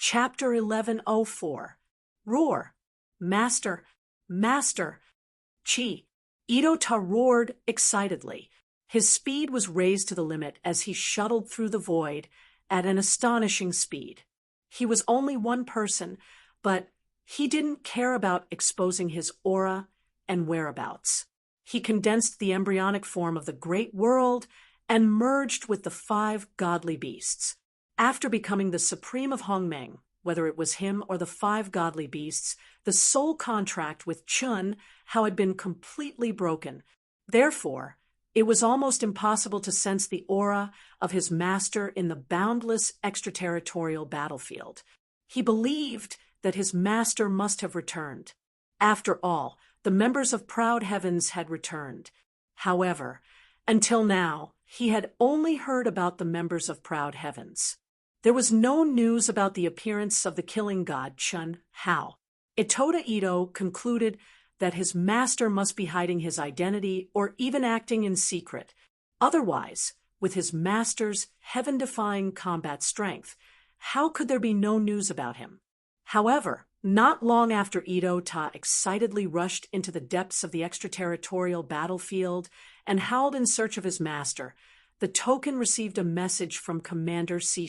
Chapter 1104. Roar. Master, Master. Chi. Ito-ta roared excitedly. His speed was raised to the limit as he shuttled through the void at an astonishing speed. He was only one person, but he didn't care about exposing his aura and whereabouts. He condensed the embryonic form of the great world and merged with the 5 godly beasts. After becoming the supreme of Hongmeng, whether it was him or the 5 godly beasts, the soul contract with Chun Hao had been completely broken. Therefore, it was almost impossible to sense the aura of his master in the boundless extraterritorial battlefield. He believed that his master must have returned. After all, the members of Proud Heavens had returned. However, until now, he had only heard about the members of Proud Heavens. There was no news about the appearance of the killing god Chun Hao. Itoda Ito concluded that his master must be hiding his identity or even acting in secret. Otherwise, with his master's heaven-defying combat strength, how could there be no news about him? However, not long after Ito-ta excitedly rushed into the depths of the extraterritorial battlefield and howled in search of his master, the token received a message from Commander Xi.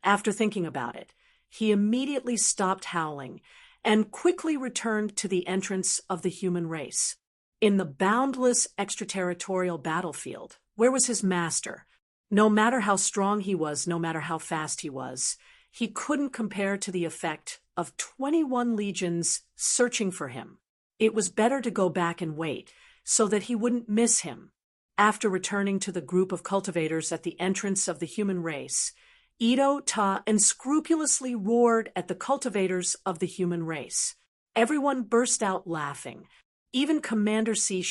After thinking about it, he immediately stopped howling and quickly returned to the entrance of the human race. In the boundless extraterritorial battlefield, where was his master? No matter how strong he was, no matter how fast he couldn't compare to the effect of 21 legions searching for him. It was better to go back and wait, so that he wouldn't miss him. After returning to the group of cultivators at the entrance of the human race, Ito-ta unscrupulously roared at the cultivators of the human race. Everyone burst out laughing. Even Commander Xi,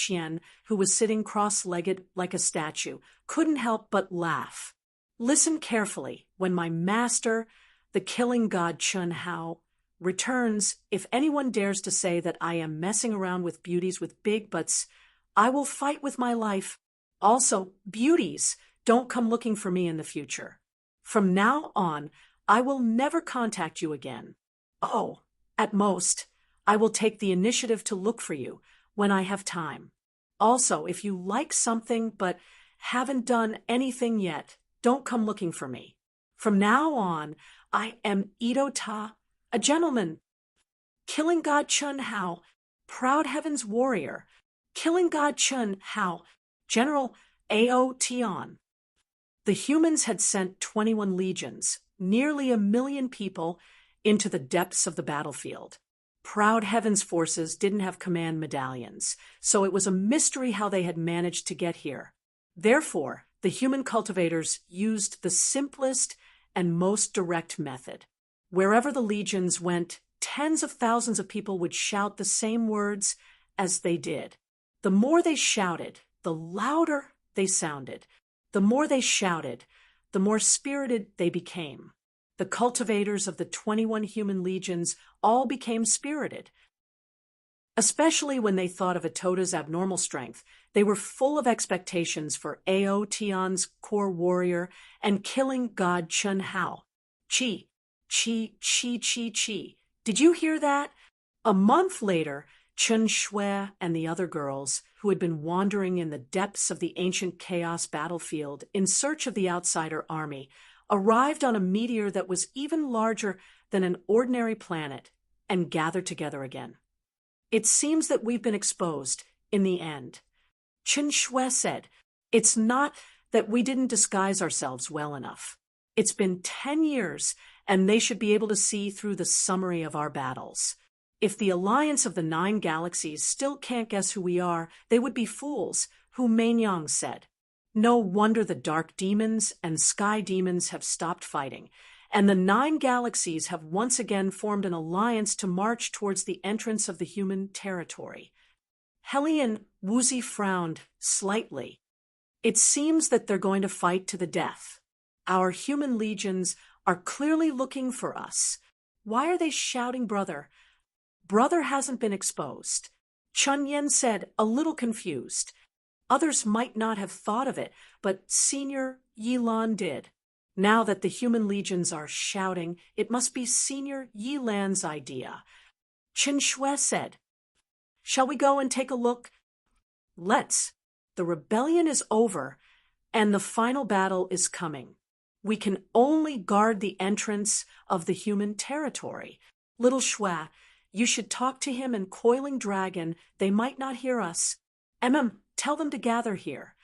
who was sitting cross-legged like a statue, couldn't help but laugh. Listen carefully. When my master, the killing god Chun Hao, returns, if anyone dares to say that I am messing around with beauties with big butts, I will fight with my life. Also, beauties, don't come looking for me in the future. From now on, I will never contact you again. Oh, at most, I will take the initiative to look for you when I have time. Also, if you like something but haven't done anything yet, don't come looking for me. From now on, I am Ito-ta, a gentleman. Killing god Chun Hao, Proud Heavens warrior. Killing god Chun Hao, General A.O. Tian. The humans had sent 21 legions, nearly 1 million people, into the depths of the battlefield. Proud Heavens forces didn't have command medallions, so it was a mystery how they had managed to get here. Therefore, the human cultivators used the simplest and most direct method. Wherever the legions went, tens of thousands of people would shout the same words as they did. The more they shouted, the louder they sounded. The more they shouted, the more spirited they became. The cultivators of the 21 human legions all became spirited. Especially when they thought of Itoda's abnormal strength, they were full of expectations for A.O. Tian's core warrior and killing god Chun Hao. Chi, chi, chi, chi, chi. Did you hear that? A month later, Chun Shui and the other girls, who had been wandering in the depths of the ancient chaos battlefield in search of the outsider army, arrived on a meteor that was even larger than an ordinary planet and gathered together again. It seems that we've been exposed in the end. Chun Shui said, it's not that we didn't disguise ourselves well enough. It's been 10 years, and they should be able to see through the summary of our battles. If the alliance of the 9 galaxies still can't guess who we are, they would be fools, Hu Meinyang said. No wonder the dark demons and sky demons have stopped fighting, and the 9 galaxies have once again formed an alliance to march towards the entrance of the human territory. Hellion Wuzi frowned slightly. It seems that they're going to fight to the death. Our human legions are clearly looking for us. Why are they shouting, brother? Brother hasn't been exposed. Chun Yen said, a little confused. Others might not have thought of it, but Senior Yilan did. Now that the human legions are shouting, it must be Senior Yilan's idea. Chen Shui said, "Shall we go and take a look?" "Let's. The rebellion is over, and the final battle is coming. We can only guard the entrance of the human territory. Little Shui, you should talk to him and Coiling Dragon. They might not hear us. Tell them to gather here."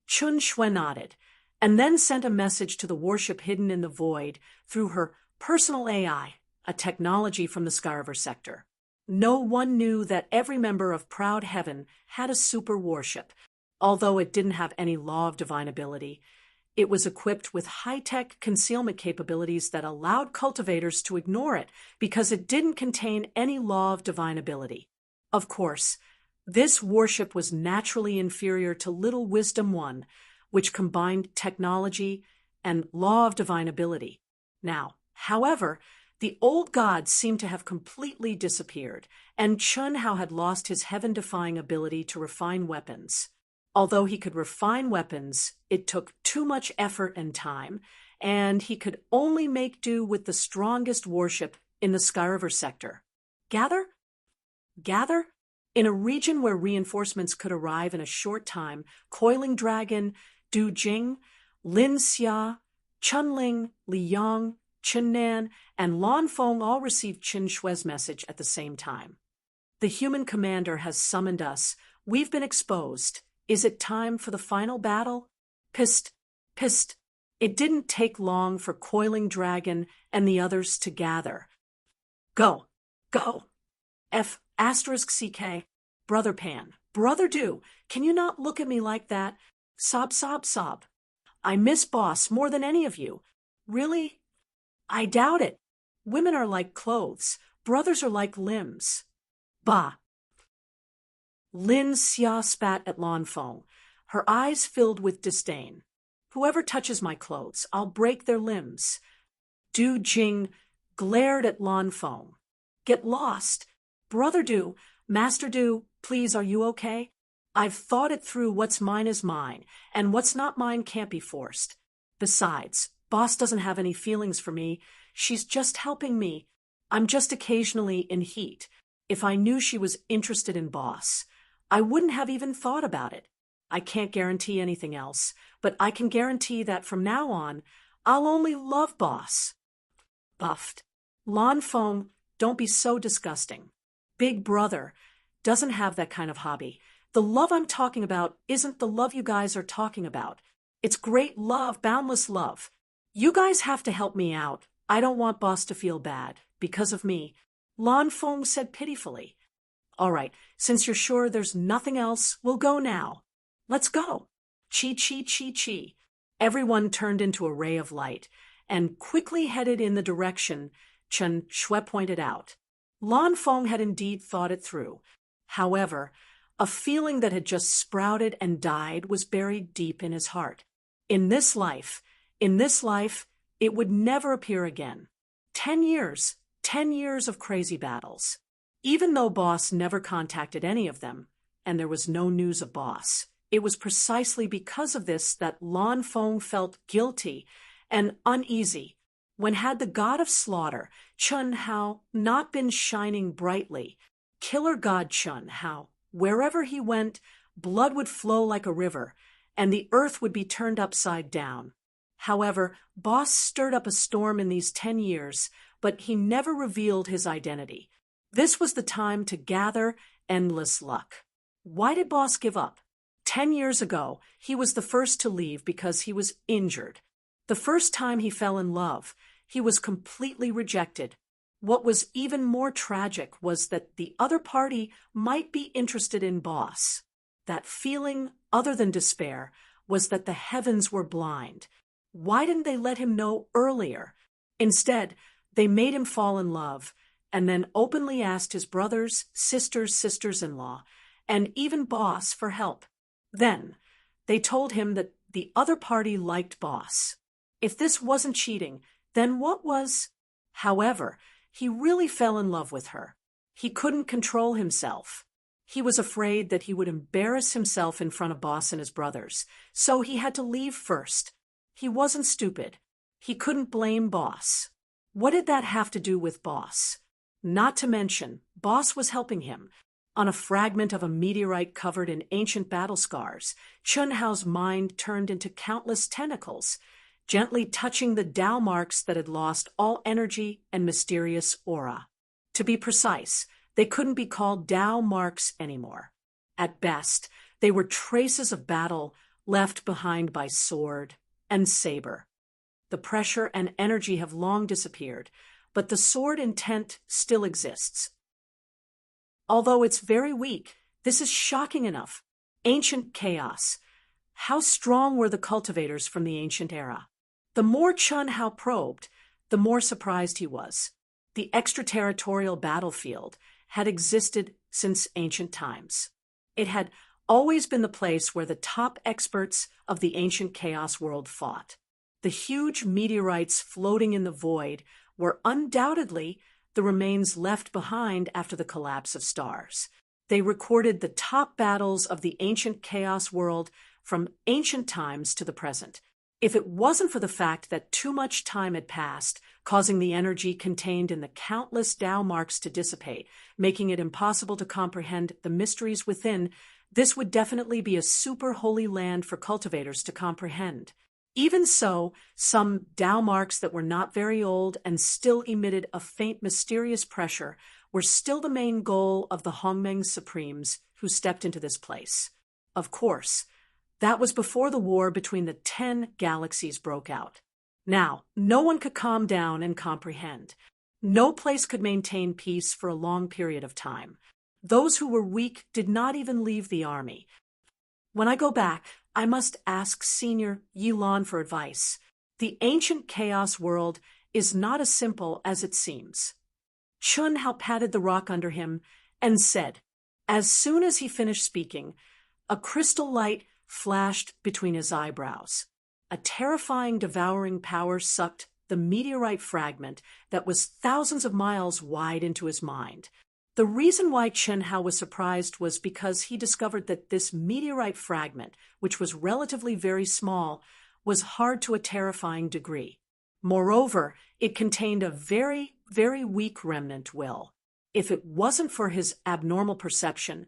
Chun Shui nodded, and then sent a message to the warship hidden in the void through her personal AI, a technology from the Skyriver sector. No one knew that every member of Proud Heaven had a super warship. Although it didn't have any law of divine ability, it was equipped with high-tech concealment capabilities that allowed cultivators to ignore it because it didn't contain any law of divine ability. Of course, this warship was naturally inferior to Little Wisdom 1, which combined technology and law of divine ability. Now, however, the old gods seemed to have completely disappeared, and Chun Hao had lost his heaven-defying ability to refine weapons. Although he could refine weapons, it took too much effort and time, and he could only make do with the strongest warship in the Skyriver sector. Gather? In a region where reinforcements could arrive in a short time, Coiling Dragon, Du Jing, Lin Xia, Chun Ling, Li Yang, Chen Nan, and Lan Feng all received Qin Shui's message at the same time. "The human commander has summoned us. We've been exposed. Is it time for the final battle?" Psst. It didn't take long for Coiling Dragon and the others to gather. Go. F***CK. Brother Pan. Brother Do, can you not look at me like that? Sob. I miss Boss more than any of you. Really? I doubt it. Women are like clothes. Brothers are like limbs. Bah. Lin Xia spat at Lan Feng, her eyes filled with disdain. "Whoever touches my clothes, I'll break their limbs." Du Jing glared at Lan Feng. "Get lost. Brother Du, Master Du, please, are you okay? I've thought it through. What's mine is mine, and what's not mine can't be forced. Besides, Boss doesn't have any feelings for me. She's just helping me. I'm just occasionally in heat. If I knew she was interested in Boss, I wouldn't have even thought about it. I can't guarantee anything else, but I can guarantee that from now on, I'll only love Boss." Buffed. Lan Feng, don't be so disgusting. Big Brother doesn't have that kind of hobby. The love I'm talking about isn't the love you guys are talking about. It's great love, boundless love. You guys have to help me out. I don't want Boss to feel bad because of me. Lan Feng said pitifully. "All right, since you're sure there's nothing else, we'll go now. Let's go." Chi. Everyone turned into a ray of light and quickly headed in the direction Chen Shui pointed out. Lan Feng had indeed thought it through. However, a feeling that had just sprouted and died was buried deep in his heart. In this life, it would never appear again. 10 years of crazy battles. Even though Boss never contacted any of them, and there was no news of Boss, it was precisely because of this that Lan Feng felt guilty and uneasy. When had the god of slaughter, Chun Hao, not been shining brightly? Killer god Chun Hao, wherever he went, blood would flow like a river, and the earth would be turned upside down. However, Boss stirred up a storm in these 10 years, but he never revealed his identity. This was the time to gather endless luck. Why did Boss give up? 10 years ago, he was the first to leave because he was injured. The first time he fell in love, he was completely rejected. What was even more tragic was that the other party might be interested in Boss. That feeling, other than despair, was that the heavens were blind. Why didn't they let him know earlier? Instead, they made him fall in love, and then openly asked his brothers, sisters, sisters-in-law, and even Boss for help. Then, they told him that the other party liked Boss. If this wasn't cheating, then what was? However, he really fell in love with her. He couldn't control himself. He was afraid that he would embarrass himself in front of Boss and his brothers, so he had to leave first. He wasn't stupid. He couldn't blame Boss. What did that have to do with Boss? Not to mention, Boss was helping him. On a fragment of a meteorite covered in ancient battle scars, Chun Hao's mind turned into countless tentacles, gently touching the Tao marks that had lost all energy and mysterious aura. To be precise, they couldn't be called Tao marks anymore. At best, they were traces of battle left behind by sword and saber. The pressure and energy have long disappeared, but the sword intent still exists. Although it's very weak, this is shocking enough. Ancient chaos. How strong were the cultivators from the ancient era? The more Chun Hao probed, the more surprised he was. The extraterritorial battlefield had existed since ancient times. It had always been the place where the top experts of the ancient chaos world fought. The huge meteorites floating in the void were undoubtedly the remains left behind after the collapse of stars. They recorded the top battles of the ancient chaos world from ancient times to the present. If it wasn't for the fact that too much time had passed, causing the energy contained in the countless Tao marks to dissipate, making it impossible to comprehend the mysteries within, this would definitely be a super holy land for cultivators to comprehend. Even so, some Tao marks that were not very old and still emitted a faint mysterious pressure were still the main goal of the Hongmeng Supremes who stepped into this place. Of course, that was before the war between the 10 galaxies broke out. Now, no one could calm down and comprehend. No place could maintain peace for a long period of time. Those who were weak did not even leave the army. When I go back, I must ask Senior Yilan for advice. The ancient chaos world is not as simple as it seems. Chun Hao patted the rock under him and said, as soon as he finished speaking, a crystal light flashed between his eyebrows. A terrifying, devouring power sucked the meteorite fragment that was thousands of miles wide into his mind. The reason why Chun Hao was surprised was because he discovered that this meteorite fragment, which was relatively very small, was hard to a terrifying degree. Moreover, it contained a very, very weak remnant will. If it wasn't for his abnormal perception,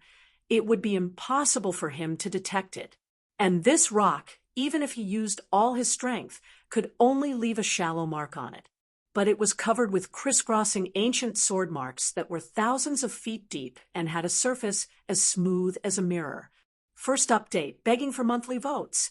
it would be impossible for him to detect it. And this rock, even if he used all his strength, could only leave a shallow mark on it. But it was covered with crisscrossing ancient sword marks that were thousands of feet deep and had a surface as smooth as a mirror. First update, begging for monthly votes.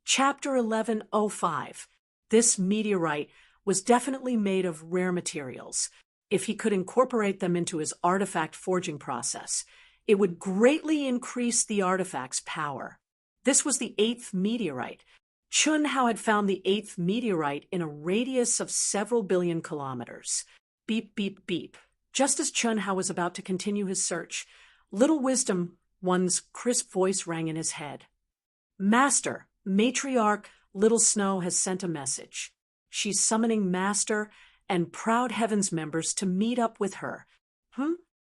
Chapter 1105. This meteorite was definitely made of rare materials. If he could incorporate them into his artifact forging process, it would greatly increase the artifact's power. This was the 8th meteorite. Chun Hao had found the 8th meteorite in a radius of several billion kilometers. Beep, beep, beep. Just as Chun Hao was about to continue his search, Little Wisdom One's crisp voice rang in his head. Master, Matriarch Little Snow has sent a message. She's summoning Master and Proud Heavens members to meet up with her.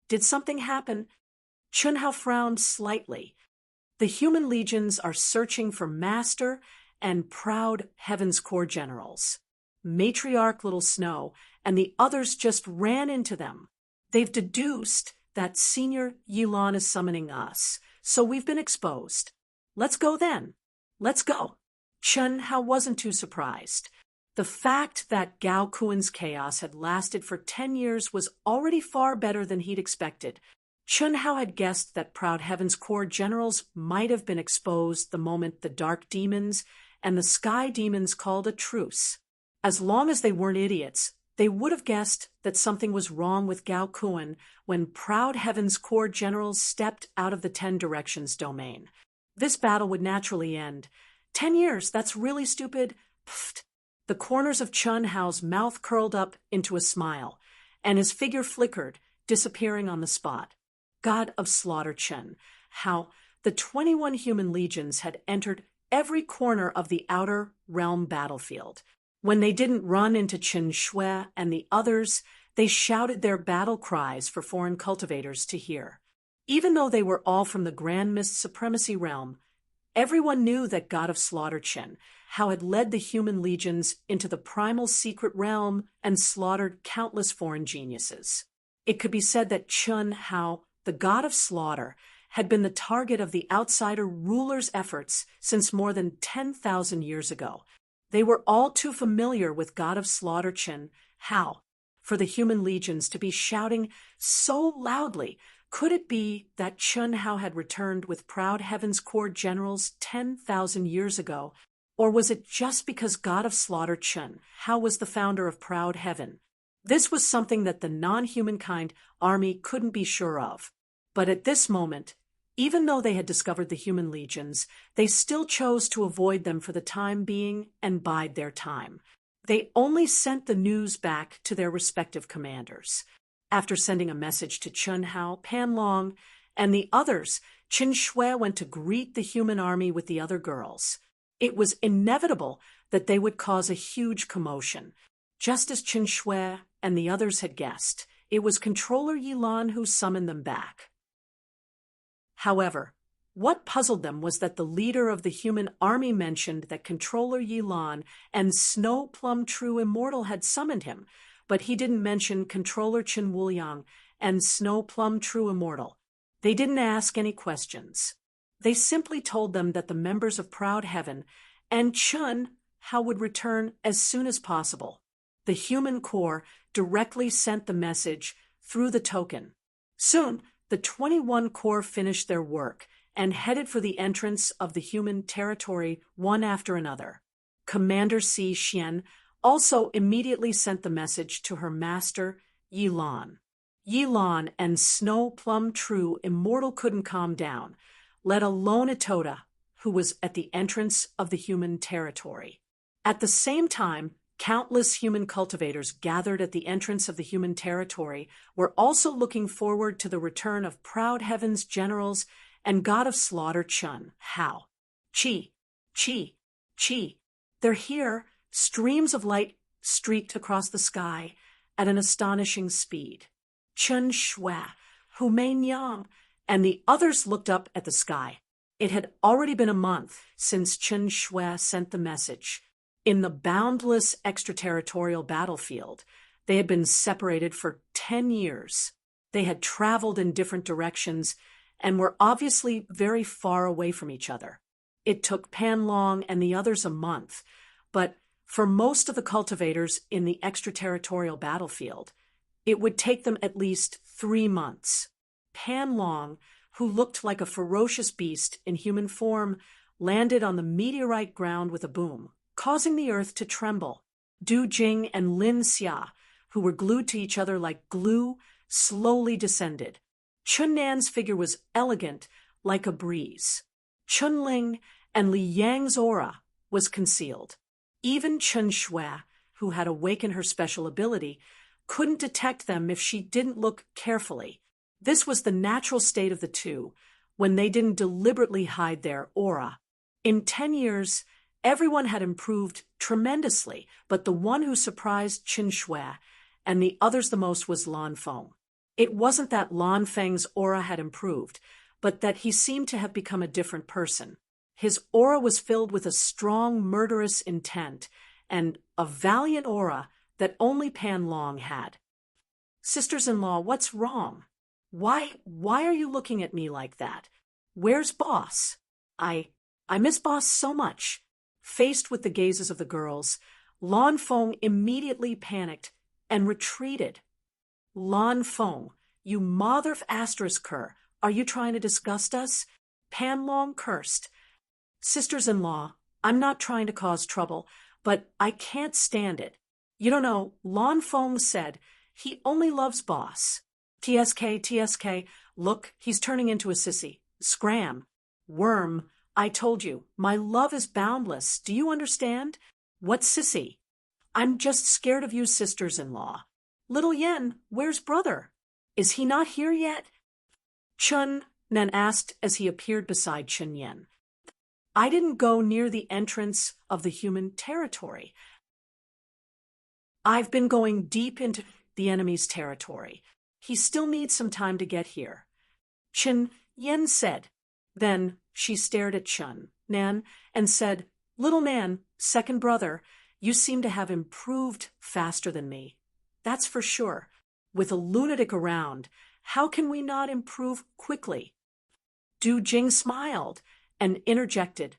Did something happen? Chun Hao frowned slightly. The human legions are searching for Master and Proud Heavens Corps generals. Matriarch Little Snow and the others just ran into them. They've deduced that Senior Yilan is summoning us, so we've been exposed. Let's go then. Let's go. Chun Hao wasn't too surprised. The fact that Gao Kuan's chaos had lasted for 10 years was already far better than he'd expected. Chun Hao had guessed that Proud Heavens Corps generals might have been exposed the moment the Dark Demons and the Sky Demons called a truce. As long as they weren't idiots, they would have guessed that something was wrong with Gao Kuan when Proud Heavens Corps generals stepped out of the 10 Directions domain. This battle would naturally end. 10 years, that's really stupid. Pfft. The corners of Chun Hao's mouth curled up into a smile, and his figure flickered, disappearing on the spot. God of Slaughter Chun Hao, the 21 human legions had entered every corner of the outer realm battlefield. When they didn't run into Chen Shui and the others, they shouted their battle cries for foreign cultivators to hear. Even though they were all from the Grand Mist Supremacy realm, Everyone knew that god of slaughter Chen Hao had led the human legions into the primal secret realm and slaughtered countless foreign geniuses. It could be said that Chen Hao, the god of slaughter, had been the target of the outsider rulers' efforts since more than 10,000 years ago. They were all too familiar with god of slaughter Chen Hao for the human legions to be shouting so loudly. Could it be that Chen Hao had returned with proud Heaven's Core generals 10,000 years ago? Or was it just because god of slaughter Chen Hao was the founder of Proud Heaven? This was something that the non-humankind army couldn't be sure of. But at this moment, even though they had discovered the human legions, they still chose to avoid them for the time being and bide their time. They only sent the news back to their respective commanders. After sending a message to Chen Hao, Pan Long, and the others, Qin Shui went to greet the human army with the other girls. It was inevitable that they would cause a huge commotion. Just as Qin Shui and the others had guessed, it was Controller Yilan who summoned them back. However, what puzzled them was that the leader of the human army mentioned that Controller Yilan and Snow Plum True Immortal had summoned him, but he didn't mention Controller Chen Wuliang and Snow Plum True Immortal. They didn't ask any questions. They simply told them that the members of Proud Heaven and Chen Hao would return as soon as possible. The human core directly sent the message through the token. Soon, the 21 Corps finished their work and headed for the entrance of the human territory one after another. Commander Si Xian also immediately sent the message to her master, Yilan. Yilan and Snow Plum True Immortal couldn't calm down, let alone Itoda, who was at the entrance of the human territory. At the same time, countless human cultivators gathered at the entrance of the human territory were also looking forward to the return of Proud Heaven's generals and god of slaughter Chen Hao. Chi, Chi, Chi. They're here. Streams of light streaked across the sky at an astonishing speed. Chen Shui, Hu Meinyang, and the others looked up at the sky. It had already been a month since Chen Shui sent the message. In the boundless extraterritorial battlefield, they had been separated for 10 years. They had traveled in different directions and were obviously very far away from each other. It took Pan Long and the others a month, but for most of the cultivators in the extraterritorial battlefield, it would take them at least 3 months. Pan Long, who looked like a ferocious beast in human form, landed on the meteorite ground with a boom, causing the earth to tremble. Du Jing and Lin Xia, who were glued to each other like glue, slowly descended. Chun Nan's figure was elegant, like a breeze. Chun Ling and Li Yang's aura was concealed. Even Chen Shui, who had awakened her special ability, couldn't detect them if she didn't look carefully. This was the natural state of the two, when they didn't deliberately hide their aura. In 10 years, everyone had improved tremendously, but the one who surprised Qin Shui and the others the most was Lan Feng. It wasn't that Lan Feng's aura had improved, but that he seemed to have become a different person. His aura was filled with a strong, murderous intent and a valiant aura that only Pan Long had. Sisters-in-law, what's wrong? Why are you looking at me like that? Where's Boss? I miss Boss so much. Faced with the gazes of the girls, Lan Feng immediately panicked and retreated. Lan Feng, you mother of ***, are you trying to disgust us? Pan Long cursed. Sisters-in-law, I'm not trying to cause trouble, but I can't stand it. You don't know, Lan Feng said he only loves Boss. TSK, look, he's turning into a sissy. Scram. Worm, I told you, my love is boundless. Do you understand? What sissy? I'm just scared of you sisters-in-law. Little Yen, where's brother? Is he not here yet? Chun Nan asked as he appeared beside Chen Yen. I didn't go near the entrance of the human territory. I've been going deep into the enemy's territory. He still needs some time to get here. Chen Yen said. Then she stared at Chun. Nan, and said, "Little Nan, second brother, you seem to have improved faster than me. That's for sure. With a lunatic around, how can we not improve quickly?" Du Jing smiled and interjected,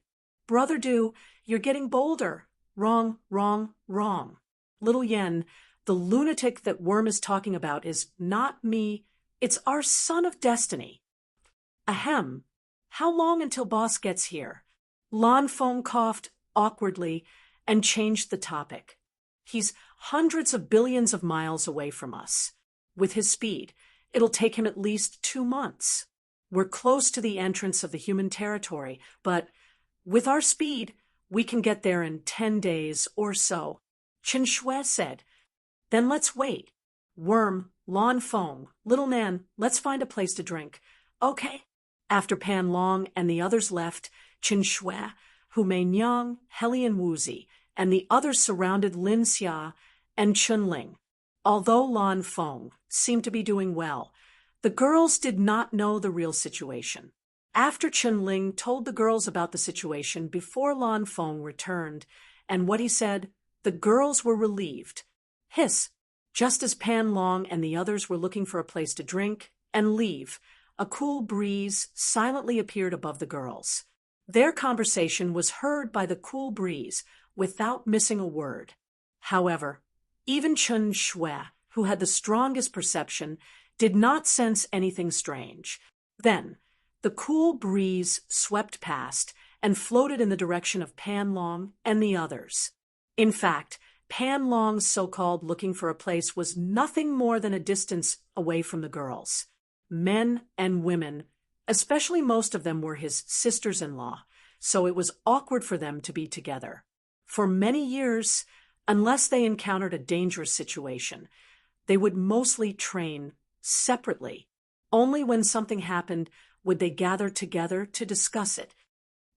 "Brother Du, you're getting bolder. Wrong, wrong, wrong. Little Yen, the lunatic that Worm is talking about is not me. It's our son of destiny." Ahem. How long until boss gets here? Lan Feng coughed awkwardly and changed the topic. He's hundreds of billions of miles away from us. With his speed, it'll take him at least 2 months. We're close to the entrance of the human territory, but with our speed, we can get there in 10 days or so. Chen Shui said. Then let's wait. Worm, Lan Feng, Little Nan, let's find a place to drink. Okay. After Pan Long and the others left, Chen Shui, Hu Meinyang, Helian Wuzi, and the others surrounded Lin Xia and Chunling. Although Lan Feng seemed to be doing well, the girls did not know the real situation. After Chunling told the girls about the situation before Lan Feng returned and what he said, the girls were relieved. Hiss! Just as Pan Long and the others were looking for a place to drink and leave, a cool breeze silently appeared above the girls. Their conversation was heard by the cool breeze without missing a word. However, even Chen Shui, who had the strongest perception, did not sense anything strange. Then, the cool breeze swept past and floated in the direction of Pan Long and the others. In fact, Pan Long's so-called looking for a place was nothing more than a distance away from the girls. Men and women, especially most of them were his sisters-in-law, so it was awkward for them to be together. For many years, unless they encountered a dangerous situation, they would mostly train separately. Only when something happened would they gather together to discuss it.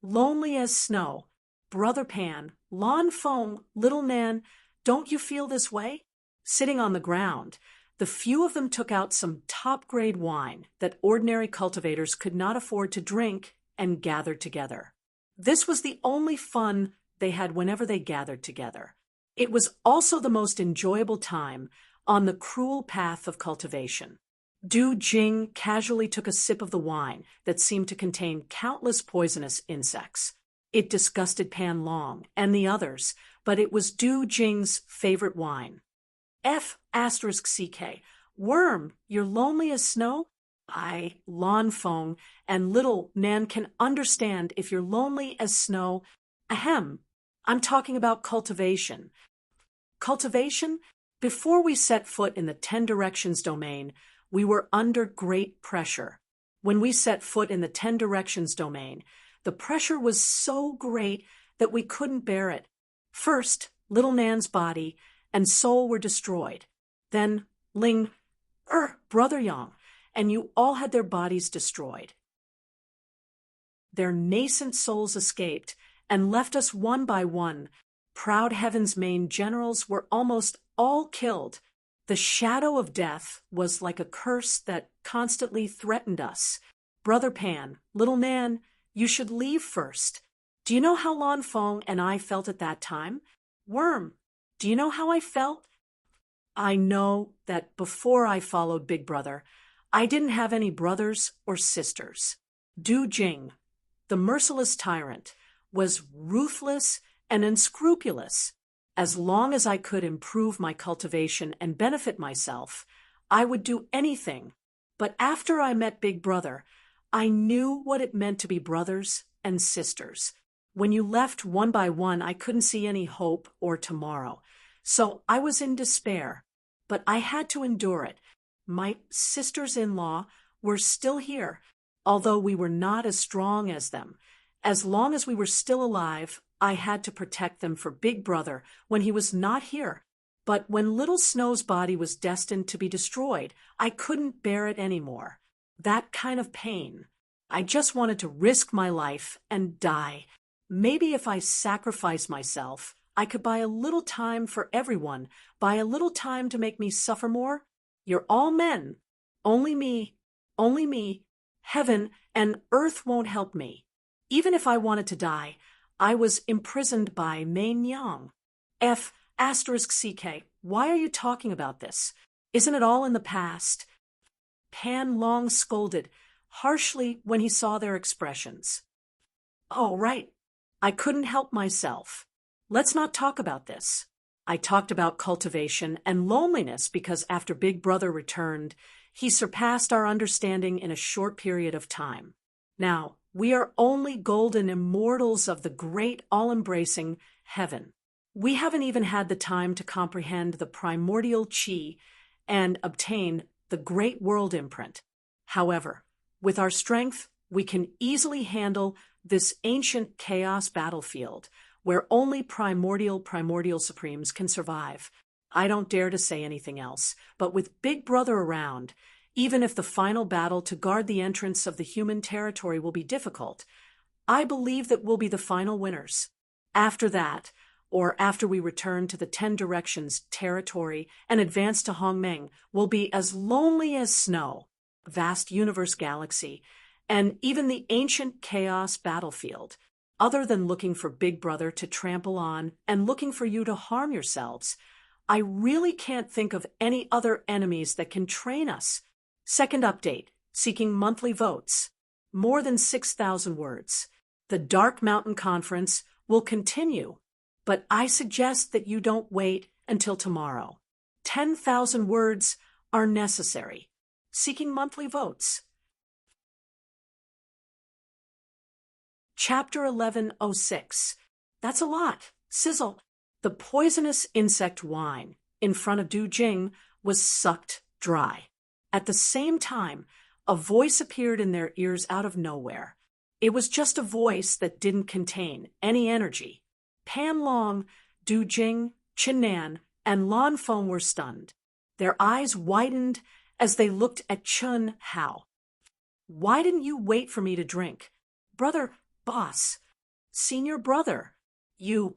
Lonely as snow, Brother Pan, Lan Feng, Little Nan, don't you feel this way? Sitting on the ground, the few of them took out some top-grade wine that ordinary cultivators could not afford to drink and gathered together. This was the only fun they had whenever they gathered together. It was also the most enjoyable time on the cruel path of cultivation. Du Jing casually took a sip of the wine that seemed to contain countless poisonous insects. It disgusted Pan Long and the others, but it was Du Jing's favorite wine. F*CK. Worm, you're lonely as snow? I, Lan Feng, and Little Nan can understand if you're lonely as snow. Ahem. I'm talking about cultivation. Cultivation? Before we set foot in the 10 Directions domain, we were under great pressure. When we set foot in the 10 Directions domain, the pressure was so great that we couldn't bear it. First, Little Nan's body and soul were destroyed. Then Brother Yang, and you all had their bodies destroyed. Their nascent souls escaped and left us one by one. Proud Heaven's main generals were almost all killed. The shadow of death was like a curse that constantly threatened us. Brother Pan, Little Nan, you should leave first. Do you know how Lan Feng and I felt at that time? Worm, do you know how I felt? I know that before I followed Big Brother, I didn't have any brothers or sisters. Du Jing, the merciless tyrant, was ruthless and unscrupulous. As long as I could improve my cultivation and benefit myself, I would do anything. But after I met Big Brother, I knew what it meant to be brothers and sisters. When you left one by one, I couldn't see any hope or tomorrow. So I was in despair, but I had to endure it. My sisters-in-law were still here, although we were not as strong as them. As long as we were still alive, I had to protect them for Big Brother when he was not here. But when Little Snow's body was destined to be destroyed, I couldn't bear it anymore. That kind of pain. I just wanted to risk my life and die. Maybe if I sacrifice myself, I could buy a little time for everyone, buy a little time to make me suffer more. You're all men. Only me. Heaven and earth won't help me. Even if I wanted to die, I was imprisoned by Mei Nyang. F asterisk CK. Why are you talking about this? Isn't it all in the past? Pan Long scolded harshly when he saw their expressions. Oh, right. I couldn't help myself. Let's not talk about this. I talked about cultivation and loneliness because after Big Brother returned, he surpassed our understanding in a short period of time. Now, we are only golden immortals of the great all-embracing heaven. We haven't even had the time to comprehend the primordial chi and obtain the great world imprint. However, with our strength, we can easily handle this ancient chaos battlefield where only primordial supremes can survive. I don't dare to say anything else, but with Big Brother around, even if the final battle to guard the entrance of the human territory will be difficult, I believe that we'll be the final winners. After that, or after we return to the 10 Directions territory and advance to Hongmeng, we'll be as lonely as snow, vast universe galaxy, and even the ancient chaos battlefield. Other than looking for Big Brother to trample on and looking for you to harm yourselves, I really can't think of any other enemies that can train us. Second update, seeking monthly votes. More than 6,000 words. The Dark Mountain Conference will continue, but I suggest that you don't wait until tomorrow. 10,000 words are necessary. Seeking monthly votes. Chapter 1106. That's a lot. Sizzle. The poisonous insect wine in front of Du Jing was sucked dry. At the same time, a voice appeared in their ears out of nowhere. It was just a voice that didn't contain any energy. Pan Long, Du Jing, Chen Nan, and Lan Feng were stunned. Their eyes widened as they looked at Chun Hao. Why didn't you wait for me to drink? Brother, boss, senior brother, you're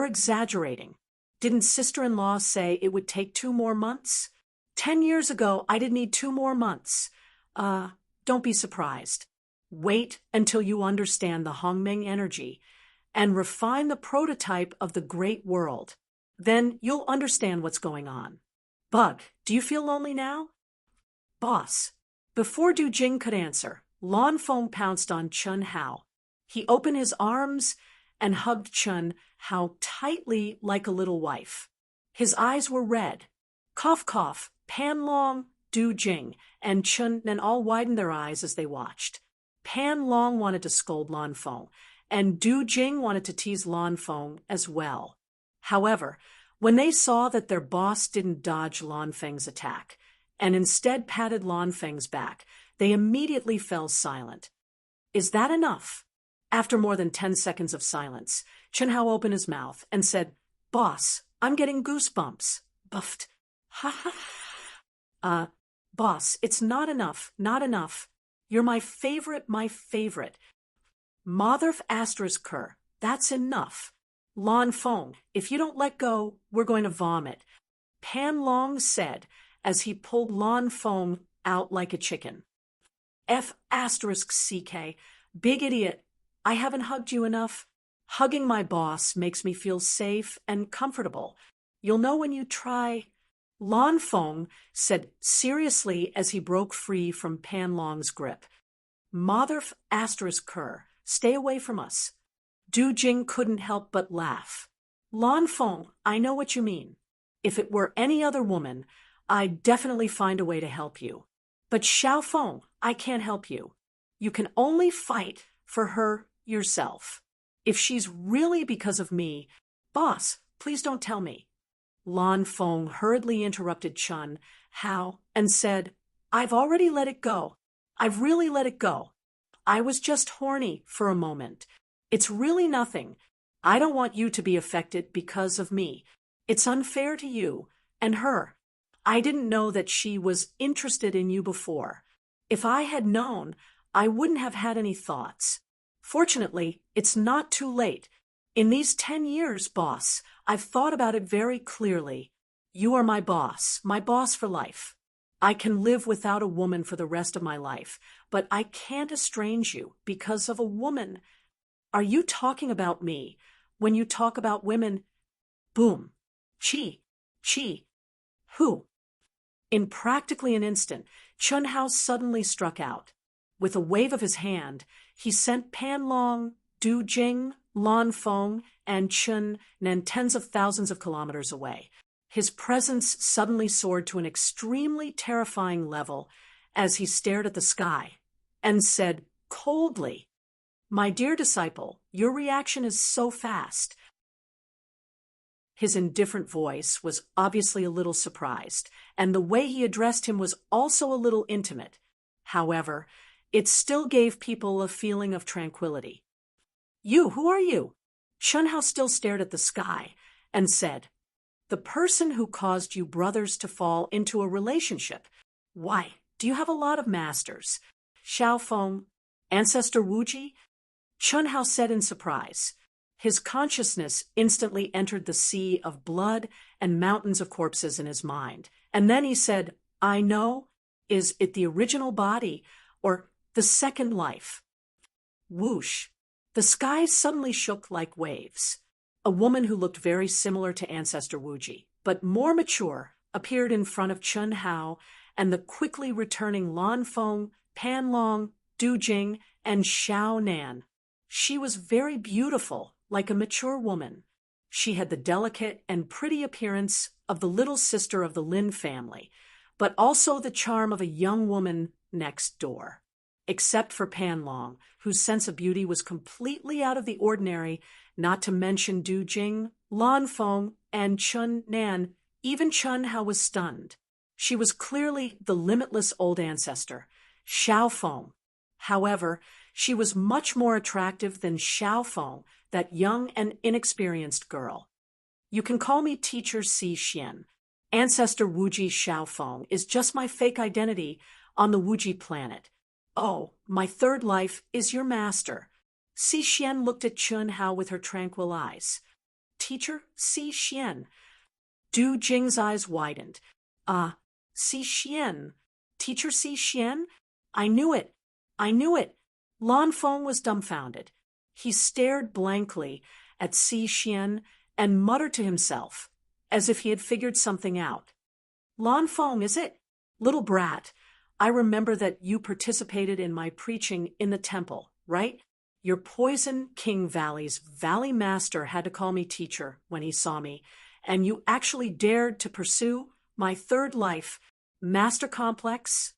exaggerating. Didn't sister-in-law say it would take 2 more months? 10 years ago, I didn't need 2 more months. Don't be surprised. Wait until you understand the Hongmeng energy and refine the prototype of the great world. Then you'll understand what's going on. Bug, do you feel lonely now? Boss. Before Du Jing could answer, Lan Feng pounced on Chun Hao. He opened his arms and hugged Chun Hao tightly like a little wife. His eyes were red. Cough, cough, Pan Long, Du Jing, and Chun Nan all widened their eyes as they watched. Pan Long wanted to scold Lan Feng, and Du Jing wanted to tease Lan Feng as well. However, when they saw that their boss didn't dodge Lan Feng's attack, and instead patted Lan Feng's back, they immediately fell silent. Is that enough? After more than 10 seconds of silence, Chen Hao opened his mouth and said, Boss, I'm getting goosebumps. Buffed. Ha ha. Boss, it's not enough, not enough. You're my favorite. Motherf asterisk Kerr, that's enough. Lan Feng, if you don't let go, we're going to vomit. Pan Long said as he pulled Lan Feng out like a chicken. F asterisk CK, big idiot. I haven't hugged you enough. Hugging my boss makes me feel safe and comfortable. You'll know when you try. Lan Feng said seriously as he broke free from Pan Long's grip. Motherf asterisk Kerr, stay away from us. Du Jing couldn't help but laugh. Lan Feng, I know what you mean. If it were any other woman, I'd definitely find a way to help you. But Xiao Feng, I can't help you. You can only fight for her yourself. If she's really because of me, boss, please don't tell me. Lan Feng hurriedly interrupted Chun Hao and said, I've already let it go. I've really let it go. I was just horny for a moment. It's really nothing. I don't want you to be affected because of me. It's unfair to you and her. I didn't know that she was interested in you before. If I had known, I wouldn't have had any thoughts. Fortunately, it's not too late. In these 10 years, boss, I've thought about it very clearly. You are my boss for life. I can live without a woman for the rest of my life, but I can't estrange you because of a woman. Are you talking about me? When you talk about women, boom, chi, who? In practically an instant, Chun Hao suddenly struck out. With a wave of his hand, he sent Pan Long, Du Jing, Lan Feng, and Chun Nan tens of thousands of kilometers away. His presence suddenly soared to an extremely terrifying level as he stared at the sky and said coldly, "My dear disciple, your reaction is so fast." His indifferent voice was obviously a little surprised, and the way he addressed him was also a little intimate. However, it still gave people a feeling of tranquility. Who are you?" Chun Hao still stared at the sky and said, "The person who caused you brothers to fall into a relationship. Why, do you have a lot of masters? Xiao Feng, Ancestor Wuji?" Chun Hao said in surprise. His consciousness instantly entered the sea of blood and mountains of corpses in his mind. And then he said, "I know. Is it the original body or the second life?" Whoosh! The sky suddenly shook like waves. A woman who looked very similar to Ancestor Wuji, but more mature, appeared in front of Chun Hao and the quickly returning Lan Feng, Pan Long, Du Jing, and Xiao Nan. She was very beautiful, like a mature woman. She had the delicate and pretty appearance of the little sister of the Lin family, but also the charm of a young woman next door. Except for Pan Long, whose sense of beauty was completely out of the ordinary, not to mention Du Jing, Lan Feng, and Chun Nan. Even Chun Hao was stunned. She was clearly the limitless old ancestor, Xiao Feng. However, she was much more attractive than Xiao Feng, that young and inexperienced girl. "You can call me Teacher Si Xian. Ancestor Wuji Xiao Feng is just my fake identity on the Wuji planet. Oh, my third life is your master." Si Xian looked at Chun Hao with her tranquil eyes. "Teacher Si Xian." Du Jing's eyes widened. Si Xian. Teacher Si Xian? I knew it. Lan Feng was dumbfounded. He stared blankly at Si Xian and muttered to himself, as if he had figured something out. "Lan Feng, is it? Little brat, I remember that you participated in my preaching in the temple, right? Your Poison King Valley's Valley Master had to call me teacher when he saw me, and you actually dared to pursue my third life, Master Complex?"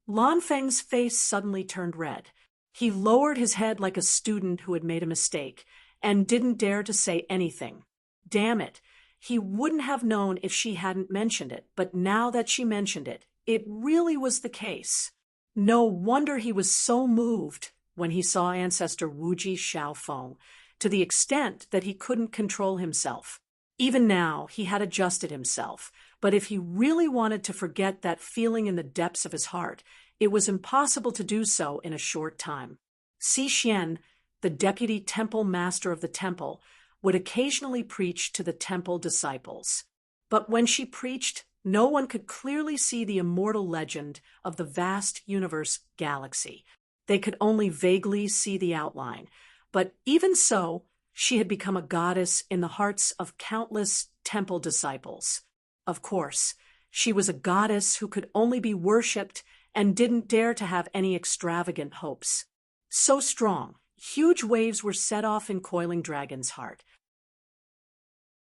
Lan Feng's face suddenly turned red. He lowered his head like a student who had made a mistake and didn't dare to say anything. Damn it, he wouldn't have known if she hadn't mentioned it, but now that she mentioned it, it really was the case. No wonder he was so moved when he saw Ancestor Wuji Xiao Feng, to the extent that he couldn't control himself. Even now, he had adjusted himself, but if he really wanted to forget that feeling in the depths of his heart, it was impossible to do so in a short time. Si Xian, the deputy temple master of the temple, would occasionally preach to the temple disciples. But when she preached, no one could clearly see the immortal legend of the vast universe galaxy. They could only vaguely see the outline. But even so, she had become a goddess in the hearts of countless temple disciples. Of course, she was a goddess who could only be worshipped and didn't dare to have any extravagant hopes. So strong, huge waves were set off in Coiling Dragon's heart.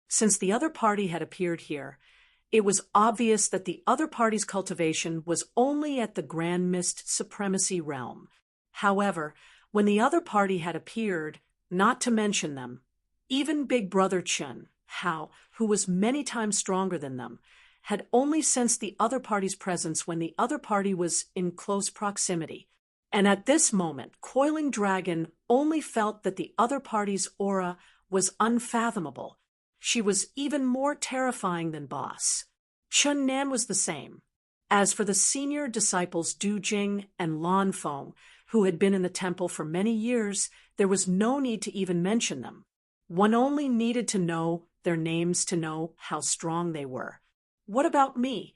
Since the other party had appeared here, it was obvious that the other party's cultivation was only at the Grand Mist Supremacy realm. However, when the other party had appeared, not to mention them, even Big Brother Chun Hao, who was many times stronger than them, had only sensed the other party's presence when the other party was in close proximity. And at this moment, Coiling Dragon only felt that the other party's aura was unfathomable. She was even more terrifying than Boss. Chun Nan was the same. As for the senior disciples Du Jing and Lan Feng, who had been in the temple for many years, there was no need to even mention them. One only needed to know their names to know how strong they were. What about me?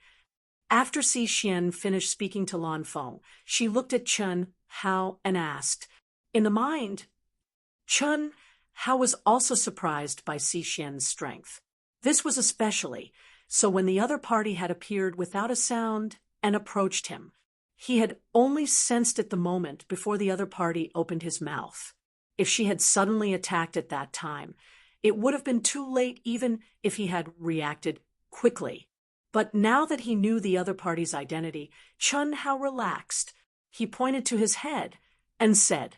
After Si Xian finished speaking to Lan Feng, she looked at Chun Hao and asked, "In the mind, Chun Hao was also surprised by Xixian's strength. This was especially so when the other party had appeared without a sound and approached him. He had only sensed it the moment before the other party opened his mouth. If she had suddenly attacked at that time, it would have been too late even if he had reacted quickly. But now that he knew the other party's identity, Chun Hao relaxed. He pointed to his head and said,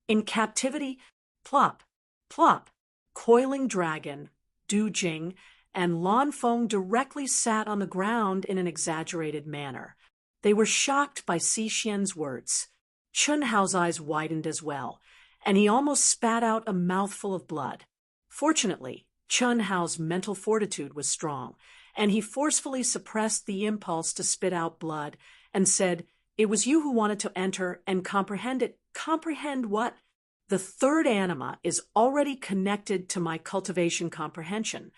"In captivity, plop, plop, coiling dragon, Du Jing, and Lan Feng directly sat on the ground in an exaggerated manner. They were shocked by Xixian's words. Chun Hao's eyes widened as well, and he almost spat out a mouthful of blood. Fortunately, Chun Hao's mental fortitude was strong, and he forcefully suppressed the impulse to spit out blood and said, "It was you who wanted to enter and comprehend it." "Comprehend what?" "The third anima is already connected to my cultivation comprehension.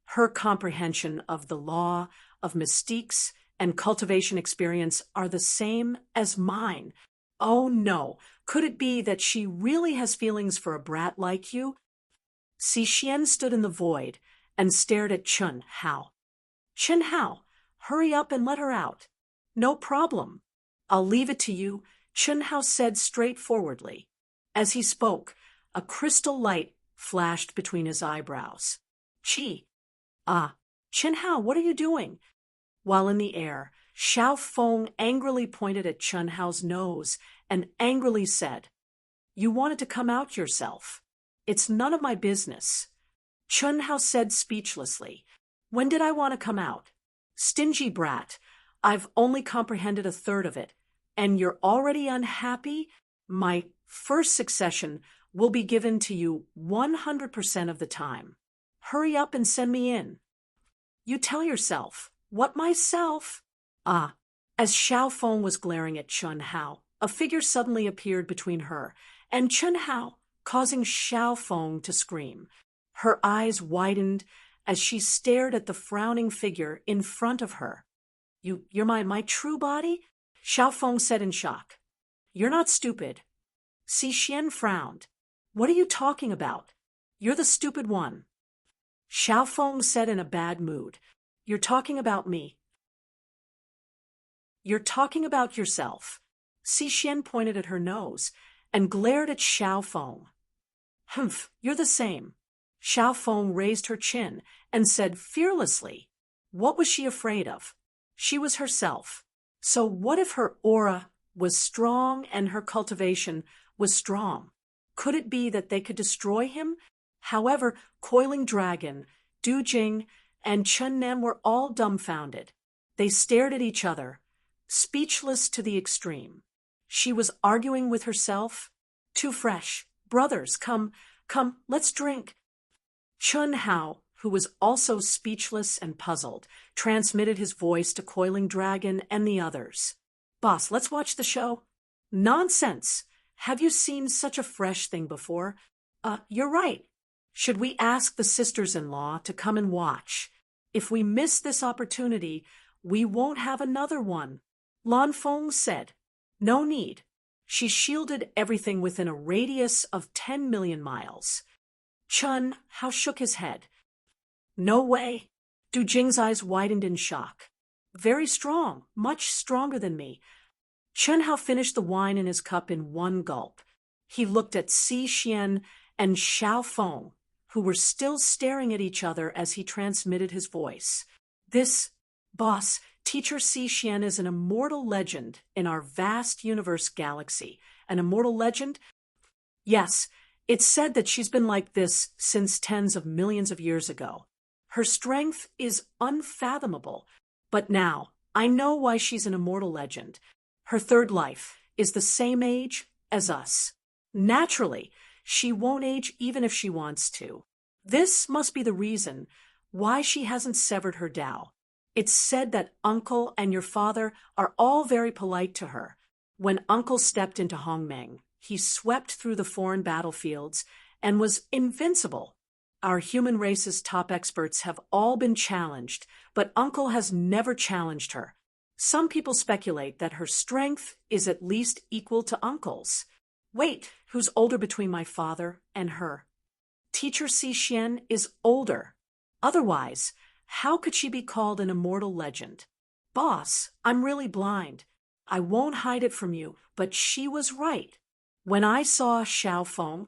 Her comprehension of the law, of mystiques, and cultivation experience are the same as mine. Oh no, could it be that she really has feelings for a brat like you?" Xixian stood in the void and stared at Chun Hao. "Chun Hao, hurry up and let her out." "No problem. I'll leave it to you," Chun Hao said straightforwardly. As he spoke, a crystal light flashed between his eyebrows. "Chi." "Ah, Chun Hao, what are you doing?" While in the air, Xiao Feng angrily pointed at Chun Hao's nose and angrily said, "You wanted to come out yourself. It's none of my business." Chun Hao said speechlessly, "When did I want to come out? Stingy brat, I've only comprehended a third of it, and you're already unhappy? My first succession will be given to you 100% of the time. Hurry up and send me in." "You tell yourself." "What, myself?" "Ah." As Xiao Feng was glaring at Chun Hao, a figure suddenly appeared between her and Chun Hao, causing Xiao Feng to scream. Her eyes widened as she stared at the frowning figure in front of her. You're my true body?" Xiao Feng said in shock. "You're not stupid." Xixian frowned. "What are you talking about? You're the stupid one." Xiao Feng said in a bad mood, "You're talking about me." "You're talking about yourself." Xixian pointed at her nose and glared at Xiao Feng. "Humph, you're the same." Xiao Feng raised her chin and said fearlessly, what was she afraid of? She was herself. So what if her aura was strong and her cultivation was strong? Could it be that they could destroy him? However, Coiling Dragon, Du Jing, and Chun Nan were all dumbfounded. They stared at each other, speechless to the extreme. She was arguing with herself. "Too fresh. Brothers, come, let's drink." Chun Hao, who was also speechless and puzzled, transmitted his voice to Coiling Dragon and the others. "Boss, let's watch the show." "Nonsense. Have you seen such a fresh thing before?" You're right. Should we ask the sisters-in-law to come and watch? If we miss this opportunity, we won't have another one." Lan Feng said. "No need. She shielded everything within a radius of 10 million miles. Chun Hao shook his head. "No way." Du Jing's eyes widened in shock. "Very strong, much stronger than me." Chun Hao finished the wine in his cup in one gulp. He looked at Xixian and Xiao Feng, who were still staring at each other as he transmitted his voice. "This, boss, Teacher Xixian is an immortal legend in our vast universe galaxy. An immortal legend? Yes, it's said that she's been like this since tens of millions of years ago. Her strength is unfathomable. But now, I know why she's an immortal legend. Her third life is the same age as us. Naturally, she won't age even if she wants to. This must be the reason why she hasn't severed her Tao. It's said that Uncle and your father are all very polite to her. When Uncle stepped into Hongmeng, he swept through the foreign battlefields and was invincible. Our human race's top experts have all been challenged, but Uncle has never challenged her. Some people speculate that her strength is at least equal to Uncle's. Wait, who's older between my father and her? Teacher Si Xian is older. Otherwise, how could she be called an immortal legend? Boss, I'm really blind. I won't hide it from you, but she was right. When I saw Xiao Feng,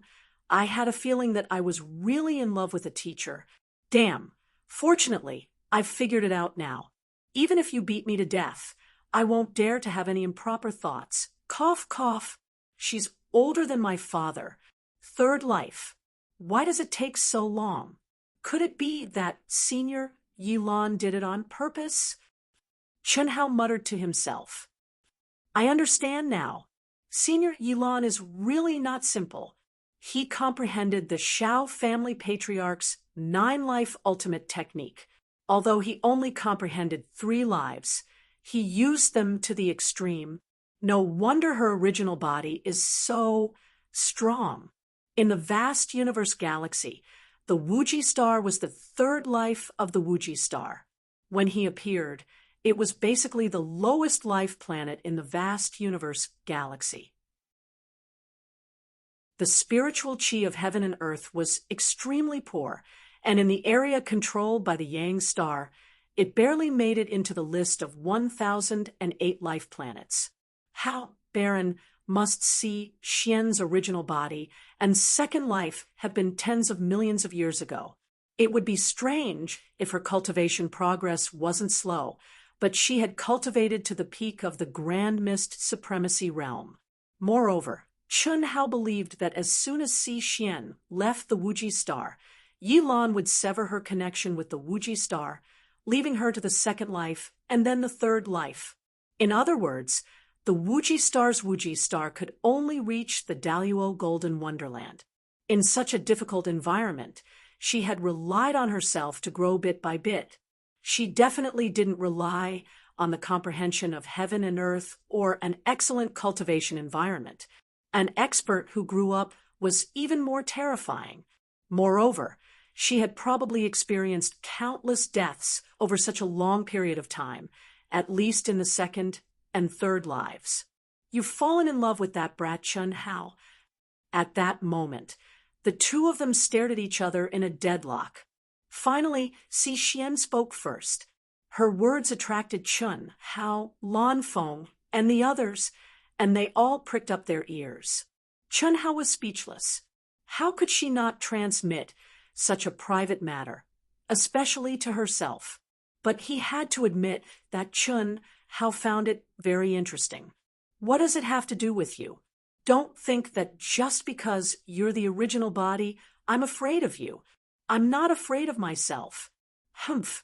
I had a feeling that I was really in love with a teacher. Damn. Fortunately, I've figured it out now. Even if you beat me to death, I won't dare to have any improper thoughts. Cough, cough. She's older than my father. Third life. Why does it take so long? Could it be that Senior Yilan did it on purpose? Chunhao muttered to himself. I understand now. Senior Yilan is really not simple. He comprehended the Xiao family patriarch's 9-life ultimate technique. Although he only comprehended 3 lives, he used them to the extreme. No wonder her original body is so strong. In the vast universe galaxy, the Wuji star was the 3rd life of the Wuji star. When he appeared, it was basically the lowest life planet in the vast universe galaxy. The spiritual chi of heaven and earth was extremely poor, and in the area controlled by the Yang star, it barely made it into the list of 1,008 life planets. How barren must Si Xian's original body and second life have been tens of millions of years ago. It would be strange if her cultivation progress wasn't slow, but she had cultivated to the peak of the Grand Mist Supremacy realm. Moreover, Chunhao believed that as soon as Si Xian left the Wuji star, Yilan would sever her connection with the Wuji star, leaving her to the second life and then the third life. In other words, the Wuji star's Wuji star could only reach the Daluo Golden Wonderland. In such a difficult environment, she had relied on herself to grow bit by bit. She definitely didn't rely on the comprehension of heaven and earth or an excellent cultivation environment. An expert who grew up was even more terrifying. Moreover, she had probably experienced countless deaths over such a long period of time, at least in the second and third lives. You've fallen in love with that brat Chunhao. At that moment, the two of them stared at each other in a deadlock. Finally, Si Xian spoke first. Her words attracted Chun, Hao, Lan Feng, and the others, and they all pricked up their ears. Chunhao was speechless. How could she not transmit such a private matter, especially to herself? But he had to admit that Chunhao found it very interesting. What does it have to do with you? Don't think that just because you're the original body, I'm afraid of you. I'm not afraid of myself. Humph.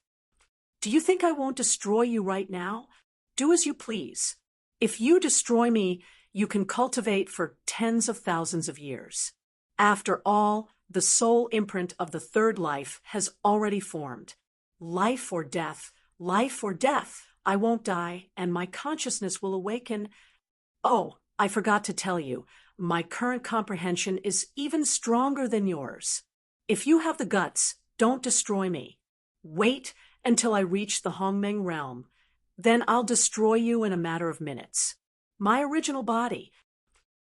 Do you think I won't destroy you right now? Do as you please. If you destroy me, you can cultivate for tens of thousands of years. After all, the soul imprint of the third life has already formed. Life or death, I won't die, and my consciousness will awaken. Oh, I forgot to tell you, my current comprehension is even stronger than yours. If you have the guts, don't destroy me. Wait until I reach the Hongmeng realm. Then I'll destroy you in a matter of minutes. My original body.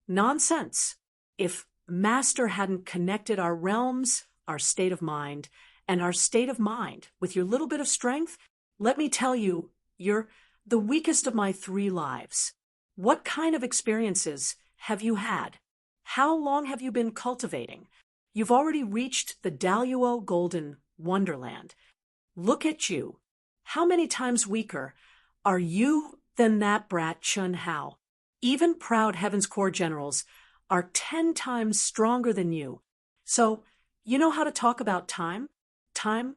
Nonsense. If Master hadn't connected our realms, our state of mind, and our state of mind with your little bit of strength, let me tell you, you're the weakest of my 3 lives. What kind of experiences have you had? How long have you been cultivating? You've already reached the Daluo Golden Wonderland. Look at you. How many times weaker are you than that brat Chunhao? Even proud Heaven's Core generals are 10 times stronger than you. So, you know how to talk about time? Time?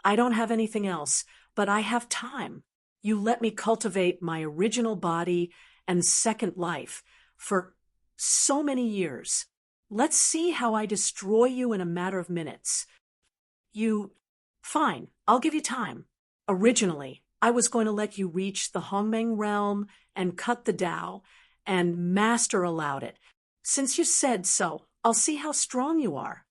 I don't have anything else, but I have time. You let me cultivate my original body and second life for so many years. Let's see how I destroy you in a matter of minutes. Fine, I'll give you time. Originally, I was going to let you reach the Hongmeng realm and cut the Tao, and Master allowed it. Since you said so, I'll see how strong you are.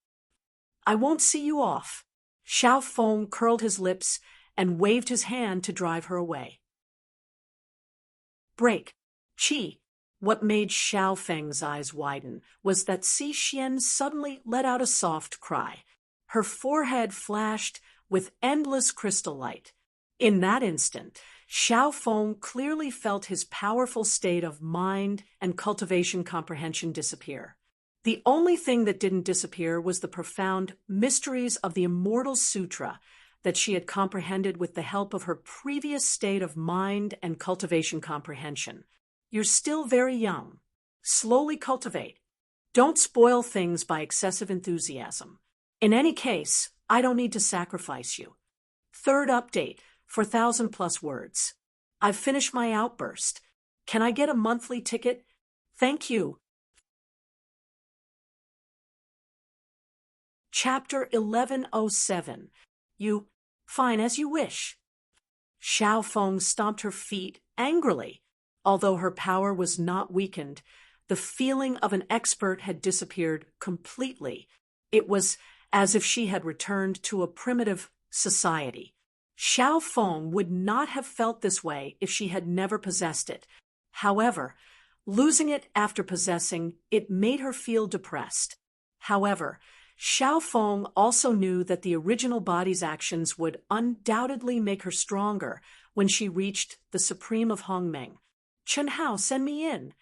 I won't see you off. Xiao Feng curled his lips and waved his hand to drive her away. Break. Qi. What made Xiao Feng's eyes widen was that Si Xian suddenly let out a soft cry. Her forehead flashed with endless crystal light. In that instant, Xiao Feng clearly felt his powerful state of mind and cultivation comprehension disappear. The only thing that didn't disappear was the profound mysteries of the Immortal Sutra that she had comprehended with the help of her previous state of mind and cultivation comprehension. You're still very young. Slowly cultivate. Don't spoil things by excessive enthusiasm. In any case, I don't need to sacrifice you. Third update, 4,000+ words. I've finished my outburst. Can I get a monthly ticket? Thank you. Chapter 1107. Fine, as you wish. Xiao Feng stomped her feet angrily. Although her power was not weakened, the feeling of an expert had disappeared completely. It was as if she had returned to a primitive society. Xiao Feng would not have felt this way if she had never possessed it. However, losing it after possessing it made her feel depressed. However, Xiao Feng also knew that the original body's actions would undoubtedly make her stronger when she reached the Supreme of Hongmeng. Chen Hao, send me in.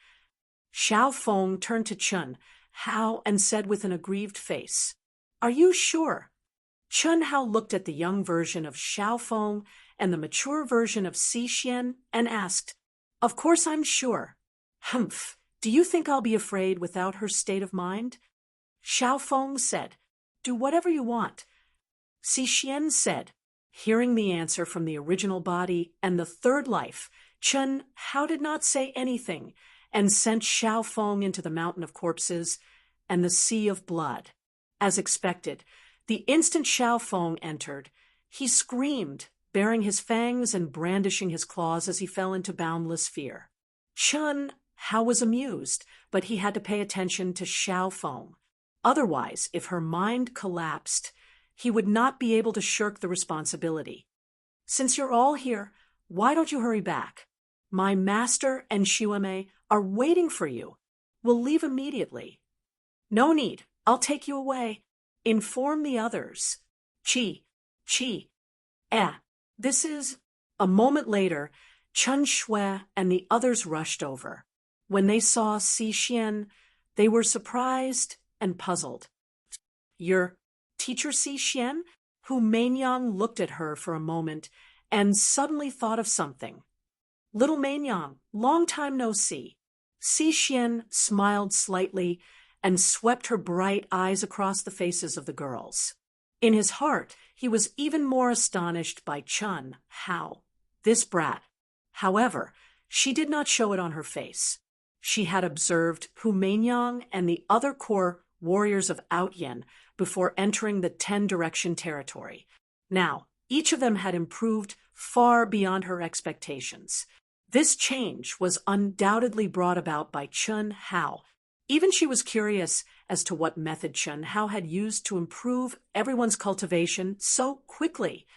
Xiao Feng turned to Chen Hao and said with an aggrieved face, Are you sure? Chen Hao looked at the young version of Xiao Feng and the mature version of Si Xian and asked, Of course I'm sure. Humph, do you think I'll be afraid without her state of mind? Xiao Feng said, Do whatever you want. Si Xian said, hearing the answer from the original body and the third life, Chen Hao did not say anything and sent Xiao Feng into the mountain of corpses and the sea of blood. As expected, the instant Xiao Feng entered, he screamed, baring his fangs and brandishing his claws as he fell into boundless fear. Chen Hao was amused, but he had to pay attention to Xiao Feng. Otherwise, if her mind collapsed, he would not be able to shirk the responsibility. Since you're all here, why don't you hurry back? My master and Xuemei are waiting for you. We'll leave immediately. No need. I'll take you away. Inform the others. Qi. This is... A moment later, Chen Shui and the others rushed over. When they saw Si Xian, they were surprised and puzzled. Your teacher Si Xian? Hu Meinyang looked at her for a moment and suddenly thought of something. Little Meinyang, long time no see. Si Xian smiled slightly and swept her bright eyes across the faces of the girls. In his heart, he was even more astonished by Chen Hao, this brat. However, she did not show it on her face. She had observed Hu Meinyang and the other core warriors of Outyen before entering the 10-direction territory. Now, each of them had improved far beyond her expectations. This change was undoubtedly brought about by Chen Hao. Even she was curious as to what method Chen Hao had used to improve everyone's cultivation so quickly.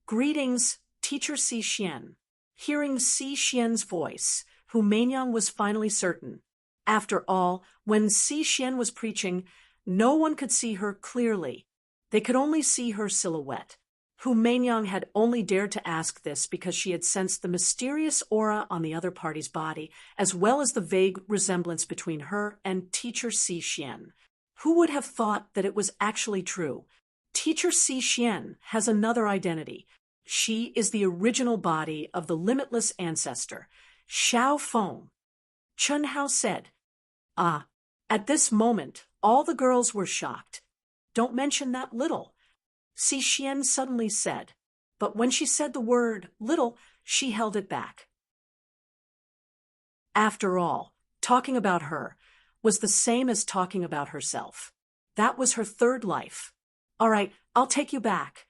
Greetings, Teacher Si Xian. Hearing Si Xian's voice, Hu Meinyang was finally certain. After all, when Si Xian was preaching, no one could see her clearly. They could only see her silhouette. Hu Meinyang had only dared to ask this because she had sensed the mysterious aura on the other party's body, as well as the vague resemblance between her and Teacher Si Xian. Who would have thought that it was actually true? Teacher Si Xian has another identity. She is the original body of the limitless ancestor, Xiao Feng. Chen Hao said. At this moment, all the girls were shocked. Don't mention that little. Si Xian suddenly said, but when she said the word little, she held it back. After all, talking about her was the same as talking about herself. That was her third life. All right, I'll take you back.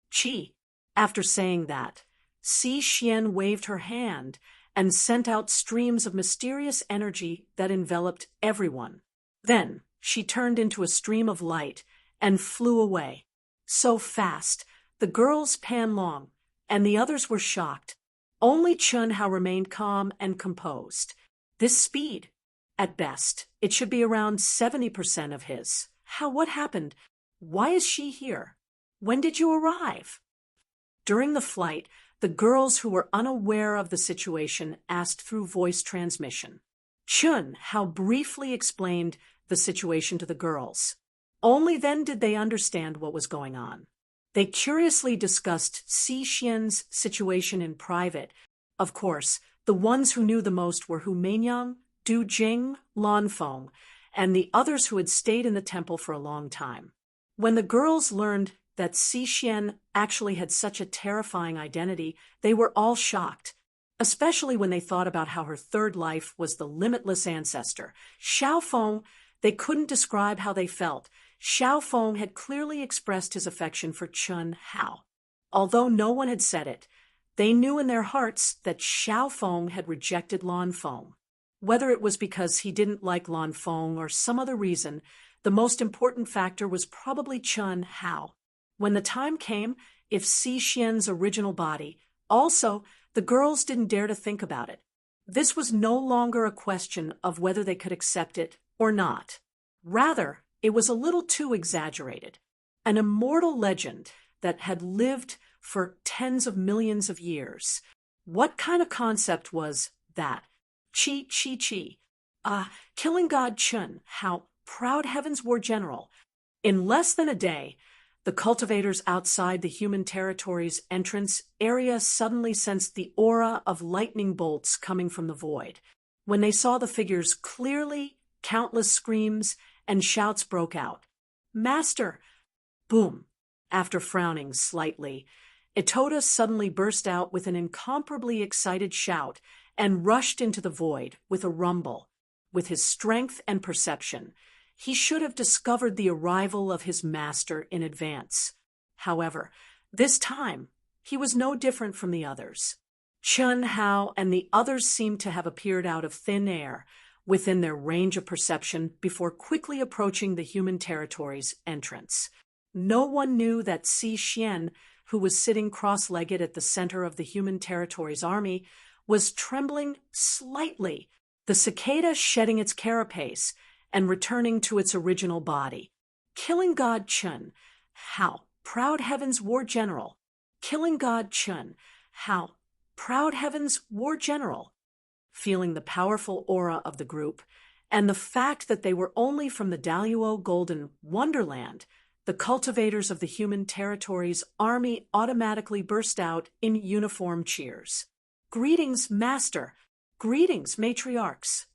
Qi. After saying that, Si Xian waved her hand and sent out streams of mysterious energy that enveloped everyone. Then she turned into a stream of light and flew away. So fast, the girls Panlong and the others were shocked. Only Chen Hao remained calm and composed. This speed, at best, it should be around 70% of his. What happened? Why is she here? When did you arrive? During the flight, the girls who were unaware of the situation asked through voice transmission. Chun Hao briefly explained the situation to the girls. Only then did they understand what was going on. They curiously discussed Si Xian's situation in private. Of course, the ones who knew the most were Hu Meinyang, Du Jing, Lan Feng, and the others who had stayed in the temple for a long time. When the girls learned that Si Xian actually had such a terrifying identity, they were all shocked, especially when they thought about how her third life was the limitless ancestor. Xiao Feng, they couldn't describe how they felt. Xiao Feng had clearly expressed his affection for Chun Hao. Although no one had said it, they knew in their hearts that Xiao Feng had rejected Lan Feng. Whether it was because he didn't like Lan Feng or some other reason, the most important factor was probably Chun Hao. When the time came, if Si Xian's original body, also, the girls didn't dare to think about it. This was no longer a question of whether they could accept it or not. Rather, it was a little too exaggerated. An immortal legend that had lived for tens of millions of years. What kind of concept was that? Chi, chi, chi. Killing God Chun Hao, proud heaven's war general. In less than a day, the cultivators outside the human territory's entrance area suddenly sensed the aura of lightning bolts coming from the void. When they saw the figures clearly, countless screams and shouts broke out. Master! Boom! After frowning slightly, Itoda suddenly burst out with an incomparably excited shout and rushed into the void with a rumble. With his strength and perception, he should have discovered the arrival of his master in advance. However, this time, he was no different from the others. Chun Hao and the others seemed to have appeared out of thin air, within their range of perception, before quickly approaching the human territory's entrance. No one knew that Si Xian, who was sitting cross-legged at the center of the human territory's army, was trembling slightly, the cicada shedding its carapace and returning to its original body. Killing God Chun Hao, proud heaven's war general. Killing God Chun Hao, proud heaven's war general. Feeling the powerful aura of the group, and the fact that they were only from the Daluo Golden Wonderland, the cultivators of the human territory's army automatically burst out in uniform cheers. Greetings, Master! Greetings, matriarchs!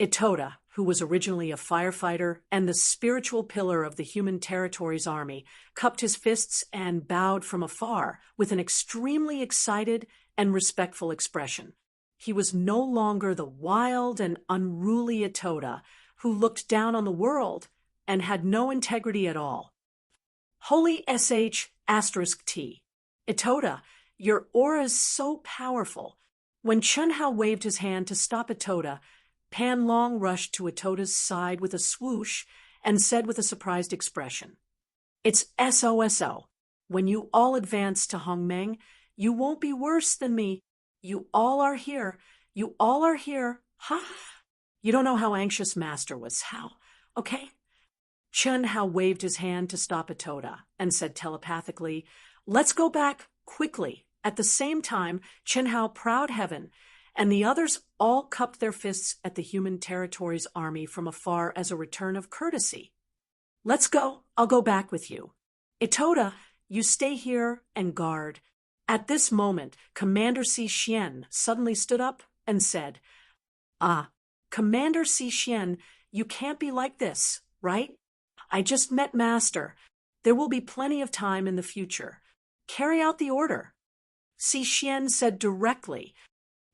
Itoda, who was originally a firefighter and the spiritual pillar of the human territory's army, cupped his fists and bowed from afar with an extremely excited and respectful expression. He was no longer the wild and unruly Itoda who looked down on the world and had no integrity at all. Holy **T. Itoda, your aura is so powerful. When Chun Hao waved his hand to stop Itoda, Pan Long rushed to Itoda's side with a swoosh and said with a surprised expression, "It's SOSO. When you all advance to Hongmeng, you won't be worse than me. You all are here. You all are here. Ha! You don't know how anxious Master was. How? Okay?" Chun Hao waved his hand to stop Itoda and said telepathically, "Let's go back quickly." At the same time, Chun Hao, proud heaven, and the others all cupped their fists at the human territory's army from afar as a return of courtesy. "Let's go. I'll go back with you. Itoda, you stay here and guard." At this moment, Commander Si Xian suddenly stood up and said, Commander Si Xian, you can't be like this, right? I just met Master. There will be plenty of time in the future. Carry out the order." Si Xian said directly.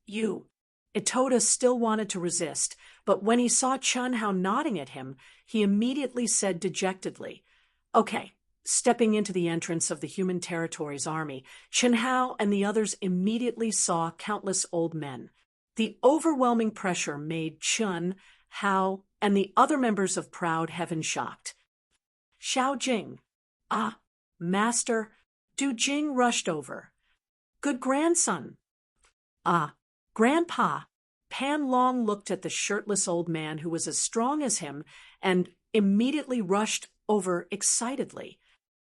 Itoda still wanted to resist, but when he saw Chun Hao nodding at him, he immediately said dejectedly, "Okay." Stepping into the entrance of the human territory's army, Chun Hao and the others immediately saw countless old men. The overwhelming pressure made Chun Hao and the other members of Proud Heaven shocked. Xiao Jing. Master. Du Jing rushed over. "Good grandson." Grandpa. Pan Long looked at the shirtless old man who was as strong as him and immediately rushed over excitedly.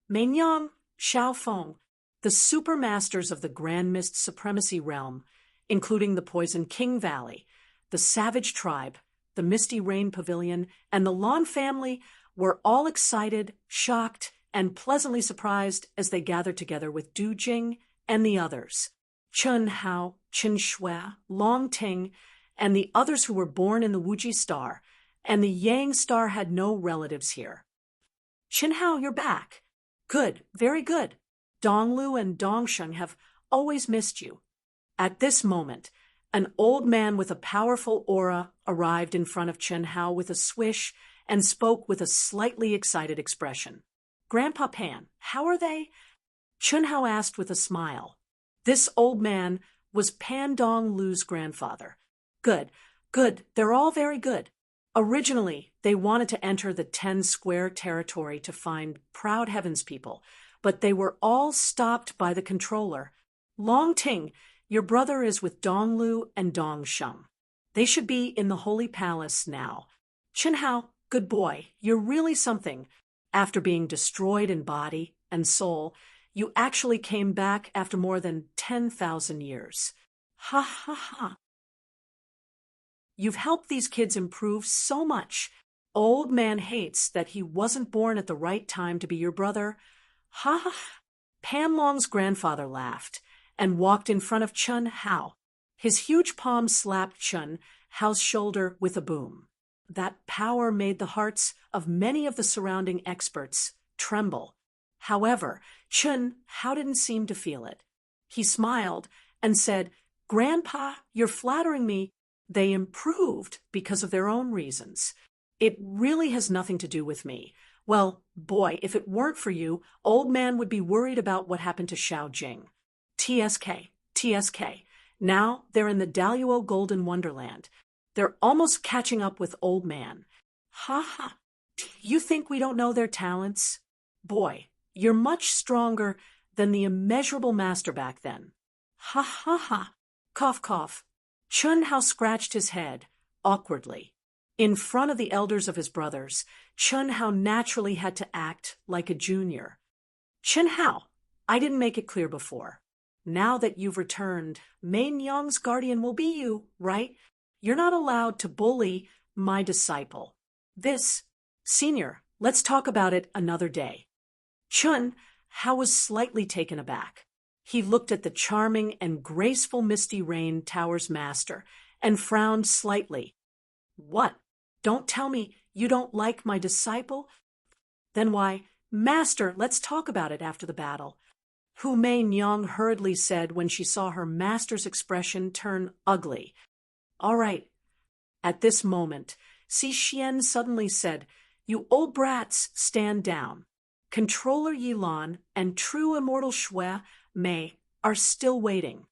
Meinyang, Xiaofeng, the supermasters of the Grand Mist Supremacy Realm, including the Poison King Valley, the Savage Tribe, the Misty Rain Pavilion, and the Lan family, were all excited, shocked, and pleasantly surprised as they gathered together with Du Jing and the others. Chen Hao, Qin Shui, Long Ting, and the others who were born in the Wuji Star, and the Yang Star had no relatives here. Qin Hao, you're back. Good, very good. Donglu and Dongsheng have always missed you. At this moment, an old man with a powerful aura arrived in front of Chen Hao with a swish and spoke with a slightly excited expression. Grandpa Pan, how are they? Chen Hao asked with a smile. This old man was Pan Donglu's grandfather. Good, good, they're all very good. Originally, they wanted to enter the 10 square territory to find Proud Heavens people, but they were all stopped by the controller. Long Ting, your brother is with Donglu and Dongsheng. They should be in the Holy Palace now. Chen Hao, good boy, you're really something. After being destroyed in body and soul, you actually came back after more than 10,000 years. Ha ha ha. You've helped these kids improve so much. Old man hates that he wasn't born at the right time to be your brother. Ha ha. Pan Long's grandfather laughed and walked in front of Chen Hao. His huge palm slapped Chen Hao's shoulder with a boom. That power made the hearts of many of the surrounding experts tremble. However, Chen Hao didn't seem to feel it. He smiled and said, Grandpa, you're flattering me. They improved because of their own reasons. It really has nothing to do with me. Well, boy, if it weren't for you, old man would be worried about what happened to Xiao Jing. TSK, TSK. Now they're in the Daluo Golden Wonderland. They're almost catching up with old man. Ha ha. You think we don't know their talents? Boy, you're much stronger than the immeasurable master back then. Ha ha ha. Cough cough. Chen Hao scratched his head, awkwardly. In front of the elders of his brothers, Chen Hao naturally had to act like a junior. Chen Hao, I didn't make it clear before. Now that you've returned, Main Yang's guardian will be you, right? You're not allowed to bully my disciple. Senior, let's talk about it another day. Chen Hao was slightly taken aback. He looked at the charming and graceful Misty Rain Tower's master and frowned slightly. What? Don't tell me you don't like my disciple? Then why, Master, let's talk about it after the battle. Hu Mei-nyang hurriedly said when she saw her master's expression turn ugly. All right. At this moment, Si Xian suddenly said, You old brats, stand down. Controller Yilan and true immortal Shui Mei are still waiting.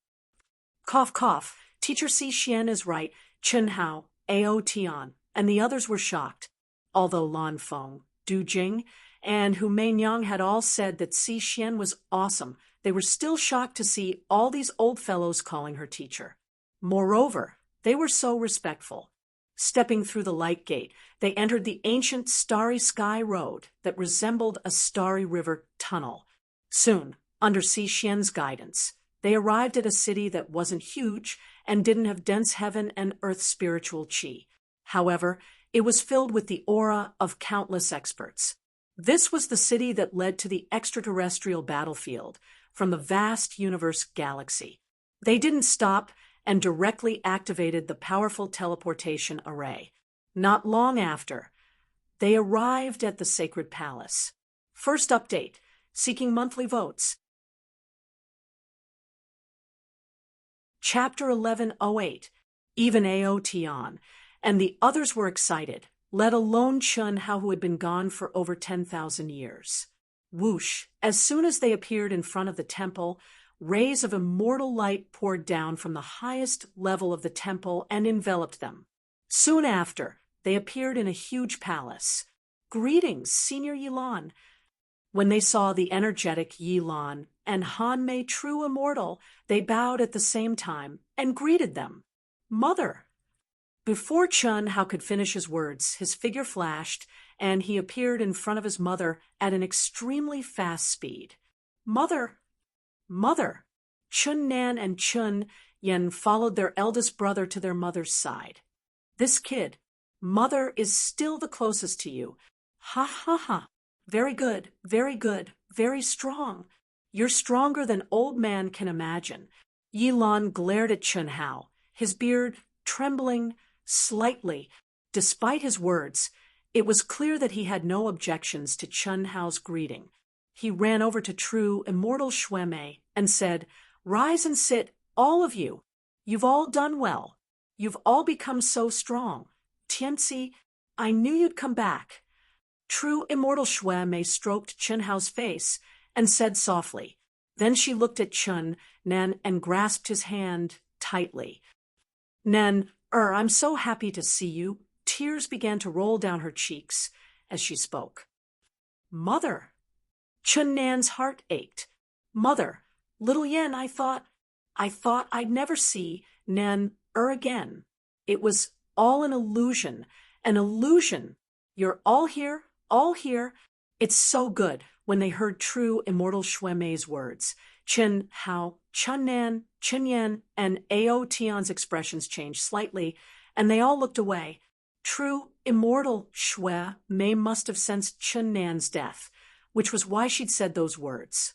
Cough cough, Teacher Si Xian is right. Chen Hao, Ao Tian, and the others were shocked. Although Lan Feng, Du Jing, and Hu Meinyang had all said that Si Xian was awesome, they were still shocked to see all these old fellows calling her teacher. Moreover, they were so respectful. Stepping through the light gate, they entered the ancient starry sky road that resembled a starry river tunnel. Soon, under Si Xian's guidance, they arrived at a city that wasn't huge and didn't have dense heaven and earth spiritual qi. However, it was filled with the aura of countless experts. This was the city that led to the extraterrestrial battlefield from the vast universe galaxy. They didn't stop and directly activated the powerful teleportation array. Not long after, they arrived at the sacred palace. First update, seeking monthly votes. Chapter 1108, even Ao Tian, and the others were excited, let alone Chen Hao, who had been gone for over 10,000 years. Whoosh, as soon as they appeared in front of the temple, rays of immortal light poured down from the highest level of the temple and enveloped them. Soon after, they appeared in a huge palace. Greetings, Senior Yilan. When they saw the energetic Yilan and Han Mei, true immortal, they bowed at the same time and greeted them. Mother, Before Chun Hao could finish his words, his figure flashed, and he appeared in front of his mother at an extremely fast speed. Mother! Mother! Chun Nan and Chun Yen followed their eldest brother to their mother's side. This kid, mother, is still the closest to you. Ha ha ha. Very good, very strong. You're stronger than old man can imagine. Yilan glared at Chun Hao, his beard trembling slightly. Despite his words, it was clear that he had no objections to Chun Hao's greeting. He ran over to true, immortal Xue Mei and said, "Rise and sit, all of you. You've all done well. You've all become so strong. Tianxi, I knew you'd come back." True, immortal Xue Mei stroked Chun Hao's face and said softly. Then she looked at Chun Nan and grasped his hand tightly. "Nan, I'm so happy to see you." Tears began to roll down her cheeks as she spoke. "Mother!" Chun Nan's heart ached. "Mother, little Yen, I thought I'd never see Nan again. It was all an illusion, an illusion. You're all here, all here." It's so good when they heard true immortal Xue Mei's words. Chun Hao, Chun Nan, Chun Yen, and Ao Tian's expressions changed slightly, and they all looked away. True immortal Xue Mei must have sensed Chun Nan's death, which was why she'd said those words.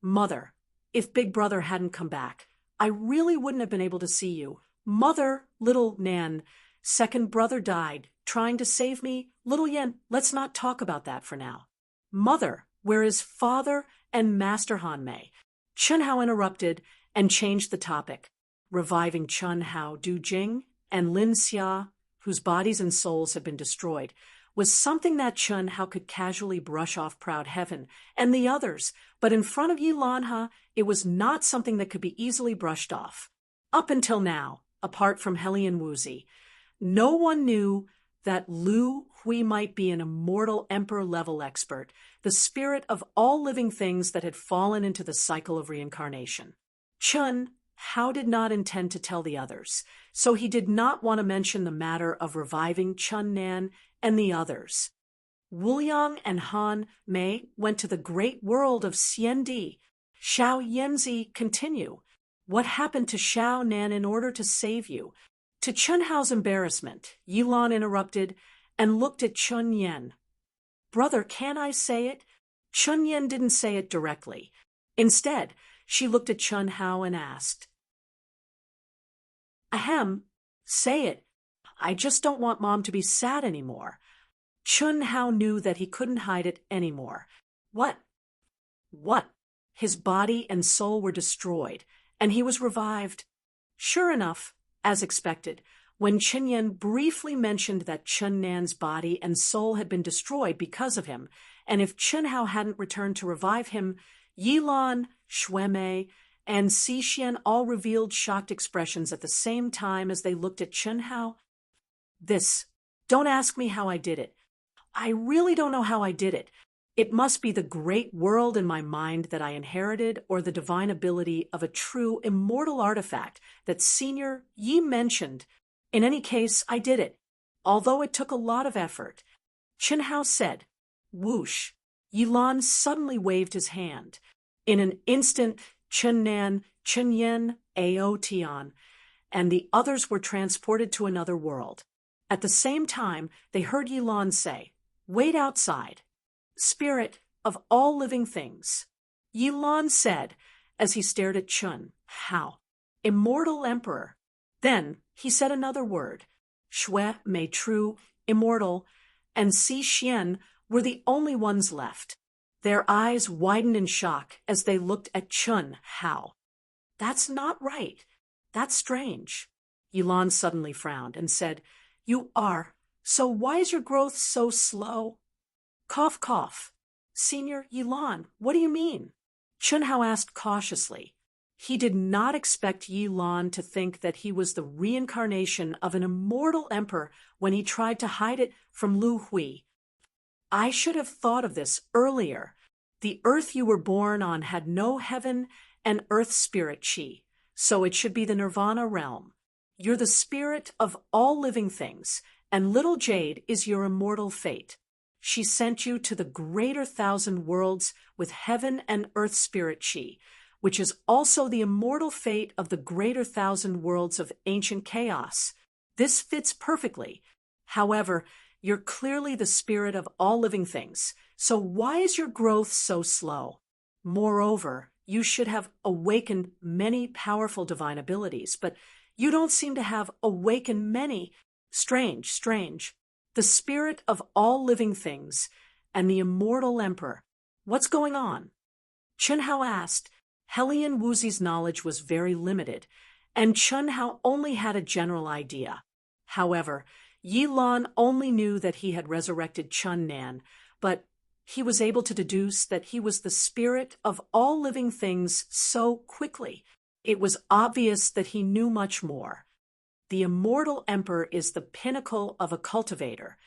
"Mother, if Big Brother hadn't come back, I really wouldn't have been able to see you. Mother, little Nan, second brother died, trying to save me. Little Yen, let's not talk about that for now. Mother, where is father and Master Han Mei?" Chun Hao interrupted and changed the topic. Reviving Chun Hao, Du Jing, and Lin Xia, whose bodies and souls had been destroyed, was something that Chun Hao could casually brush off Proud Heaven and the others, but in front of Yilan He, it was not something that could be easily brushed off. Up until now, apart from Hellion Wuzi, no one knew that Lu Hui might be an immortal emperor-level expert, the spirit of all living things that had fallen into the cycle of reincarnation. Chun Hao did not intend to tell the others, so he did not want to mention the matter of reviving Chun Nan and the others. Wuliang and Han Mei went to the great world of Xiendi. Xiao Yanzi, continue. What happened to Xiao Nan in order to save you? To Chun Hao's embarrassment, Yilan interrupted and looked at Chun Yen. "Brother, can I say it?" Chun Yen didn't say it directly. Instead, she looked at Chun Hao and asked, "Ahem, say it. I just don't want Mom to be sad anymore." Chun Hao knew that he couldn't hide it anymore. What? His body and soul were destroyed, and he was revived. Sure enough, as expected, when Chun Yen briefly mentioned that Chun Nan's body and soul had been destroyed because of him, and if Chun Hao hadn't returned to revive him, Yilan, Xue Mei, and Si Xian all revealed shocked expressions at the same time as they looked at Chun Hao. Don't ask me how I did it. I really don't know how I did it. It must be the great world in my mind that I inherited, or the divine ability of a true immortal artifact that Senior Yi mentioned. In any case, I did it, although it took a lot of effort. Chun Hao said, "Whoosh." Yilan suddenly waved his hand. In an instant, Chun Nan, Chun Yen, Ao Tian, and the others were transported to another world. At the same time, they heard Yilan say, "Wait outside. Spirit of all living things," Yilan said as he stared at Chun Hao, "Immortal Emperor." Then he said another word. Xue Mei, true, immortal, and Si Xian were the only ones left. Their eyes widened in shock as they looked at Chun Hao. "That's not right. That's strange." Yilan suddenly frowned and said, "You are. So why is your growth so slow?" Cough, cough. "Senior Yilan, what do you mean?" Chun Hao asked cautiously. He did not expect Yilan to think that he was the reincarnation of an immortal emperor when he tried to hide it from Lu Hui. "I should have thought of this earlier. The earth you were born on had no heaven and earth spirit chi, so it should be the Nirvana realm. You're the spirit of all living things, and little Jade is your immortal fate. She sent you to the greater thousand worlds with heaven and earth spirit Chi, which is also the immortal fate of the greater thousand worlds of ancient chaos. This fits perfectly. However, you're clearly the spirit of all living things, so why is your growth so slow? Moreover, you should have awakened many powerful divine abilities, but you don't seem to have awakened many. Strange. The spirit of all living things and the immortal emperor. What's going on? Chen Hao asked. Helian Wuzi's knowledge was very limited, and Chen Hao only had a general idea. However, Yi Lan only knew that he had resurrected Chun Nan, but he was able to deduce that he was the spirit of all living things so quickly. It was obvious that he knew much more. The immortal emperor is the pinnacle of a cultivator,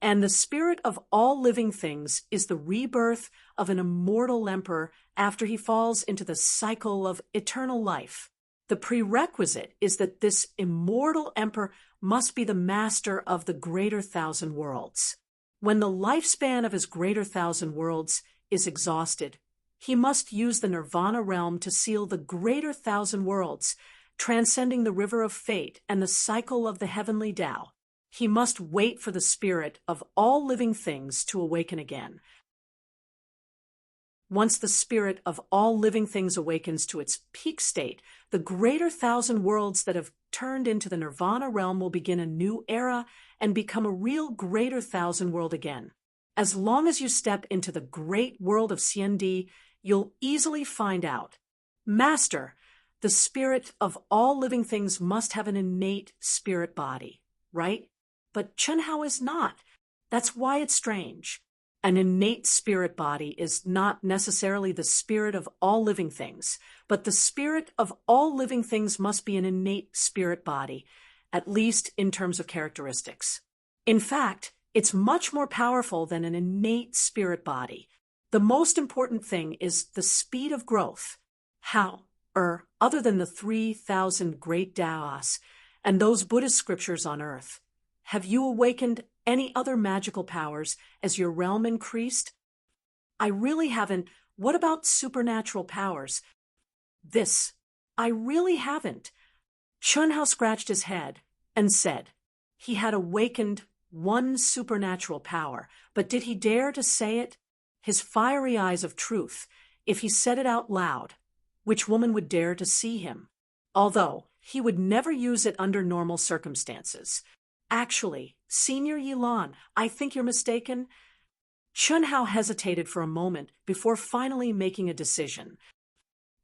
and the spirit of all living things is the rebirth of an immortal emperor after he falls into the cycle of eternal life. The prerequisite is that this immortal emperor must be the master of the greater thousand worlds. When the lifespan of his greater thousand worlds is exhausted, he must use the nirvana realm to seal the greater thousand worlds, transcending the river of fate and the cycle of the heavenly Tao. He must wait for the spirit of all living things to awaken again. Once the spirit of all living things awakens to its peak state, the greater thousand worlds that have turned into the nirvana realm will begin a new era and become a real greater thousand world again. As long as you step into the great world of CND, you'll easily find out. Master, the spirit of all living things must have an innate spirit body, right? But Chen Hao is not. That's why it's strange. An innate spirit body is not necessarily the spirit of all living things, but the spirit of all living things must be an innate spirit body, at least in terms of characteristics. In fact, it's much more powerful than an innate spirit body. The most important thing is the speed of growth. How, other than the 3,000 great Taoists and those Buddhist scriptures on earth, have you awakened any other magical powers as your realm increased? I really haven't. What about supernatural powers? I really haven't. Chen Hao scratched his head and said he had awakened one supernatural power, but did he dare to say it? His fiery eyes of truth, if he said it out loud, which woman would dare to see him? Although he would never use it under normal circumstances. Actually, Senior Yi Lan, I think you're mistaken. Chen Hao hesitated for a moment before finally making a decision.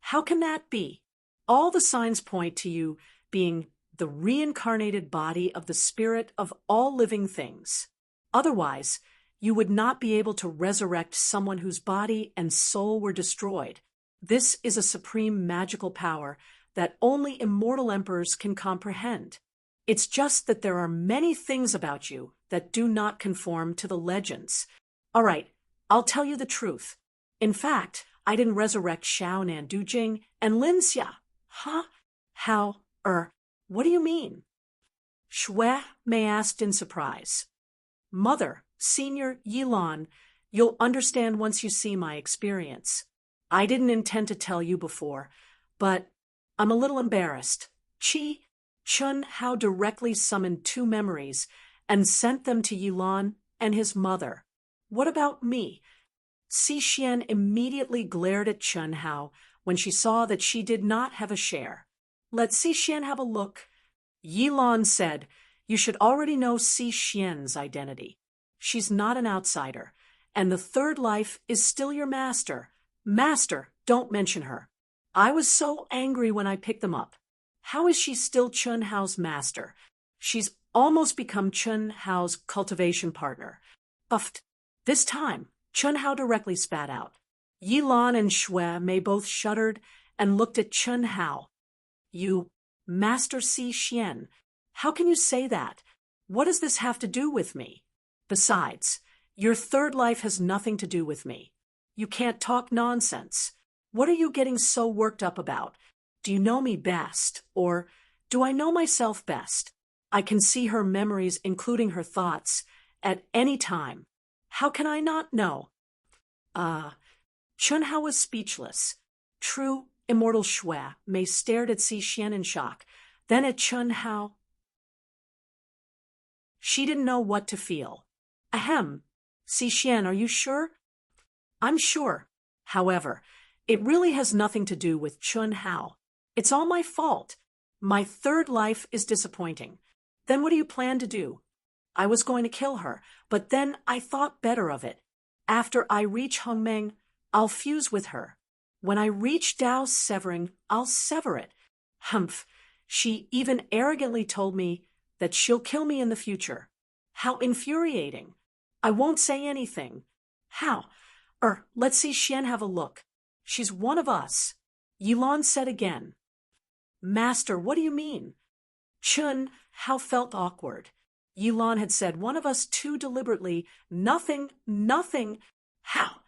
How can that be? All the signs point to you being the reincarnated body of the spirit of all living things. Otherwise, you would not be able to resurrect someone whose body and soul were destroyed. This is a supreme magical power that only immortal emperors can comprehend. It's just that there are many things about you that do not conform to the legends. All right, I'll tell you the truth. In fact, I didn't resurrect Xiao Nan Dujing and Lin Xia. Huh? How, what do you mean? Shui Mei asked in surprise. Mother, Senior Yi Lan, you'll understand once you see my experience. I didn't intend to tell you before, but I'm a little embarrassed. Chen Hao directly summoned two memories and sent them to Yi Lan and his mother. What about me? Si Xian immediately glared at Chen Hao when she saw that she did not have a share. Let Si Xian have a look. Yi Lan said, you should already know Si Xian's identity. She's not an outsider, and the third life is still your master. Master, don't mention her. I was so angry when I picked them up. How is she still Chen Hao's master? She's almost become Chen Hao's cultivation partner. Puffed. This time, Chen Hao directly spat out. Yi Lan and Shui Mei both shuddered and looked at Chen Hao. You, Master Si Xian, how can you say that? What does this have to do with me? Besides, your third life has nothing to do with me. You can't talk nonsense. What are you getting so worked up about? Do you know me best, or Do I know myself best? I can see her memories, including her thoughts, at any time. How can I not know? Chunhao was speechless. True, immortal Shui Mei stared at Si Xian in shock, then at Chunhao. She didn't know what to feel. Ahem. Si Xian, are you sure? I'm sure. However, it really has nothing to do with Chunhao. It's all my fault. My third life is disappointing. Then what do you plan to do? I was going to kill her, but then I thought better of it. After I reach Hongmeng, I'll fuse with her. When I reach Dao's severing, I'll sever it. Humph. She even arrogantly told me that she'll kill me in the future. How infuriating. I won't say anything. How? Let's see Xian have a look. She's one of us. Yilan said again. Master, what do you mean? Chunhao felt awkward. Yilan had said one of us too deliberately. Nothing. How?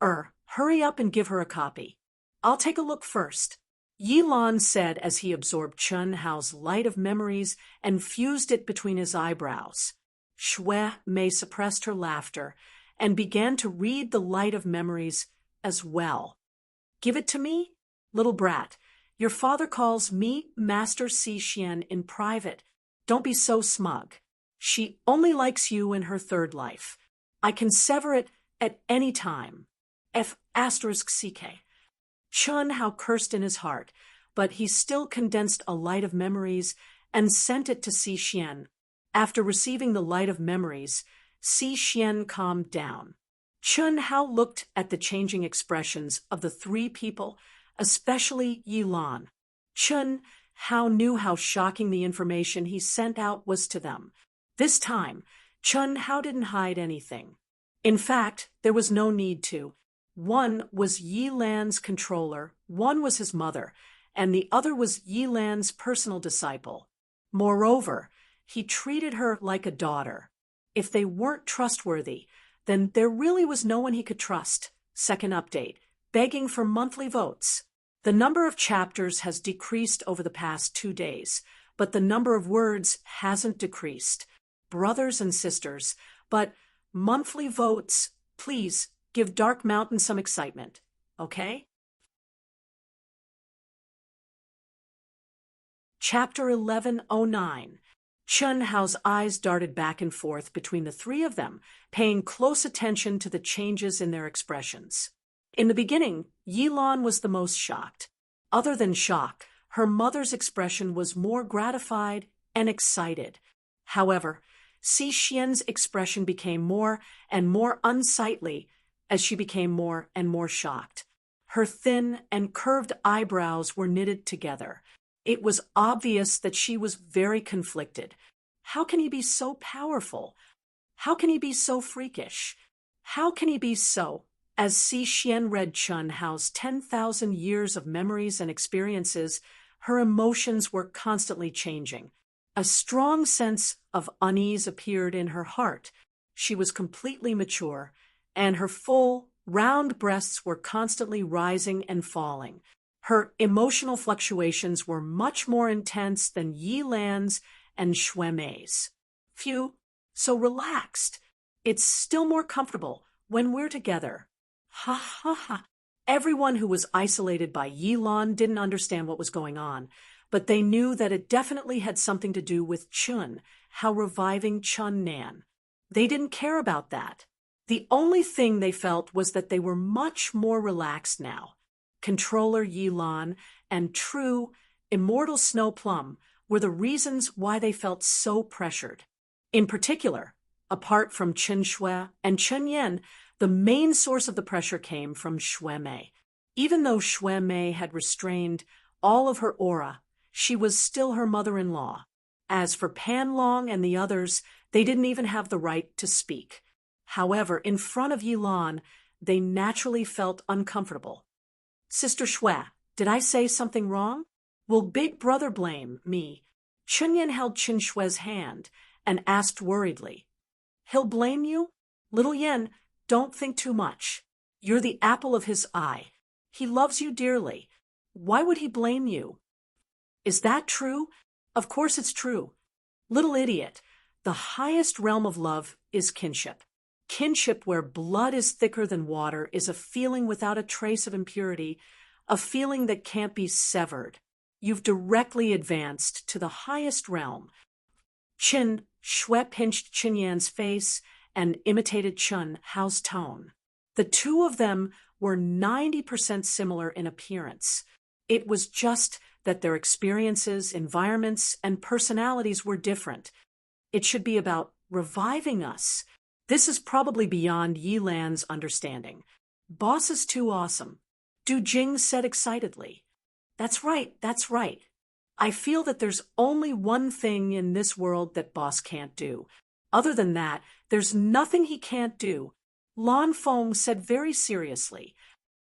Hurry up and give her a copy. I'll take a look first. Yilan said as he absorbed Chunhao's light of memories and fused it between his eyebrows. Shui Mei suppressed her laughter and began to read the light of memories as well. Give it to me, little brat. Your father calls me Master Si Xian in private. Don't be so smug. She only likes you in her third life. I can sever it at any time. F***CK. Chunhao cursed in his heart, but he still condensed a light of memories and sent it to Si Xian. After receiving the light of memories, Si Xian calmed down. Chunhao looked at the changing expressions of the three people, especially Yilan. Chunhao knew how shocking the information he sent out was to them. This time, Chunhao didn't hide anything. In fact, there was no need to. One was Yilan's controller, one was his mother, and the other was Yilan's personal disciple. Moreover, he treated her like a daughter. If they weren't trustworthy, then there really was no one he could trust. Second update, begging for monthly votes. The number of chapters has decreased over the past 2 days, but the number of words hasn't decreased. Brothers and sisters, but monthly votes, please give Dark Mountain some excitement, okay? Chapter 1109. Chunhao's eyes darted back and forth between the three of them, paying close attention to the changes in their expressions. In the beginning, Yilan was the most shocked. Other than shock, her mother's expression was more gratified and excited. However, Si Xian's expression became more and more unsightly as she became more and more shocked. Her thin and curved eyebrows were knitted together. It was obvious that she was very conflicted. How can he be so powerful? How can he be so freakish? How can he be so? As Si Xian read Chunhao's 10,000 years of memories and experiences, her emotions were constantly changing. A strong sense of unease appeared in her heart. She was completely mature, and her full, round breasts were constantly rising and falling. Her emotional fluctuations were much more intense than Yilan's and Shui Mei's. Phew, so relaxed. It's still more comfortable when we're together. Ha ha ha. Everyone who was isolated by Yilan didn't understand what was going on, but they knew that it definitely had something to do with Chunhao reviving Chunnan. They didn't care about that. The only thing they felt was that they were much more relaxed now. Controller Yilan and true, immortal Snow Plum were the reasons why they felt so pressured. In particular, apart from Chen Shui and Chen Yan, the main source of the pressure came from Shui Mei. Even though Shui Mei had restrained all of her aura, she was still her mother-in-law. As for Pan Long and the others, they didn't even have the right to speak. However, in front of Yilan, they naturally felt uncomfortable. Sister Shui, did I say something wrong? Will Big Brother blame me? Chunyan held Qin Shui's hand and asked worriedly. He'll blame you? Little Yen, don't think too much. You're the apple of his eye. He loves you dearly. Why would he blame you? Is that true? Of course it's true. Little idiot, the highest realm of love is kinship. Kinship where blood is thicker than water is a feeling without a trace of impurity, a feeling that can't be severed. You've directly advanced to the highest realm. Shui pinched Yan's face and imitated Hao's tone. The two of them were 90% similar in appearance. It was just that their experiences, environments, and personalities were different. It should be about reviving us. This is probably beyond Yilan's understanding. Boss is too awesome. Du Jing said excitedly. That's right, that's right. I feel that there's only one thing in this world that Boss can't do. Other than that, there's nothing he can't do. Lan Feng said very seriously.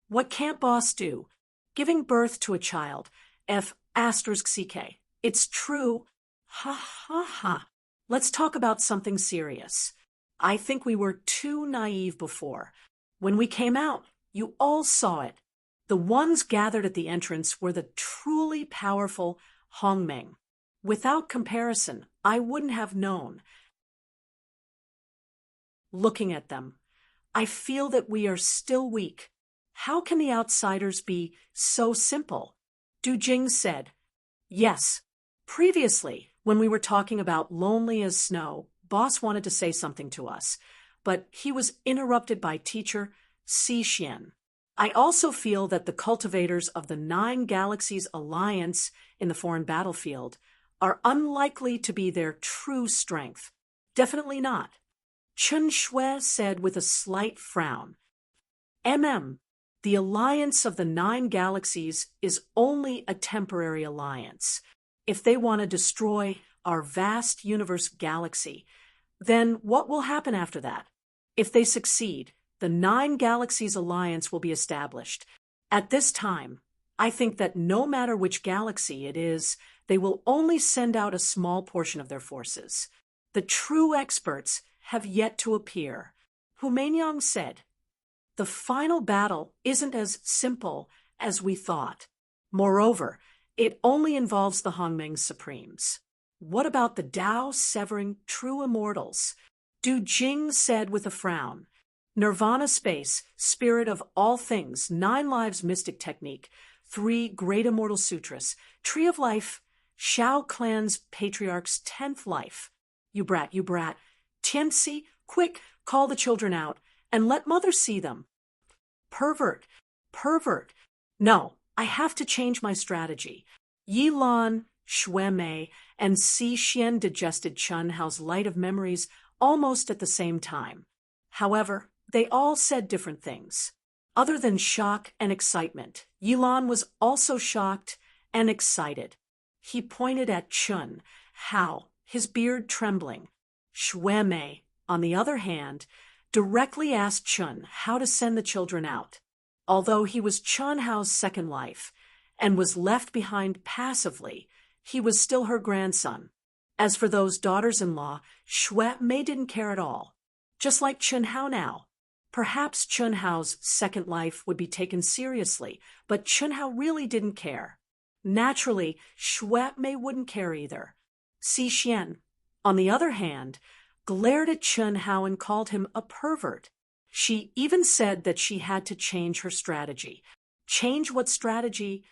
What can't Boss do? Giving birth to a child. F***ck. It's true. Ha ha ha. Let's talk about something serious. I think we were too naive before. When we came out, you all saw it. The ones gathered at the entrance were the truly powerful Hongmeng. Without comparison, I wouldn't have known. Looking at them, I feel that we are still weak. How can the outsiders be so simple? Du Jing said. Yes. Previously, when we were talking about lonely as snow, Boss wanted to say something to us, but he was interrupted by teacher Si Xian. I also feel that the cultivators of the 9 Galaxies Alliance in the foreign battlefield are unlikely to be their true strength. Definitely not. Chen Shui said with a slight frown. The alliance of the 9 galaxies is only a temporary alliance. If they want to destroy our vast universe galaxy, then what will happen after that? If they succeed, the 9 galaxies alliance will be established. At this time, I think that no matter which galaxy it is, they will only send out a small portion of their forces. The true experts have yet to appear. Hu Meinyang said. The final battle isn't as simple as we thought. Moreover, it only involves the Hongmeng Supremes. What about the Tao-severing true immortals? Du Jing said with a frown. Nirvana space, spirit of all things, 9 lives mystic technique, 3 great immortal sutras, tree of life, Shao clan's patriarch's 10th life. You brat. Tianxi, quick, call the children out, and let mother see them. Pervert. No, I have to change my strategy. Yilan, Shui Mei, and Si Xian digested Chen Hao's light of memories almost at the same time. However, they all said different things. Other than shock and excitement, Yilan was also shocked and excited. He pointed at Chen Hao, his beard trembling. Shui Mei, on the other hand, directly asked Chen how to send the children out. Although he was Chen Hao's second wife and was left behind passively, he was still her grandson. As for those daughters-in-law, Shui Mei didn't care at all. Just like Chen Hao now. Perhaps Chen Hao's second life would be taken seriously, but Chen Hao really didn't care. Naturally, Shui Mei wouldn't care either. Si Xian, on the other hand, glared at Chen Hao and called him a pervert. She even said that she had to change her strategy. Change what strategy?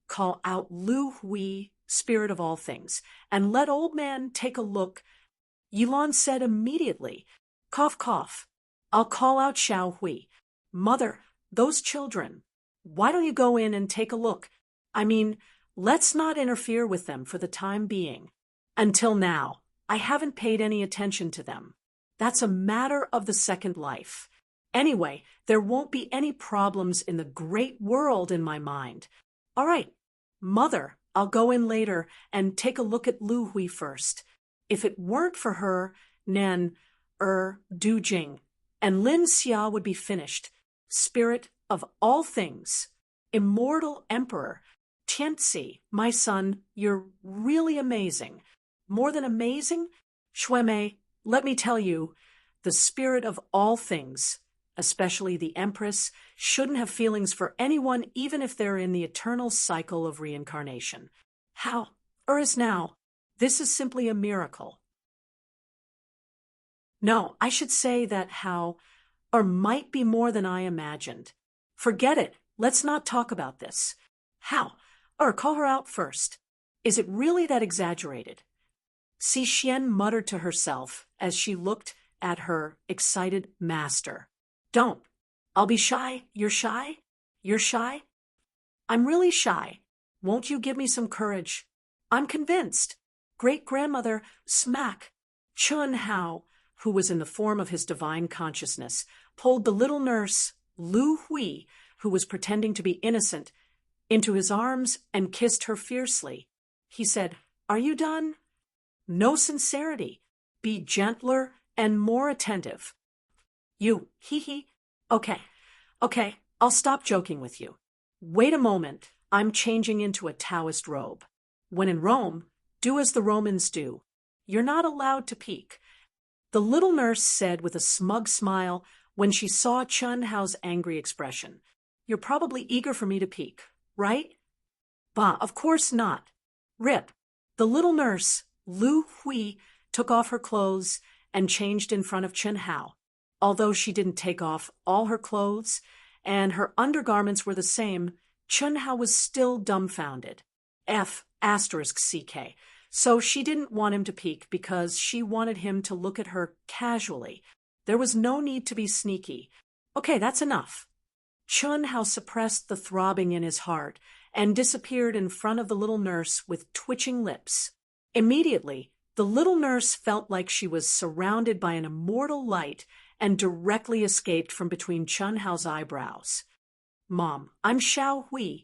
Call out Lu Hui, spirit of all things, and let old man take a look. Yilan said immediately, cough, cough. I'll call out Xiao Hui. Mother, those children. Why don't you go in and take a look? I mean, let's not interfere with them for the time being. Until now, I haven't paid any attention to them. That's a matter of the second life. Anyway, there won't be any problems in the great world in my mind. All right, Mother, I'll go in later and take a look at Lu Hui first. If it weren't for her, Du Jing, and Lin Xia would be finished. Spirit of all things. Immortal Emperor. Tianxi, my son, you're really amazing. More than amazing? Shui Mei, let me tell you, the spirit of all things, especially the Empress, shouldn't have feelings for anyone even if they're in the eternal cycle of reincarnation. How? Is now. This is simply a miracle. No, I should say that how, or might be more than I imagined. Forget it. Let's not talk about this. How? Or call her out first. Is it really that exaggerated? Si Xian muttered to herself as she looked at her excited master. Don't. I'll be shy. You're shy? You're shy? I'm really shy. Won't you give me some courage? I'm convinced. Great-grandmother, smack. Chun Hao, who was in the form of his divine consciousness, pulled the little nurse, Lu Hui, who was pretending to be innocent, into his arms and kissed her fiercely. He said, Are you done? No sincerity. Be gentler and more attentive. You, hee. Okay, I'll stop joking with you. Wait a moment, I'm changing into a Taoist robe. When in Rome, do as the Romans do. You're not allowed to peek. The little nurse said with a smug smile when she saw Chun Hao's angry expression. You're probably eager for me to peek, right? Bah, of course not. Rip. The little nurse, Lu Hui, took off her clothes and changed in front of Chun Hao. Although she didn't take off all her clothes, and her undergarments were the same, Chun Hao was still dumbfounded. F***CK. So she didn't want him to peek because she wanted him to look at her casually. There was no need to be sneaky. Okay, that's enough. Chun Hao suppressed the throbbing in his heart and disappeared in front of the little nurse with twitching lips. Immediately, the little nurse felt like she was surrounded by an immortal light and directly escaped from between Chun Hao's eyebrows. Mom, I'm Xiao Hui.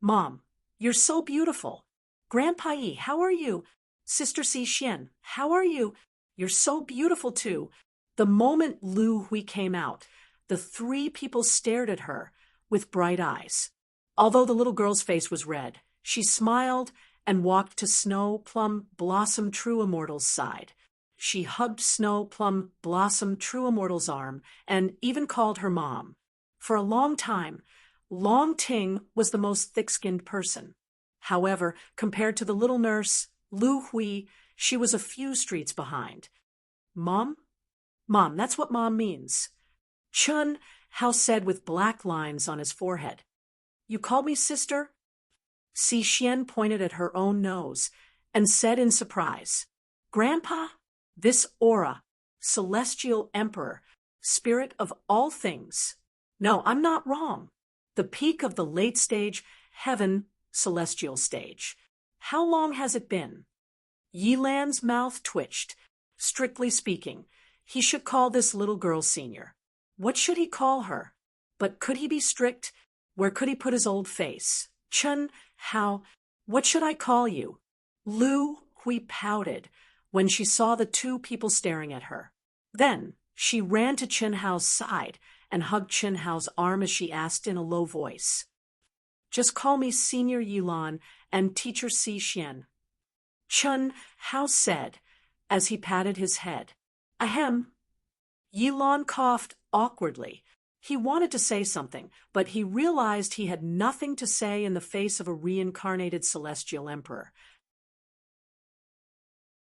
Mom, you're so beautiful. Grandpa Yi, how are you? Sister Si Xian, how are you? You're so beautiful too. The moment Lu Hui came out, the three people stared at her with bright eyes. Although the little girl's face was red, she smiled and walked to Snow Plum Blossom True Immortal's side. She hugged Snow Plum Blossom True Immortal's arm and even called her mom. For a long time, Long Ting was the most thick-skinned person. However, compared to the little nurse, Lu Hui, she was a few streets behind. Mom? Mom, that's what Mom means. Chun Hao said with black lines on his forehead. You called me sister? Si Xian pointed at her own nose and said in surprise, Grandpa? This aura, celestial emperor, spirit of all things. No, I'm not wrong. The peak of the late stage, heaven, celestial stage. How long has it been? Yilan's mouth twitched. Strictly speaking, he should call this little girl senior. What should he call her? But could he be strict? Where could he put his old face? Chun Hao, what should I call you? Lu Hui pouted when she saw the two people staring at her. Then she ran to Chun Hao's side and hugged Chun Hao's arm as she asked in a low voice. Just call me Senior Yilan and Teacher Si Xian. Chun Hao said as he patted his head. Ahem. Yilan coughed awkwardly. He wanted to say something, but he realized he had nothing to say in the face of a reincarnated celestial emperor.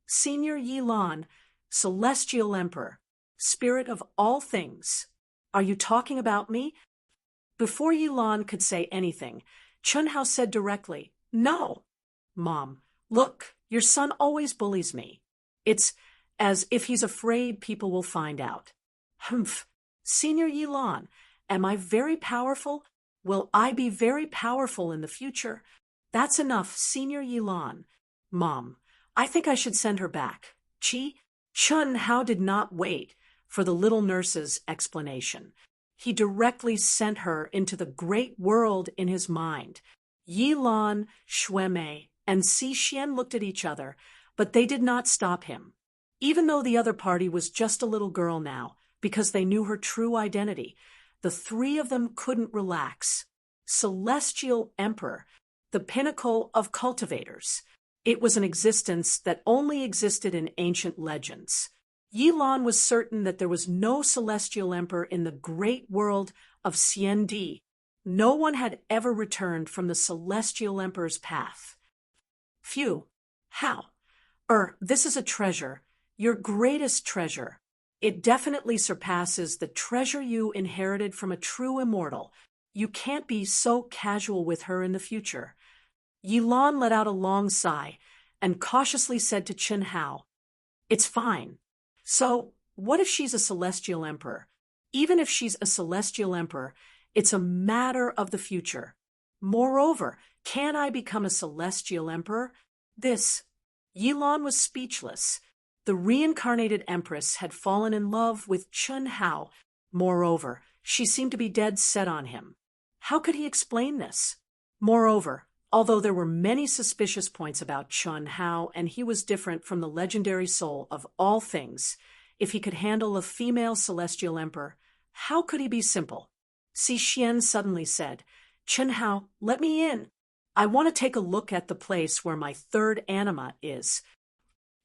Senior Yilan, celestial emperor, spirit of all things. Are you talking about me? Before Yilan could say anything, Chun Hao said directly, No. Mom, look, your son always bullies me. It's as if he's afraid people will find out. Humph. Senior Yilan, am I very powerful? Will I be very powerful in the future? That's enough, Senior Yilan. Mom, I think I should send her back. Chun Hao did not wait for the little nurse's explanation. He directly sent her into the great world in his mind. Yilan, Shuemei, and Si Xian looked at each other, but they did not stop him. Even though the other party was just a little girl now, because they knew her true identity, the three of them couldn't relax. Celestial Emperor, the pinnacle of cultivators. It was an existence that only existed in ancient legends. Yilan was certain that there was no celestial emperor in the great world of Xiandi. No one had ever returned from the celestial emperor's path. Phew. How? This is a treasure, your greatest treasure. It definitely surpasses the treasure you inherited from a true immortal. You can't be so casual with her in the future. Yilan let out a long sigh and cautiously said to Chen Hao, "It's fine. So, what if she's a celestial emperor? Even if she's a celestial emperor, it's a matter of the future. Moreover, can I become a celestial emperor? This." Yilan was speechless. The reincarnated empress had fallen in love with Chen Hao. Moreover, she seemed to be dead set on him. How could he explain this? Moreover, although there were many suspicious points about Chen Hao and he was different from the legendary soul of all things, if he could handle a female celestial emperor, how could he be simple? Si Xian suddenly said, "Chen Hao, let me in. I want to take a look at the place where my third anima is."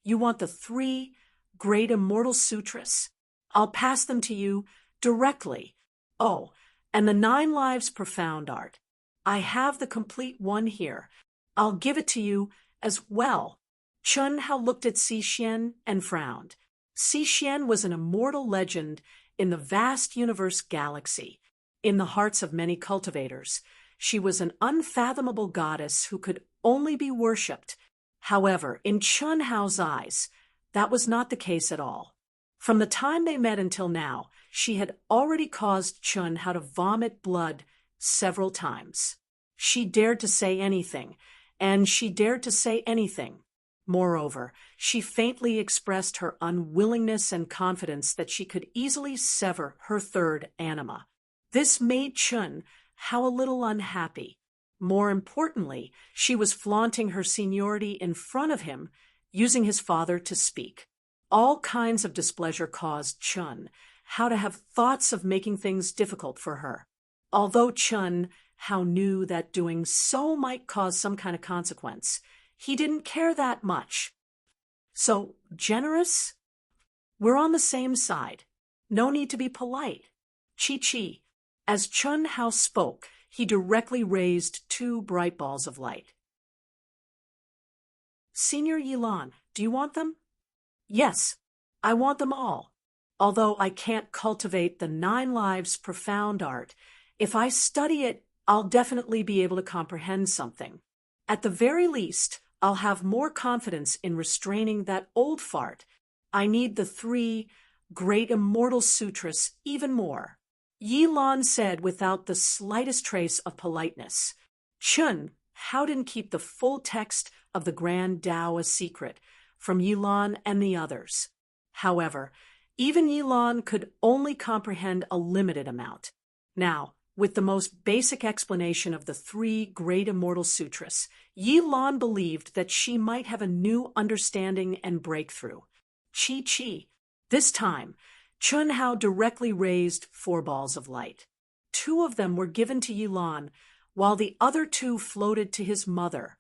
"You want the 3 great immortal sutras? I'll pass them to you directly. Oh, and the 9 lives profound art. I have the complete one here. I'll give it to you as well." Chen Hao looked at Si Xian and frowned. Si Xian was an immortal legend in the vast universe galaxy. In the hearts of many cultivators, she was an unfathomable goddess who could only be worshipped. However, in Chen Hao's eyes, that was not the case at all. From the time they met until now, she had already caused Chen Hao to vomit blood several times. She dared to say anything, and she dared to say anything. Moreover, she faintly expressed her unwillingness and confidence that she could easily sever her third anima. This made Chen Hao a little unhappy. More importantly, she was flaunting her seniority in front of him, using his father to speak. All kinds of displeasure caused Chen Hao to have thoughts of making things difficult for her. Although Chen Hao knew that doing so might cause some kind of consequence, he didn't care that much. "So, generous? We're on the same side. No need to be polite. Chi-Chi." As Chen Hao spoke, he directly raised 2 bright balls of light. "Senior Yilan, do you want them?" "Yes, I want them all. Although I can't cultivate the 9 lives profound art, if I study it, I'll definitely be able to comprehend something. At the very least, I'll have more confidence in restraining that old fart. I need the 3 great immortal sutras even more." Yilan said without the slightest trace of politeness. Chen Hao didn't keep the full text of the Grand Tao a secret from Yilan and the others. However, even Yilan could only comprehend a limited amount. Now, with the most basic explanation of the 3 great immortal sutras, Yilan believed that she might have a new understanding and breakthrough. Chi-Chi. This time, Chen Hao directly raised 4 balls of light. 2 of them were given to Yilan, while the other 2 floated to his mother.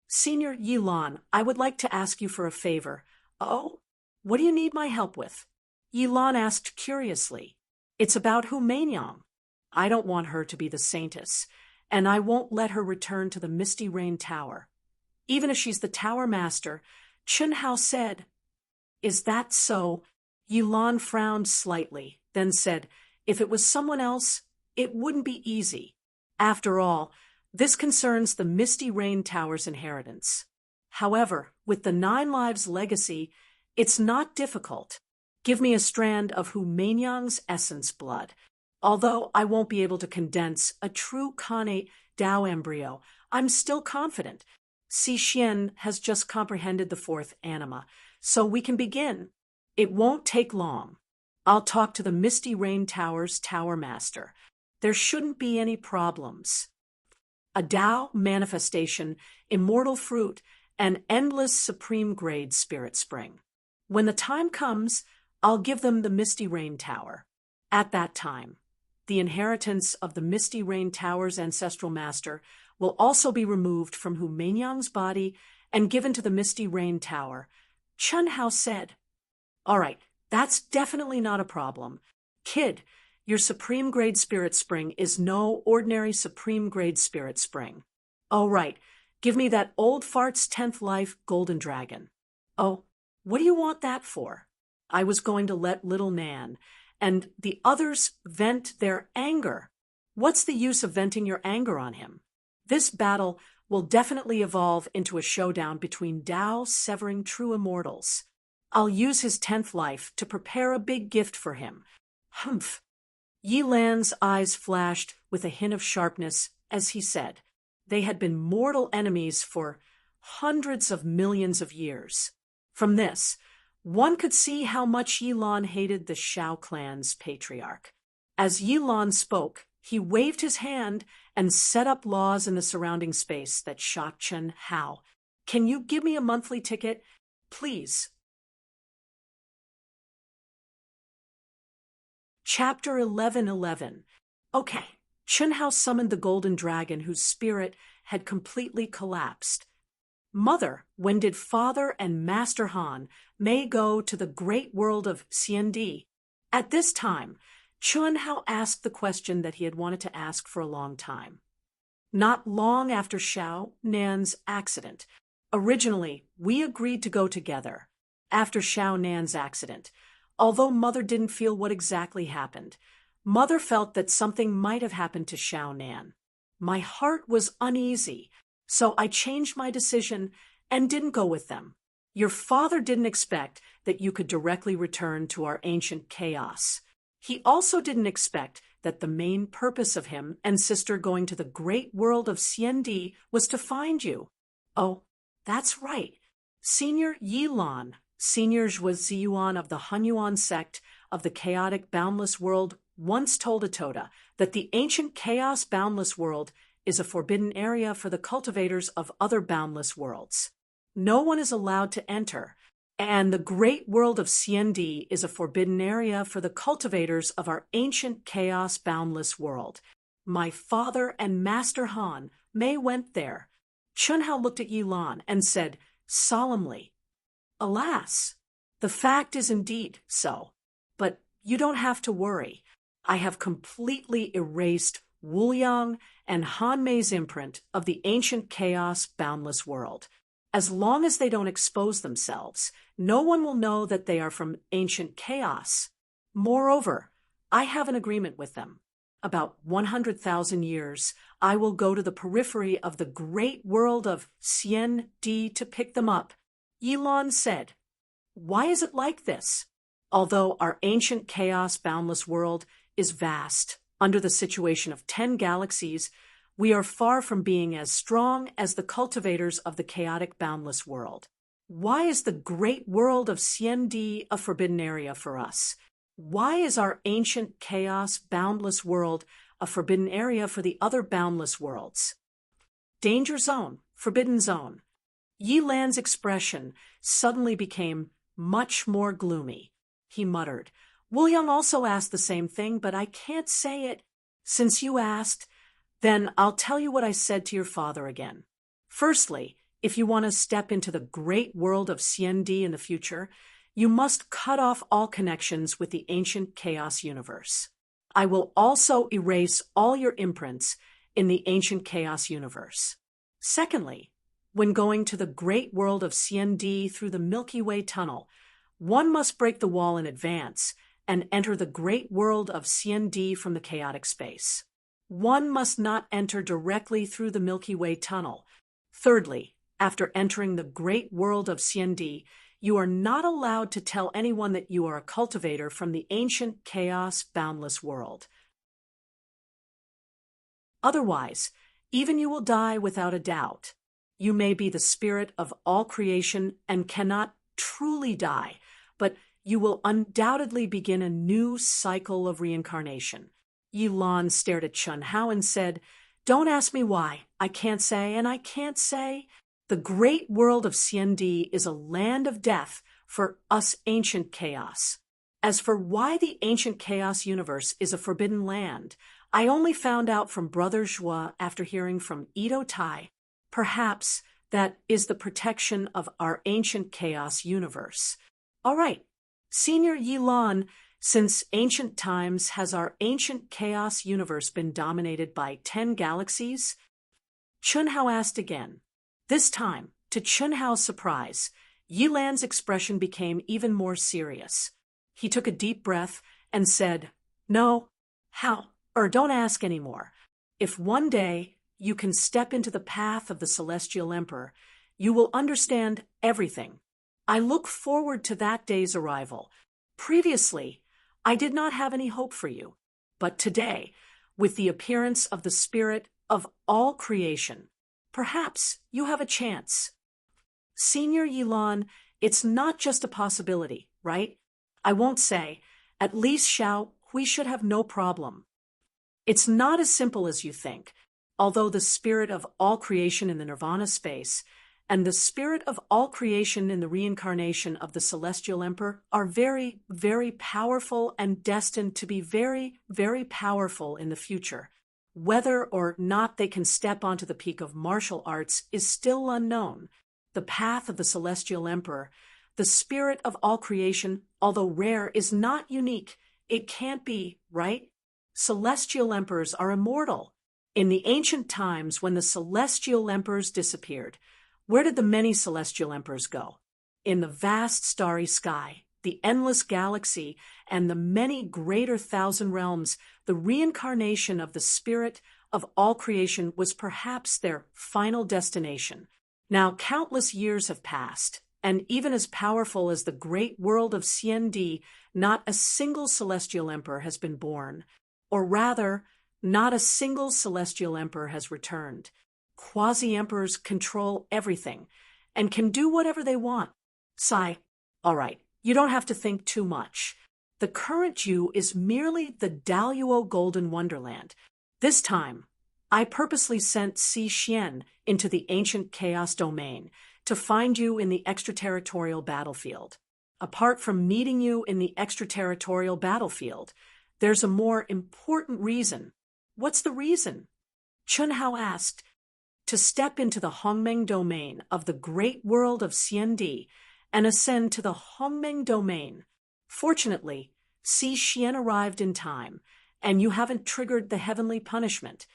"Senior Yilan, I would like to ask you for a favor." "Oh? What do you need my help with?" Yilan asked curiously. "It's about Hu Meinyang. I don't want her to be the saintess, and I won't let her return to the Misty Rain Tower. Even if she's the tower master," Chen Hao said. "Is that so?" Yilan frowned slightly, then said, "If it was someone else, it wouldn't be easy. After all, this concerns the Misty Rain Tower's inheritance. However, with the 9 lives legacy, it's not difficult. Give me a strand of Hu Meinyang's essence blood. Although I won't be able to condense a true Kane Tao embryo, I'm still confident. Si Xian has just comprehended the 4th anima, so we can begin. It won't take long. I'll talk to the Misty Rain Tower's Tower Master. There shouldn't be any problems. A Tao manifestation, immortal fruit, and endless supreme grade spirit spring. When the time comes, I'll give them the Misty Rain Tower. At that time, the inheritance of the Misty Rain Tower's ancestral master will also be removed from Hu Meinyang's body and given to the Misty Rain Tower," Chen Hao said. "All right, that's definitely not a problem. Kid, your supreme grade spirit spring is no ordinary supreme grade spirit spring. All right, give me that old fart's 10th life golden dragon." Oh, what do you want that for? I was going to let little Nan and the others vent their anger. What's the use of venting your anger on him? This battle will definitely evolve into a showdown between Tao severing true immortals. I'll use his 10th life to prepare a big gift for him. Humph. Yi Lan's eyes flashed with a hint of sharpness as he said, they had been mortal enemies for hundreds of millions of years. From this, one could see how much Yi Lan hated the Shao clan's patriarch. As Yi Lan spoke, he waved his hand and set up laws in the surrounding space that shocked Chen Hao. Can you give me a monthly ticket? Please. Chapter 11:11. Okay. Chen Hao summoned the golden dragon whose spirit had completely collapsed. Mother, when did Father and Master Han may go to the great world of Xiandi? At this time, Chen Hao asked the question that he had wanted to ask for a long time. Not long after Xiao Nan's accident. Originally, we agreed to go together. After Xiao Nan's accident, although Mother didn't feel what exactly happened, Mother felt that something might have happened to Xiao Nan. My heart was uneasy, so I changed my decision and didn't go with them. Your father didn't expect that you could directly return to our ancient chaos. He also didn't expect that the main purpose of him and sister going to the great world of Xiandi was to find you. Oh, that's right. Senior Yi Lan, Senior Zhuoziyuan of the Hunyuan sect of the chaotic boundless world, once told Atoda that the ancient chaos boundless world is a forbidden area for the cultivators of other boundless worlds. No one is allowed to enter, and the great world of Xiandi is a forbidden area for the cultivators of our ancient chaos boundless world. My father and Master Han Mei went there. Chen Hao looked at Yi Lan and said solemnly, Alas, the fact is indeed so, but you don't have to worry. I have completely erased Wu Yang and Han Mei's imprint of the ancient chaos boundless world. As long as they don't expose themselves, no one will know that they are from ancient chaos. Moreover, I have an agreement with them. About 100,000 years, I will go to the periphery of the great world of Xiandi to pick them up. Yi Lan said, Why is it like this? Although our ancient chaos boundless world is vast, under the situation of 10 galaxies, we are far from being as strong as the cultivators of the chaotic boundless world. Why is the great world of Xiandi a forbidden area for us? Why is our ancient chaos boundless world a forbidden area for the other boundless worlds? Danger zone, forbidden zone. Yi Lan's expression suddenly became much more gloomy. He muttered, Wu Yang also asked the same thing, but I can't say it. Since you asked, then I'll tell you what I said to your father again. Firstly, if you want to step into the great world of Xiandi in the future, you must cut off all connections with the ancient chaos universe. I will also erase all your imprints in the ancient chaos universe. Secondly, when going to the great world of Xiandi through the Milky Way tunnel, one must break the wall in advance and enter the great world of Xiandi from the chaotic space. One must not enter directly through the Milky Way tunnel. Thirdly, after entering the great world of Xiandi, you are not allowed to tell anyone that you are a cultivator from the ancient chaos boundless world. Otherwise, even you will die without a doubt. You may be the spirit of all creation and cannot truly die, but you will undoubtedly begin a new cycle of reincarnation. Yi Lan stared at Chen Hao and said, Don't ask me why. I can't say, and I can't say. The great world of Xiandi is a land of death for us ancient chaos. As for why the ancient chaos universe is a forbidden land, I only found out from Brother Zhuo after hearing from Edo Tai. Perhaps that is the protection of our ancient chaos universe. All right, Senior Yi Lan, since ancient times has our ancient chaos universe been dominated by 10 galaxies? Chen Hao asked again. This time, to Chen Hao's surprise, Yilan's expression became even more serious. He took a deep breath and said, "No, don't ask anymore. If one day you can step into the path of the Celestial Emperor, you will understand everything. I look forward to that day's arrival. Previously, I did not have any hope for you, but today, with the appearance of the spirit of all creation, perhaps you have a chance." Senior Yilan, it's not just a possibility, right? I won't say. At least, Xiao, we should have no problem. It's not as simple as you think. Although the spirit of all creation in the nirvana space and the spirit of all creation in the reincarnation of the Celestial Emperor are very, very powerful and destined to be very, very powerful in the future. Whether or not they can step onto the peak of martial arts is still unknown. The path of the Celestial Emperor, the spirit of all creation, although rare, is not unique. It can't be, right? Celestial emperors are immortal. In the ancient times when the celestial emperors disappeared, where did the many celestial emperors go? In the vast starry sky, the endless galaxy, and the many greater thousand realms, the reincarnation of the spirit of all creation was perhaps their final destination. Now countless years have passed, and even as powerful as the great world of CND, not a single celestial emperor has been born. Or rather, not a single celestial emperor has returned. Quasi-emperors control everything and can do whatever they want. Sigh. All right, you don't have to think too much. The current you is merely the Daluo Golden Wonderland. This time, I purposely sent Si Xian into the ancient chaos domain to find you in the extraterritorial battlefield. Apart from meeting you in the extraterritorial battlefield, there's a more important reason. What's the reason? Chun Hao asked. To step into the Hongmeng domain of the great world of CND and ascend to the Hongmeng domain. Fortunately, Si Xian arrived in time, and you haven't triggered the heavenly punishment.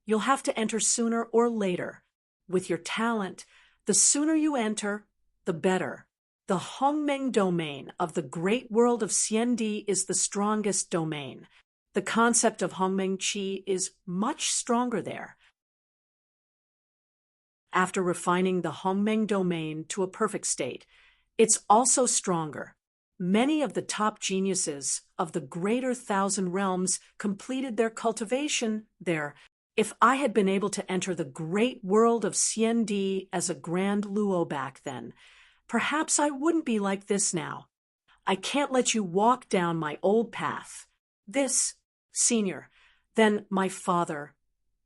You'll have to enter sooner or later. With your talent, the sooner you enter, the better. The Hongmeng domain of the great world of CND is the strongest domain. The concept of Hongmeng Qi is much stronger there. After refining the Hongmeng domain to a perfect state, it's also stronger. Many of the top geniuses of the greater thousand realms completed their cultivation there. If I had been able to enter the great world of CND as a grand Luo back then, perhaps I wouldn't be like this now. I can't let you walk down my old path. This, Senior, then my father.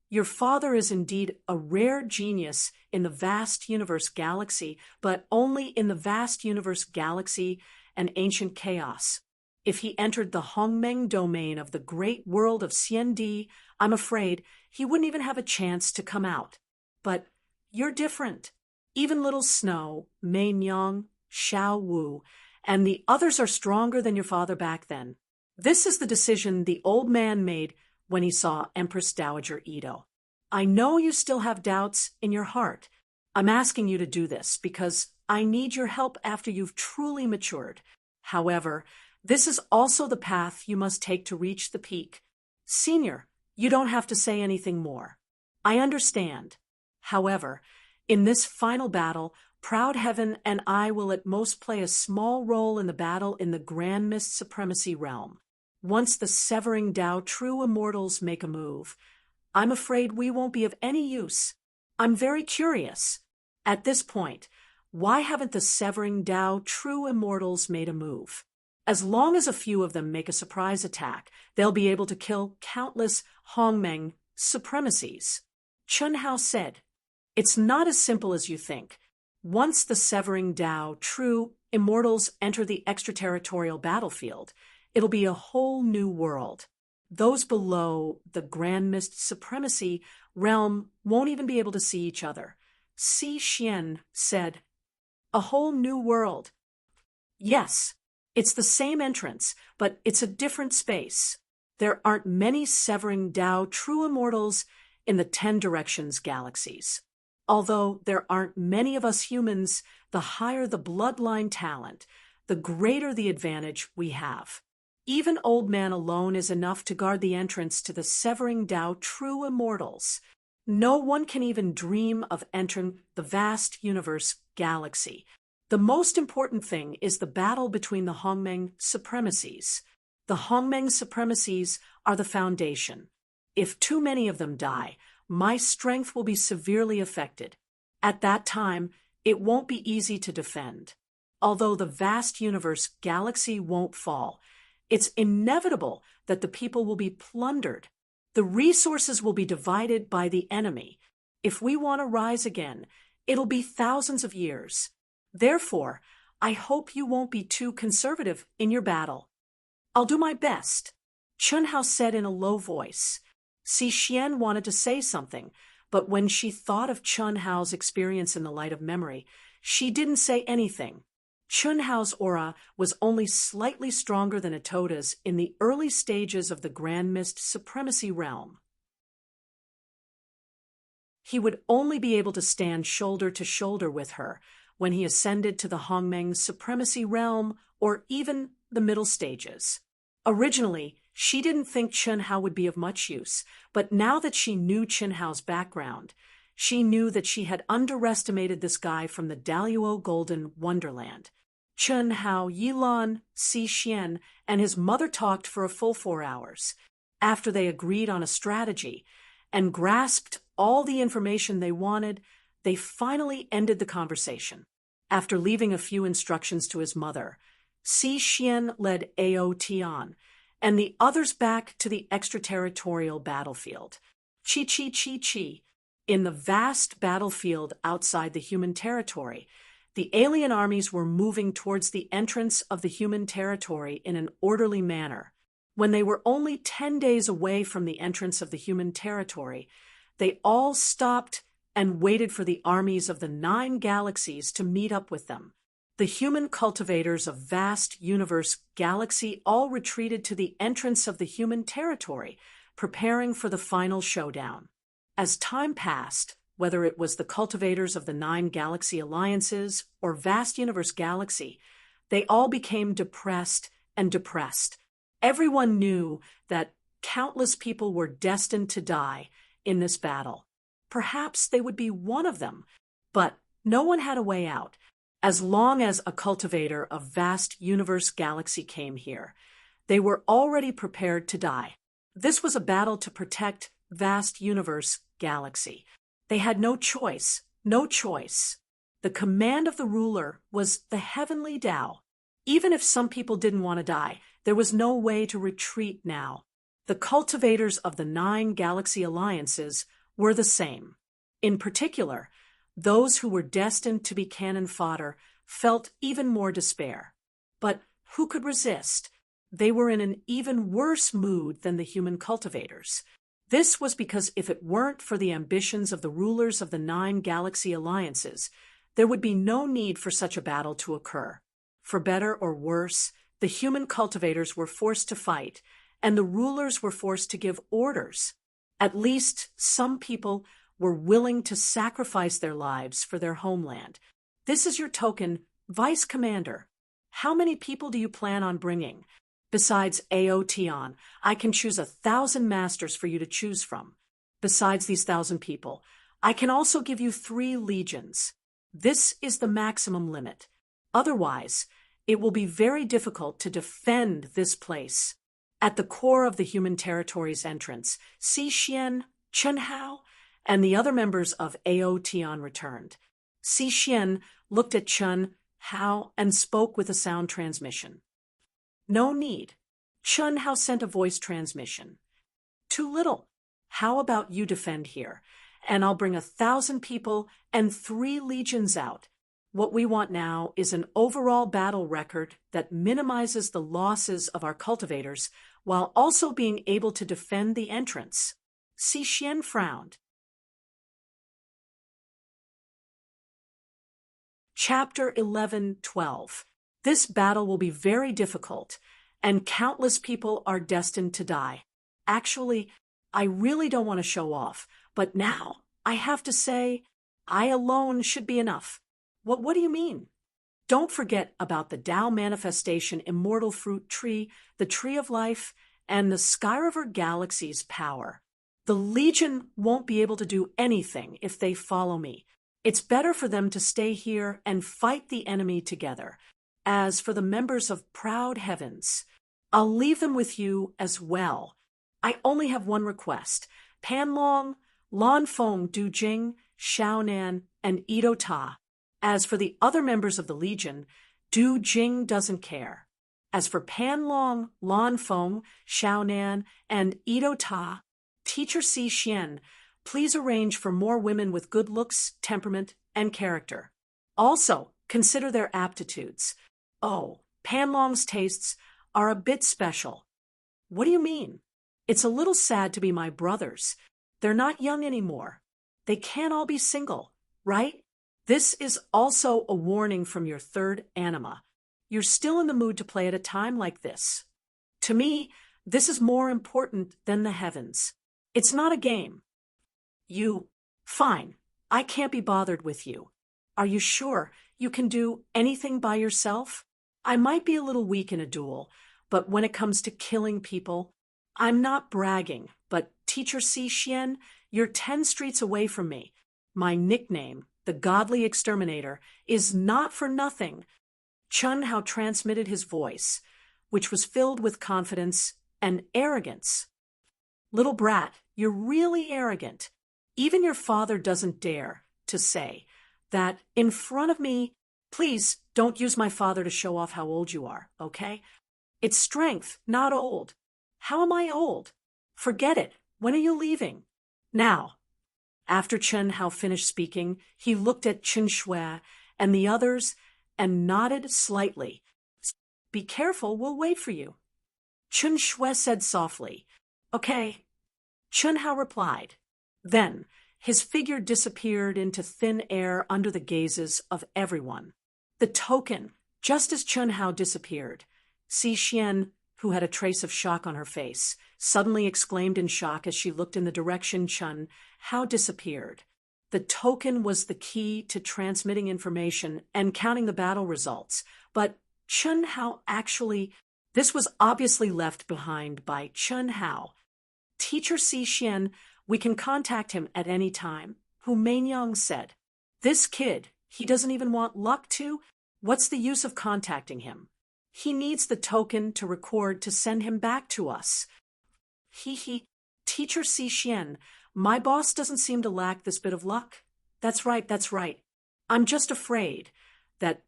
Your father is indeed a rare genius in the vast universe galaxy, but only in the vast universe galaxy and ancient chaos. If he entered the Hongmeng domain of the great world of CND, I'm afraid he wouldn't even have a chance to come out. But you're different. Even Little Snow, Mei Nyang, Xiao Wu, and the others are stronger than your father back then. This is the decision the old man made when he saw Empress Dowager Edo. I know you still have doubts in your heart. I'm asking you to do this because I need your help after you've truly matured. However, this is also the path you must take to reach the peak. Senior, you don't have to say anything more. I understand. However, in this final battle, Proud Heaven and I will at most play a small role in the battle in the Grand Mist Supremacy realm. Once the Severing Tao true immortals make a move, I'm afraid we won't be of any use. I'm very curious. At this point, why haven't the Severing Tao true immortals made a move? As long as a few of them make a surprise attack, they'll be able to kill countless Hongmeng supremacies. Chun Hao said, It's not as simple as you think. Once the Severing Tao true immortals enter the extraterritorial battlefield, it'll be a whole new world. Those below the Grand Mist Supremacy realm won't even be able to see each other. Si Xian said, A whole new world. Yes, it's the same entrance, but it's a different space. There aren't many Severing Tao true immortals in the 10 Directions galaxies. Although there aren't many of us humans, the higher the bloodline talent, the greater the advantage we have. Even Old Man alone is enough to guard the entrance to the Severing Dao true immortals. No one can even dream of entering the vast universe galaxy. The most important thing is the battle between the Hongmeng supremacies. The Hongmeng supremacies are the foundation. If too many of them die, my strength will be severely affected. At that time, it won't be easy to defend. Although the vast universe galaxy won't fall, it's inevitable that the people will be plundered. The resources will be divided by the enemy. If we want to rise again, it'll be thousands of years. Therefore, I hope you won't be too conservative in your battle. I'll do my best, Chun Hao said in a low voice. Si Xian wanted to say something, but when she thought of Chun Hao's experience in the light of memory, she didn't say anything. Chun Hao's aura was only slightly stronger than Atoda's in the early stages of the Grand Mist Supremacy realm. He would only be able to stand shoulder to shoulder with her when he ascended to the Hongmeng Supremacy realm or even the middle stages. Originally, she didn't think Chun Hao would be of much use, but now that she knew Chun Hao's background, she knew that she had underestimated this guy from the Daluo Golden Wonderland. Chun Hao, Yilan, Si Xian, and his mother talked for a full 4 hours. After they agreed on a strategy and grasped all the information they wanted, they finally ended the conversation. After leaving a few instructions to his mother, Si Xian led Ao Tian and the others back to the extraterritorial battlefield. Chi. In the vast battlefield outside the human territory, the alien armies were moving towards the entrance of the human territory in an orderly manner. When they were only 10 days away from the entrance of the human territory, they all stopped and waited for the armies of the 9 galaxies to meet up with them. The human cultivators of vast universe galaxy all retreated to the entrance of the human territory, preparing for the final showdown. As time passed, whether it was the cultivators of the 9 galaxy alliances or vast universe galaxy, they all became depressed and depressed. Everyone knew that countless people were destined to die in this battle. Perhaps they would be one of them, but no one had a way out. As long as a cultivator of vast universe galaxy came here, they were already prepared to die. This was a battle to protect vast universe galaxy. They had no choice. The command of the ruler was the heavenly Dao. Even if some people didn't want to die, there was no way to retreat now. The cultivators of the 9 galaxy alliances were the same. In particular, those who were destined to be cannon fodder felt even more despair. But who could resist? They were in an even worse mood than the human cultivators. This was because if it weren't for the ambitions of the rulers of the 9 galaxy alliances, there would be no need for such a battle to occur. For better or worse, the human cultivators were forced to fight, and the rulers were forced to give orders. At least some people were willing to sacrifice their lives for their homeland. This is your token, Vice Commander. How many people do you plan on bringing? Besides Ao Tian, I can choose 1,000 masters for you to choose from. Besides these 1,000 people, I can also give you 3 legions. This is the maximum limit. Otherwise, it will be very difficult to defend this place. At the core of the human territory's entrance, Si Xian, Chun Hao, and the other members of Ao Tian returned. Si Xian looked at Chun Hao and spoke with a sound transmission. No need. Chun Hao sent a voice transmission. Too little. How about you defend here, and I'll bring 1,000 people and 3 legions out. What we want now is an overall battle record that minimizes the losses of our cultivators while also being able to defend the entrance. Si Xian frowned. Chapter 11:12. This battle will be very difficult, and countless people are destined to die. Actually, I really don't want to show off, but now I have to say, I alone should be enough. What do you mean? Don't forget about the Tao manifestation, immortal fruit tree, the tree of life, and the Skyriver galaxy's power. The Legion won't be able to do anything if they follow me. It's better for them to stay here and fight the enemy together. As for the members of Proud Heavens, I'll leave them with you as well. I only have one request. Panlong, Lanfeng Du Jing, Xiaonan, and Ito Ta. As for the other members of the Legion, Du Jing doesn't care. As for Panlong, Lanfeng, Xiaonan, and Ito Ta, Teacher Si Xian, please arrange for more women with good looks, temperament, and character. Also, consider their aptitudes. Oh, Panlong's tastes are a bit special. What do you mean? It's a little sad to be my brothers. They're not young anymore. They can't all be single, right? This is also a warning from your third anima. You're still in the mood to play at a time like this. To me, this is more important than the heavens. It's not a game. Fine. I can't be bothered with you. Are you sure you can do anything by yourself? I might be a little weak in a duel, but when it comes to killing people, I'm not bragging, but Teacher Si Xian, you're 10 streets away from me. My nickname, the Godly Exterminator, is not for nothing. Chun Hao transmitted his voice, which was filled with confidence and arrogance. Little brat, you're really arrogant. Even your father doesn't dare to say that in front of me. Please don't use my father to show off how old you are, okay? It's strength, not old. How am I old? Forget it. When are you leaving? Now. After Chen Hao finished speaking, he looked at Chen Shui and the others and nodded slightly. Be careful, we'll wait for you. Chen Shui said softly, Okay. Chen Hao replied. Then, his figure disappeared into thin air under the gazes of everyone. The token, just as Chen Hao disappeared, Si Xian, who had a trace of shock on her face, suddenly exclaimed in shock as she looked in the direction Chen Hao disappeared. The token was the key to transmitting information and counting the battle results, but Chen Hao this was obviously left behind by Chen Hao. Teacher Si Xian, we can contact him at any time, Hu Mainyang said. This kid, he doesn't even want luck to? What's the use of contacting him? He needs the token to record to send him back to us. Teacher Si Xian, my boss doesn't seem to lack this bit of luck. That's right. I'm just afraid that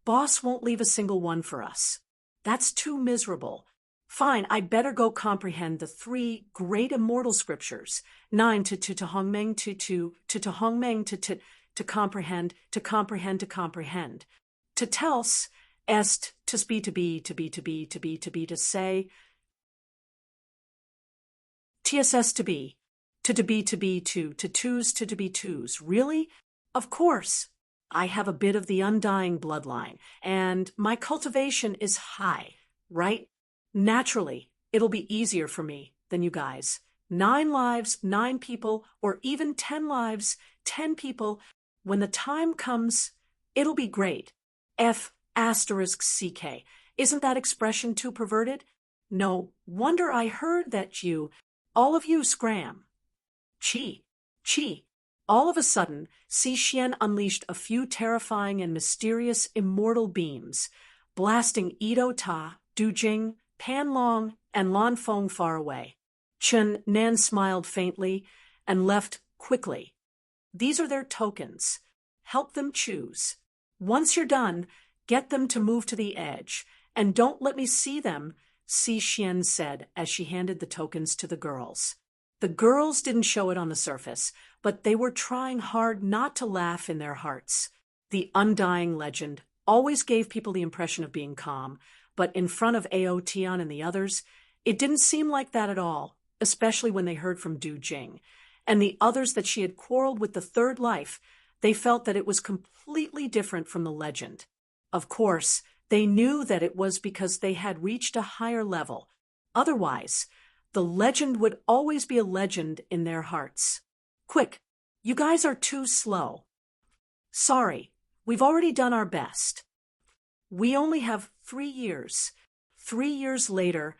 boss won't leave a single one for us. That's too miserable. Fine, I'd better go comprehend the 3 great immortal scriptures. 9 to Hongmeng to Hongmeng to comprehend. To tels est to be to say. TSS to be to twos. Really? Of course. I have a bit of the undying bloodline, and my cultivation is high, right? Naturally, it'll be easier for me than you guys. 9 lives, 9 people, or even 10 lives, 10 people. When the time comes, it'll be great. F***CK. Isn't that expression too perverted? No wonder I heard that all of you scram. Chi. All of a sudden, Si Xian unleashed a few terrifying and mysterious immortal beams, blasting Ito Ta, Du Jing, Pan Long, and Lan Feng far away. Chen Nan smiled faintly and left quickly. These are their tokens. Help them choose. Once you're done, get them to move to the edge, and don't let me see them, Si Xian said as she handed the tokens to the girls. The girls didn't show it on the surface, but they were trying hard not to laugh in their hearts. The undying legend always gave people the impression of being calm, but in front of Ao Tian and the others, it didn't seem like that at all, especially when they heard from Du Jing. And the others that she had quarreled with the third life, they felt that it was completely different from the legend. Of course, they knew that it was because they had reached a higher level. Otherwise, the legend would always be a legend in their hearts. Quick, you guys are too slow. Sorry, we've already done our best. We only have 3 years. 3 years later,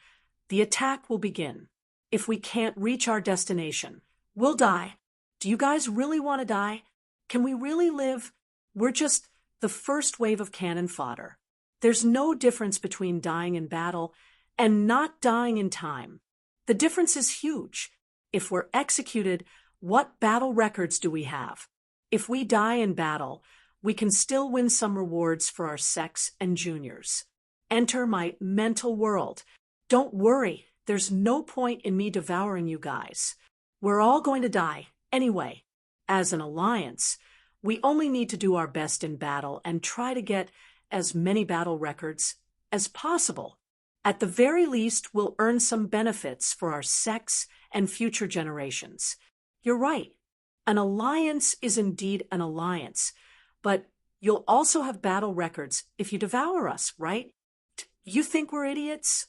the attack will begin. If we can't reach our destination, we'll die. Do you guys really want to die? Can we really live? We're just the first wave of cannon fodder. There's no difference between dying in battle and not dying in time. The difference is huge. If we're executed, what battle records do we have? If we die in battle, we can still win some rewards for our sex and juniors. Enter my mental world. Don't worry, there's no point in me devouring you guys. We're all going to die anyway. As an alliance, we only need to do our best in battle and try to get as many battle records as possible. At the very least, we'll earn some benefits for our sex and future generations. You're right. An alliance is indeed an alliance, but you'll also have battle records if you devour us, right? You think we're idiots?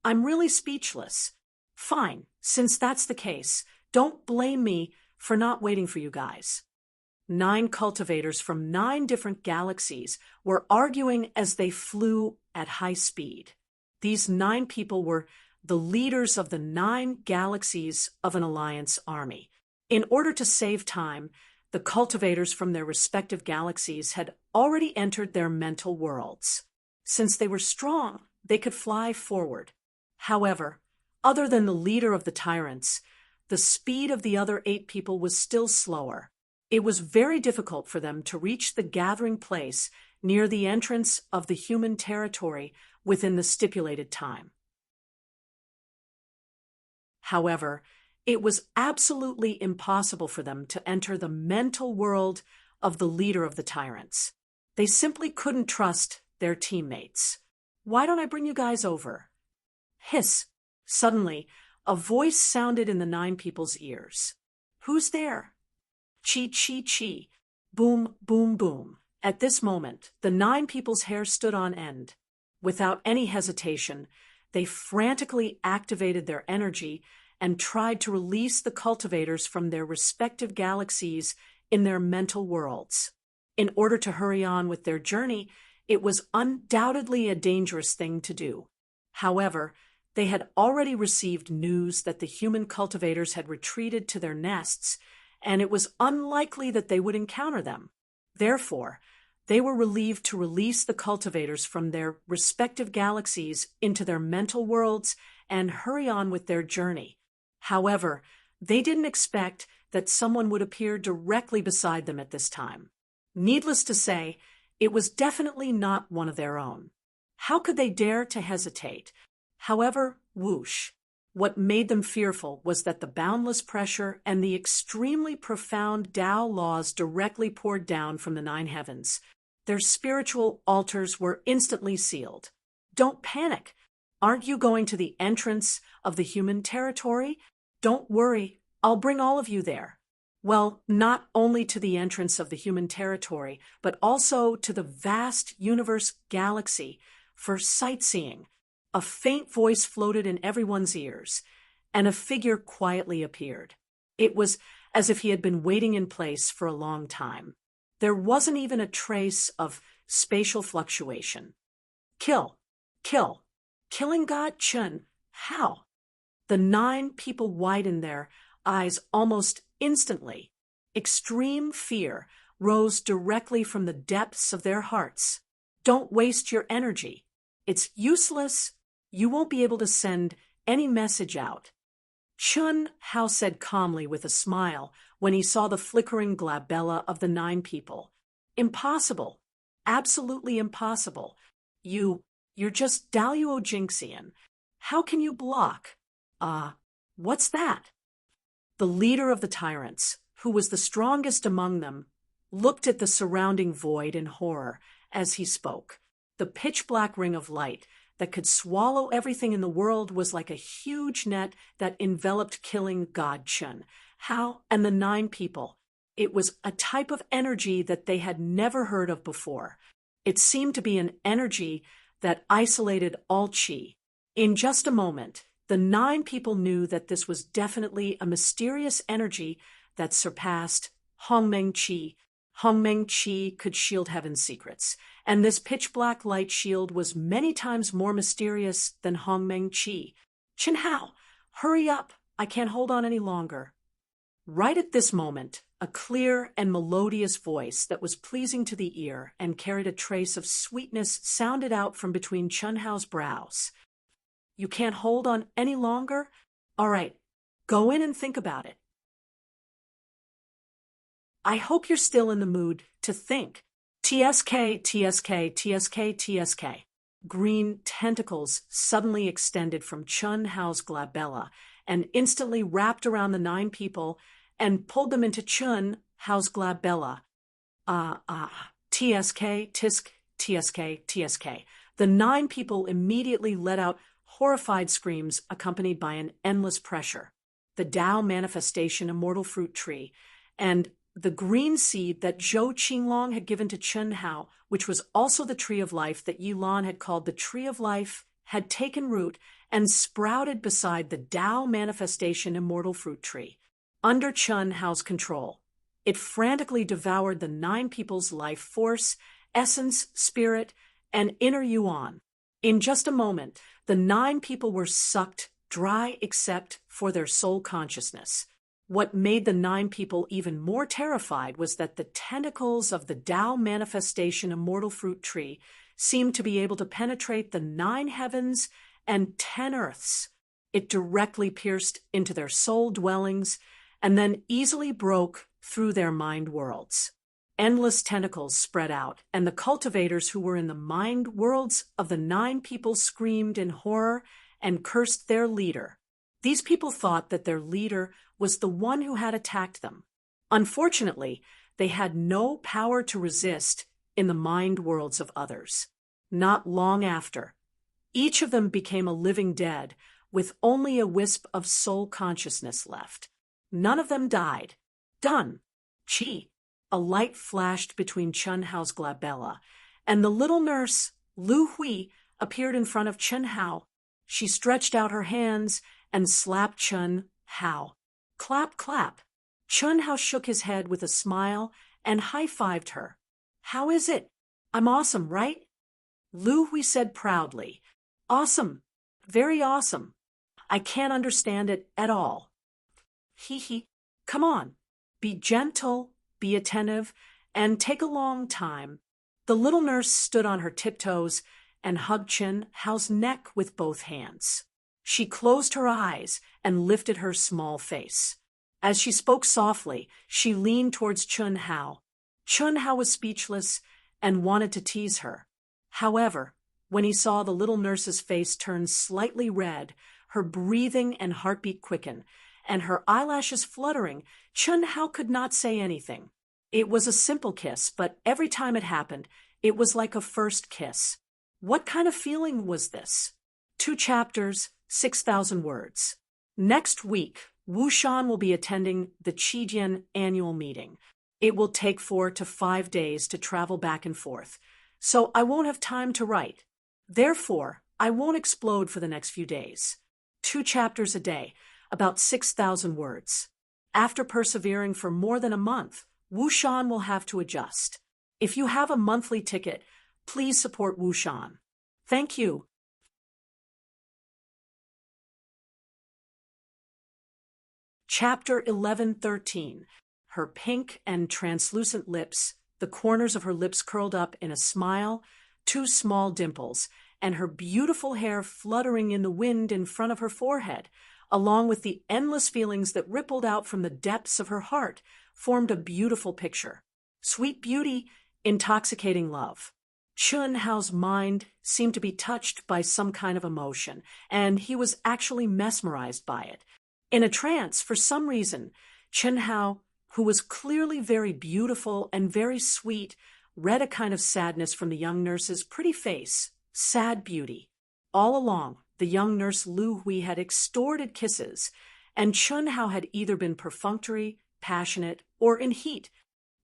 I'm really speechless. Fine, since that's the case, don't blame me for not waiting for you guys. 9 cultivators from 9 different galaxies were arguing as they flew at high speed. These 9 people were the leaders of the 9 galaxies of an alliance army. In order to save time, the cultivators from their respective galaxies had already entered their mental worlds. Since they were strong, they could fly forward. However, other than the leader of the tyrants, the speed of the other 8 people was still slower. It was very difficult for them to reach the gathering place near the entrance of the human territory within the stipulated time. However, it was absolutely impossible for them to enter the mental world of the leader of the tyrants. They simply couldn't trust their teammates. Why don't I bring you guys over? Hiss! Suddenly, a voice sounded in the 9 people's ears. Who's there? Chee chee chee. Boom, boom, boom. At this moment, the 9 people's hair stood on end. Without any hesitation, they frantically activated their energy and tried to release the cultivators from their respective galaxies in their mental worlds. In order to hurry on with their journey, it was undoubtedly a dangerous thing to do. However, they had already received news that the human cultivators had retreated to their nests, and it was unlikely that they would encounter them. Therefore, they were relieved to release the cultivators from their respective galaxies into their mental worlds and hurry on with their journey. However, they didn't expect that someone would appear directly beside them at this time. Needless to say, it was definitely not one of their own. How could they dare to hesitate? However, whoosh. What made them fearful was that the boundless pressure and the extremely profound Tao laws directly poured down from the 9 heavens. Their spiritual altars were instantly sealed. Don't panic. Aren't you going to the entrance of the human territory? Don't worry, I'll bring all of you there. Well, not only to the entrance of the human territory, but also to the vast universe galaxy for sightseeing. A faint voice floated in everyone's ears, and a figure quietly appeared. It was as if he had been waiting in place for a long time. There wasn't even a trace of spatial fluctuation. Kill. Killing God Chun. How? The 9 people widened their eyes almost instantly. Extreme fear rose directly from the depths of their hearts. Don't waste your energy. It's useless. You won't be able to send any message out. Chun Hao said calmly with a smile when he saw the flickering glabella of the 9 people. Impossible. Absolutely impossible. You're just Daluo Jinxian. How can you block? What's that? The leader of the tyrants, who was the strongest among them, looked at the surrounding void in horror as he spoke. The pitch-black ring of light that could swallow everything in the world was like a huge net that enveloped killing God Chun, Hao, and the 9 people. It was a type of energy that they had never heard of before. It seemed to be an energy that isolated all qi. In just a moment, the 9 people knew that this was definitely a mysterious energy that surpassed Hongmeng qi, Hongmeng Chi could shield heaven's secrets, and this pitch-black light shield was many times more mysterious than Hongmeng Chi. Chen Hao, hurry up! I can't hold on any longer. Right at this moment, a clear and melodious voice that was pleasing to the ear and carried a trace of sweetness sounded out from between Chen Hao's brows. You can't hold on any longer? All right, go in and think about it. I hope you're still in the mood to think. TSK, TSK, TSK, TSK. Green tentacles suddenly extended from Chen Hao's glabella and instantly wrapped around the 9 people and pulled them into Chen Hao's glabella. TSK, TISK, TSK, TSK. The 9 people immediately let out horrified screams accompanied by an endless pressure. The Tao manifestation immortal fruit tree, and the green seed that Zhou Qinglong had given to Chen Hao, which was also the tree of life that Yilan had called the tree of life, had taken root and sprouted beside the Tao manifestation immortal fruit tree. Under Chen Hao's control, it frantically devoured the 9 people's life force, essence, spirit, and inner yuan. In just a moment, the 9 people were sucked dry except for their soul consciousness. What made the 9 people even more terrified was that the tentacles of the Tao manifestation immortal fruit tree seemed to be able to penetrate the 9 heavens and 10 earths. It directly pierced into their soul dwellings and then easily broke through their mind worlds. Endless tentacles spread out, and the cultivators who were in the mind worlds of the 9 people screamed in horror and cursed their leader. These people thought that their leader was the one who had attacked them. Unfortunately, they had no power to resist in the mind worlds of others. Not long after, each of them became a living dead with only a wisp of soul consciousness left. None of them died. Done. Chi. A light flashed between Chen Hao's glabella, and the little nurse, Lu Hui, appeared in front of Chen Hao. She stretched out her hands and slapped Chen Hao. Clap, clap. Chen Hao shook his head with a smile and high-fived her. How is it? I'm awesome, right? Lu Hui said proudly. Awesome. Very awesome. I can't understand it at all. Hee hee. Come on. Be gentle, be attentive, and take a long time. The little nurse stood on her tiptoes and hugged Chen Hao's neck with both hands. She closed her eyes and lifted her small face. As she spoke softly, she leaned towards Chen Hao. Chen Hao was speechless and wanted to tease her. However, when he saw the little nurse's face turn slightly red, her breathing and heartbeat quicken, and her eyelashes fluttering, Chen Hao could not say anything. It was a simple kiss, but every time it happened, it was like a first kiss. What kind of feeling was this? 2 chapters, 6,000 words. Next week, Wu Shan will be attending the Qijian annual meeting. It will take 4 to 5 days to travel back and forth, so I won't have time to write. Therefore, I won't explode for the next few days. 2 chapters a day, about 6,000 words. After persevering for more than a month, Wu Shan will have to adjust. If you have a monthly ticket, please support Wu Shan. Thank you. Chapter 11:13. Her pink and translucent lips, the corners of her lips curled up in a smile, 2 small dimples, and her beautiful hair fluttering in the wind in front of her forehead, along with the endless feelings that rippled out from the depths of her heart, formed a beautiful picture. Sweet beauty, intoxicating love. Chen Hao's mind seemed to be touched by some kind of emotion, and he was actually mesmerized by it. In a trance, for some reason, Chen Hao, who was clearly very beautiful and very sweet, read a kind of sadness from the young nurse's pretty face. Sad beauty. All along, the young nurse Lu Hui had extorted kisses, and Chen Hao had either been perfunctory, passionate, or in heat.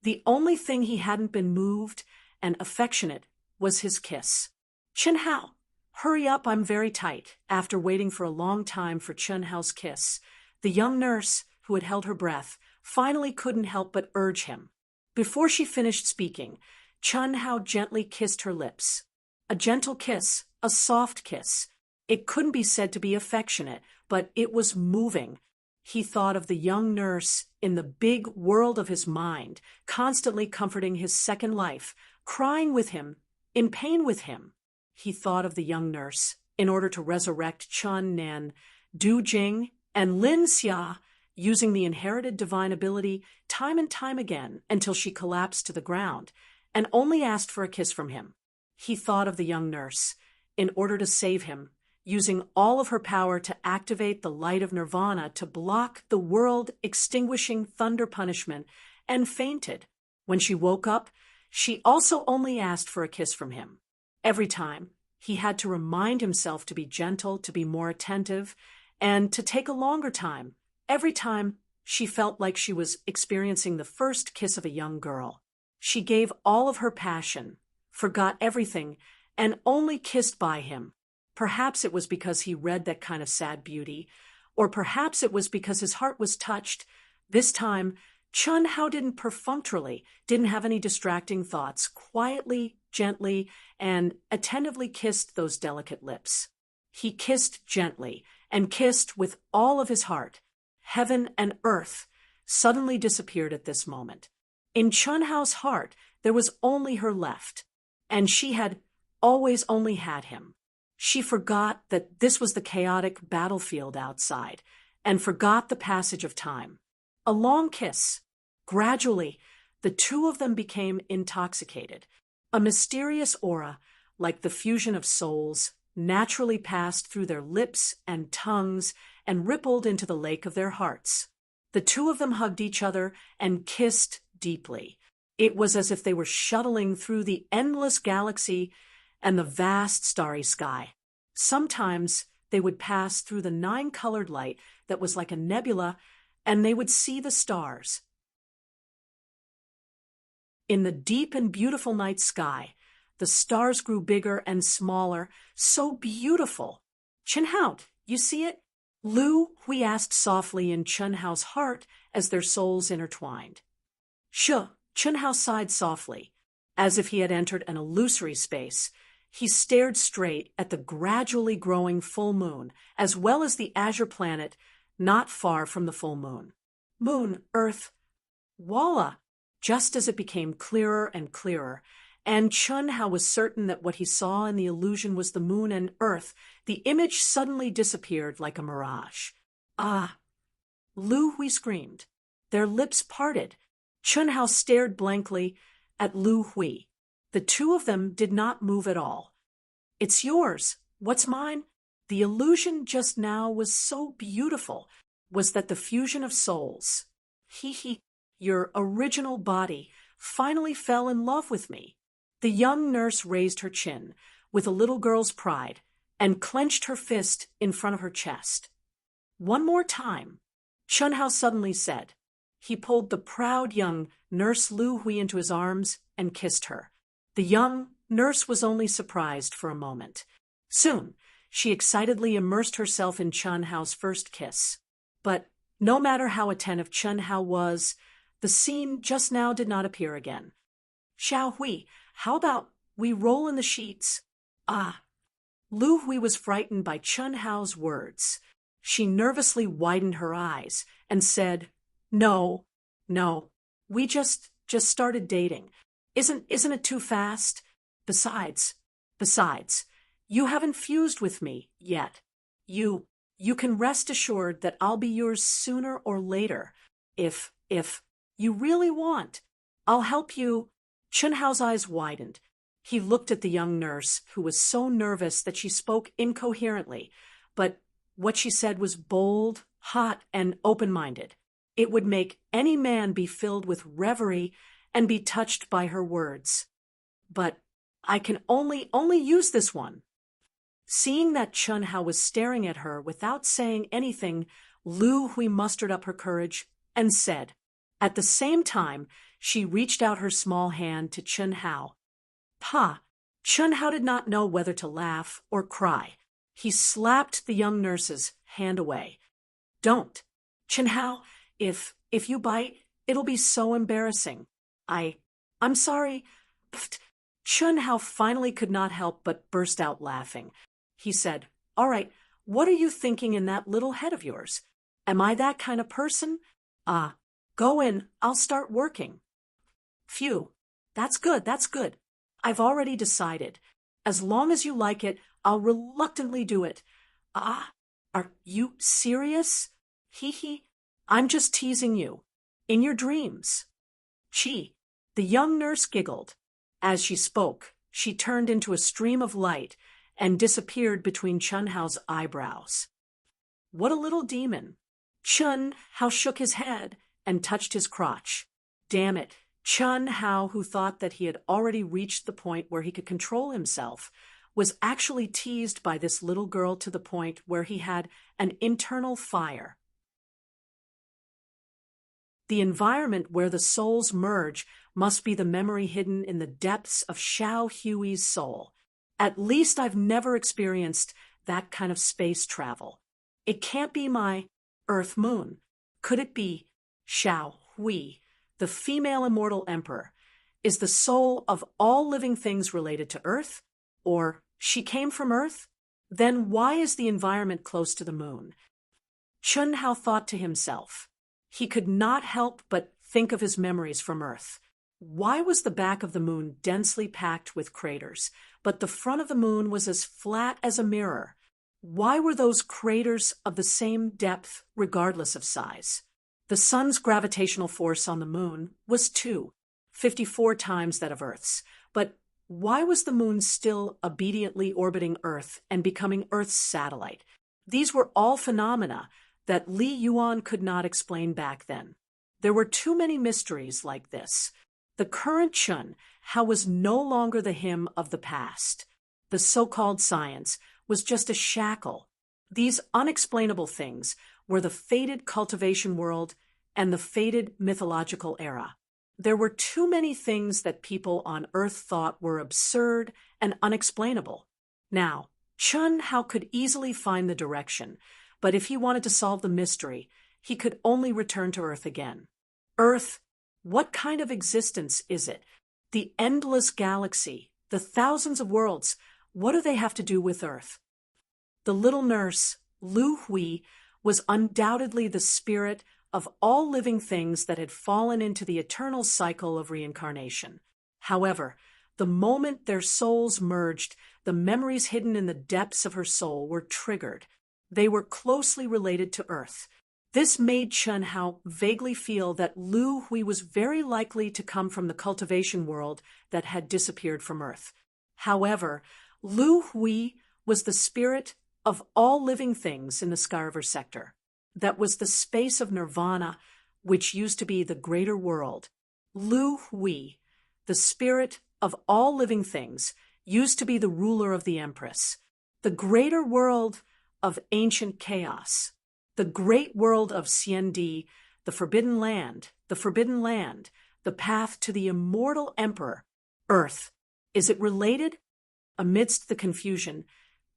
The only thing he hadn't been moved and affectionate was his kiss. Chen Hao, hurry up, I'm very tight. After waiting for a long time for Chen Hao's kiss, the young nurse, who had held her breath, finally couldn't help but urge him. Before she finished speaking, Chun Hao gently kissed her lips. A gentle kiss, a soft kiss. It couldn't be said to be affectionate, but it was moving. He thought of the young nurse in the big world of his mind, constantly comforting his second life, crying with him, in pain with him. He thought of the young nurse, in order to resurrect Chun Nan, Du Jing, and Lin Xia, using the inherited divine ability time and time again until she collapsed to the ground, and only asked for a kiss from him. He thought of the young nurse, in order to save him, using all of her power to activate the light of nirvana to block the world-extinguishing thunder punishment, and fainted. When she woke up, she also only asked for a kiss from him. Every time, he had to remind himself to be gentle, to be more attentive, and to take a longer time. Every time, she felt like she was experiencing the first kiss of a young girl. She gave all of her passion, forgot everything, and only kissed by him. Perhaps it was because he read that kind of sad beauty, or perhaps it was because his heart was touched. This time, Chun Hao didn't perfunctorily, didn't have any distracting thoughts, quietly, gently, and attentively kissed those delicate lips. He kissed gently, and kissed with all of his heart. Heaven and earth suddenly disappeared at this moment. In Chun Hao's heart, there was only her left, and she had always only had him. She forgot that this was the chaotic battlefield outside, and forgot the passage of time. A long kiss. Gradually, the two of them became intoxicated. A mysterious aura, like the fusion of souls, naturally passed through their lips and tongues and rippled into the lake of their hearts. The two of them hugged each other and kissed deeply. It was as if they were shuttling through the endless galaxy and the vast starry sky. Sometimes they would pass through the nine-colored light that was like a nebula, and they would see the stars. In the deep and beautiful night sky, the stars grew bigger and smaller, so beautiful. Chun Hao, you see it? Lu Hui asked softly in Chun Hao's heart as their souls intertwined. Sure, Chun Hao sighed softly. As if he had entered an illusory space, he stared straight at the gradually growing full moon, as well as the azure planet not far from the full moon. Moon, Earth, voila! Just as it became clearer and clearer, and Chun Hao was certain that what he saw in the illusion was the moon and Earth, the image suddenly disappeared like a mirage. Ah! Lu Hui screamed. Their lips parted. Chun Hao stared blankly at Lu Hui. The two of them did not move at all. It's yours. What's mine? The illusion just now was so beautiful, was that the fusion of souls. Your original body finally fell in love with me. The young nurse raised her chin, with a little girl's pride, and clenched her fist in front of her chest. One more time, Chun Hao suddenly said. He pulled the proud young nurse Lu Hui into his arms and kissed her. The young nurse was only surprised for a moment. Soon, she excitedly immersed herself in Chun Hao's first kiss. But no matter how attentive Chun Hao was, the scene just now did not appear again. Xiao Hui, how about we roll in the sheets? Ah! Lu Hui was frightened by Chun Hao's words. She nervously widened her eyes and said, No, we just started dating. Isn't it too fast? Besides, you haven't fused with me yet. You can rest assured that I'll be yours sooner or later. If you really want, I'll help you. Chun Hao's eyes widened. He looked at the young nurse, who was so nervous that she spoke incoherently, but what she said was bold, hot, and open-minded. It would make any man be filled with reverie and be touched by her words. But I can only use this one. Seeing that Chun Hao was staring at her without saying anything, Lu Hui mustered up her courage and said. At the same time, she reached out her small hand to Chun Hao. Pa! Chun Hao did not know whether to laugh or cry. He slapped the young nurse's hand away. Don't! Chun Hao, if you bite, it'll be so embarrassing. I, I'm sorry. Pfft. Chun Hao finally could not help but burst out laughing. He said, "All right, what are you thinking in that little head of yours? Am I that kind of person? Ah, go in, I'll start working." "Phew, that's good, that's good. I've already decided. As long as you like it, I'll reluctantly do it." "Ah, are you serious?" "Hee hee, I'm just teasing you. In your dreams." "Chi." The young nurse giggled. As she spoke, she turned into a stream of light and disappeared between Chun Hao's eyebrows. "What a little demon." Chun Hao shook his head and touched his crotch. Damn it, Chun Hao, who thought that he had already reached the point where he could control himself, was actually teased by this little girl to the point where he had an internal fire. The environment where the souls merge must be the memory hidden in the depths of Xiao Hui's soul. At least I've never experienced that kind of space travel. It can't be my Earth Moon. Could it be Xiao Hui, the female immortal emperor? Is the soul of all living things related to Earth? Or she came from Earth? Then why is the environment close to the moon? Chun Hao thought to himself. He could not help but think of his memories from Earth. Why was the back of the moon densely packed with craters, but the front of the moon was as flat as a mirror? Why were those craters of the same depth regardless of size? The sun's gravitational force on the moon was 54 times that of Earth's, but why was the moon still obediently orbiting Earth and becoming Earth's satellite? These were all phenomena that Li Yuan could not explain back then. There were too many mysteries like this. The current Chun Hao was no longer the him of the past. The so-called science was just a shackle. These unexplainable things were the fated cultivation world and the fated mythological era. There were too many things that people on Earth thought were absurd and unexplainable. Now, Chun Hao could easily find the direction, but if he wanted to solve the mystery, he could only return to Earth again. Earth, what kind of existence is it? The endless galaxy, the thousands of worlds, what do they have to do with Earth? The little nurse, Lu Hui, was undoubtedly the spirit of all living things that had fallen into the eternal cycle of reincarnation. However, the moment their souls merged, the memories hidden in the depths of her soul were triggered. They were closely related to Earth. This made Chun Hao vaguely feel that Lu Hui was very likely to come from the cultivation world that had disappeared from Earth. However, Lu Hui was the spirit of all living things in the Skyriver sector. That was the space of nirvana, which used to be the greater world. Lu Hui, the spirit of all living things, used to be the ruler of the Empress. The greater world of ancient chaos, the great world of Xiandi, the forbidden land, the path to the immortal emperor, Earth. Is it related? Amidst the confusion,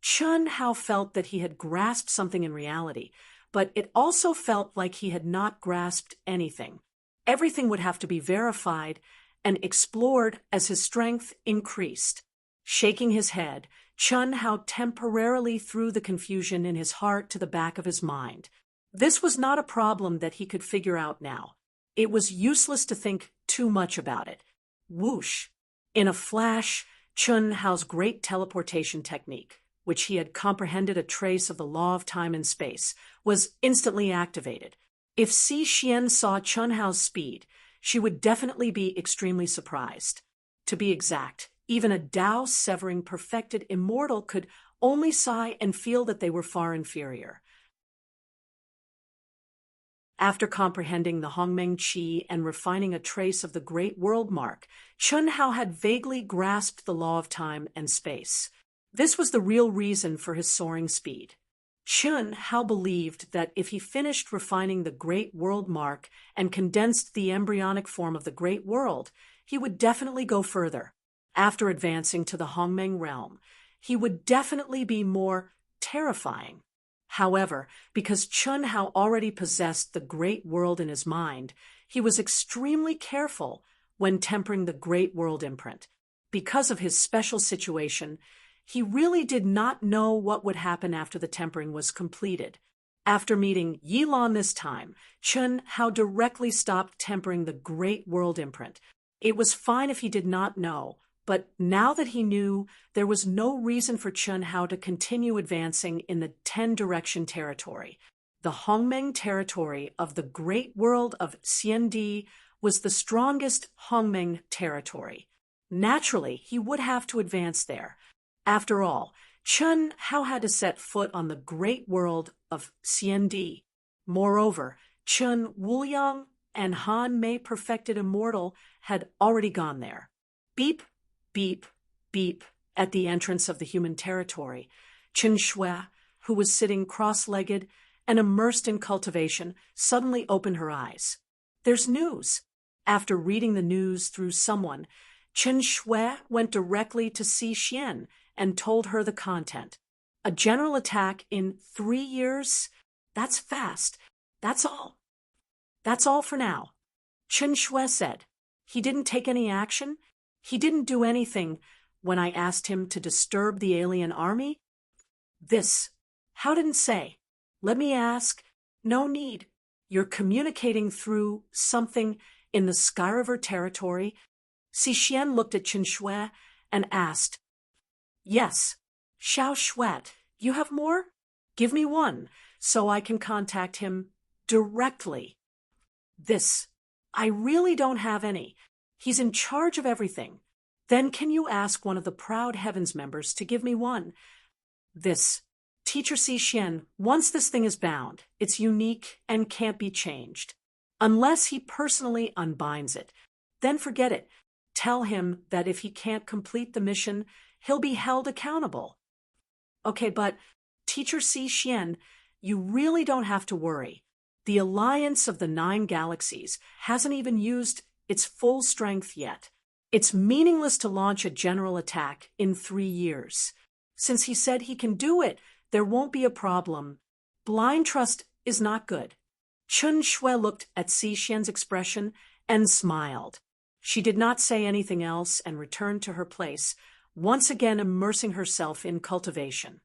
Chun Hao felt that he had grasped something in reality, but it also felt like he had not grasped anything. Everything would have to be verified and explored as his strength increased. Shaking his head, Chun Hao temporarily threw the confusion in his heart to the back of his mind. This was not a problem that he could figure out now. It was useless to think too much about it. Whoosh! In a flash, Chun Hao's great teleportation technique, which he had comprehended a trace of the law of time and space, was instantly activated. If Si Xian saw Chun Hao's speed, she would definitely be extremely surprised. To be exact, even a Tao-severing perfected immortal could only sigh and feel that they were far inferior. After comprehending the Hongmeng Qi and refining a trace of the Great World Mark, Chun Hao had vaguely grasped the law of time and space. This was the real reason for his soaring speed. Chun Hao believed that if he finished refining the Great World Mark and condensed the embryonic form of the Great World, he would definitely go further. After advancing to the Hongmeng realm, he would definitely be more terrifying. However, because Chun Hao already possessed the Great World in his mind, he was extremely careful when tempering the Great World imprint. Because of his special situation, he really did not know what would happen after the tempering was completed. After meeting Yilan this time, Chen Hao directly stopped tempering the Great World imprint. It was fine if he did not know, but now that he knew, there was no reason for Chen Hao to continue advancing in the 10-direction territory. The Hongmeng territory of the Great World of Xiandi was the strongest Hongmeng territory. Naturally, he would have to advance there. After all, Chen Hao had to set foot on the Great World of Xiandi. Moreover, Chen Wuliang and Han Mei Perfected Immortal had already gone there. Beep, beep, beep, at the entrance of the human territory. Chen Shui, who was sitting cross-legged and immersed in cultivation, suddenly opened her eyes. There's news. After reading the news through someone, Chen Shui went directly to Si Xian and told her the content. A general attack in 3 years? That's fast. That's all. That's all for now. Chen Shui said. He didn't take any action. He didn't do anything when I asked him to disturb the alien army. How didn't say? Let me ask. No need. You're communicating through something in the Sky River territory. Si Xian looked at Chen Shui and asked, Yes, Xiao Shuat, you have more? Give me one, so I can contact him directly. I really don't have any. He's in charge of everything. Then can you ask one of the Proud Heavens members to give me one? Teacher Si Xian, once this thing is bound, it's unique and can't be changed. Unless he personally unbinds it, then forget it. Tell him that if he can't complete the mission, he'll be held accountable. Okay, but Teacher Si Xian, you really don't have to worry. The Alliance of the 9 Galaxies hasn't even used its full strength yet. It's meaningless to launch a general attack in 3 years. Since he said he can do it, there won't be a problem. Blind trust is not good. Chen Shui looked at Si Xian's expression and smiled. She did not say anything else and returned to her place, once again immersing herself in cultivation.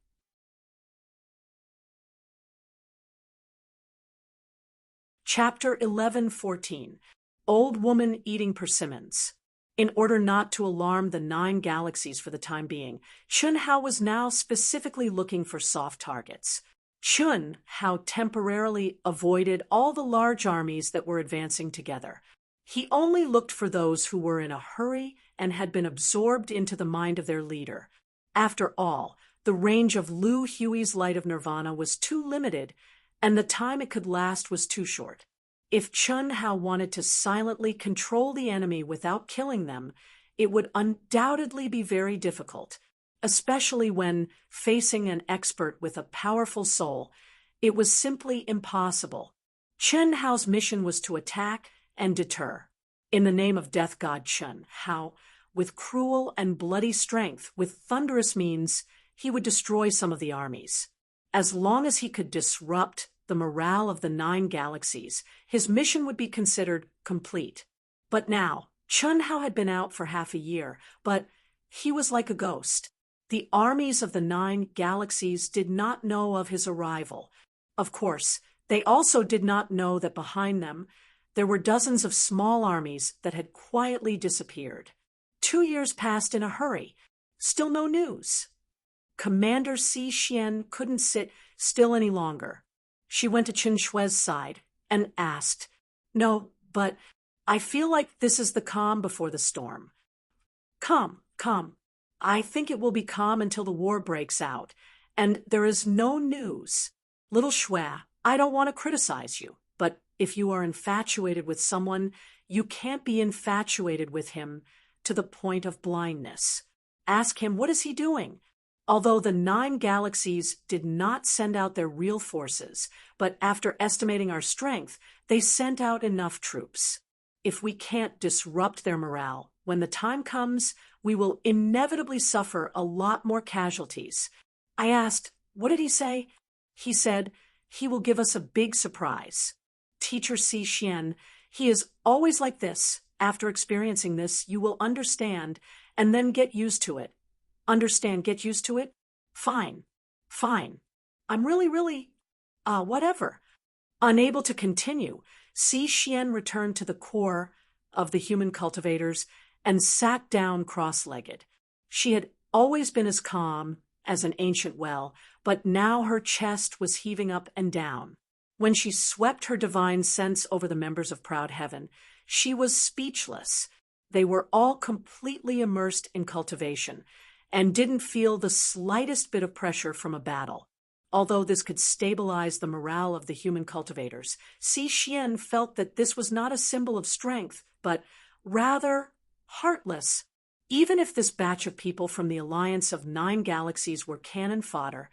Chapter 11:14. Old Woman Eating Persimmons. In order not to alarm the 9 galaxies for the time being, Chen Hao was now specifically looking for soft targets. Chen Hao temporarily avoided all the large armies that were advancing together. He only looked for those who were in a hurry and had been absorbed into the mind of their leader. After all, the range of Lu Hui's Light of Nirvana was too limited, and the time it could last was too short. If Chen Hao wanted to silently control the enemy without killing them, it would undoubtedly be very difficult, especially when facing an expert with a powerful soul. It was simply impossible. Chen Hao's mission was to attack and deter. In the name of Death God Chen Hao, with cruel and bloody strength, with thunderous means, he would destroy some of the armies. As long as he could disrupt the morale of the 9 galaxies, his mission would be considered complete. But now, Chen Hao had been out for half a year, but he was like a ghost. The armies of the 9 galaxies did not know of his arrival. Of course, they also did not know that behind them, there were dozens of small armies that had quietly disappeared. 2 years passed in a hurry. Still no news. Commander Si Xian couldn't sit still any longer. She went to Chen Shui's side and asked, No, but I feel like this is the calm before the storm. Calm. I think it will be calm until the war breaks out, and there is no news. Little Shui, I don't want to criticize you, but if you are infatuated with someone, you can't be infatuated with him to the point of blindness. Ask him, what is he doing? Although the 9 galaxies did not send out their real forces, but after estimating our strength, they sent out enough troops. If we can't disrupt their morale, when the time comes, we will inevitably suffer a lot more casualties. I asked, what did he say? He said, he will give us a big surprise. Teacher Si Xian, he is always like this. After experiencing this, you will understand and then get used to it. Understand, get used to it? Fine. Fine. I'm really, whatever. Unable to continue, Xi Xian returned to the core of the human cultivators and sat down cross-legged. She had always been as calm as an ancient well, but now her chest was heaving up and down. When she swept her divine sense over the members of Proud Heaven, she was speechless. They were all completely immersed in cultivation and didn't feel the slightest bit of pressure from a battle. Although this could stabilize the morale of the human cultivators, Xi Xian felt that this was not a symbol of strength, but rather heartless. Even if this batch of people from the Alliance of 9 Galaxies were cannon fodder,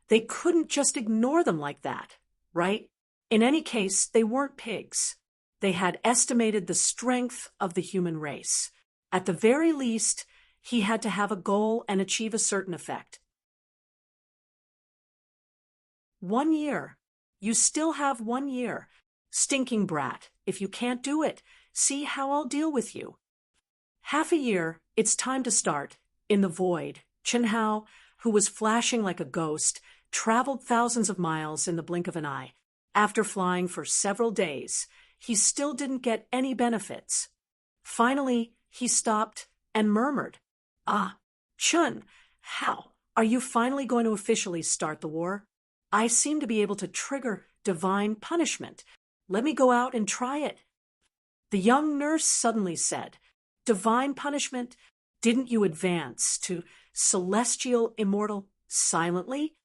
they couldn't just ignore them like that, right? In any case, they weren't pigs. They had estimated the strength of the human race. At the very least, he had to have a goal and achieve a certain effect. 1 year. You still have 1 year. Stinking brat. If you can't do it, see how I'll deal with you. Half a year, it's time to start. In the void, Chen Hao, who was flashing like a ghost, traveled thousands of miles in the blink of an eye. After flying for several days, he still didn't get any benefits. Finally, he stopped and murmured, "Ah, Chen, how are you finally going to officially start the war? I seem to be able to trigger divine punishment. Let me go out and try it." The young nurse suddenly said, "Divine punishment? Didn't you advance to celestial immortal silently?"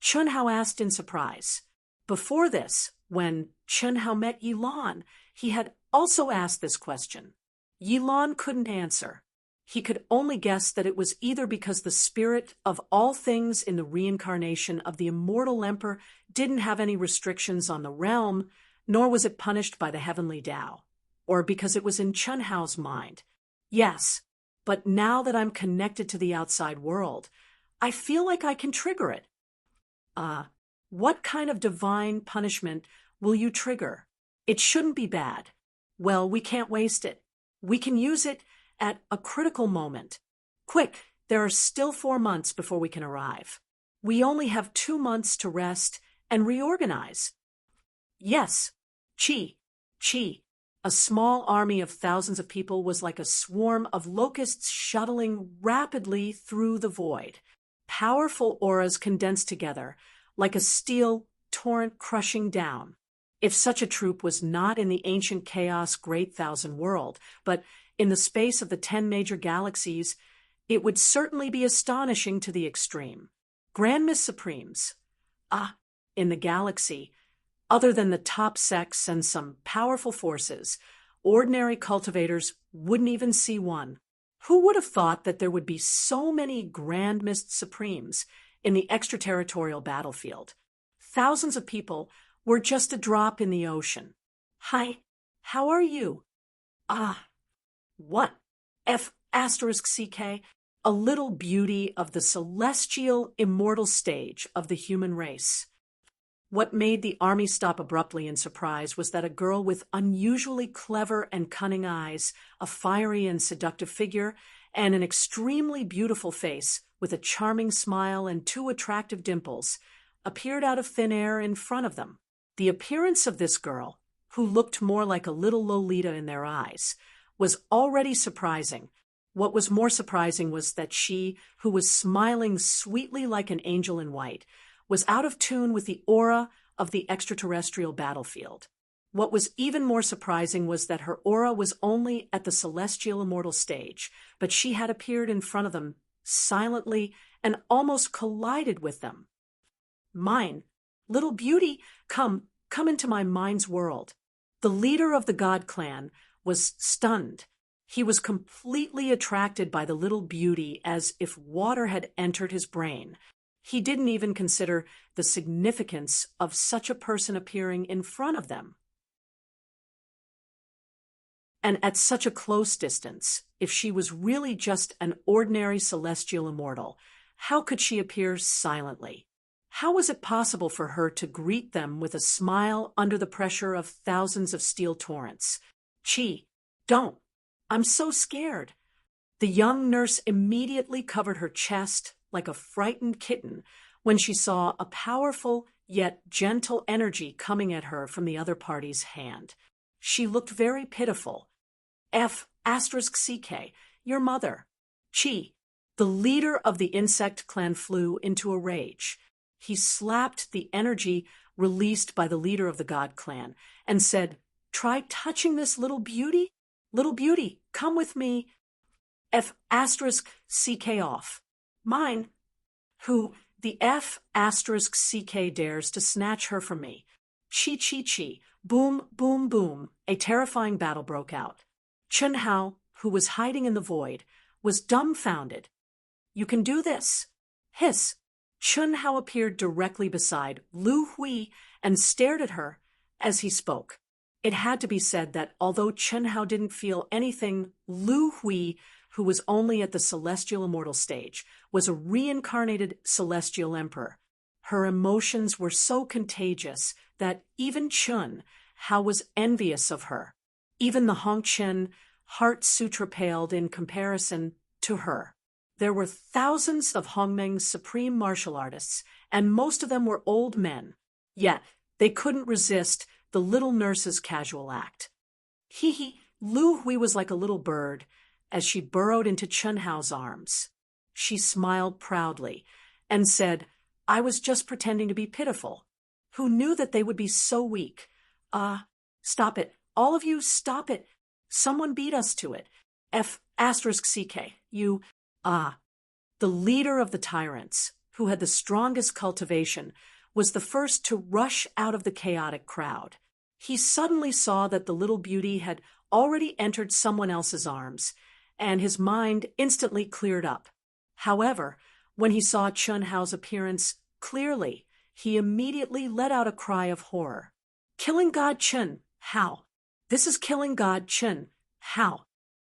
Chen Hao asked in surprise. Before this, when Chen Hao met Yilan, he had also asked this question. Yilan couldn't answer. He could only guess that it was either because the spirit of all things in the reincarnation of the immortal emperor didn't have any restrictions on the realm, nor was it punished by the heavenly Tao, or because it was in Chen Hao's mind. Yes, but now that I'm connected to the outside world, I feel like I can trigger it. What kind of divine punishment will you trigger? It shouldn't be bad. Well, we can't waste it. We can use it at a critical moment. Quick, there are still 4 months before we can arrive. We only have 2 months to rest and reorganize. Yes, Qi. A small army of thousands of people was like a swarm of locusts shuttling rapidly through the void. Powerful auras condensed together, like a steel torrent crushing down. If such a troop was not in the ancient chaos great thousand world, but in the space of the 10 major galaxies, it would certainly be astonishing to the extreme. Grand Miss Supremes. In the galaxy, other than the top sects and some powerful forces, ordinary cultivators wouldn't even see one. Who would have thought that there would be so many Grand Mist Supremes in the extraterritorial battlefield? Thousands of people were just a drop in the ocean. Hi, how are you? What? F***CK, a little beauty of the celestial immortal stage of the human race. What made the army stop abruptly in surprise was that a girl with unusually clever and cunning eyes, a fiery and seductive figure, and an extremely beautiful face with a charming smile and 2 attractive dimples appeared out of thin air in front of them. The appearance of this girl, who looked more like a little Lolita in their eyes, was already surprising. What was more surprising was that she, who was smiling sweetly like an angel in white, was out of tune with the aura of the extraterrestrial battlefield. What was even more surprising was that her aura was only at the celestial immortal stage, but she had appeared in front of them silently and almost collided with them. Mine, little beauty, come into my mind's world. The leader of the God clan was stunned. He was completely attracted by the little beauty as if water had entered his brain. He didn't even consider the significance of such a person appearing in front of them. And at such a close distance, if she was really just an ordinary celestial immortal, how could she appear silently? How was it possible for her to greet them with a smile under the pressure of thousands of steel torrents? Chi, don't. I'm so scared. The young nurse immediately covered her chest like a frightened kitten when she saw a powerful yet gentle energy coming at her from the other party's hand. She looked very pitiful. F***CK, your mother. Chi, the leader of the insect clan, flew into a rage. He slapped the energy released by the leader of the god clan and said, "Try touching this little beauty? Little beauty, come with me. F***CK off. Mine. Who the F***CK dares to snatch her from me?" Chi chi chi, boom, boom, boom, a terrifying battle broke out. Chun Hao, who was hiding in the void, was dumbfounded. "You can do this." Hiss. Chun Hao appeared directly beside Lu Hui and stared at her as he spoke. It had to be said that although Chun Hao didn't feel anything, Lu Hui, who was only at the celestial immortal stage, was a reincarnated celestial emperor. Her emotions were so contagious that even Chun Hao was envious of her. Even the Hongqian Heart Sutra paled in comparison to her. There were thousands of Hongmeng's supreme martial artists, and most of them were old men. Yet they couldn't resist the little nurse's casual act. Hee. Lu Hui was like a little bird as she burrowed into Chun Hao's arms. She smiled proudly and said, "I was just pretending to be pitiful. Who knew that they would be so weak? Stop it. All of you, stop it. Someone beat us to it. F***CK, you, The leader of the tyrants, who had the strongest cultivation, was the first to rush out of the chaotic crowd. He suddenly saw that the little beauty had already entered someone else's arms, and his mind instantly cleared up. However, when he saw Chun Hao's appearance clearly, he immediately let out a cry of horror. "Killing God Chun Hao! This is killing God Chun Hao!"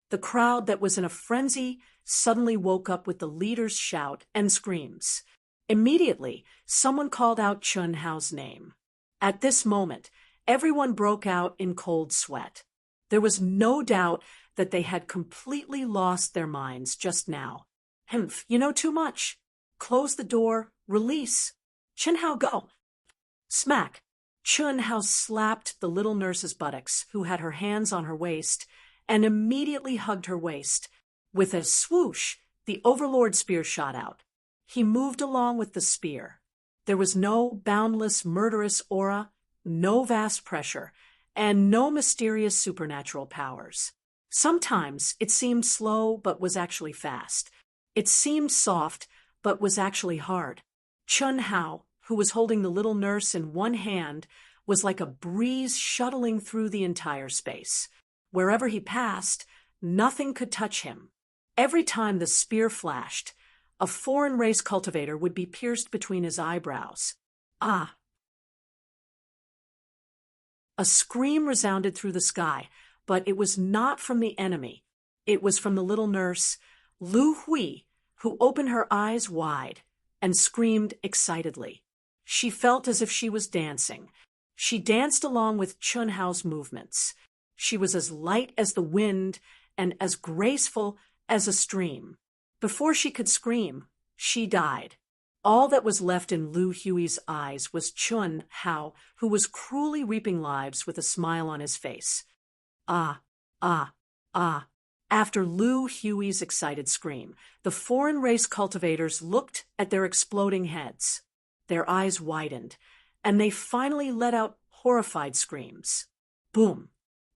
The crowd that was in a frenzy suddenly woke up with the leader's shout and screams. Immediately, someone called out Chun Hao's name. At this moment, everyone broke out in cold sweat. There was no doubt that they had completely lost their minds just now. "Humph, you know too much. Close the door, release. Chun Hao, go." Smack! Chun Hao slapped the little nurse's buttocks, who had her hands on her waist, and immediately hugged her waist. With a swoosh, the Overlord spear shot out. He moved along with the spear. There was no boundless murderous aura, no vast pressure, and no mysterious supernatural powers. Sometimes it seemed slow but was actually fast. It seemed soft but was actually hard. Chun Hao, who was holding the little nurse in one hand, was like a breeze shuttling through the entire space. Wherever he passed, nothing could touch him. Every time the spear flashed, a foreign race cultivator would be pierced between his eyebrows. A scream resounded through the sky, but it was not from the enemy. It was from the little nurse, Lu Hui, who opened her eyes wide and screamed excitedly. She felt as if she was dancing. She danced along with Chun Hao's movements. She was as light as the wind and as graceful as a stream. Before she could scream, she died. All that was left in Lu Hui's eyes was Chun Hao, who was cruelly reaping lives with a smile on his face. After Lu Hui's excited scream, the foreign race cultivators looked at their exploding heads. Their eyes widened, and they finally let out horrified screams. Boom,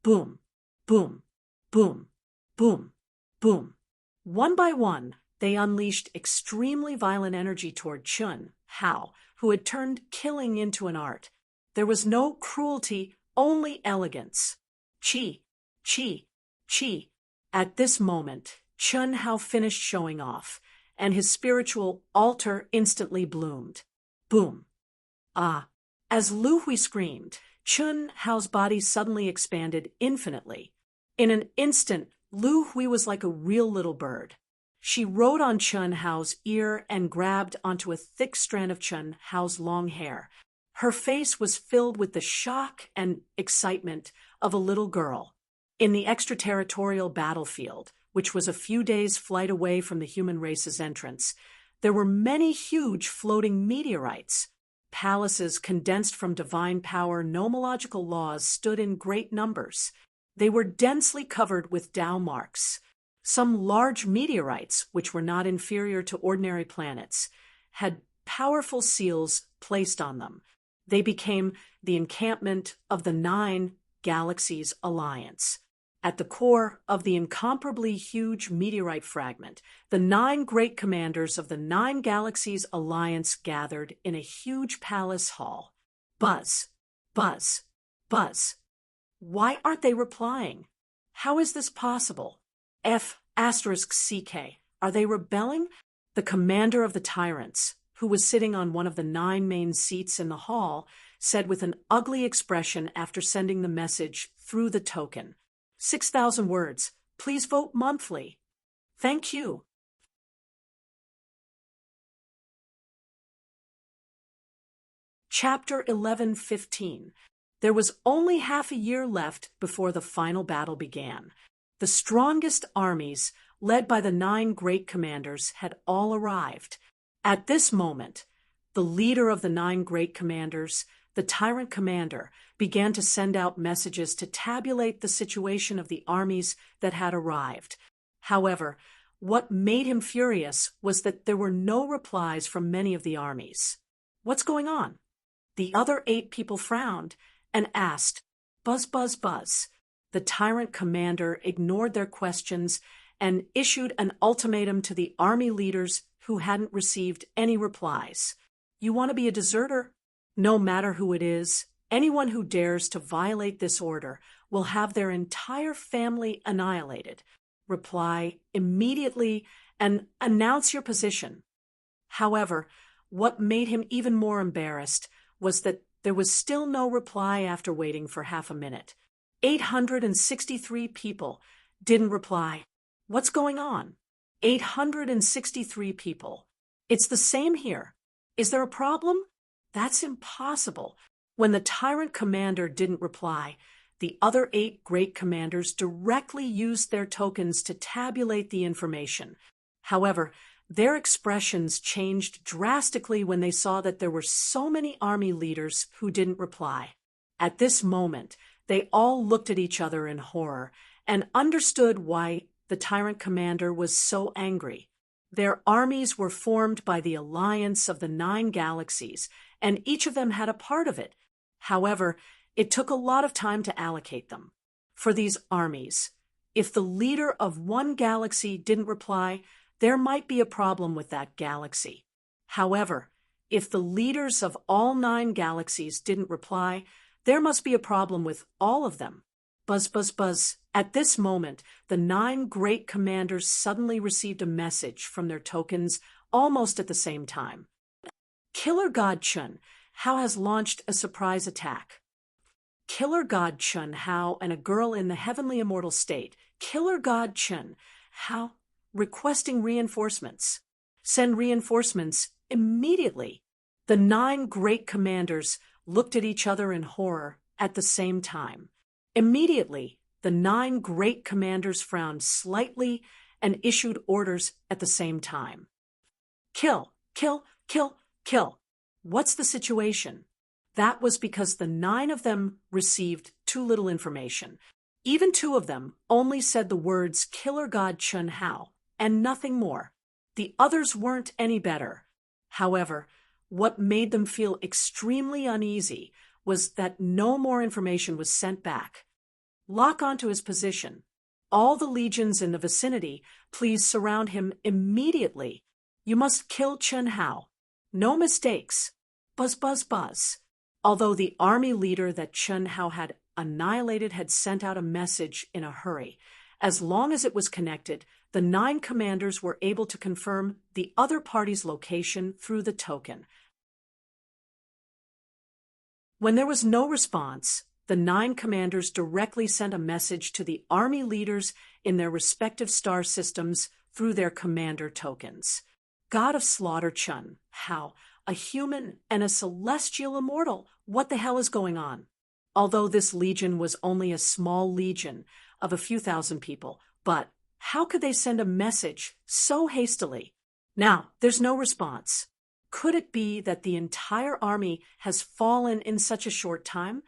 boom, boom, boom, boom, boom. One by one, they unleashed extremely violent energy toward Chun Hao, who had turned killing into an art. There was no cruelty, only elegance. Chi, chi, chi. At this moment, Chun Hao finished showing off, and his spiritual altar instantly bloomed. Boom. As Lu Hui screamed, Chun Hao's body suddenly expanded infinitely. In an instant, Lu Hui was like a real little bird. She rode on Chun Hao's ear and grabbed onto a thick strand of Chun Hao's long hair. Her face was filled with the shock and excitement of a little girl. In the extraterritorial battlefield, which was a few days' flight away from the human race's entrance, there were many huge floating meteorites. Palaces condensed from divine power nomological laws stood in great numbers. They were densely covered with Tao marks. Some large meteorites, which were not inferior to ordinary planets, had powerful seals placed on them. They became the encampment of the 9 Galaxies Alliance. At the core of the incomparably huge meteorite fragment, the 9 great commanders of the 9 Galaxies Alliance gathered in a huge palace hall. Buzz, buzz, buzz. Why aren't they replying? How is this possible? F***CK. Are they rebelling? The commander of the tyrants, who was sitting on one of the 9 main seats in the hall, said with an ugly expression after sending the message through the token. 6,000 words. Please vote monthly. Thank you. Chapter 11:15. There was only half a year left before the final battle began. The strongest armies, led by the 9 great commanders, had all arrived. At this moment, the leader of the 9 great commanders, the tyrant commander, began to send out messages to tabulate the situation of the armies that had arrived. However, what made him furious was that there were no replies from many of the armies. What's going on? The other 8 people frowned and asked, buzz, buzz, buzz. The tyrant commander ignored their questions and issued an ultimatum to the army leaders who hadn't received any replies. You want to be a deserter? No matter who it is, anyone who dares to violate this order will have their entire family annihilated. Reply immediately and announce your position. However, what made him even more embarrassed was that there was still no reply after waiting for half a minute. 863 people didn't reply. What's going on? 863 people. It's the same here. Is there a problem? That's impossible. When the tyrant commander didn't reply, the other 8 great commanders directly used their tokens to tabulate the information. However, their expressions changed drastically when they saw that there were so many army leaders who didn't reply. At this moment, they all looked at each other in horror and understood why the tyrant commander was so angry. Their armies were formed by the alliance of the 9 galaxies, and each of them had a part of it. However, it took a lot of time to allocate them. For these armies, if the leader of one galaxy didn't reply, there might be a problem with that galaxy. However, if the leaders of all 9 galaxies didn't reply, there must be a problem with all of them. Buzz, buzz, buzz. At this moment, the 9 great commanders suddenly received a message from their tokens almost at the same time. Killer God Chun Hao has launched a surprise attack. Killer God Chun Hao and a girl in the heavenly immortal state. Killer God Chun Hao requesting reinforcements. Send reinforcements immediately. The 9 great commanders looked at each other in horror at the same time. Immediately, the 9 great commanders frowned slightly and issued orders at the same time. Kill, kill, kill, kill. What's the situation? That was because the 9 of them received too little information. Even 2 of them only said the words Killer God Chun Hao and nothing more. The others weren't any better. However, what made them feel extremely uneasy was that no more information was sent back. Lock onto his position. All the legions in the vicinity, please surround him immediately. You must kill Chun Hao. No mistakes. Buzz, buzz, buzz. Although the army leader that Chun Hao had annihilated had sent out a message in a hurry, as long as it was connected, the 9 commanders were able to confirm the other party's location through the token. When there was no response, the 9 commanders directly sent a message to the army leaders in their respective star systems through their commander tokens. God of Slaughter Chun Hao, a human and a celestial immortal. What the hell is going on? although this legion was only a small legion of a few thousand people. But how could they send a message so hastily? Now, there's no response. Could it be that the entire army has fallen in such a short time?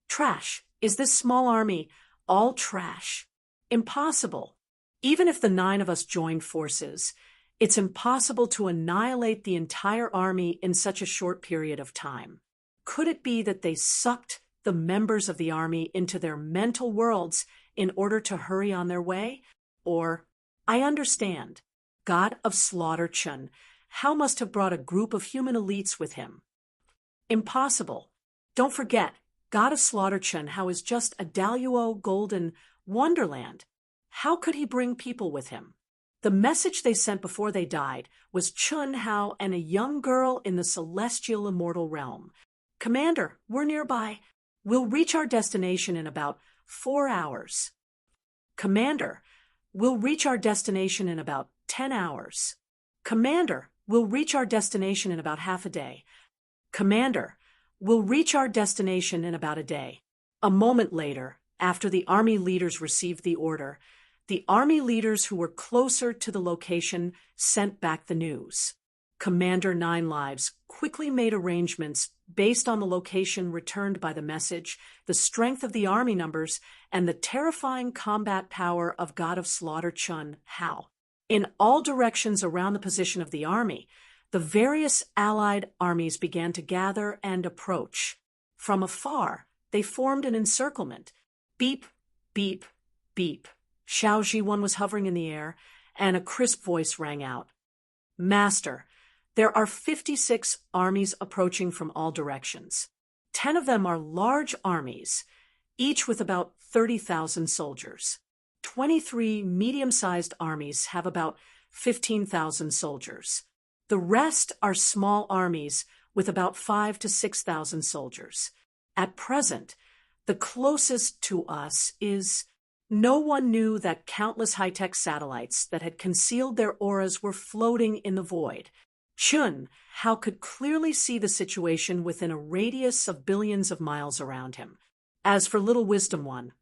Trash. Is this small army all trash? Impossible. Even if the 9 of us joined forces, it's impossible to annihilate the entire army in such a short period of time. Could it be that they sucked the members of the army into their mental worlds in order to hurry on their way? Or, I understand, God of Slaughter Chun, how must have brought a group of human elites with him? Impossible. Don't forget, God of Slaughter Chun Hao is just a Daluo golden wonderland. How could he bring people with him? The message they sent before they died was Chun Hao and a young girl in the celestial immortal realm. Commander, we're nearby. We'll reach our destination in about 4 hours. Commander, we'll reach our destination in about 10 hours. Commander, we'll reach our destination in about half a day. Commander, we'll reach our destination in about a day. A moment later, after the army leaders received the order, the army leaders who were closer to the location sent back the news. Commander Nine Lives quickly made arrangements based on the location returned by the message, the strength of the army numbers, and the terrifying combat power of God of Slaughter Chun Hao. In all directions around the position of the army, the various allied armies began to gather and approach. From afar, they formed an encirclement. Beep, beep, beep. Xiao Zhiwan was hovering in the air, and a crisp voice rang out. Master, there are 56 armies approaching from all directions. 10 of them are large armies, each with about 30,000 soldiers. 23 medium-sized armies have about 15,000 soldiers. The rest are small armies with about 5,000 to 6,000 soldiers. At present, the closest to us is... No one knew that countless high-tech satellites that had concealed their auras were floating in the void. Chun Hao could clearly see the situation within a radius of billions of miles around him. As for Little Wisdom One,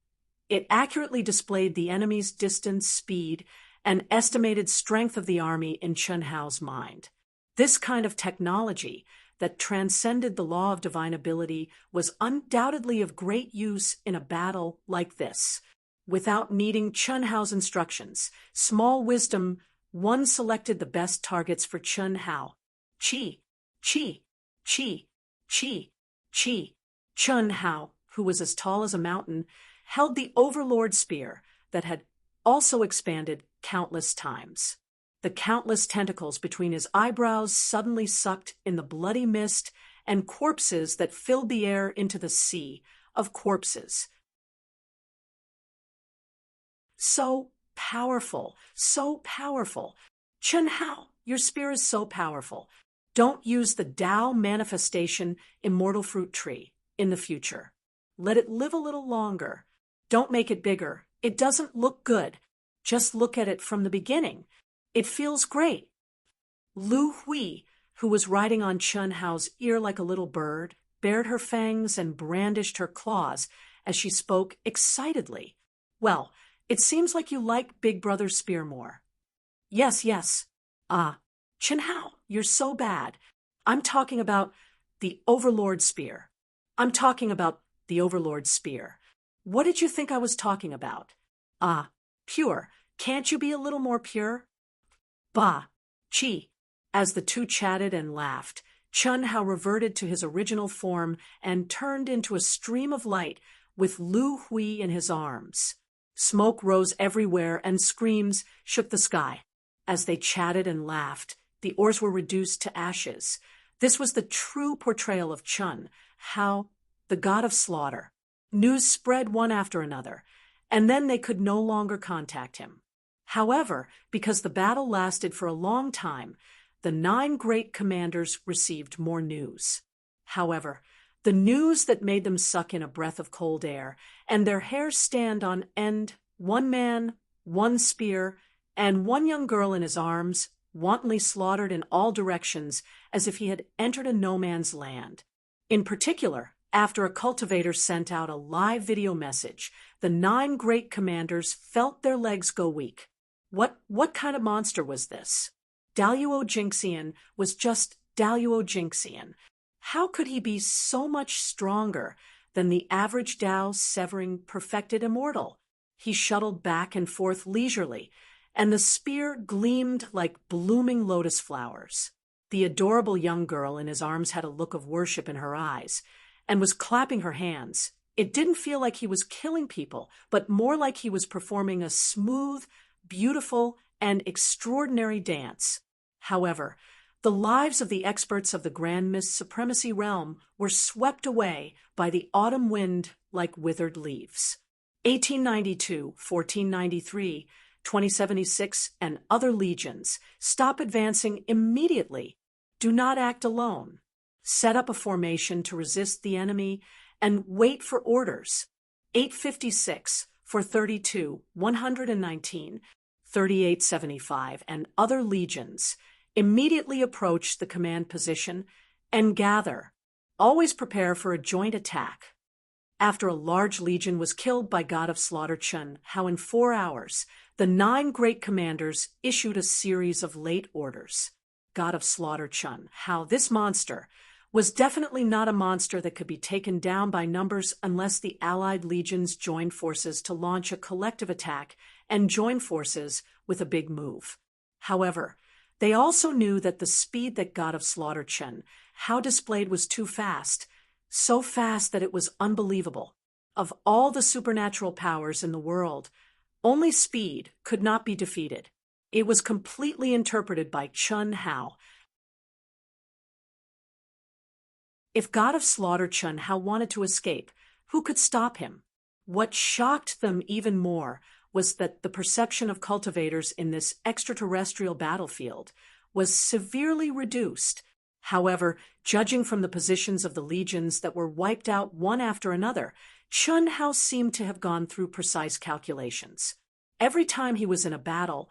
it accurately displayed the enemy's distance, speed, and estimated strength of the army in Chun Hao's mind. This kind of technology that transcended the law of divine ability was undoubtedly of great use in a battle like this. Without needing Chun Hao's instructions, Small Wisdom One selected the best targets for Chun Hao. Chi, Chi, Chi, Chi, Chi. Chun Hao, who was as tall as a mountain, held the Overlord Spear that had also expanded countless times. The countless tentacles between his eyebrows suddenly sucked in the bloody mist and corpses that filled the air into the sea of corpses. So powerful, so powerful. Chun Hao, your spear is so powerful. Don't use the Tao manifestation immortal fruit tree in the future. Let it live a little longer. Don't make it bigger. It doesn't look good. Just look at it from the beginning. It feels great. Lu Hui, who was riding on Chun Hao's ear like a little bird, bared her fangs and brandished her claws as she spoke excitedly. Well, it seems like you like Big Brother's spear more. Yes, yes. Chun Hao, you're so bad. I'm talking about the Overlord Spear. I'm talking about the Overlord Spear. What did you think I was talking about? Pure. Can't you be a little more pure? Bah, Chi. As the two chatted and laughed, Chun Hao reverted to his original form and turned into a stream of light with Lu Hui in his arms. Smoke rose everywhere and screams shook the sky. As they chatted and laughed, the oars were reduced to ashes. This was the true portrayal of Chun Hao, the god of slaughter. News spread one after another, and then they could no longer contact him. However, because the battle lasted for a long time, the 9 great commanders received more news. However, the news that made them suck in a breath of cold air, and their hair stand on end, 1 man, 1 spear, and 1 young girl in his arms, wantonly slaughtered in all directions as if he had entered a no-man's land. In particular, After a cultivator sent out a live video message, the 9 great commanders felt their legs go weak. What kind of monster was this? Daluo-Jinxian was just Daluo-Jinxian. How could he be so much stronger than the average Dao-severing perfected immortal? He shuttled back and forth leisurely, and the spear gleamed like blooming lotus flowers. The adorable young girl in his arms had a look of worship in her eyes, and was clapping her hands. It didn't feel like he was killing people, but more like he was performing a smooth, beautiful, and extraordinary dance. However, the lives of the experts of the Grand Mist Supremacy realm were swept away by the autumn wind like withered leaves. 1892, 1493, 2076, and other legions. Stop advancing immediately. Do not act alone. Set up a formation to resist the enemy and wait for orders. 856, 432, 119, 3875, and other legions immediately approach the command position and gather. Always prepare for a joint attack. After a large legion was killed by God of Slaughter Chun Hao in 4 hours, the 9 great commanders issued a series of late orders. God of Slaughter Chun Hao, this monster, was definitely not a monster that could be taken down by numbers unless the allied legions joined forces to launch a collective attack and join forces with a big move. However, they also knew that the speed that God of Slaughter Chun Hao displayed was too fast, so fast that it was unbelievable. Of all the supernatural powers in the world, only speed could not be defeated. It was completely interpreted by Chun Hao. If God of Slaughter Chun Hao wanted to escape, who could stop him? What shocked them even more was that the perception of cultivators in this extraterrestrial battlefield was severely reduced. However, judging from the positions of the legions that were wiped out one after another, Chun Hao seemed to have gone through precise calculations. Every time he was in a battle,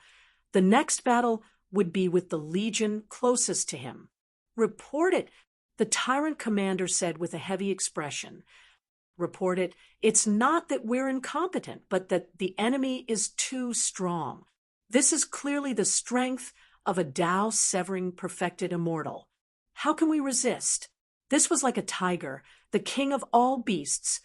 the next battle would be with the legion closest to him. "Report it," the tyrant commander said with a heavy expression. "Report it. It's not that we're incompetent, but that the enemy is too strong. This is clearly the strength of a Dao-severing perfected immortal. How can we resist?" This was like a tiger, the king of all beasts,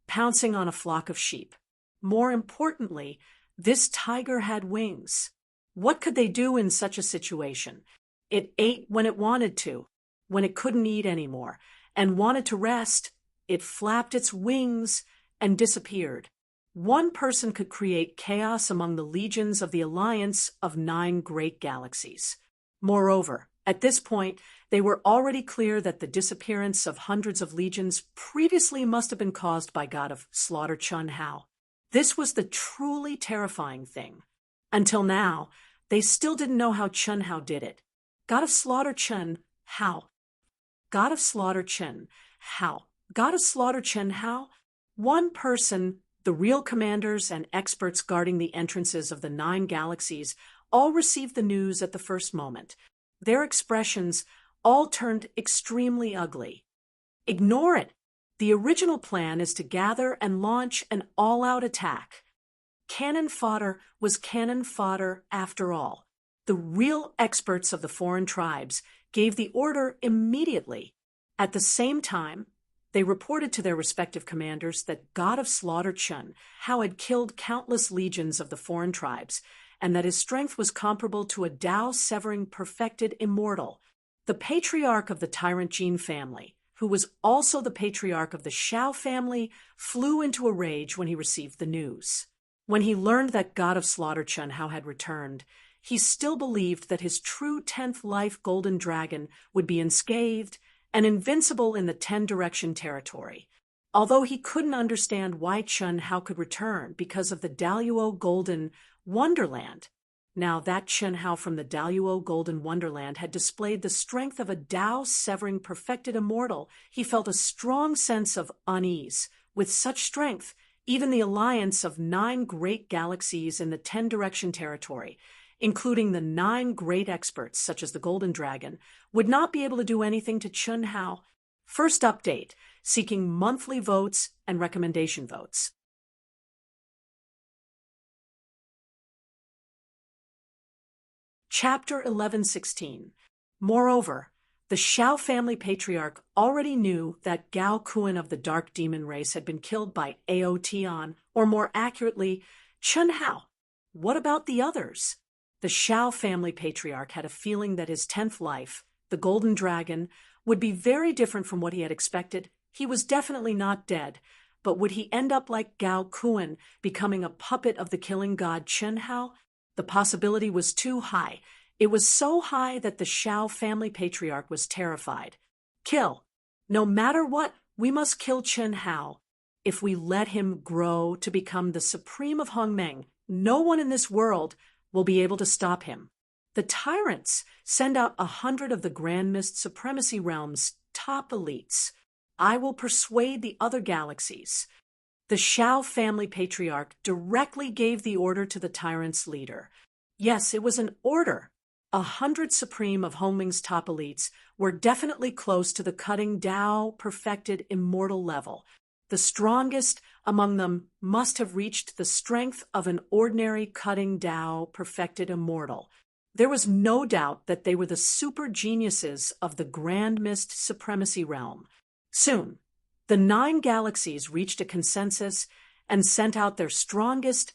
pouncing on a flock of sheep. More importantly, this tiger had wings. What could they do in such a situation? It ate when it wanted to. When it couldn't eat anymore and wanted to rest, it flapped its wings and disappeared. One person could create chaos among the legions of the alliance of 9 great galaxies. Moreover, at this point, they were already clear that the disappearance of hundreds of legions previously must have been caused by God of Slaughter Chun Hao. This was the truly terrifying thing. Until now, they still didn't know how Chun Hao did it. God of Slaughter Chun Hao. God of Slaughter Chun Hao. God of Slaughter Chun Hao. One person, the real commanders and experts guarding the entrances of the 9 galaxies, all received the news at the first moment. Their expressions all turned extremely ugly. Ignore it. The original plan is to gather and launch an all-out attack. Cannon fodder was cannon fodder after all. The real experts of the foreign tribes gave the order immediately. At the same time, they reported to their respective commanders that God of Slaughter Chun Hao had killed countless legions of the foreign tribes, and that his strength was comparable to a Dao-severing perfected immortal. The patriarch of the Tyrant Jin family, who was also the patriarch of the Shao family, flew into a rage when he received the news. When he learned that God of Slaughter Chun Hao had returned, he still believed that his true 10th life golden dragon would be unscathed and invincible in the 10-direction territory. Although he couldn't understand why Chun Hao could return because of the Daluo Golden Wonderland. Now that Chun Hao from the Daluo Golden Wonderland had displayed the strength of a Dao-severing perfected immortal, he felt a strong sense of unease. With such strength, even the alliance of 9 great galaxies in the 10-direction territory, including the 9 great experts such as the Golden Dragon, would not be able to do anything to Chun Hao. First update, seeking monthly votes and recommendation votes. Chapter 11:16. Moreover, the Xiao family patriarch already knew that Gao Kuan of the dark demon race had been killed by Ao Tian, or more accurately, Chen Hao. What about the others? The Xiao family patriarch had a feeling that his 10th life, the golden dragon, would be very different from what he had expected. He was definitely not dead, but would he end up like Gao Kuan, becoming a puppet of the killing god Chen Hao? The possibility was too high. It was so high that the Xiao family patriarch was terrified. Kill. No matter what, we must kill Chen Hao. If we let him grow to become the supreme of Hongmeng, no one in this world will be able to stop him. The tyrants send out 100 of the Grand Mist Supremacy Realm's top elites. I will persuade the other galaxies. The Xiao family patriarch directly gave the order to the tyrant's leader. Yes, it was an order. 100 supreme of Hongmeng's top elites were definitely close to the cutting Dao perfected immortal level. The strongest among them must have reached the strength of an ordinary cutting Dao perfected immortal. There was no doubt that they were the super geniuses of the Grand Mist Supremacy Realm. Soon, the 9 galaxies reached a consensus and sent out their strongest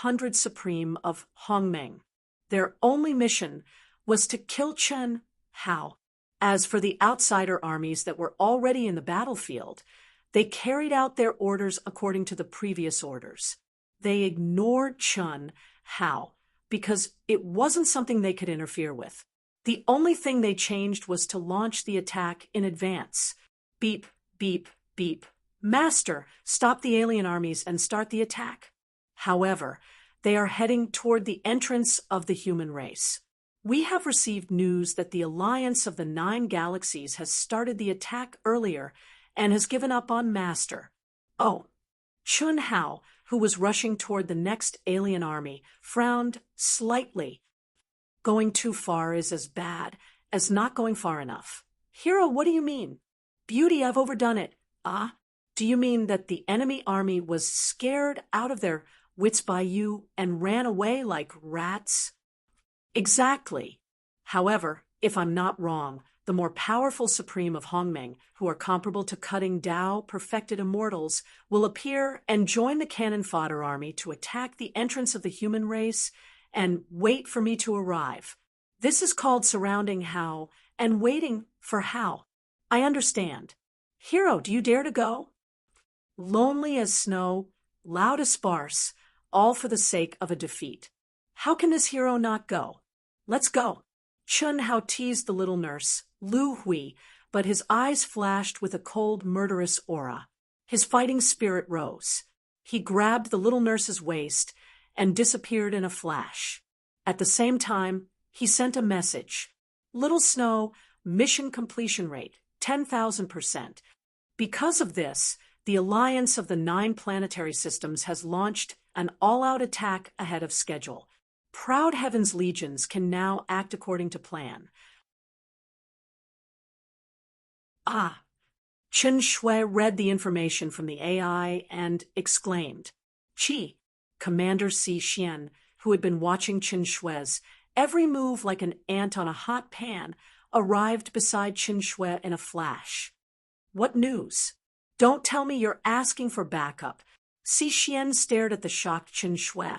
100 supreme of Hongmeng. Their only mission was to kill Chen Hao. As for the outsider armies that were already in the battlefield, they carried out their orders according to the previous orders. They ignored Chen Hao because it wasn't something they could interfere with. The only thing they changed was to launch the attack in advance. Beep, beep, beep. Master, stop the alien armies and start the attack. However, they are heading toward the entrance of the human race. We have received news that the alliance of the 9 galaxies has started the attack earlier and has given up on Master. Oh, Chen Hao, who was rushing toward the next alien army, frowned slightly. Going too far is as bad as not going far enough. Hero, what do you mean? Beauty, I've overdone it. Ah, do you mean that the enemy army was scared out of their wits by you and ran away like rats? Exactly. However, if I'm not wrong, the more powerful supreme of Hongmeng, who are comparable to cutting Dao perfected immortals, will appear and join the cannon fodder army to attack the entrance of the human race and wait for me to arrive. This is called surrounding Hao and waiting for Hao. I understand. Hero, do you dare to go? Lonely as snow, loud as sparse, all for the sake of a defeat. How can this hero not go? Let's go. Chen Hao teased the little nurse, Lu Hui, but his eyes flashed with a cold, murderous aura. His fighting spirit rose. He grabbed the little nurse's waist and disappeared in a flash. At the same time, he sent a message. Little Snow, mission completion rate, 10,000%. Because of this, the alliance of the 9 planetary systems has launched an all-out attack ahead of schedule. Proud Heaven's legions can now act according to plan. Ah! Chen Shui read the information from the AI and exclaimed. Qi, Commander Si Xian, who had been watching Chen Shui's every move like an ant on a hot pan, arrived beside Chen Shui in a flash. What news? Don't tell me you're asking for backup. Si Xian stared at the shocked Chen Shui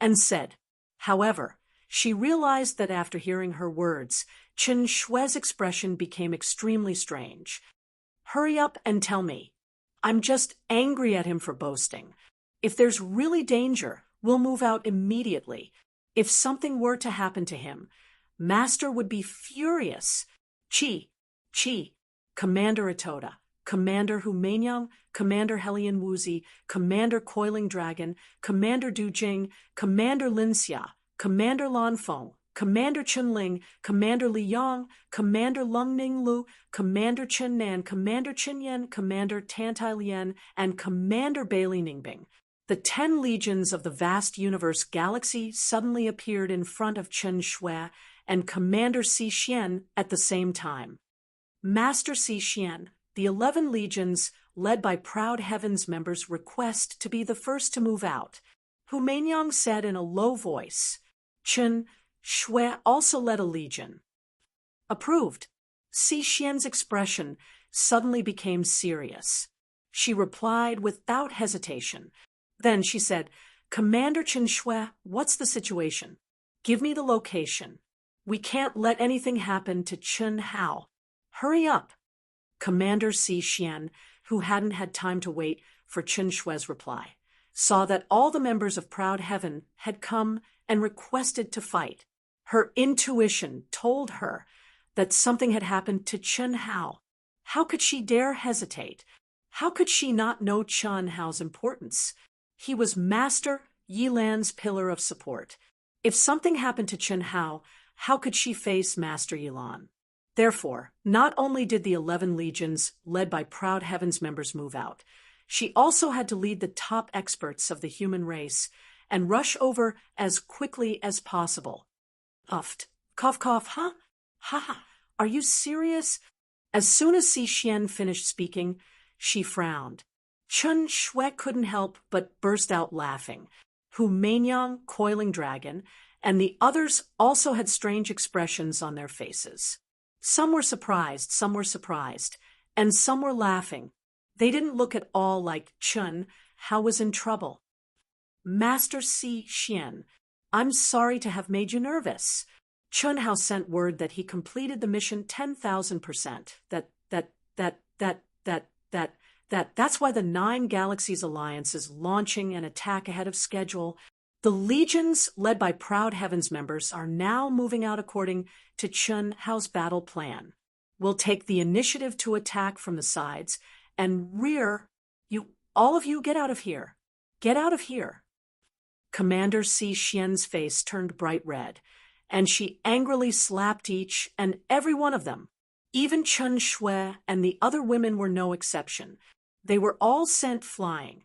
and said. However, she realized that after hearing her words, Chen Shui's expression became extremely strange. Hurry up and tell me. I'm just angry at him for boasting. If there's really danger, we'll move out immediately. If something were to happen to him, Master would be furious. Qi, Commander Atoda, Commander Humanyang, Commander Helian Wuzi, Commander Coiling Dragon, Commander Du Jing, Commander Linxia, Commander Lan Feng, Commander Chunling, Commander Li Yang, Commander Lung Ning Lu, Commander Chen Nan, Commander Chen Yan, Commander Tantai Lian, and Commander Bailey Ningbing. The 10 legions of the vast universe galaxy suddenly appeared in front of Chen Shui and Commander Si Xian at the same time. Master Si Xian, the 11 legions, led by Proud Heaven's members, request to be the first to move out. Hu Meinyang said in a low voice. Chen Shui also led a legion. Approved. Si Xian's expression suddenly became serious. She replied without hesitation. Then she said, Commander Chen Shui, what's the situation? Give me the location. We can't let anything happen to Chen Hao. Hurry up. Commander Si Xian, who hadn't had time to wait for Chen Shui's reply, saw that all the members of Proud Heaven had come and requested to fight. Her intuition told her that something had happened to Chen Hao. How could she dare hesitate? How could she not know Chen Hao's importance? He was Master Yilan's pillar of support. If something happened to Chen Hao, how could she face Master Yilan? Therefore, not only did the 11 legions led by Proud Heaven's members move out, she also had to lead the top experts of the human race and rush over as quickly as possible. Uffed. Cough, cough, huh? Ha! Are you serious? As soon as Si Xian finished speaking, she frowned. Chen Shui couldn't help but burst out laughing. Hu Meinyang, Coiling Dragon, and the others also had strange expressions on their faces. Some were surprised, and some were laughing. They didn't look at all like Chen Hao was in trouble. Master Si Xian, I'm sorry to have made you nervous. Chen Hao sent word that he completed the mission 10,000%. That's why the 9 Galaxies Alliance is launching an attack ahead of schedule. The legions, led by Proud Heaven's members, are now moving out according to Chen Hao's battle plan. We'll take the initiative to attack from the sides and rear. All of you get out of here. Get out of here. Commander Si Xian's face turned bright red, and she angrily slapped each and every one of them. Even Chen Shui and the other women were no exception. They were all sent flying.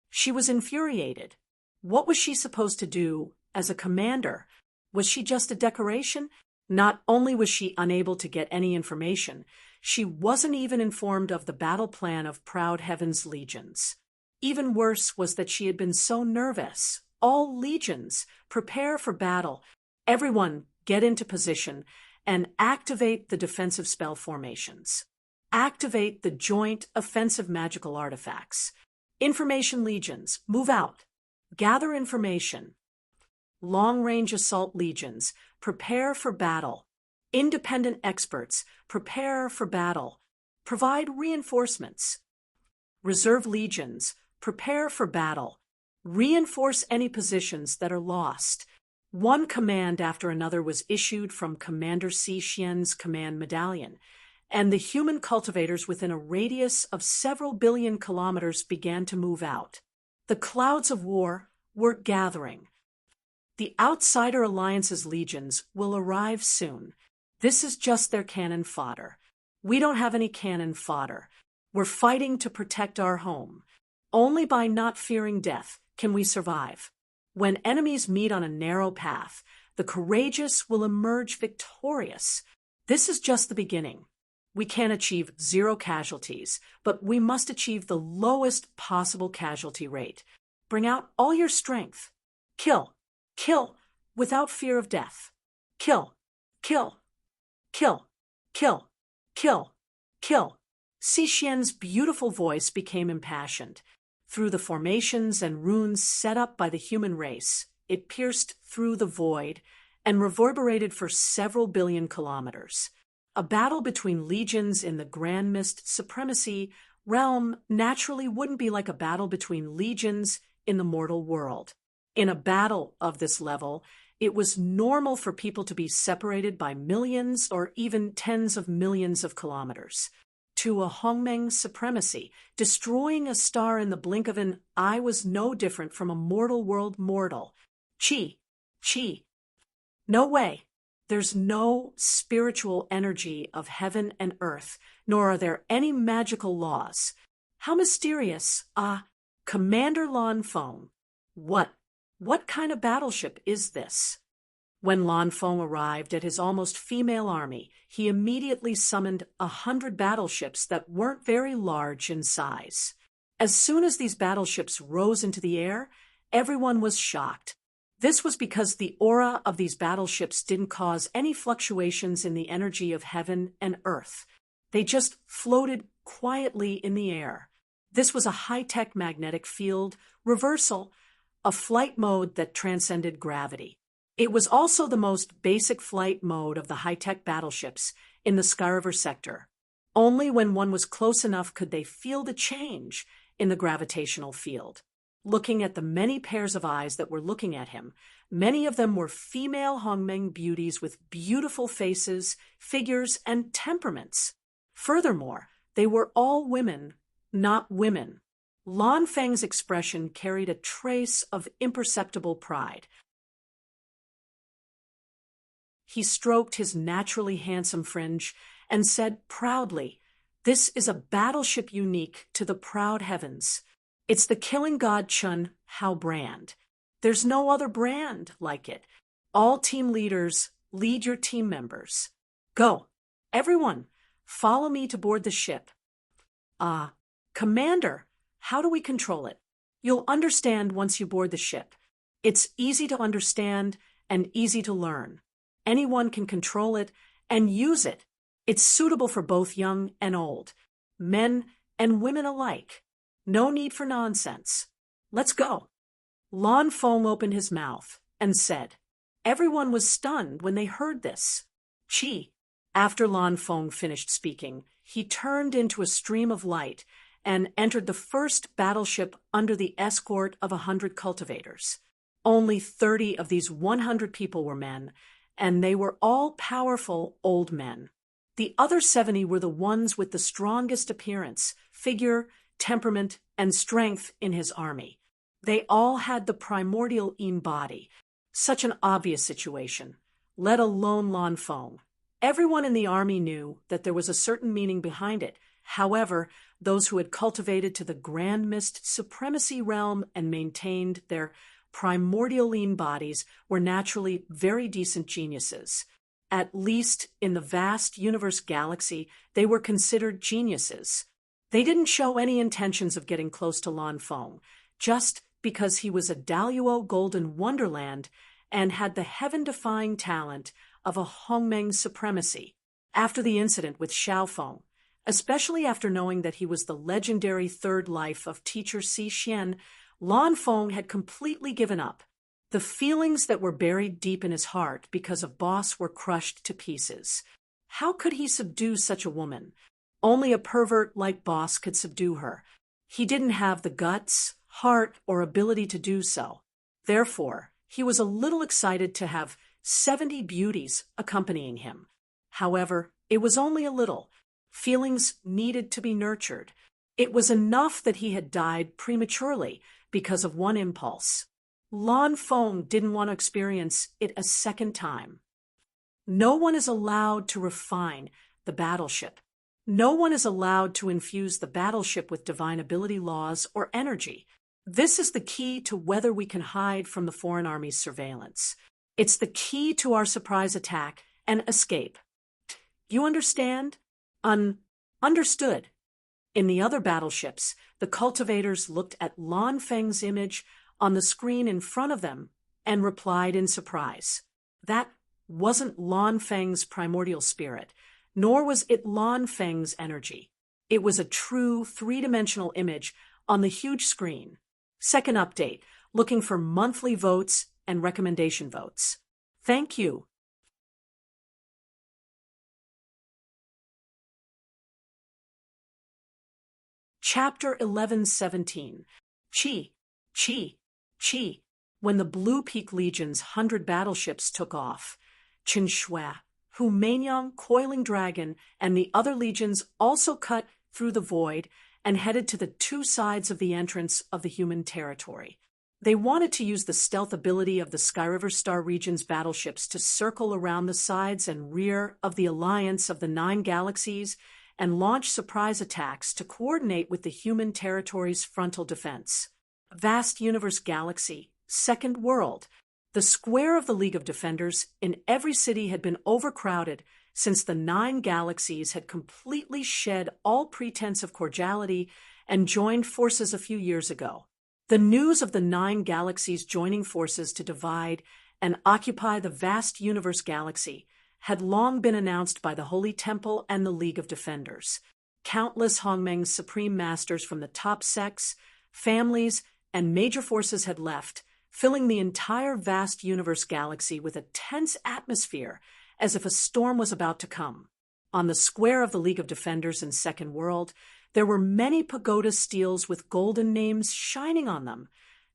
She was infuriated. What was she supposed to do as a commander? Was she just a decoration? Not only was she unable to get any information, she wasn't even informed of the battle plan of Proud Heaven's legions. Even worse was that she had been so nervous. All legions, prepare for battle. Everyone, get into position and activate the defensive spell formations. Activate the joint offensive magical artifacts. Information legions, move out. Gather information. Long-range assault legions, prepare for battle. Independent experts, prepare for battle. Provide reinforcements. Reserve legions, prepare for battle. Reinforce any positions that are lost. One command after another was issued from Commander Si Xian's command medallion, and the human cultivators within a radius of several billion kilometers began to move out. The clouds of war were gathering. The Outsider Alliance's legions will arrive soon. This is just their cannon fodder. We don't have any cannon fodder. We're fighting to protect our home. Only by not fearing death can we survive. When enemies meet on a narrow path, the courageous will emerge victorious. This is just the beginning. We can't achieve 0 casualties, but we must achieve the lowest possible casualty rate. Bring out all your strength. Kill. Kill without fear of death. Kill. Kill. Kill. Kill. Kill. Kill. Si Xian's beautiful voice became impassioned. Through the formations and runes set up by the human race, it pierced through the void and reverberated for several billion kilometers. A battle between legions in the Grand Mist Supremacy realm naturally wouldn't be like a battle between legions in the mortal world. In a battle of this level, it was normal for people to be separated by millions or even tens of millions of kilometers. To a Hongmeng supremacy, destroying a star in the blink of an eye was no different from a mortal world mortal. Chi. No way. There's no spiritual energy of heaven and earth, nor are there any magical laws. How mysterious. Commander Lan Feng. What kind of battleship is this? When Lan Feng arrived at his almost female army, he immediately summoned 100 battleships that weren't very large in size. As soon as these battleships rose into the air, everyone was shocked. This was because the aura of these battleships didn't cause any fluctuations in the energy of heaven and earth. They just floated quietly in the air. This was a high-tech magnetic field reversal, a flight mode that transcended gravity. It was also the most basic flight mode of the high-tech battleships in the Skyriver sector. Only when one was close enough could they feel the change in the gravitational field. Looking at the many pairs of eyes that were looking at him, many of them were female Hongmeng beauties with beautiful faces, figures, and temperaments. Furthermore, they were all women, not women. Lan Feng's expression carried a trace of imperceptible pride. He stroked his naturally handsome fringe and said proudly, "This is a battleship unique to the proud heavens. It's the killing god Chun Hao brand. There's no other brand like it. All team leaders lead your team members. Go, everyone, follow me to board the ship." Commander, how do we control it? You'll understand once you board the ship. It's easy to understand and easy to learn. Anyone can control it and use it. It's suitable for both young and old, men and women alike. No need for nonsense. Let's go. Lan Feng opened his mouth and said. Everyone was stunned when they heard this. Qi. After Lan Feng finished speaking, he turned into a stream of light and entered the first battleship under the escort of 100 cultivators. Only 30 of these 100 people were men, and they were all powerful old men. The other 70 were the ones with the strongest appearance, figure, temperament, and strength in his army. They all had the primordial Yin body. Such an obvious situation, let alone Lan Feng. Everyone in the army knew that there was a certain meaning behind it. However, those who had cultivated to the Grand Mist supremacy realm and maintained their primordial Yin bodies were naturally very decent geniuses. At least in the vast universe galaxy, they were considered geniuses. They didn't show any intentions of getting close to Lan Feng, just because he was a Daluo golden wonderland and had the heaven-defying talent of a Hongmeng supremacy. After the incident with Xiaofeng, especially after knowing that he was the legendary third life of teacher Si Xian, Lan Feng had completely given up. The feelings that were buried deep in his heart because of Boss were crushed to pieces. How could he subdue such a woman? Only a pervert like Boss could subdue her. He didn't have the guts, heart, or ability to do so. Therefore, he was a little excited to have 70 beauties accompanying him. However, it was only a little. Feelings needed to be nurtured. It was enough that he had died prematurely because of one impulse. Lan Feng didn't want to experience it a second time. No one is allowed to refine the battleship. No one is allowed to infuse the battleship with divine ability laws or energy. This is the key to whether we can hide from the foreign army's surveillance. It's the key to our surprise attack and escape. You understand? Understood. In the other battleships, the cultivators looked at Lan Feng's image on the screen in front of them and replied in surprise. That wasn't Lan Feng's primordial spirit, nor was it Lan Feng's energy. It was a true three-dimensional image on the huge screen. Second update, looking for monthly votes and recommendation votes. Thank you. Chapter 11:17. Qi, Qi, Qi. When the Blue Peak Legion's 100 battleships took off, Qin Shui, Hu Meinyang, Coiling Dragon, and the other legions also cut through the void and headed to the two sides of the entrance of the human territory. They wanted to use the stealth ability of the Skyriver Star region's battleships to circle around the sides and rear of the alliance of the 9 galaxies and launch surprise attacks to coordinate with the human territory's frontal defense. Vast universe galaxy, second world. The square of the League of Defenders in every city had been overcrowded since the 9 galaxies had completely shed all pretense of cordiality and joined forces a few years ago. The news of the 9 galaxies joining forces to divide and occupy the vast universe galaxy had long been announced by the Holy Temple and the League of Defenders. Countless Hongmeng's supreme masters from the top sects, families, and major forces had left, filling the entire vast universe galaxy with a tense atmosphere as if a storm was about to come. On the square of the League of Defenders in Second World, there were many pagoda steels with golden names shining on them,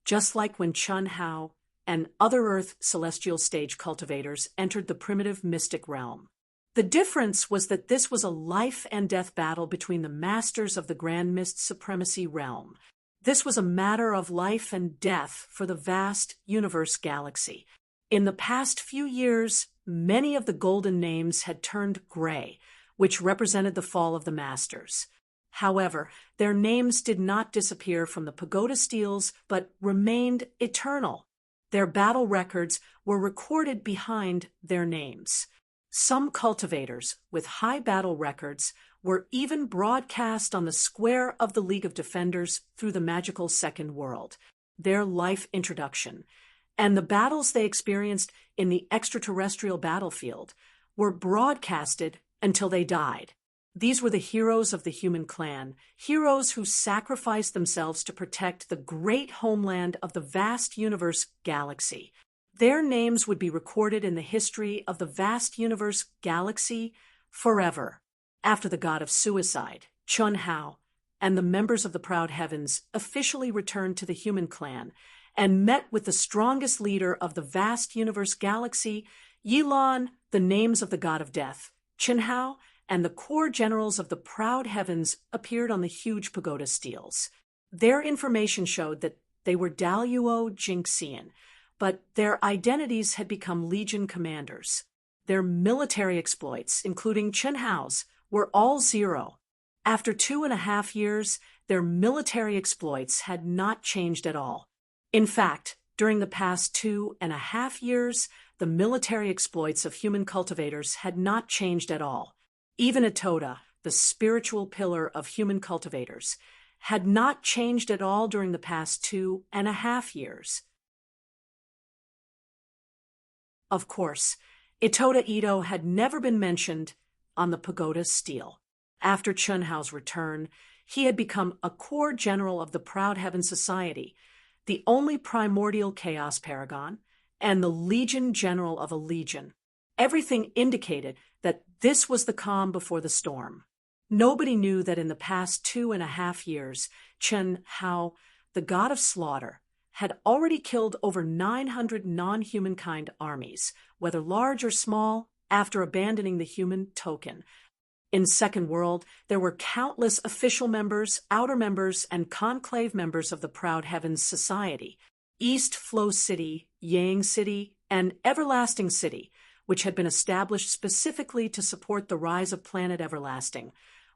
just like when Chun Hao and other Earth celestial stage cultivators entered the primitive mystic realm. The difference was that this was a life-and-death battle between the masters of the Grand Mist Supremacy realm. This was a matter of life and death for the vast universe galaxy. In the past few years, many of the golden names had turned gray, which represented the fall of the masters. However, their names did not disappear from the pagoda steels, but remained eternal. Their battle records were recorded behind their names. Some cultivators with high battle records were even broadcast on the square of the League of Defenders through the magical Second World, their life introduction, and the battles they experienced in the extraterrestrial battlefield were broadcasted until they died. These were the heroes of the human clan, heroes who sacrificed themselves to protect the great homeland of the vast universe galaxy. Their names would be recorded in the history of the vast universe galaxy forever. After the god of suicide, Chun Hao, and the members of the Proud Heavens officially returned to the human clan and met with the strongest leader of the vast universe galaxy, Yilan, the names of the god of death, Chun Hao, and the core generals of the Proud Heavens appeared on the huge pagoda steels. Their information showed that they were Daluo Jinxian, but their identities had become Legion commanders. Their military exploits, including Chun Hao's, were all zero. After 2.5 years, their military exploits had not changed at all. In fact, during the past 2.5 years, the military exploits of human cultivators had not changed at all. Even Atoda, the spiritual pillar of human cultivators, had not changed at all during the past 2.5 years. Of course, Itoda Ito had never been mentioned on the pagoda stele. After Chun Hao's return, he had become a core general of the Proud Heaven Society, the only primordial chaos paragon, and the Legion General of a Legion. Everything indicated that this was the calm before the storm. Nobody knew that in the past 2.5 years, Chun Hao, the god of slaughter, had already killed over 900 non-humankind armies, whether large or small, after abandoning the human token. In Second World, there were countless official members, outer members, and conclave members of the Proud Heavens Society. East Flow City, Yang City, and Everlasting City, which had been established specifically to support the rise of Planet Everlasting,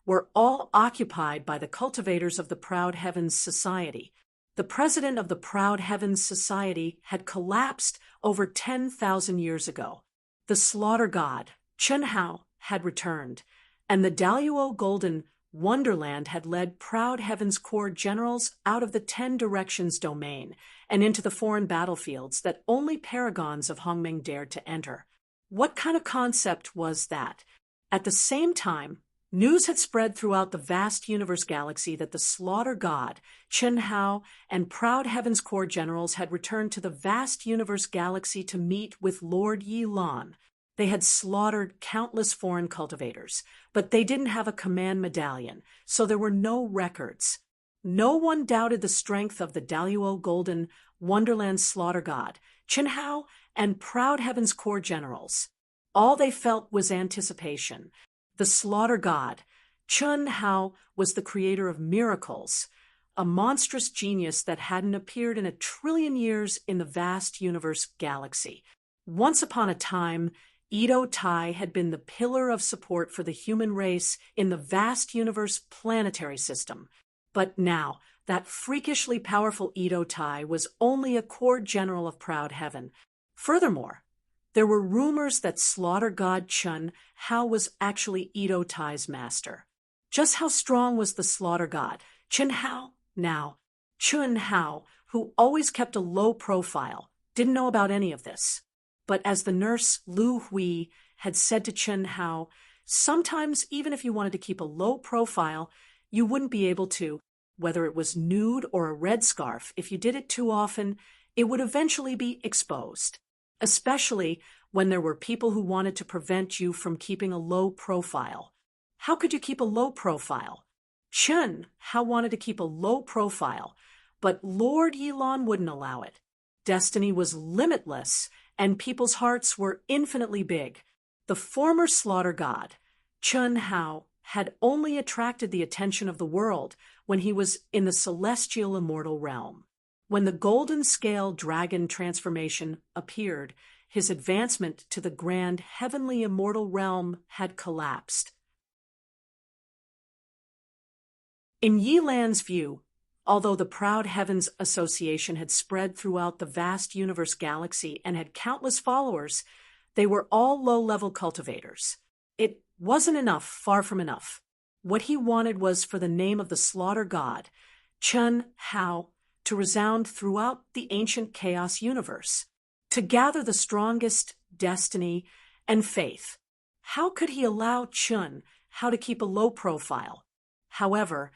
were all occupied by the cultivators of the Proud Heavens Society. The president of the Proud Heavens Society had collapsed over 10,000 years ago. The slaughter god, Chun Hao, had returned, and the Daluo Golden Wonderland had led Proud Heavens Corps generals out of the 10 Directions domain and into the foreign battlefields that only paragons of Hongmeng dared to enter. What kind of concept was that? At the same time, news had spread throughout the vast universe galaxy that the slaughter god, Chun Hao, and Proud Heavens Corps generals had returned to the vast universe galaxy to meet with Lord Yilan. They had slaughtered countless foreign cultivators, but they didn't have a command medallion, so there were no records. No one doubted the strength of the Daluo Golden Wonderland slaughter god, Chun Hao, and Proud Heavens Corps generals. All they felt was anticipation. The slaughter god, Chun Hao, was the creator of miracles, a monstrous genius that hadn't appeared in 1 trillion years in the vast universe galaxy. Once upon a time, Ito Tai had been the pillar of support for the human race in the vast universe planetary system. But now, that freakishly powerful Ito Tai was only a core general of Proud Heaven. Furthermore, there were rumors that slaughter god Chun Hao was actually Edo Tai's master. Just how strong was the slaughter god? Chun Hao, who always kept a low profile, didn't know about any of this. But as the nurse Lu Hui had said to Chun Hao, sometimes even if you wanted to keep a low profile, you wouldn't be able to. Whether it was nude or a red scarf, if you did it too often, it would eventually be exposed. Especially when there were people who wanted to prevent you from keeping a low profile. How could you keep a low profile? Chun Hao wanted to keep a low profile, but Lord Yilan wouldn't allow it. Destiny was limitless, and people's hearts were infinitely big. The former slaughter god, Chun Hao, had only attracted the attention of the world when he was in the celestial immortal realm. When the golden scale dragon transformation appeared, his advancement to the grand heavenly immortal realm had collapsed. In Yilan's view, although the Proud Heavens Association had spread throughout the vast universe galaxy and had countless followers, they were all low-level cultivators. It wasn't enough, far from enough. What he wanted was for the name of the slaughter god, Chun Hao, to resound throughout the ancient chaos universe, to gather the strongest destiny and faith. How could he allow Chun Hao to keep a low profile? However,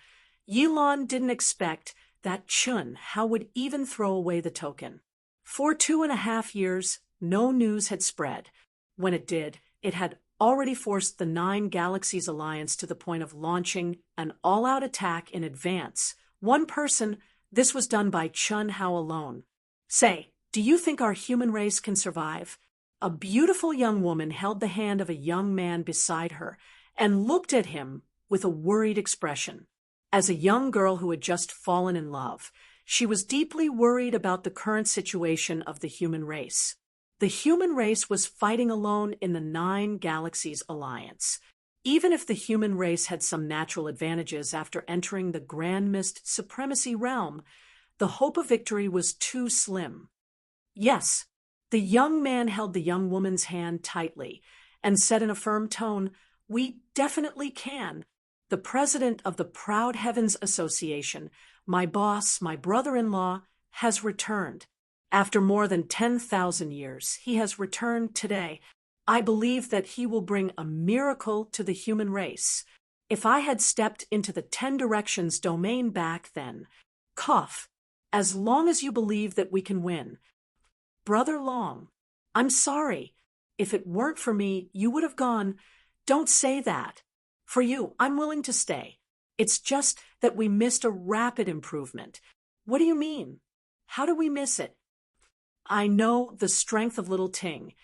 Yilan didn't expect that Chun Hao would even throw away the token. For 2.5 years, no news had spread. When it did, it had already forced the 9 Galaxies Alliance to the point of launching an all-out attack in advance. One person, this was done by Chun Hao alone. Say, do you think our human race can survive? A beautiful young woman held the hand of a young man beside her and looked at him with a worried expression. As a young girl who had just fallen in love, she was deeply worried about the current situation of the human race. The human race was fighting alone in the 9 Galaxies Alliance. Even if the human race had some natural advantages after entering the Grand Mist Supremacy realm, the hope of victory was too slim. Yes, the young man held the young woman's hand tightly and said in a firm tone, "We definitely can. The president of the Proud Heavens Association, my boss, my brother-in-law, has returned. After more than 10,000 years, he has returned today. I believe that he will bring a miracle to the human race. If I had stepped into the 10 Directions domain back then, cough, as long as you believe that we can win. Brother Long, I'm sorry. If it weren't for me, you would have gone. Don't say that. For you, I'm willing to stay. It's just that we missed a rapid improvement." "What do you mean? How did we miss it?" "I know the strength of Little Ting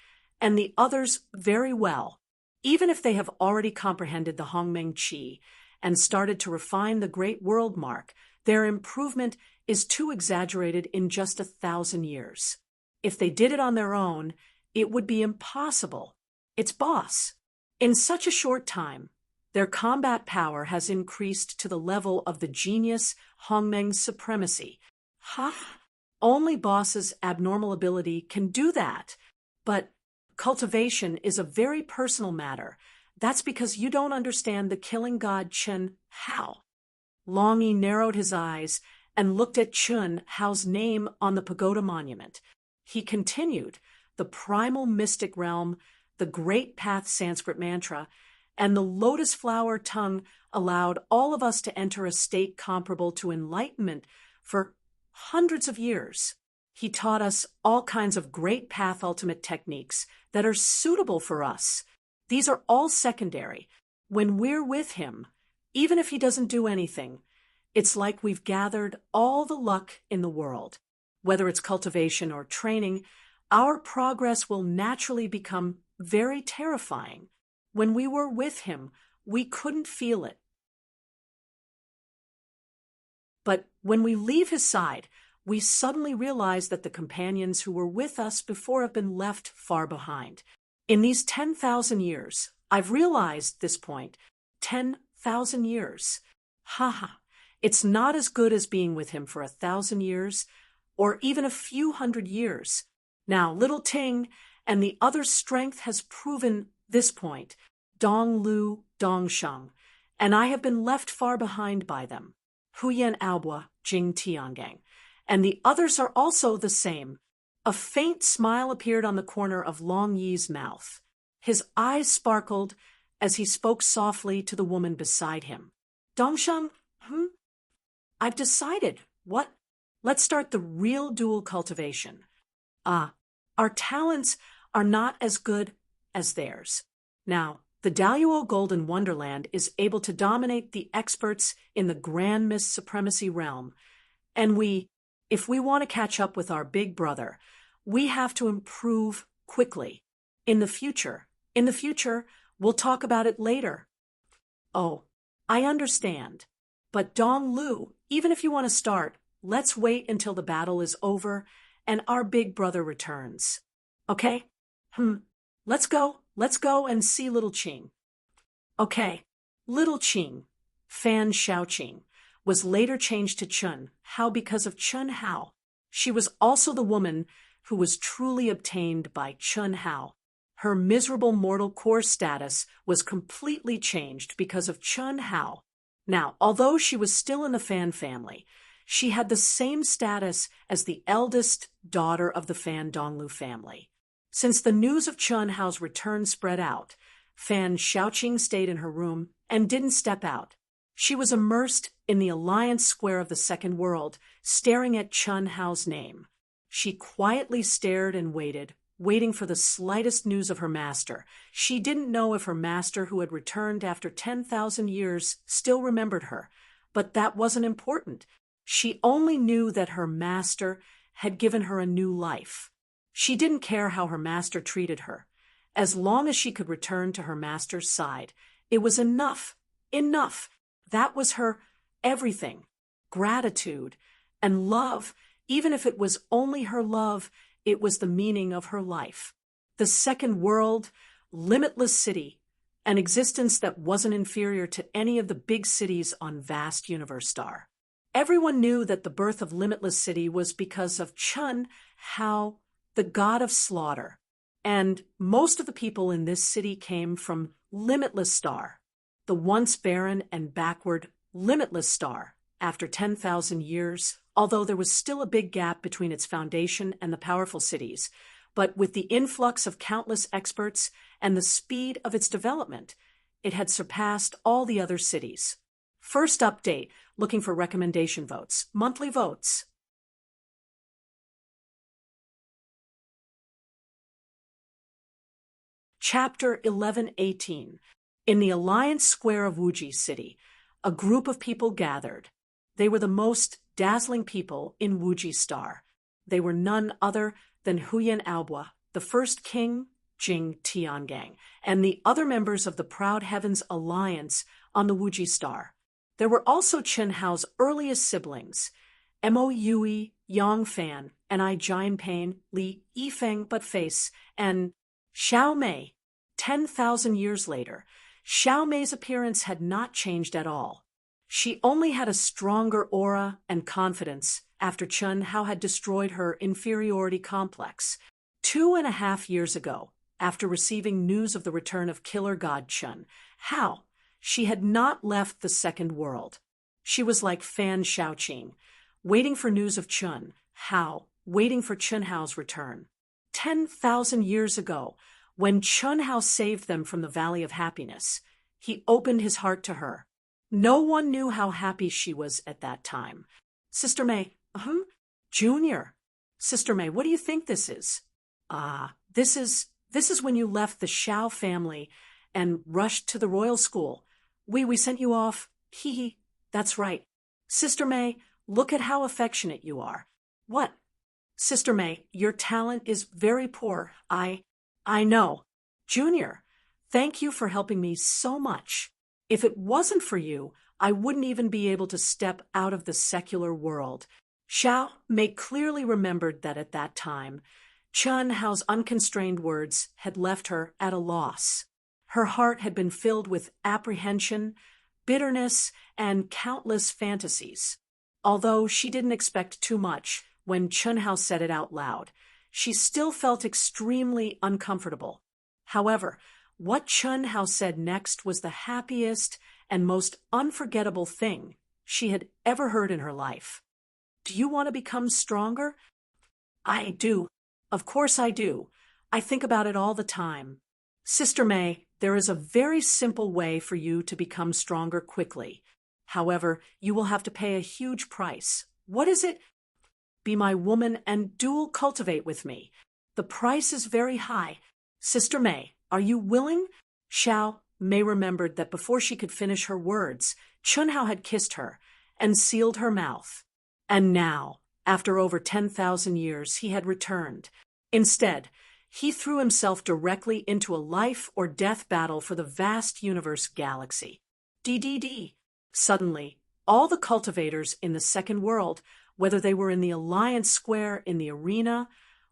and the others very well. Even if they have already comprehended the Hongmeng Qi and started to refine the Great World Mark, their improvement is too exaggerated in just 1,000 years. If they did it on their own, it would be impossible. It's boss. In such a short time, their combat power has increased to the level of the genius Hongmeng's supremacy. Ha! Only boss's abnormal ability can do that. But cultivation is a very personal matter. That's because you don't understand the killing god Chun Hao." Long Yi narrowed his eyes and looked at Chun Hao's name on the pagoda monument. He continued, the primal mystic realm, the Great Path Sanskrit mantra, and the lotus flower tongue allowed all of us to enter a state comparable to enlightenment for hundreds of years. He taught us all kinds of great path ultimate techniques that are suitable for us. These are all secondary. When we're with him, even if he doesn't do anything, it's like we've gathered all the luck in the world. Whether it's cultivation or training, our progress will naturally become very terrifying. When we were with him, we couldn't feel it. But when we leave his side, we suddenly realize that the companions who were with us before have been left far behind. In these 10,000 years, I've realized this point. 10,000 years. Haha, it's not as good as being with him for 1,000 years, or even a few hundred years. Now, little Ting and the other's strength has proven this point, Dong Lu Dong Sheng, and I have been left far behind by them. Huyan Aobua Jing Tiangang. And the others are also the same. A faint smile appeared on the corner of Long Yi's mouth. His eyes sparkled as he spoke softly to the woman beside him. Dongsheng, I've decided. What? Let's start the real dual cultivation. Our talents are not as good as theirs. Now, the Daluo Golden Wonderland is able to dominate the experts in the Grand Mist Supremacy realm, and if we want to catch up with our big brother, we have to improve quickly. In the future, we'll talk about it later. Oh, I understand. But Dong Lu, even if you want to start, let's wait until the battle is over and our big brother returns. Okay? Let's go and see Little Qing. Okay, Little Qing, Fan Shaoqing, was later changed to Chun Hao because of Chun Hao. She was also the woman who was truly obtained by Chun Hao. Her miserable mortal core status was completely changed because of Chun Hao. Now, although she was still in the Fan family, she had the same status as the eldest daughter of the Fan Donglu family. Since the news of Chun Hao's return spread out, Fan Shaoqing stayed in her room and didn't step out. She was immersed in the Alliance Square of the Second World, staring at Chun Hao's name. She quietly stared and waited, waiting for the slightest news of her master. She didn't know if her master, who had returned after 10,000 years, still remembered her, but that wasn't important. She only knew that her master had given her a new life. She didn't care how her master treated her. As long as she could return to her master's side, it was enough. Enough. That was her everything. Gratitude and love, even if it was only her love, it was the meaning of her life. The second world, limitless city, an existence that wasn't inferior to any of the big cities on vast universe star. Everyone knew that the birth of Limitless City was because of Chun Hao, the god of slaughter, and most of the people in this city came from Limitless Star, the once barren and backward Limitless Star. After 10,000 years, although there was still a big gap between its foundation and the powerful cities, but with the influx of countless experts and the speed of its development, it had surpassed all the other cities. First update, looking for recommendation votes, monthly votes. Chapter 1118. In the Alliance Square of Wuji City, a group of people gathered. They were the most dazzling people in Wuji Star. They were none other than Huyan Aobua, the first king, Jing Tiangang, and the other members of the Proud Heavens Alliance on the Wuji Star. There were also Chun Hao's earliest siblings, Mo Yui, Yang Fan, and I Jian Pain, Li Yifeng but Face, and Xiao Mei. 10,000 years later, Xiao Mei's appearance had not changed at all. She only had a stronger aura and confidence after Chun Hao had destroyed her inferiority complex. 2.5 years ago, after receiving news of the return of killer god Chun Hao, she had not left the second world. She was like Fan Shaoqing, waiting for news of Chun Hao, waiting for Chun Hao's return. 10,000 years ago, when Chun Hao saved them from the Valley of Happiness, he opened his heart to her. No one knew how happy she was at that time. Sister May, Junior. Sister May, what do you think this is? This is when you left the Xiao family and rushed to the royal school. We sent you off. Hee, that's right. Sister May, look at how affectionate you are. What? Sister May, your talent is very poor. I know. Junior, thank you for helping me so much. If it wasn't for you, I wouldn't even be able to step out of the secular world. Xiao Mei clearly remembered that at that time, Chun Hao's unconstrained words had left her at a loss. Her heart had been filled with apprehension, bitterness, and countless fantasies. Although she didn't expect too much when Chun Hao said it out loud, she still felt extremely uncomfortable. However, what Chun Hao said next was the happiest and most unforgettable thing she had ever heard in her life. Do you want to become stronger? I do. Of course I do. I think about it all the time. Sister May, there is a very simple way for you to become stronger quickly. However, you will have to pay a huge price. What is it? Be my woman and dual cultivate with me. The price is very high. Sister May, are you willing? Xiao Mei remembered that before she could finish her words, Chun Hao had kissed her and sealed her mouth. And now, after over 10,000 years, he had returned. Instead, he threw himself directly into a life-or-death battle for the vast universe galaxy. DDD. Suddenly, all the cultivators in the second world, whether they were in the Alliance Square, in the arena,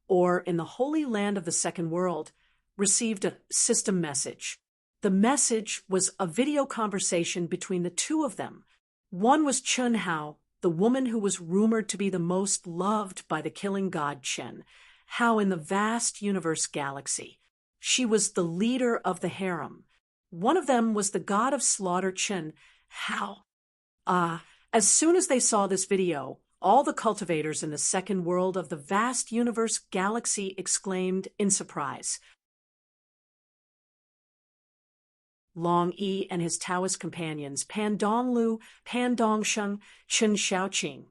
or in the Holy Land of the second world, received a system message. The message was a video conversation between the two of them. One was Chun Hao, the woman who was rumored to be the most loved by the killing god Chen Hao in the vast universe galaxy. She was the leader of the harem. One of them was the god of slaughter Chen Hao. As soon as they saw this video, all the cultivators in the second world of the vast universe galaxy exclaimed in surprise. Long Yi and his Taoist companions, Pan Donglu, Pan Dongsheng, Chen Xiaoqing,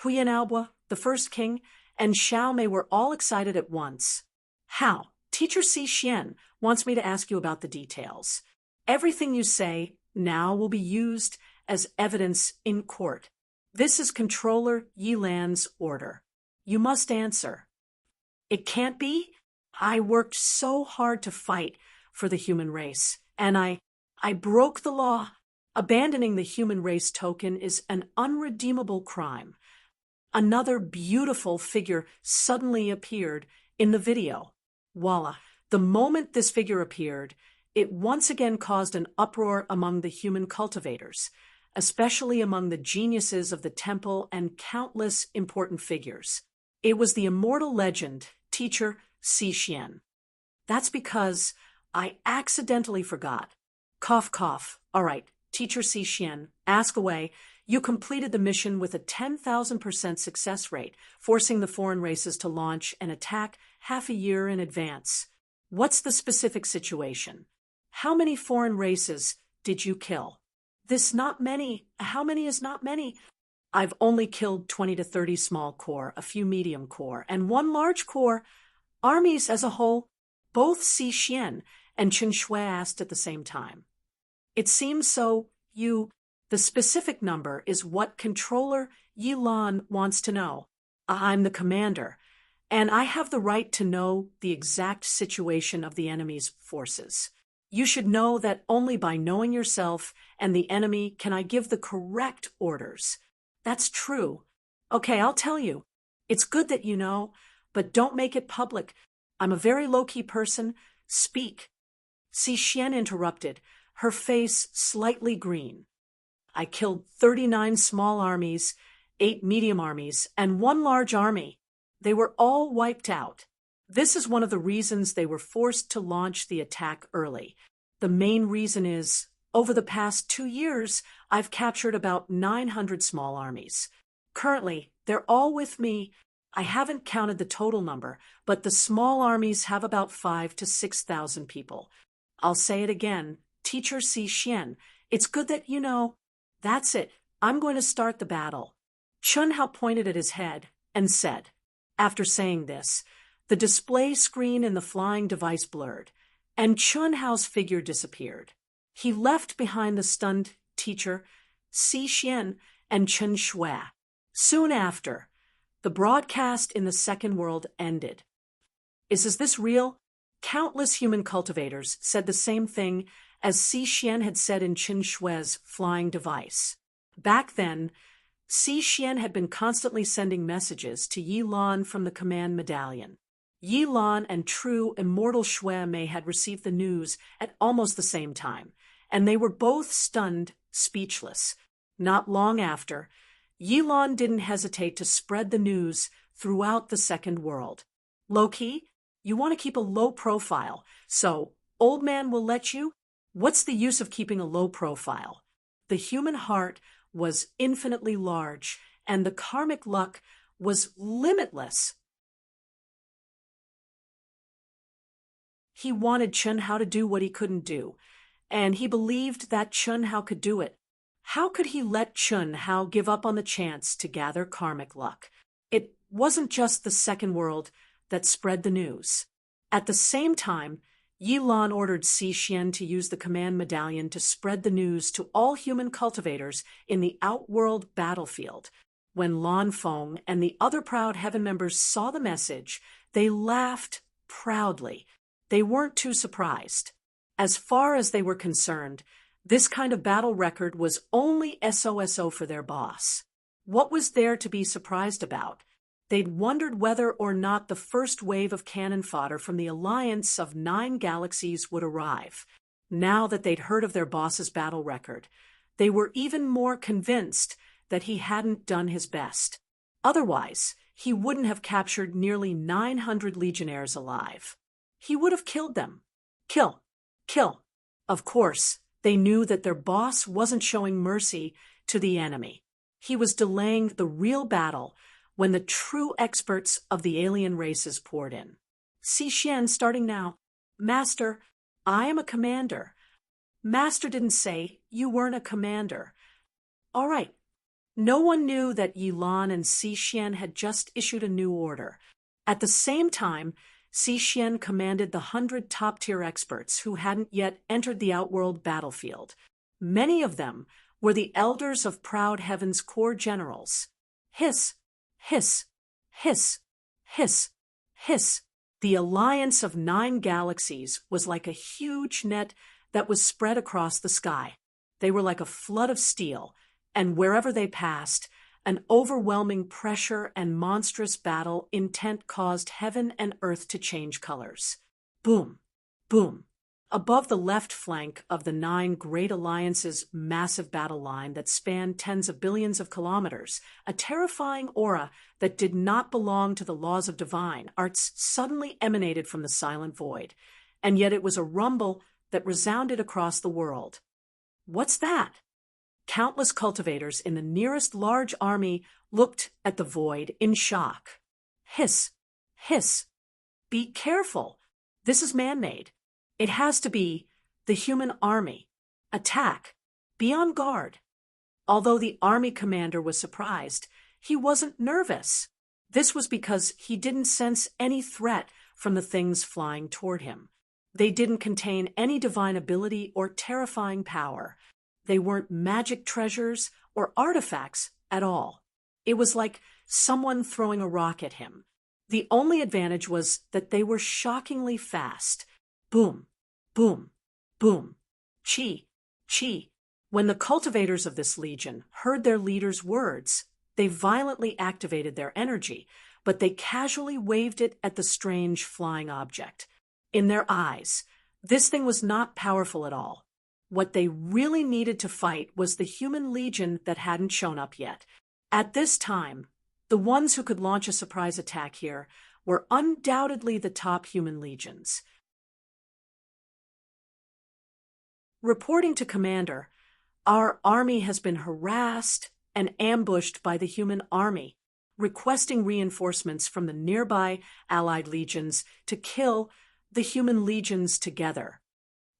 Huyan Aobua, the first king, and Xiao Mei were all excited at once. How? Teacher Si Xian wants me to ask you about the details. Everything you say now will be used as evidence in court. This is Controller Yilan's order. You must answer. It can't be? I worked so hard to fight for the human race, and I broke the law. Abandoning the human race token is an unredeemable crime. Another beautiful figure suddenly appeared in the video. Voila! The moment this figure appeared, it once again caused an uproar among the human cultivators, especially among the geniuses of the temple and countless important figures. It was the immortal legend, Teacher Si Xian. That's because I accidentally forgot. Cough, cough. All right, Teacher Si Xian, ask away. You completed the mission with a 10,000% success rate, forcing the foreign races to launch an attack half a year in advance. What's the specific situation? How many foreign races did you kill? This not many. How many is not many? I've only killed 20 to 30 small corps, a few medium corps, and one large corps. Armies as a whole, both Si Xian and Chen Shui asked at the same time. It seems so. The specific number is what Controller Yilan wants to know. I'm the commander, and I have the right to know the exact situation of the enemy's forces. You should know that only by knowing yourself and the enemy can I give the correct orders. That's true. Okay, I'll tell you. It's good that you know, but don't make it public. I'm a very low-key person. Speak. Si Xian interrupted, her face slightly green. I killed 39 small armies, 8 medium armies, and 1 large army. They were all wiped out. This is one of the reasons they were forced to launch the attack early. The main reason is, over the past 2 years, I've captured about 900 small armies. Currently, they're all with me. I haven't counted the total number, but the small armies have about 5,000 to 6,000 people. I'll say it again, Teacher Si Xian, it's good that you know. That's it. I'm going to start the battle. Chun Hao pointed at his head and said, after saying this, the display screen in the flying device blurred, and Chun Hao's figure disappeared. He left behind the stunned teacher, Si Xian, and Chen Shui. Soon after, the broadcast in the second world ended. Is this real? Countless human cultivators said the same thing as Si Xian had said in Chen Shui's flying device. Back then, Si Xian had been constantly sending messages to Yilan from the command medallion. Yilan and true immortal Shui Mei had received the news at almost the same time, and they were both stunned, speechless. Not long after, Yilan didn't hesitate to spread the news throughout the second world. Low-key, you want to keep a low profile, so old man will let you? What's the use of keeping a low profile? The human heart was infinitely large, and the karmic luck was limitless. He wanted Chun Hao to do what he couldn't do, and he believed that Chun Hao could do it. How could he let Chun Hao give up on the chance to gather karmic luck? It wasn't just the second world that spread the news. At the same time, Yi Lan ordered Si Xian to use the command medallion to spread the news to all human cultivators in the outworld battlefield. When Lan Feng and the other proud heaven members saw the message, they laughed proudly. They weren't too surprised. As far as they were concerned, this kind of battle record was only SOSO for their boss. What was there to be surprised about? They'd wondered whether or not the first wave of cannon fodder from the alliance of 9 galaxies would arrive. Now that they'd heard of their boss's battle record, they were even more convinced that he hadn't done his best. Otherwise, he wouldn't have captured nearly 900 legionnaires alive. He would have killed them. Kill. Kill. Of course, they knew that their boss wasn't showing mercy to the enemy. He was delaying the real battle when the true experts of the alien races poured in. Si Xian, starting now. Master, I am a commander. Master didn't say you weren't a commander. All right. No one knew that Yi Lan and Si Xian had just issued a new order. At the same time, Si Xian commanded the 100 top-tier experts who hadn't yet entered the outworld battlefield. Many of them were the elders of Proud Heaven's core generals. Hiss, hiss, hiss, hiss, hiss. The alliance of 9 galaxies was like a huge net that was spread across the sky. They were like a flood of steel, and wherever they passed, an overwhelming pressure and monstrous battle intent caused heaven and earth to change colors. Boom, boom. Above the left flank of the 9 Great Alliance's massive battle line that spanned tens of billions of kilometers, a terrifying aura that did not belong to the laws of divine arts suddenly emanated from the silent void, and yet it was a rumble that resounded across the world. What's that? Countless cultivators in the nearest large army looked at the void in shock. Hiss, hiss. Be careful. This is man-made. It has to be the human army. Attack. Be on guard. Although the army commander was surprised, he wasn't nervous. This was because he didn't sense any threat from the things flying toward him. They didn't contain any divine ability or terrifying power. They weren't magic treasures or artifacts at all. It was like someone throwing a rock at him. The only advantage was that they were shockingly fast. Boom, boom, boom. Chi, chi. When the cultivators of this legion heard their leader's words, they violently activated their energy, but they casually waved it at the strange flying object. In their eyes, this thing was not powerful at all. What they really needed to fight was the human legion that hadn't shown up yet. At this time, the ones who could launch a surprise attack here were undoubtedly the top human legions. Reporting to Commander, our army has been harassed and ambushed by the human army, requesting reinforcements from the nearby allied legions to kill the human legions together.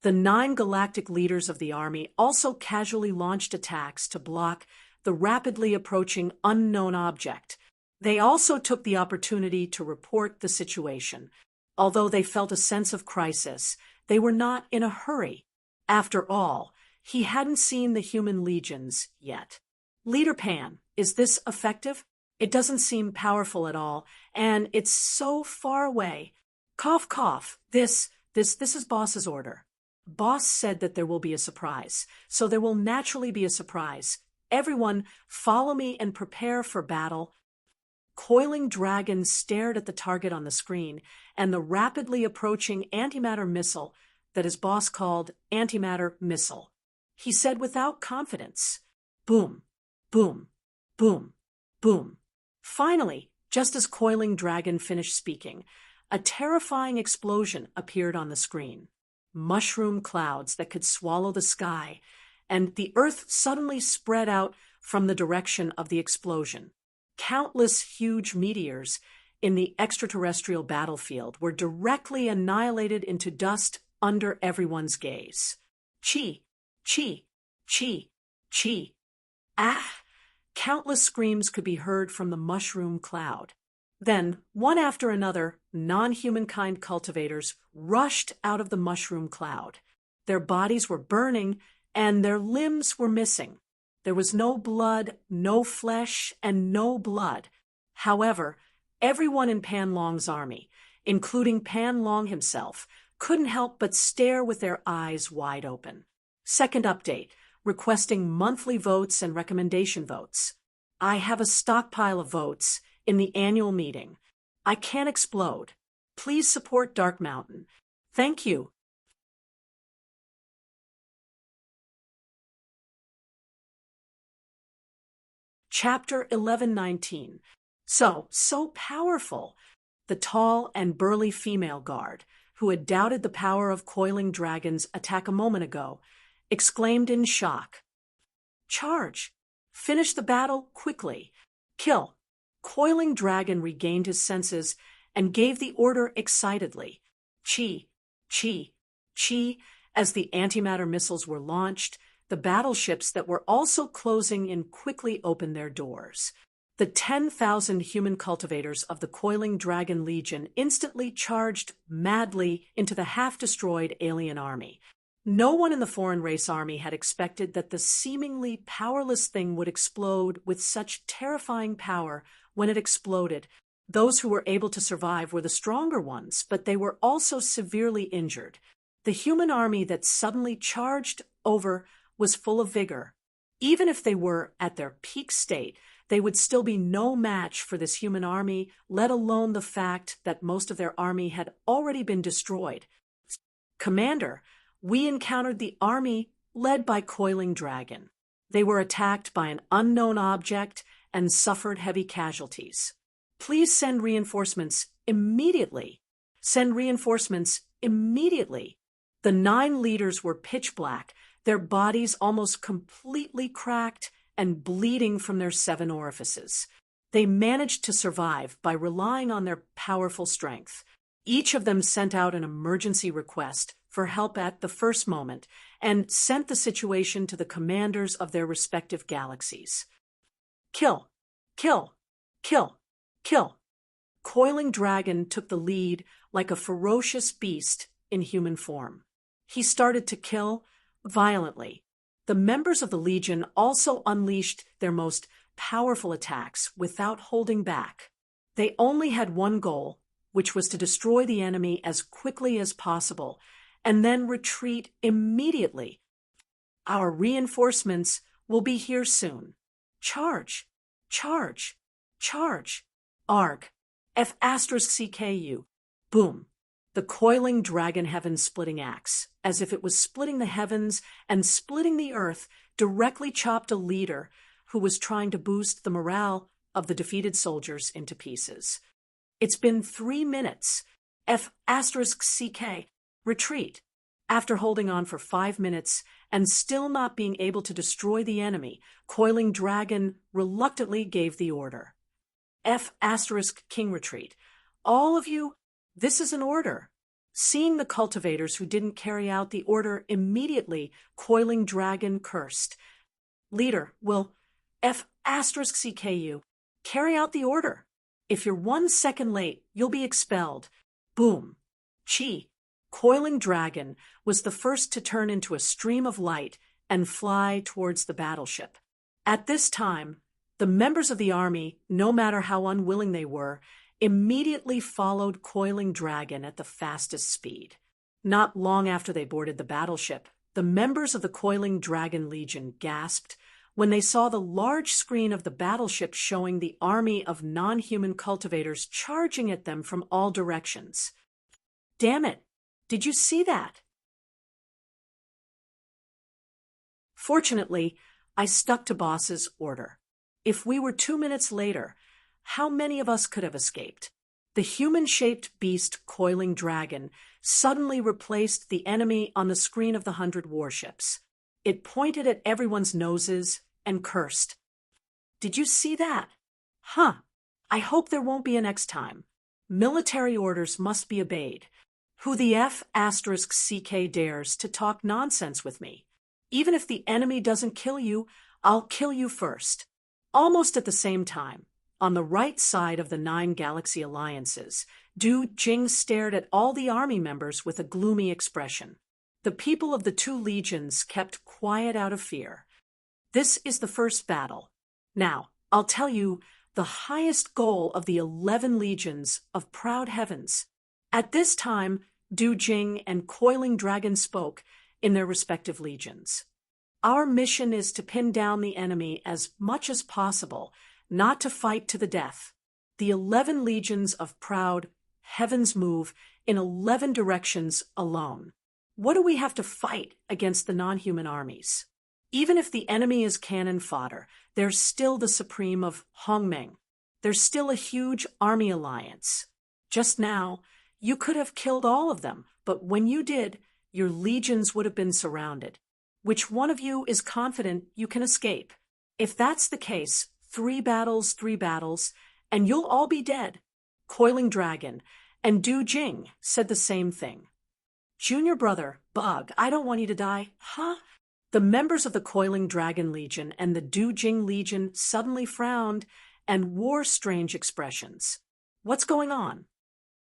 The 9 galactic leaders of the army also casually launched attacks to block the rapidly approaching unknown object. They also took the opportunity to report the situation. Although they felt a sense of crisis, they were not in a hurry. After all, he hadn't seen the human legions yet. Leader Pan, is this effective? It doesn't seem powerful at all, and it's so far away. Cough, cough. This is boss's order. Boss said that there will be a surprise, so there will naturally be a surprise. Everyone, follow me and prepare for battle. Coiling Dragon stared at the target on the screen and the rapidly approaching antimatter missile that his boss called antimatter missile. He said without confidence, boom, boom, boom, boom. Finally, just as Coiling Dragon finished speaking, a terrifying explosion appeared on the screen. Mushroom clouds that could swallow the sky, and the earth suddenly spread out from the direction of the explosion. Countless huge meteors in the extraterrestrial battlefield were directly annihilated into dust under everyone's gaze. Chi, chi, chi, chi. Ah! Countless screams could be heard from the mushroom cloud. Then, one after another, non-humankind cultivators rushed out of the mushroom cloud. Their bodies were burning, and their limbs were missing. There was no blood, no flesh, and no blood. However, everyone in Pan Long's army, including Pan Long himself, couldn't help but stare with their eyes wide open. Second update, requesting monthly votes and recommendation votes. I have a stockpile of votes in the annual meeting. I can't explode. Please support Dark Mountain. Thank you. Chapter 1119. So powerful. The tall and burly female guard, who had doubted the power of Coiling Dragon's attack a moment ago, exclaimed in shock. Charge! Finish the battle quickly. Kill! Coiling Dragon regained his senses and gave the order excitedly. Chi, chi, chi, as the antimatter missiles were launched, the battleships that were also closing in quickly opened their doors. The 10,000 human cultivators of the Coiling Dragon Legion instantly charged madly into the half-destroyed alien army. No one in the foreign race army had expected that the seemingly powerless thing would explode with such terrifying power. When it exploded, those who were able to survive were the stronger ones, but they were also severely injured. The human army that suddenly charged over was full of vigor. Even if they were at their peak state, they would still be no match for this human army, let alone the fact that most of their army had already been destroyed. Commander, we encountered the army led by Coiling Dragon. They were attacked by an unknown object and suffered heavy casualties. Please send reinforcements immediately. Send reinforcements immediately. The 9 leaders were pitch black, their bodies almost completely cracked and bleeding from their 7 orifices. They managed to survive by relying on their powerful strength. Each of them sent out an emergency request for help at the first moment and sent the situation to the commanders of their respective galaxies. Kill, kill, kill, kill. Coiling Dragon took the lead like a ferocious beast in human form. He started to kill violently. The members of the Legion also unleashed their most powerful attacks without holding back. They only had one goal, which was to destroy the enemy as quickly as possible, and then retreat immediately. Our reinforcements will be here soon. Charge! Charge! Charge! Arg! F*CKU. Boom! The Coiling Dragon Heaven splitting axe, as if it was splitting the heavens and splitting the earth, directly chopped a leader who was trying to boost the morale of the defeated soldiers into pieces. It's been 3 minutes. F*CK. Retreat. After holding on for 5 minutes and still not being able to destroy the enemy, Coiling Dragon reluctantly gave the order. F*King retreat. All of you, this is an order. Seeing the cultivators who didn't carry out the order immediately, Coiling Dragon cursed. Leader, will F*CKU carry out the order. If you're 1 second late, you'll be expelled. Boom. Chi. Coiling Dragon was the first to turn into a stream of light and fly towards the battleship. At this time, the members of the army, no matter how unwilling they were, immediately followed Coiling Dragon at the fastest speed. Not long after they boarded the battleship, the members of the Coiling Dragon Legion gasped when they saw the large screen of the battleship showing the army of non-human cultivators charging at them from all directions. Damn it! Did you see that? Fortunately, I stuck to boss's order. If we were 2 minutes later, how many of us could have escaped? The human-shaped beast coiling dragon suddenly replaced the enemy on the screen of the 100 warships. It pointed at everyone's noses and cursed. "Did you see that? Huh. I hope there won't be a next time. Military orders must be obeyed. Who the F***CK dares to talk nonsense with me? Even if the enemy doesn't kill you, I'll kill you first." Almost at the same time, on the right side of the 9 galaxy alliances, Du Jing stared at all the army members with a gloomy expression. The people of the 2 legions kept quiet out of fear. "This is the first battle. Now, I'll tell you the highest goal of the 11 legions of proud heavens." At this time, Du Jing and Coiling Dragon spoke in their respective legions. "Our mission is to pin down the enemy as much as possible, not to fight to the death. The 11 legions of proud heavens move in 11 directions alone. What do we have to fight against the non-human armies? Even if the enemy is cannon fodder, there's still the Supreme of Hongmeng. There's still a huge army alliance. Just now, you could have killed all of them, but when you did, your legions would have been surrounded. Which one of you is confident you can escape? If that's the case, 3 battles, and you'll all be dead." Coiling Dragon and Du Jing said the same thing. "Junior brother, Bug, I don't want you to die, huh?" The members of the Coiling Dragon Legion and the Du Jing Legion suddenly frowned and wore strange expressions. "What's going on?"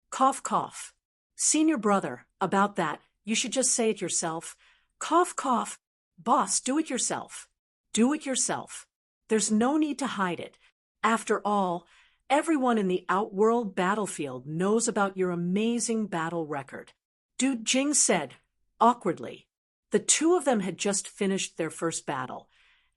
Cough, cough. "Senior brother, about that, you should just say it yourself." Cough, cough. "Boss, do it yourself. Do it yourself. There's no need to hide it. After all, everyone in the Outworld battlefield knows about your amazing battle record." Du Jing said, awkwardly. The 2 of them had just finished their first battle,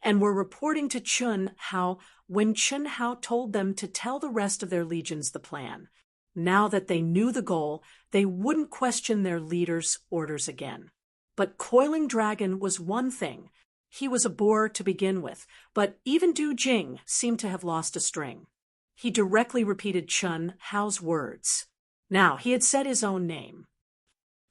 and were reporting to Chun Hao when Chun Hao told them to tell the rest of their legions the plan. Now that they knew the goal, they wouldn't question their leader's orders again. But Coiling Dragon was one thing. He was a bore to begin with, but even Du Jing seemed to have lost a string. He directly repeated Chun Hao's words. Now, he had said his own name.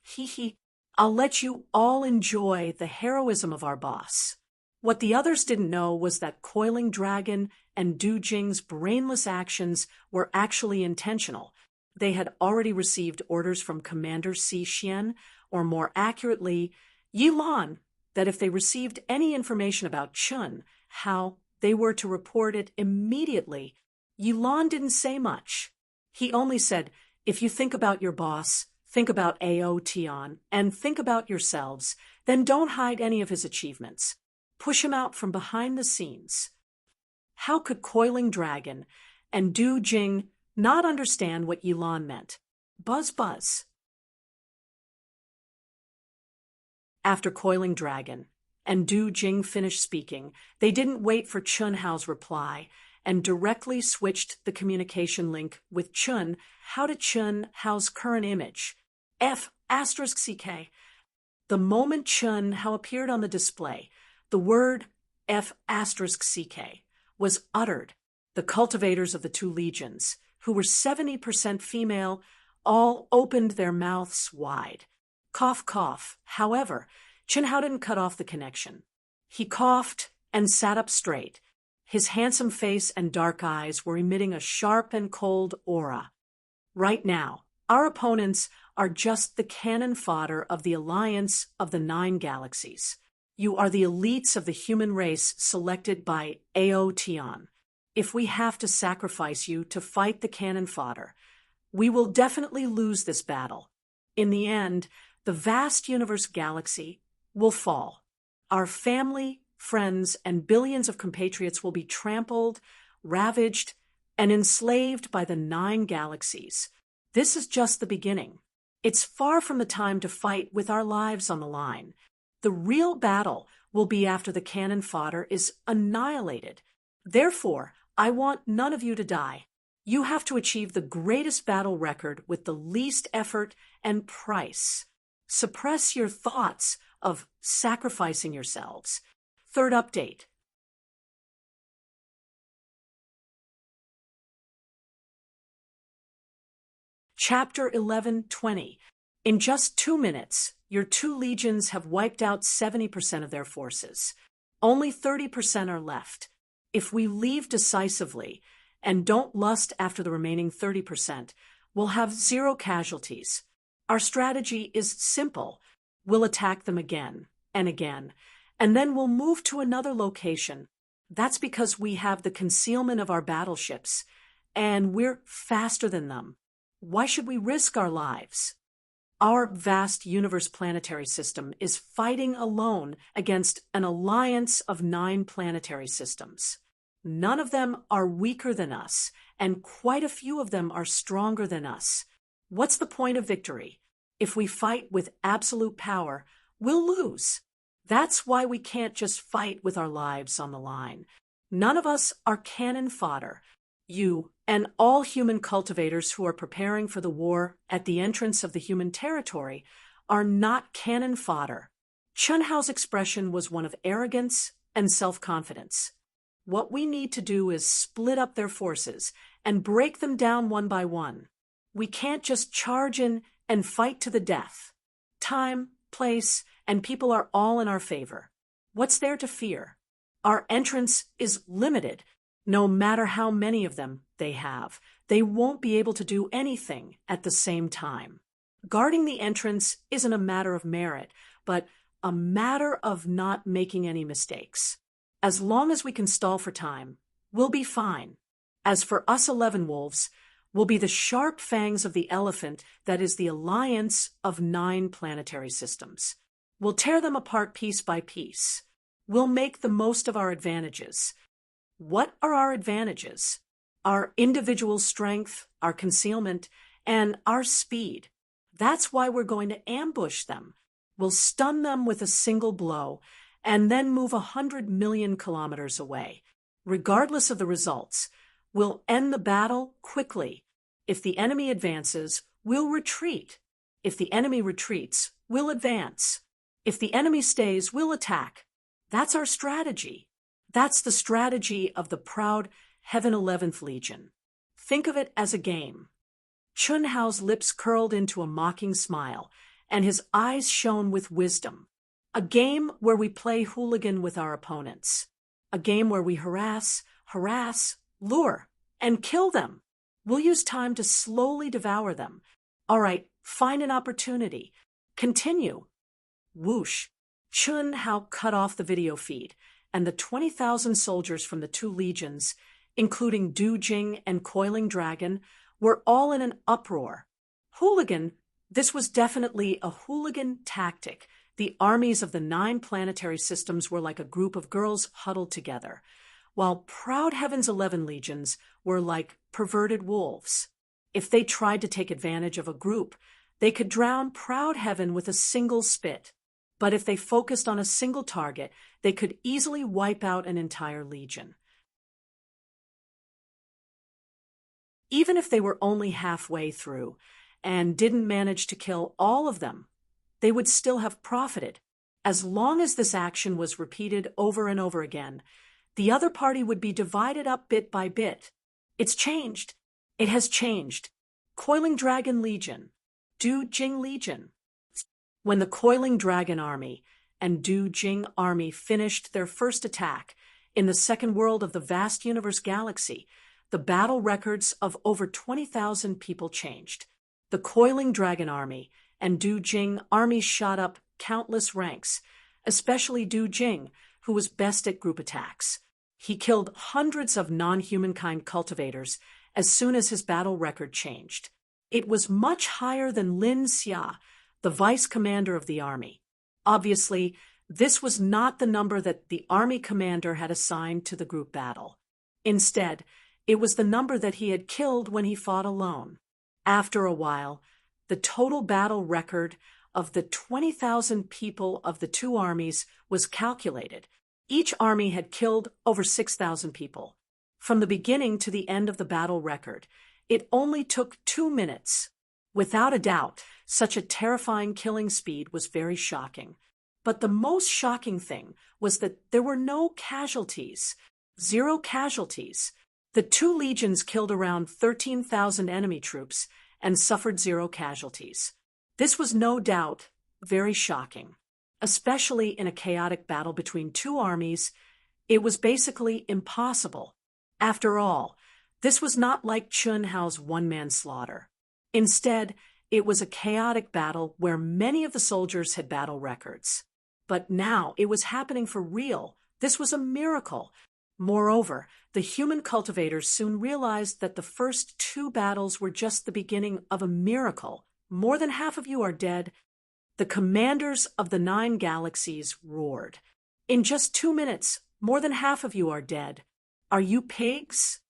"Hee. I'll let you all enjoy the heroism of our boss." What the others didn't know was that Coiling Dragon and Du Jing's brainless actions were actually intentional. They had already received orders from Commander Si Xian, or more accurately, Yilan, that if they received any information about Chun Hao, they were to report it immediately. Yilan didn't say much. He only said, "If you think about your boss, think about A.O. Tian, and think about yourselves, then don't hide any of his achievements. Push him out from behind the scenes." How could Coiling Dragon and Du Jing not understand what Yilan meant? Buzz, buzz. After Coiling Dragon and Du Jing finished speaking, they didn't wait for Chun Hao's reply and directly switched the communication link with Chun Hao to Chun Hao's current image, F***CK. The moment Chun Hao appeared on the display, the word F***CK was uttered. The cultivators of the 2 legions, who were 70% female, all opened their mouths wide. Cough, cough. However, Chun Hao didn't cut off the connection. He coughed and sat up straight. His handsome face and dark eyes were emitting a sharp and cold aura. "Right now, our opponents are just the cannon fodder of the alliance of the 9 galaxies. You are the elites of the human race selected by A.O. Tian. If we have to sacrifice you to fight the cannon fodder, we will definitely lose this battle. In the end, the vast universe galaxy will fall. Our family, friends, and billions of compatriots will be trampled, ravaged, and enslaved by the 9 galaxies. This is just the beginning. It's far from the time to fight with our lives on the line. The real battle will be after the cannon fodder is annihilated. Therefore, I want none of you to die. You have to achieve the greatest battle record with the least effort and price. Suppress your thoughts of sacrificing yourselves. Third update. Chapter 11:20. In just 2 minutes, your two legions have wiped out 70% of their forces. Only 30% are left. If we leave decisively and don't lust after the remaining 30%, we'll have 0 casualties. Our strategy is simple. We'll attack them again and again, and then we'll move to another location. That's because we have the concealment of our battleships, and we're faster than them. Why should we risk our lives? Our vast universe planetary system is fighting alone against an alliance of 9 planetary systems. None of them are weaker than us, and quite a few of them are stronger than us. What's the point of victory? If we fight with absolute power, we'll lose. That's why we can't just fight with our lives on the line. None of us are cannon fodder. You and all human cultivators who are preparing for the war at the entrance of the human territory are not cannon fodder. Chun Hao's expression was one of arrogance and self-confidence. What we need to do is split up their forces and break them down one by one. We can't just charge in and fight to the death. Time, place, and people are all in our favor. What's there to fear? Our entrance is limited. No matter how many of them they have, they won't be able to do anything at the same time. Guarding the entrance isn't a matter of merit, but a matter of not making any mistakes. As long as we can stall for time, we'll be fine. As for us 11 wolves, we'll be the sharp fangs of the elephant that is the alliance of 9 planetary systems. We'll tear them apart piece by piece. We'll make the most of our advantages. What are our advantages? Our individual strength, our concealment, and our speed. That's why we're going to ambush them. We'll stun them with a single blow, and then move 100 million kilometers away. Regardless of the results, we'll end the battle quickly. If the enemy advances, we'll retreat. If the enemy retreats, we'll advance. If the enemy stays, we'll attack. That's our strategy. That's the strategy of the proud Heaven 11th Legion. Think of it as a game. Chun Hao's lips curled into a mocking smile, and his eyes shone with wisdom. A game where we play hooligan with our opponents. A game where we harass, lure, and kill them. We'll use time to slowly devour them. All right, find an opportunity. Continue. Whoosh. Chun Hao cut off the video feed, and the 20,000 soldiers from the 2 legions, including Du Jing and Coiling Dragon, were all in an uproar. Hooligan, this was definitely a hooligan tactic. The armies of the 9 planetary systems were like a group of girls huddled together, while proud Heaven's 11 legions were like perverted wolves. If they tried to take advantage of a group, they could drown proud Heaven with a single spit. But if they focused on a single target, they could easily wipe out an entire legion. Even if they were only halfway through and didn't manage to kill all of them, they would still have profited. As long as this action was repeated over and over again, the other party would be divided up bit by bit. It's changed. It has changed. Coiling Dragon Legion. Du Jing Legion. When the Coiling Dragon Army and Du Jing Army finished their first attack in the second world of the vast universe galaxy, the battle records of over 20,000 people changed. The Coiling Dragon Army and Du Jing armies shot up countless ranks, especially Du Jing, who was best at group attacks. He killed hundreds of non-humankind cultivators as soon as his battle record changed. It was much higher than Lin Xia, the vice commander of the army. Obviously, this was not the number that the army commander had assigned to the group battle. Instead, it was the number that he had killed when he fought alone. After a while, the total battle record of the 20,000 people of the 2 armies was calculated. Each army had killed over 6,000 people. From the beginning to the end of the battle record, it only took 2 minutes. Without a doubt, such a terrifying killing speed was very shocking. But the most shocking thing was that there were no casualties. 0 casualties. The 2 legions killed around 13,000 enemy troops and suffered 0 casualties. This was no doubt very shocking, especially in a chaotic battle between 2 armies. It was basically impossible. After all, this was not like Chun Hao's one-man slaughter. Instead, it was a chaotic battle where many of the soldiers had battle records. But now it was happening for real. This was a miracle. Moreover, the human cultivators soon realized that the first 2 battles were just the beginning of a miracle. More than half of you are dead. The commanders of the 9 galaxies roared. In just 2 minutes, more than half of you are dead. Are you pigs?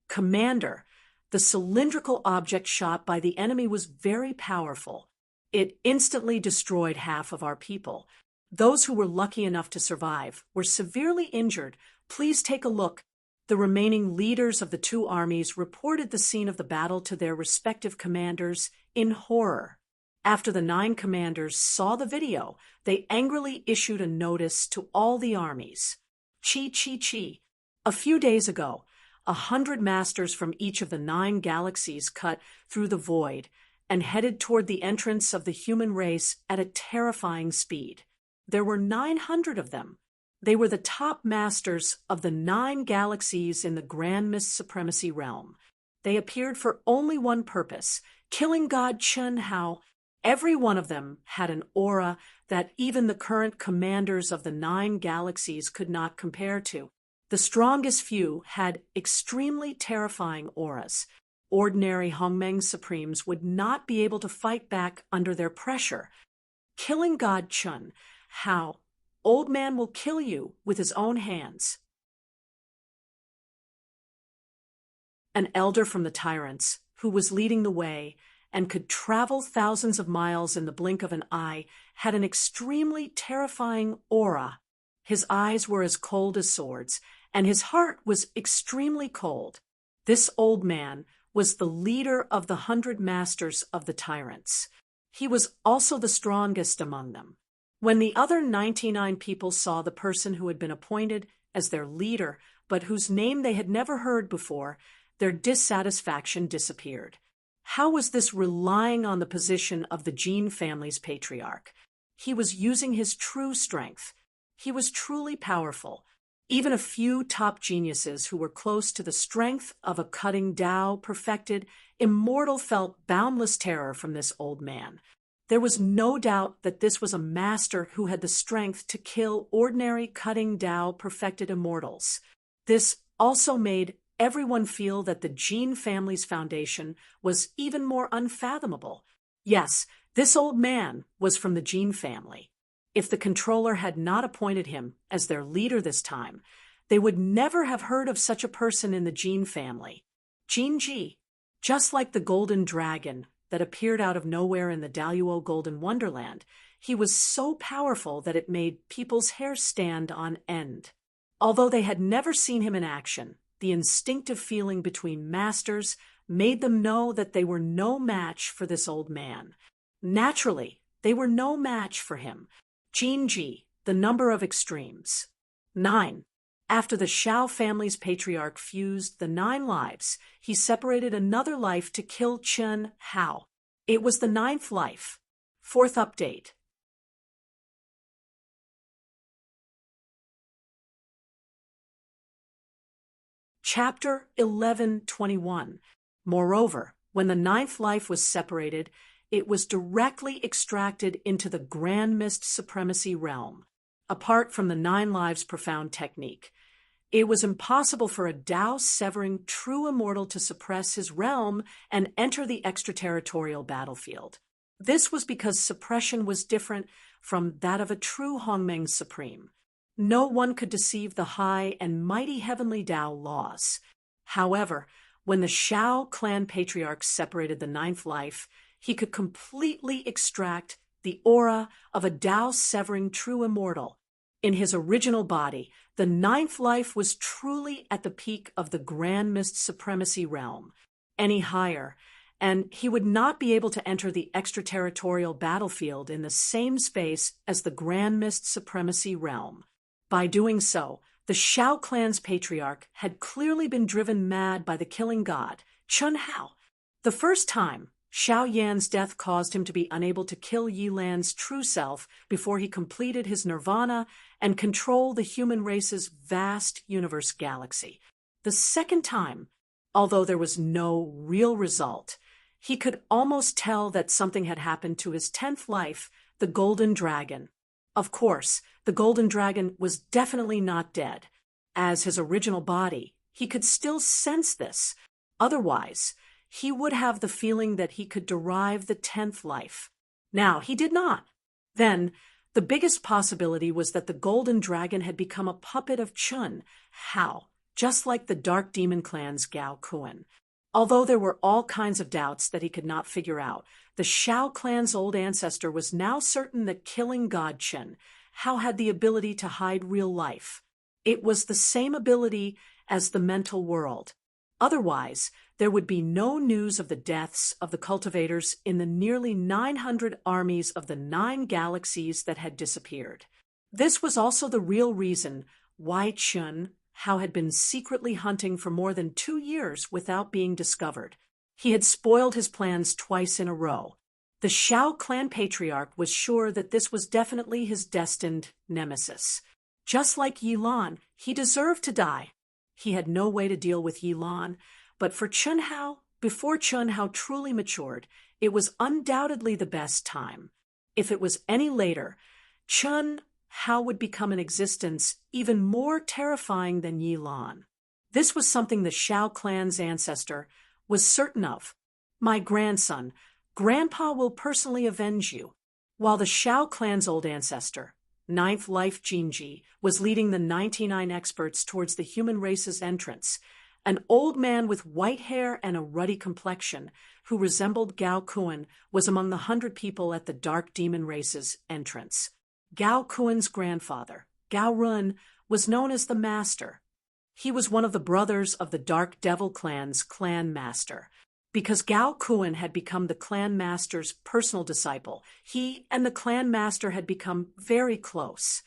Commander, the cylindrical object shot by the enemy was very powerful. It instantly destroyed half of our people. Those who were lucky enough to survive were severely injured. Please take a look. The remaining leaders of the 2 armies reported the scene of the battle to their respective commanders in horror. After the 9 commanders saw the video, they angrily issued a notice to all the armies. Chi, chi, chi. A few days ago, 100 masters from each of the 9 galaxies cut through the void and headed toward the entrance of the human race at a terrifying speed. There were 900 of them. They were the top masters of the 9 galaxies in the Grand Mist Supremacy realm. They appeared for only one purpose, killing God Chun Hao. Every one of them had an aura that even the current commanders of the 9 galaxies could not compare to. The strongest few had extremely terrifying auras. Ordinary Hongmeng Supremes would not be able to fight back under their pressure. Killing God Chun Hao, old man will kill you with his own hands. An elder from the tyrants, who was leading the way and could travel thousands of miles in the blink of an eye, had an extremely terrifying aura. His eyes were as cold as swords, and his heart was extremely cold. This old man was the leader of the 100 masters of the tyrants. He was also the strongest among them. When the other 99 people saw the person who had been appointed as their leader, but whose name they had never heard before, their dissatisfaction disappeared. How was this relying on the position of the Jin family's patriarch? He was using his true strength. He was truly powerful. Even a few top geniuses who were close to the strength of a cutting Tao perfected immortal felt boundless terror from this old man. There was no doubt that this was a master who had the strength to kill ordinary cutting Tao perfected immortals. This also made everyone feel that the Jin family's foundation was even more unfathomable. Yes, this old man was from the Jin family. If the controller had not appointed him as their leader this time, they would never have heard of such a person in the Jin family. Jin Ji, just like the golden dragon that appeared out of nowhere in the Daluo Golden Wonderland, he was so powerful that it made people's hair stand on end. Although they had never seen him in action, the instinctive feeling between masters made them know that they were no match for this old man. Naturally, they were no match for him. Jinji, the number of extremes. 9. After the Shao family's patriarch fused the 9 lives, he separated another life to kill Chun Hao. It was the 9th life. 4th update. Chapter 11:21. Moreover, when the 9th life was separated, it was directly extracted into the Grand Mist Supremacy realm. Apart from the 9 lives profound technique, it was impossible for a Tao-severing true immortal to suppress his realm and enter the extraterritorial battlefield. This was because suppression was different from that of a true Hongmeng Supreme. No one could deceive the high and mighty heavenly Tao laws. However, when the Shao clan patriarch separated the 9th life, he could completely extract the aura of a Tao-severing true immortal. In his original body, the 9th life was truly at the peak of the Grand Mist Supremacy realm. Any higher, and he would not be able to enter the extraterritorial battlefield in the same space as the Grand Mist Supremacy realm. By doing so, the Shao clan's patriarch had clearly been driven mad by the killing god, Chun Hao. The first time Xiao Yan's death caused him to be unable to kill Yi Lan's true self before he completed his nirvana and control the human race's vast universe galaxy. The second time, although there was no real result, he could almost tell that something had happened to his 10th life, the Golden Dragon. Of course, the Golden Dragon was definitely not dead. As his original body, he could still sense this. Otherwise, he would have the feeling that he could derive the 10th life. Now, he did not. Then, the biggest possibility was that the Golden Dragon had become a puppet of Chun Hao, just like the Dark Demon Clan's Gao Kun. Although there were all kinds of doubts that he could not figure out, the Shao clan's old ancestor was now certain that killing God Chun Hao had the ability to hide real life. It was the same ability as the mental world. Otherwise, there would be no news of the deaths of the cultivators in the nearly 900 armies of the 9 galaxies that had disappeared. This was also the real reason why Chun Hao had been secretly hunting for more than 2 years without being discovered. He had spoiled his plans twice in a row. The Shao clan patriarch was sure that this was definitely his destined nemesis. Just like Yi Lan, he deserved to die. He had no way to deal with Yi Lan, but for Chun Hao, before Chun Hao truly matured, it was undoubtedly the best time. If it was any later, Chun Hao would become an existence even more terrifying than Yi Lan. This was something the Shao clan's ancestor was certain of. My grandson, Grandpa will personally avenge you. While the Shao clan's old ancestor, 9th Life Jinji, was leading the 99 experts towards the human race's entrance, an old man with white hair and a ruddy complexion, who resembled Gao Kun, was among the 100 people at the Dark Demon race's entrance. Gao Kun's grandfather, Gao Run, was known as the Master. He was one of the brothers of the Dark Devil clan's clan master. Because Gao Kun had become the clan master's personal disciple, he and the clan master had become very close.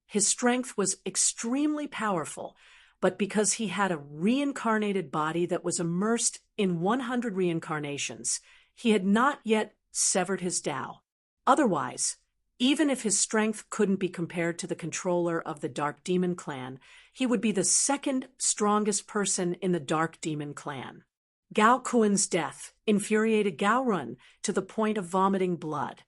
His strength was extremely powerful, but because he had a reincarnated body that was immersed in 100 reincarnations, he had not yet severed his Tao. Otherwise, even if his strength couldn't be compared to the controller of the Dark Demon clan, he would be the second strongest person in the Dark Demon clan. Gao Kun's death infuriated Gao Run to the point of vomiting blood.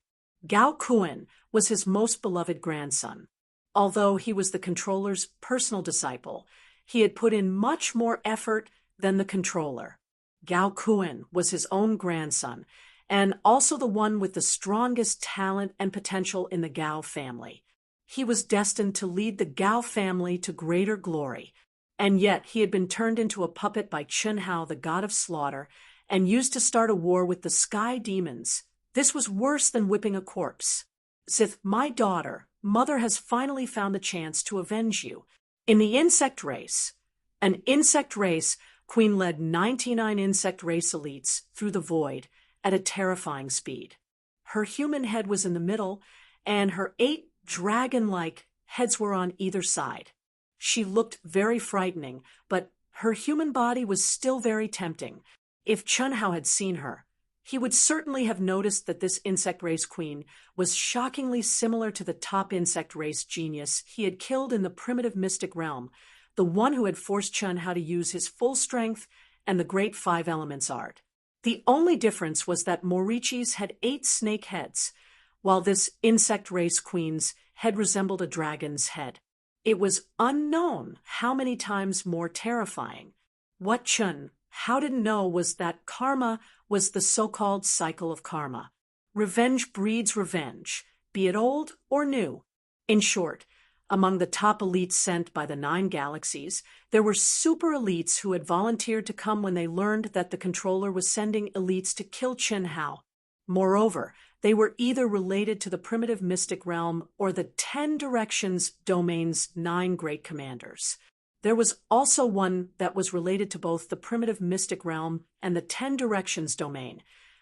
Gao Kun was his most beloved grandson. Although he was the controller's personal disciple, he had put in much more effort than the controller. Gao Kun was his own grandson, and also the one with the strongest talent and potential in the Gao family. He was destined to lead the Gao family to greater glory, and yet he had been turned into a puppet by Chun Hao, the god of slaughter, and used to start a war with the sky demons. This was worse than whipping a corpse. Sith, my daughter, Mother has finally found the chance to avenge you. In the insect race, an insect race, Queen led 99 insect race elites through the void at a terrifying speed. Her human head was in the middle, and her 8 dragon-like heads were on either side. She looked very frightening, but her human body was still very tempting. If Chun Hao had seen her, he would certainly have noticed that this insect race queen was shockingly similar to the top insect race genius he had killed in the primitive mystic realm, the one who had forced Chun Hao to use his full strength and the great 5 elements art. The only difference was that Morichi's had 8 snake heads, while this insect race queen's head resembled a dragon's head. It was unknown how many times more terrifying. What Chun Hao didn't know was that karma was the so-called cycle of karma. Revenge breeds revenge, be it old or new. In short, among the top elites sent by the 9 galaxies, there were super elites who had volunteered to come when they learned that the controller was sending elites to kill Chun Hao. Moreover, they were either related to the primitive mystic realm or the 10 Directions domain's 9 great commanders. There was also one that was related to both the primitive mystic realm and the 10 Directions domain,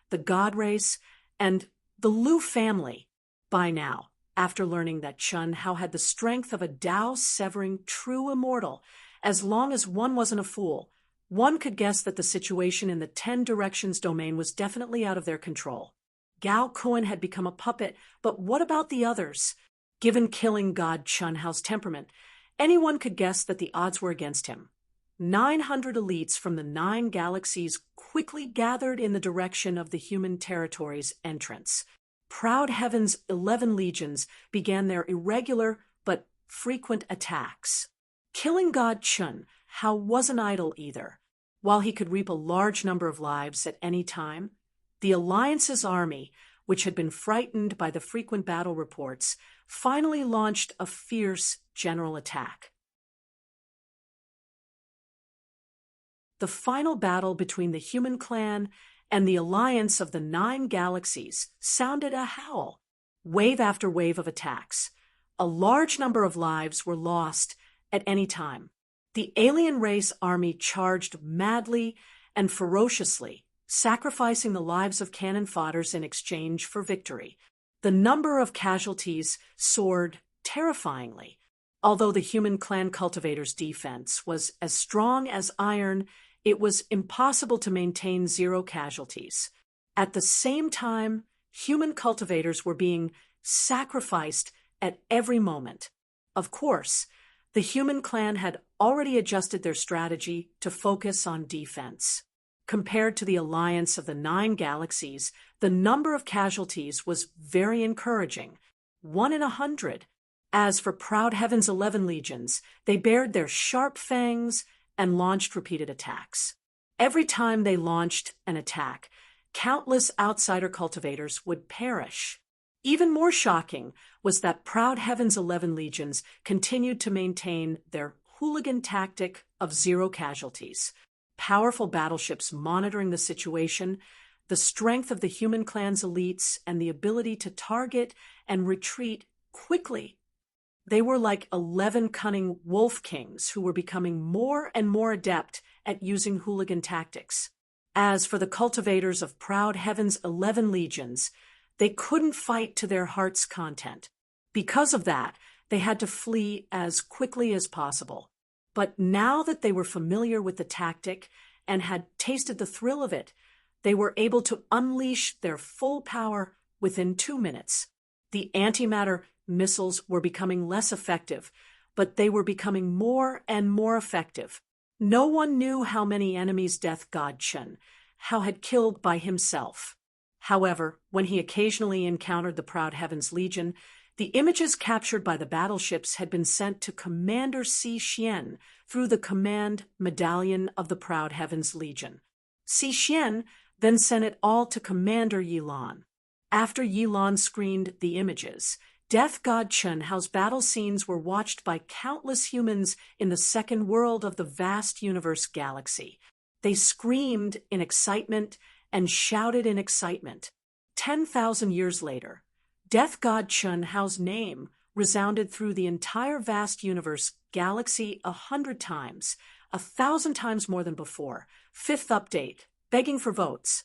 the God race, and the Lu family. By now, after learning that Chun Hao had the strength of a Tao-severing true immortal, as long as one wasn't a fool, One could guess that the situation in the 10 Directions domain was definitely out of their control. Gao Kun had become a puppet, but what about the others? Given killing god Chun Hao's temperament, anyone could guess that the odds were against him. 900 elites from the 9 galaxies quickly gathered in the direction of the human territory's entrance. Proud Heaven's 11 legions began their irregular but frequent attacks. Killing god Chun Hao wasn't idle either. While he could reap a large number of lives at any time, the Alliance's army, which had been frightened by the frequent battle reports, finally launched a fierce general attack. The final battle between the human clan and the alliance of the 9 galaxies sounded a howl. Wave after wave of attacks. A large number of lives were lost at any time. The alien race army charged madly and ferociously, sacrificing the lives of cannon fodders in exchange for victory. The number of casualties soared terrifyingly. Although the human clan cultivators' defense was as strong as iron, it was impossible to maintain 0 casualties. At the same time, human cultivators were being sacrificed at every moment. Of course, the human clan had already adjusted their strategy to focus on defense. Compared to the alliance of the 9 galaxies, the number of casualties was very encouraging, 1 in 100. As for Proud Heaven's 11 legions, they bared their sharp fangs and launched repeated attacks. Every time they launched an attack, countless outsider cultivators would perish. Even more shocking was that Proud Heaven's 11 legions continued to maintain their hooligan tactic of 0 casualties. Powerful battleships monitoring the situation, the strength of the human clan's elites, and the ability to target and retreat quickly. They were like 11 cunning wolf kings who were becoming more and more adept at using hooligan tactics. As for the cultivators of Proud Heaven's 11 legions, they couldn't fight to their heart's content. Because of that, they had to flee as quickly as possible. But now that they were familiar with the tactic and had tasted the thrill of it, they were able to unleash their full power within 2 minutes. The antimatter missiles were becoming less effective, but they were becoming more and more effective. No one knew how many enemies Death God Chun Hao had killed by himself. However, when he occasionally encountered the Proud Heaven's Legion, the images captured by the battleships had been sent to Commander Si Xian through the Command Medallion of the Proud Heaven's Legion. Si Xian then sent it all to Commander Yilan. After Yilan screened the images, Death God Chun Hao's battle scenes were watched by countless humans in the second world of the vast universe galaxy. They screamed in excitement and shouted in excitement. 10,000 years later, Death God Chun Hao's name resounded through the entire vast universe galaxy 100 times, 1,000 times more than before. 5th update, begging for votes.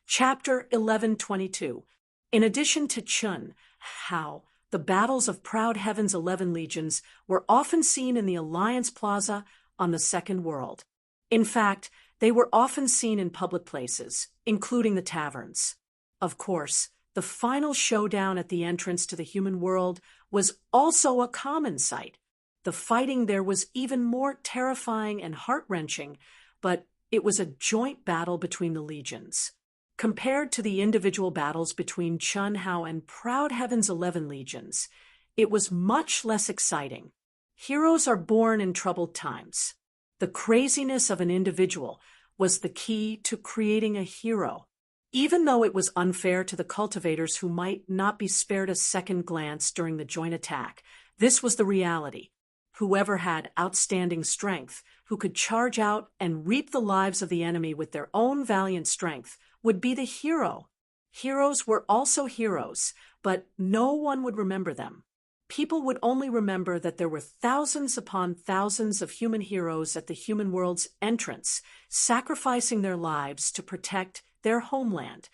Chapter 1122. In addition to Chun Hao, the battles of Proud Heaven's 11 legions were often seen in the Alliance Plaza on the Second World. In fact, they were often seen in public places, including the taverns. Of course, the final showdown at the entrance to the human world was also a common sight. The fighting there was even more terrifying and heart-wrenching, but it was a joint battle between the legions. Compared to the individual battles between Chun Hao and Proud Heaven's 11 legions, it was much less exciting. Heroes are born in troubled times. The craziness of an individual was the key to creating a hero. Even though it was unfair to the cultivators who might not be spared a second glance during the joint attack, this was the reality. Whoever had outstanding strength, who could charge out and reap the lives of the enemy with their own valiant strength, would be the hero. Heroes were also heroes, but no one would remember them. People would only remember that there were thousands upon thousands of human heroes at the human world's entrance, sacrificing their lives to protect their homeland.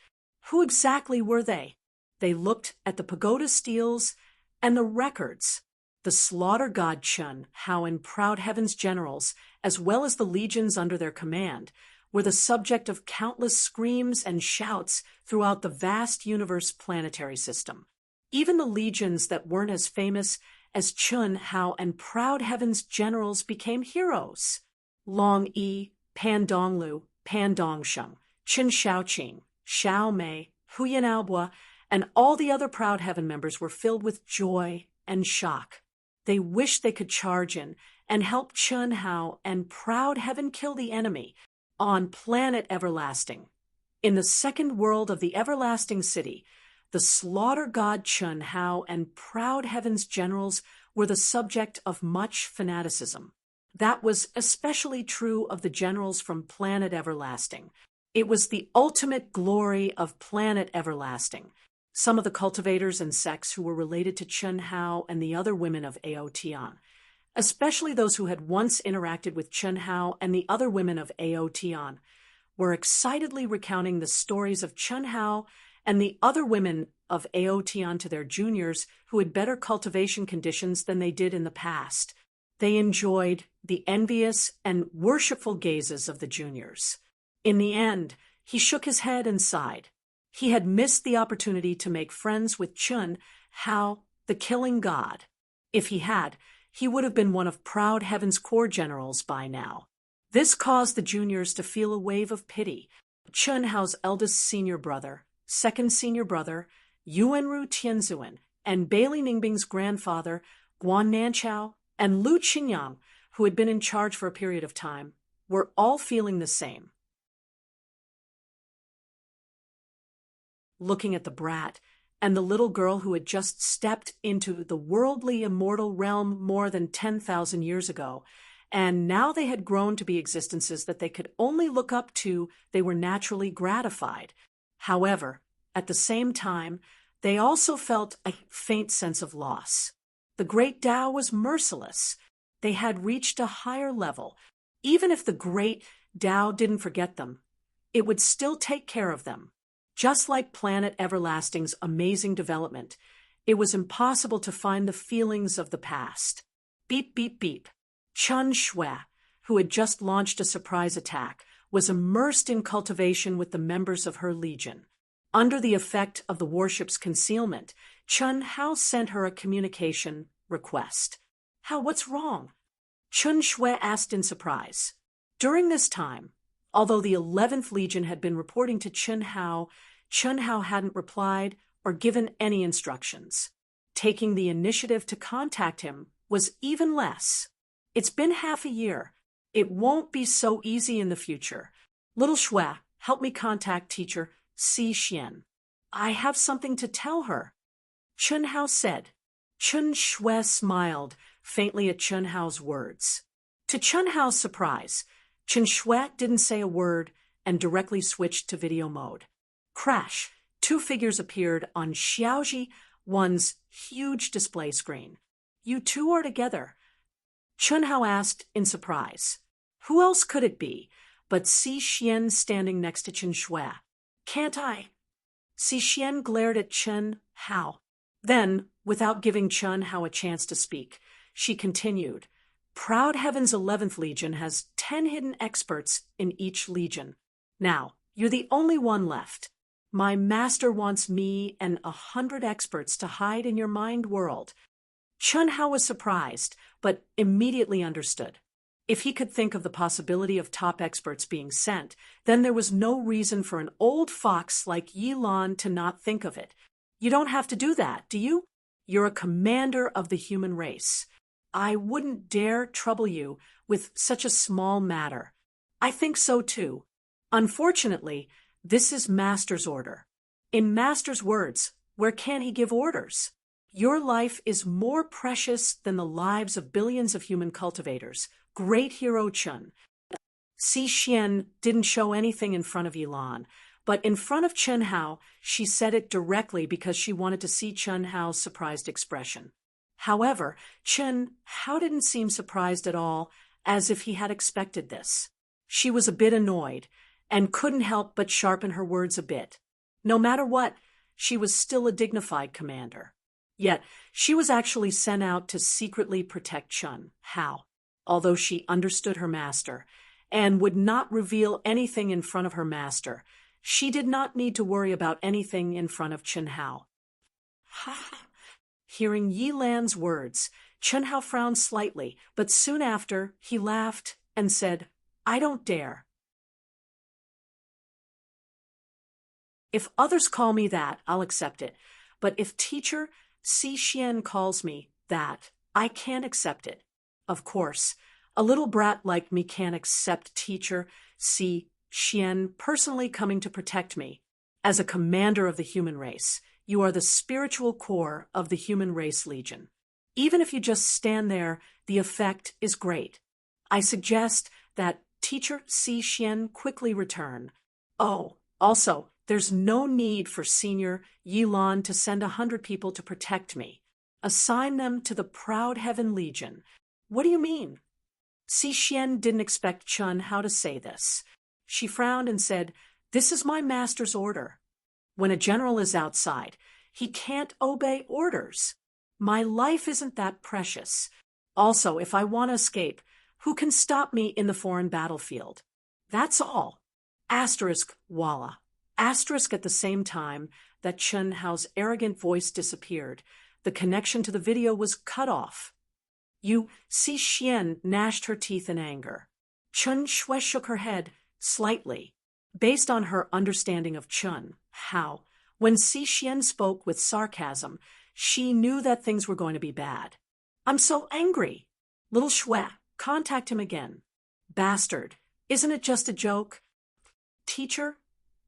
Who exactly were they? They looked at the pagoda steels And the records. The slaughter god Chun Hao and Proud Heaven's generals, as well as the legions under their command, were the subject of countless screams and shouts throughout the vast universe planetary system. Even the legions that weren't as famous as Chun Hao and Proud Heaven's generals became heroes. Long Yi, Pan Donglu, Pan Dongsheng, Chen Shaoqing, Xiao Mei, Huyan Aobua, and all the other Proud Heaven members were filled with joy and shock. They wished they could charge in and help Chun Hao and Proud Heaven kill the enemy on planet Everlasting. In the second world of the Everlasting City, the slaughter god Chun Hao and Proud Heaven's generals were the subject of much fanaticism. That was especially true of the generals from planet Everlasting. It was the ultimate glory of planet Everlasting. Some of the cultivators and sects who were related to Chun Hao and the other women of Aotian, especially those who had once interacted with Chun Hao and the other women of Aotian, were excitedly recounting the stories of Chun Hao and the other women of Aotian to their juniors who had better cultivation conditions than they did in the past. They enjoyed the envious and worshipful gazes of the juniors. In the end, he shook his head and sighed. He had missed the opportunity to make friends with Chun Hao, the killing god. If he had, he would have been one of Proud Heaven's core generals by now. This caused the juniors to feel a wave of pity. Chun Hao's eldest senior brother, second senior brother, Yuanru Tianzuan, and Bailey Ningbing's grandfather, Guan Nanchao, and Lu Qinyang, who had been in charge for a period of time, were all feeling the same. Looking at the brat and the little girl who had just stepped into the worldly immortal realm more than 10,000 years ago, and now they had grown to be existences that they could only look up to, they were naturally gratified. However, at the same time, they also felt a faint sense of loss. The great Tao was merciless. They had reached a higher level. Even if the great Tao didn't forget them, it would still take care of them. Just like planet Everlasting's amazing development, it was impossible to find the feelings of the past. Beep, beep, beep. Chun Shui, who had just launched a surprise attack, was immersed in cultivation with the members of her legion. Under the effect of the warship's concealment, Chun Hao sent her a communication request. Hao, what's wrong? Chun Shui asked in surprise. During this time, although the 11th Legion had been reporting to Chun Hao hadn't replied or given any instructions. Taking the initiative to contact him was even less. It's been half a year. It won't be so easy in the future. Little Shui, help me contact teacher Si Xian. I have something to tell her. Chun Hao said. Chun Shui smiled faintly at Chun Hao's words. To Chun Hao's surprise, Chun Shui didn't say a word and directly switched to video mode. Crash! Two figures appeared on Xiaoji One's huge display screen. You two are together. Chun Hao asked in surprise. Who else could it be but Si Xian standing next to Chun Shui? Can't I? Si Xian glared at Chun Hao. Then, without giving Chun Hao a chance to speak, she continued. Proud Heaven's 11th Legion has 10 hidden experts in each legion. Now, you're the only one left. My master wants me and 100 experts to hide in your mind world. Chun Hao was surprised, but immediately understood. If he could think of the possibility of top experts being sent, then there was no reason for an old fox like Yi Lan to not think of it. You don't have to do that, do you? You're a commander of the human race. I wouldn't dare trouble you with such a small matter. I think so too. Unfortunately, this is Master's order. In Master's words, where can he give orders? Your life is more precious than the lives of billions of human cultivators. Great hero Chun. Si Xian didn't show anything in front of Yilan, but in front of Chun Hao, she said it directly because she wanted to see Chun Hao's surprised expression. However, Chun Hao didn't seem surprised at all, as if he had expected this. She was a bit annoyed, and couldn't help but sharpen her words a bit. No matter what, she was still a dignified commander. Yet, she was actually sent out to secretly protect Chun Hao, although she understood her master, and would not reveal anything in front of her master. She did not need to worry about anything in front of Chun Hao. Hearing Yi Lan's words, Chun Hao frowned slightly, but soon after, he laughed and said, "I don't dare. If others call me that, I'll accept it. But if teacher Si Xian calls me that, I can't accept it. Of course, a little brat like me can't accept teacher Si Xian personally coming to protect me. As a commander of the human race, you are the spiritual core of the human race legion. Even if you just stand there, the effect is great. I suggest that teacher Si Xian quickly return. Oh, also, there's no need for Senior Yi Lan to send 100 people to protect me. Assign them to the Proud Heaven Legion." "What do you mean?" Si Xian didn't expect Chun Hao to say this. She frowned and said, "This is my master's order. When a general is outside, he can't obey orders. My life isn't that precious. Also, if I want to escape, who can stop me in the foreign battlefield? That's all. Asterisk, voila." Asterisk at the same time that Chun Hao's arrogant voice disappeared. The connection to the video was cut off. Si Xian gnashed her teeth in anger. Chun Shui shook her head slightly. Based on her understanding of Chun Hao, when Si Xian spoke with sarcasm, she knew that things were going to be bad. "I'm so angry. Little Shui, contact him again." "Bastard, isn't it just a joke?" "Teacher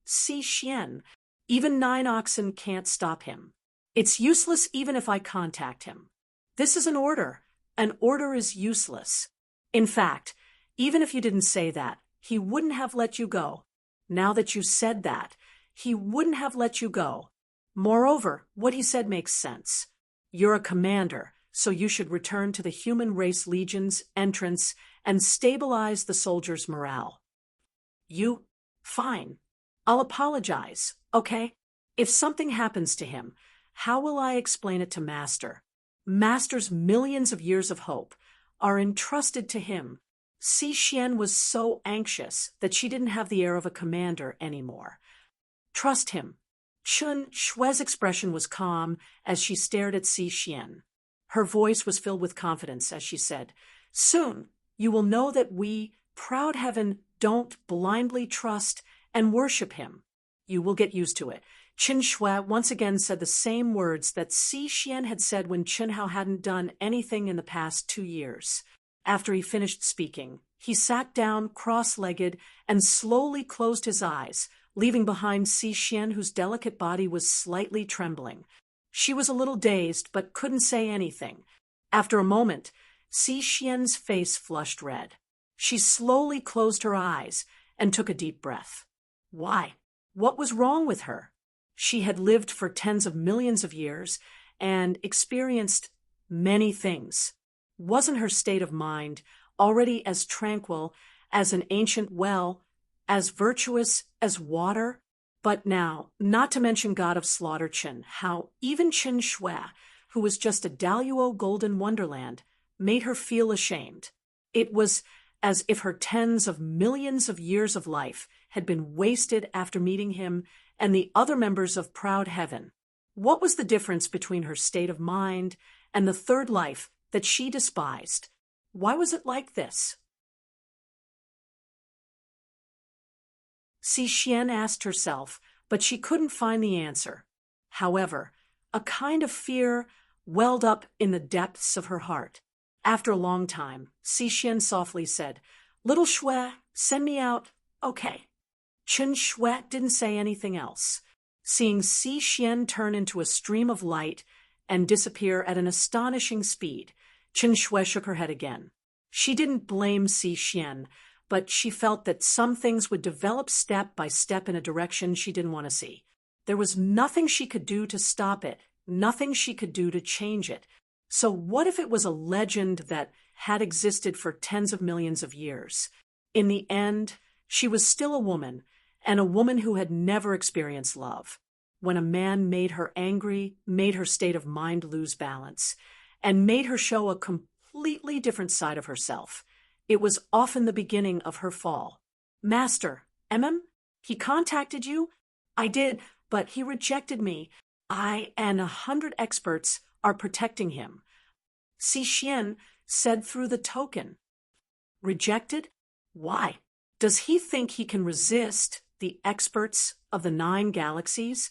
Si Xian, even 9 oxen can't stop him. It's useless even if I contact him. This is an order. An order is useless. In fact, even if you didn't say that, he wouldn't have let you go. Now that you said that, he wouldn't have let you go. Moreover, what he said makes sense. You're a commander, so you should return to the Human Race Legion's entrance and stabilize the soldiers' morale." Fine. I'll apologize, okay? If something happens to him, how will I explain it to Master? Master's millions of years of hope are entrusted to him. Si Xian was so anxious that she didn't have the air of a commander anymore. "Trust him." Chun Shui's expression was calm as she stared at Si Xian. Her voice was filled with confidence as she said, "Soon you will know that we, Proud Heaven, don't blindly trust and worship him. You will get used to it." Chun Shui once again said the same words that Si Xian had said when Chun Hao hadn't done anything in the past 2 years. After he finished speaking, he sat down cross-legged and slowly closed his eyes, leaving behind Si Xian, whose delicate body was slightly trembling. She was a little dazed, but couldn't say anything. After a moment, Si Xian's face flushed red. She slowly closed her eyes and took a deep breath. Why? What was wrong with her? She had lived for tens of millions of years and experienced many things. Wasn't her state of mind already as tranquil as an ancient well, as virtuous as water? But now, not to mention God of Slaughter Chun, how even Chun Shui, who was just a Daluo golden wonderland, made her feel ashamed. It was as if her tens of millions of years of life had been wasted after meeting him and the other members of Proud Heaven. What was the difference between her state of mind and the third life that she despised? Why was it like this? Si Xian asked herself, but she couldn't find the answer. However, a kind of fear welled up in the depths of her heart. After a long time, Si Xian softly said, "Little Shui, send me out, okay." Chun Shui didn't say anything else. Seeing Si Xian turn into a stream of light and disappear at an astonishing speed, Chun Shui shook her head again. She didn't blame Si Xian, but she felt that some things would develop step by step in a direction she didn't want to see. There was nothing she could do to stop it, nothing she could do to change it. So what if it was a legend that had existed for tens of millions of years? In the end, she was still a woman, and a woman who had never experienced love. when a man made her angry, made her state of mind lose balance, and made her show a completely different side of herself. It was often the beginning of her fall. Master, he contacted you? I did, but he rejected me. I and 100 experts are protecting him. Xixian said through the token. Rejected? Why? Does he think he can resist the experts of the 9 galaxies?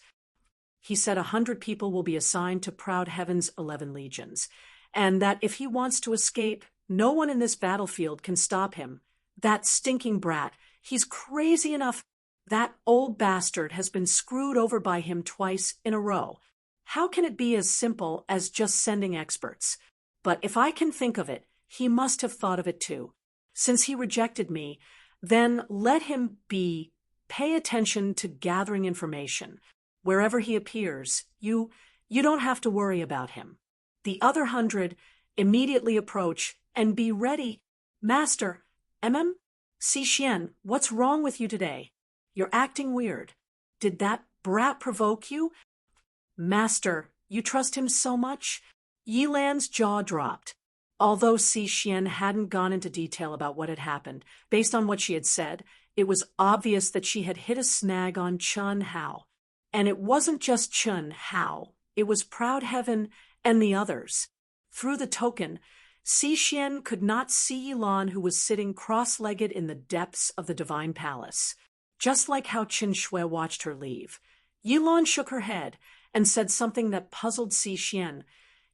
He said 100 people will be assigned to Proud Heaven's 11 legions, and that if he wants to escape, no one in this battlefield can stop him. That stinking brat, he's crazy enough. That old bastard has been screwed over by him twice in a row. How can it be as simple as just sending experts? But if I can think of it, he must have thought of it too. Since he rejected me, then let him be. Pay attention to gathering information. Wherever he appears, you don't have to worry about him. The other 100 immediately approach and be ready. Master, Xixian, what's wrong with you today? You're acting weird. Did that brat provoke you? Master, you trust him so much? Yilan's jaw dropped. Although Xixian hadn't gone into detail about what had happened, based on what she had said, it was obvious that she had hit a snag on Chun Hao. And it wasn't just Chun Hao, it was Proud Heaven and the others. Through the token, Xixian could not see Yilan, who was sitting cross-legged in the depths of the Divine Palace, just like how Qin Shui watched her leave. Yilan shook her head and said something that puzzled Xixian.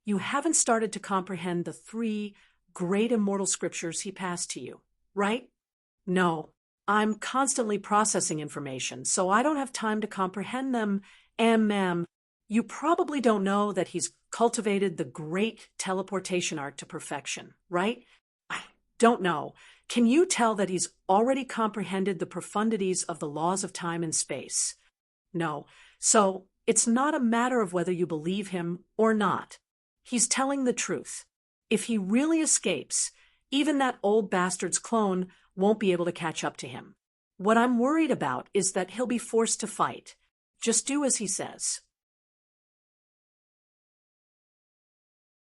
You haven't started to comprehend the 3 great immortal scriptures he passed to you, right? No, I'm constantly processing information, so I don't have time to comprehend them. Ma'am, you probably don't know that he's cultivated the great teleportation art to perfection, right? I don't know. Can you tell that he's already comprehended the profundities of the laws of time and space? No. So it's not a matter of whether you believe him or not. He's telling the truth. If he really escapes, even that old bastard's clone won't be able to catch up to him. What I'm worried about is that he'll be forced to fight. Just do as he says.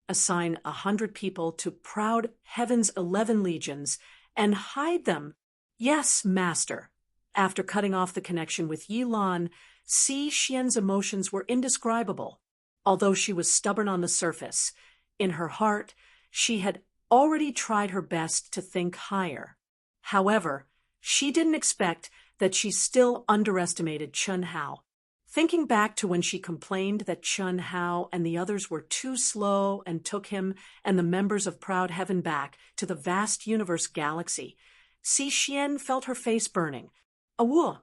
Assign 100 people to Proud Heaven's 11 legions and hide them. Yes, master. After cutting off the connection with Yilan, Xixian's emotions were indescribable. Although she was stubborn on the surface, in her heart, she had already tried her best to think higher. However, she didn't expect that she still underestimated Chun Hao. Thinking back to when she complained that Chun Hao and the others were too slow and took him and the members of Proud Heaven back to the vast universe galaxy, Xixian felt her face burning. Awoo!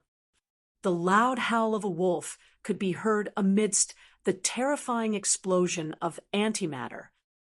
The loud howl of a wolf could be heard amidst the terrifying explosion of antimatter.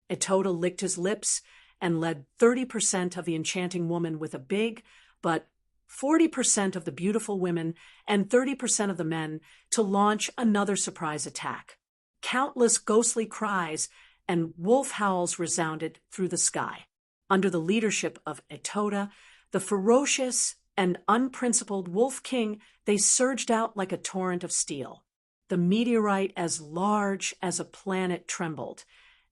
Etoda licked his lips and led 30% of the enchanting woman with a big, but 40% of the beautiful women and 30% of the men to launch another surprise attack. Countless ghostly cries and wolf howls resounded through the sky. Under the leadership of Etoda, the ferocious and unprincipled Wolf King, they surged out like a torrent of steel. The meteorite as large as a planet trembled,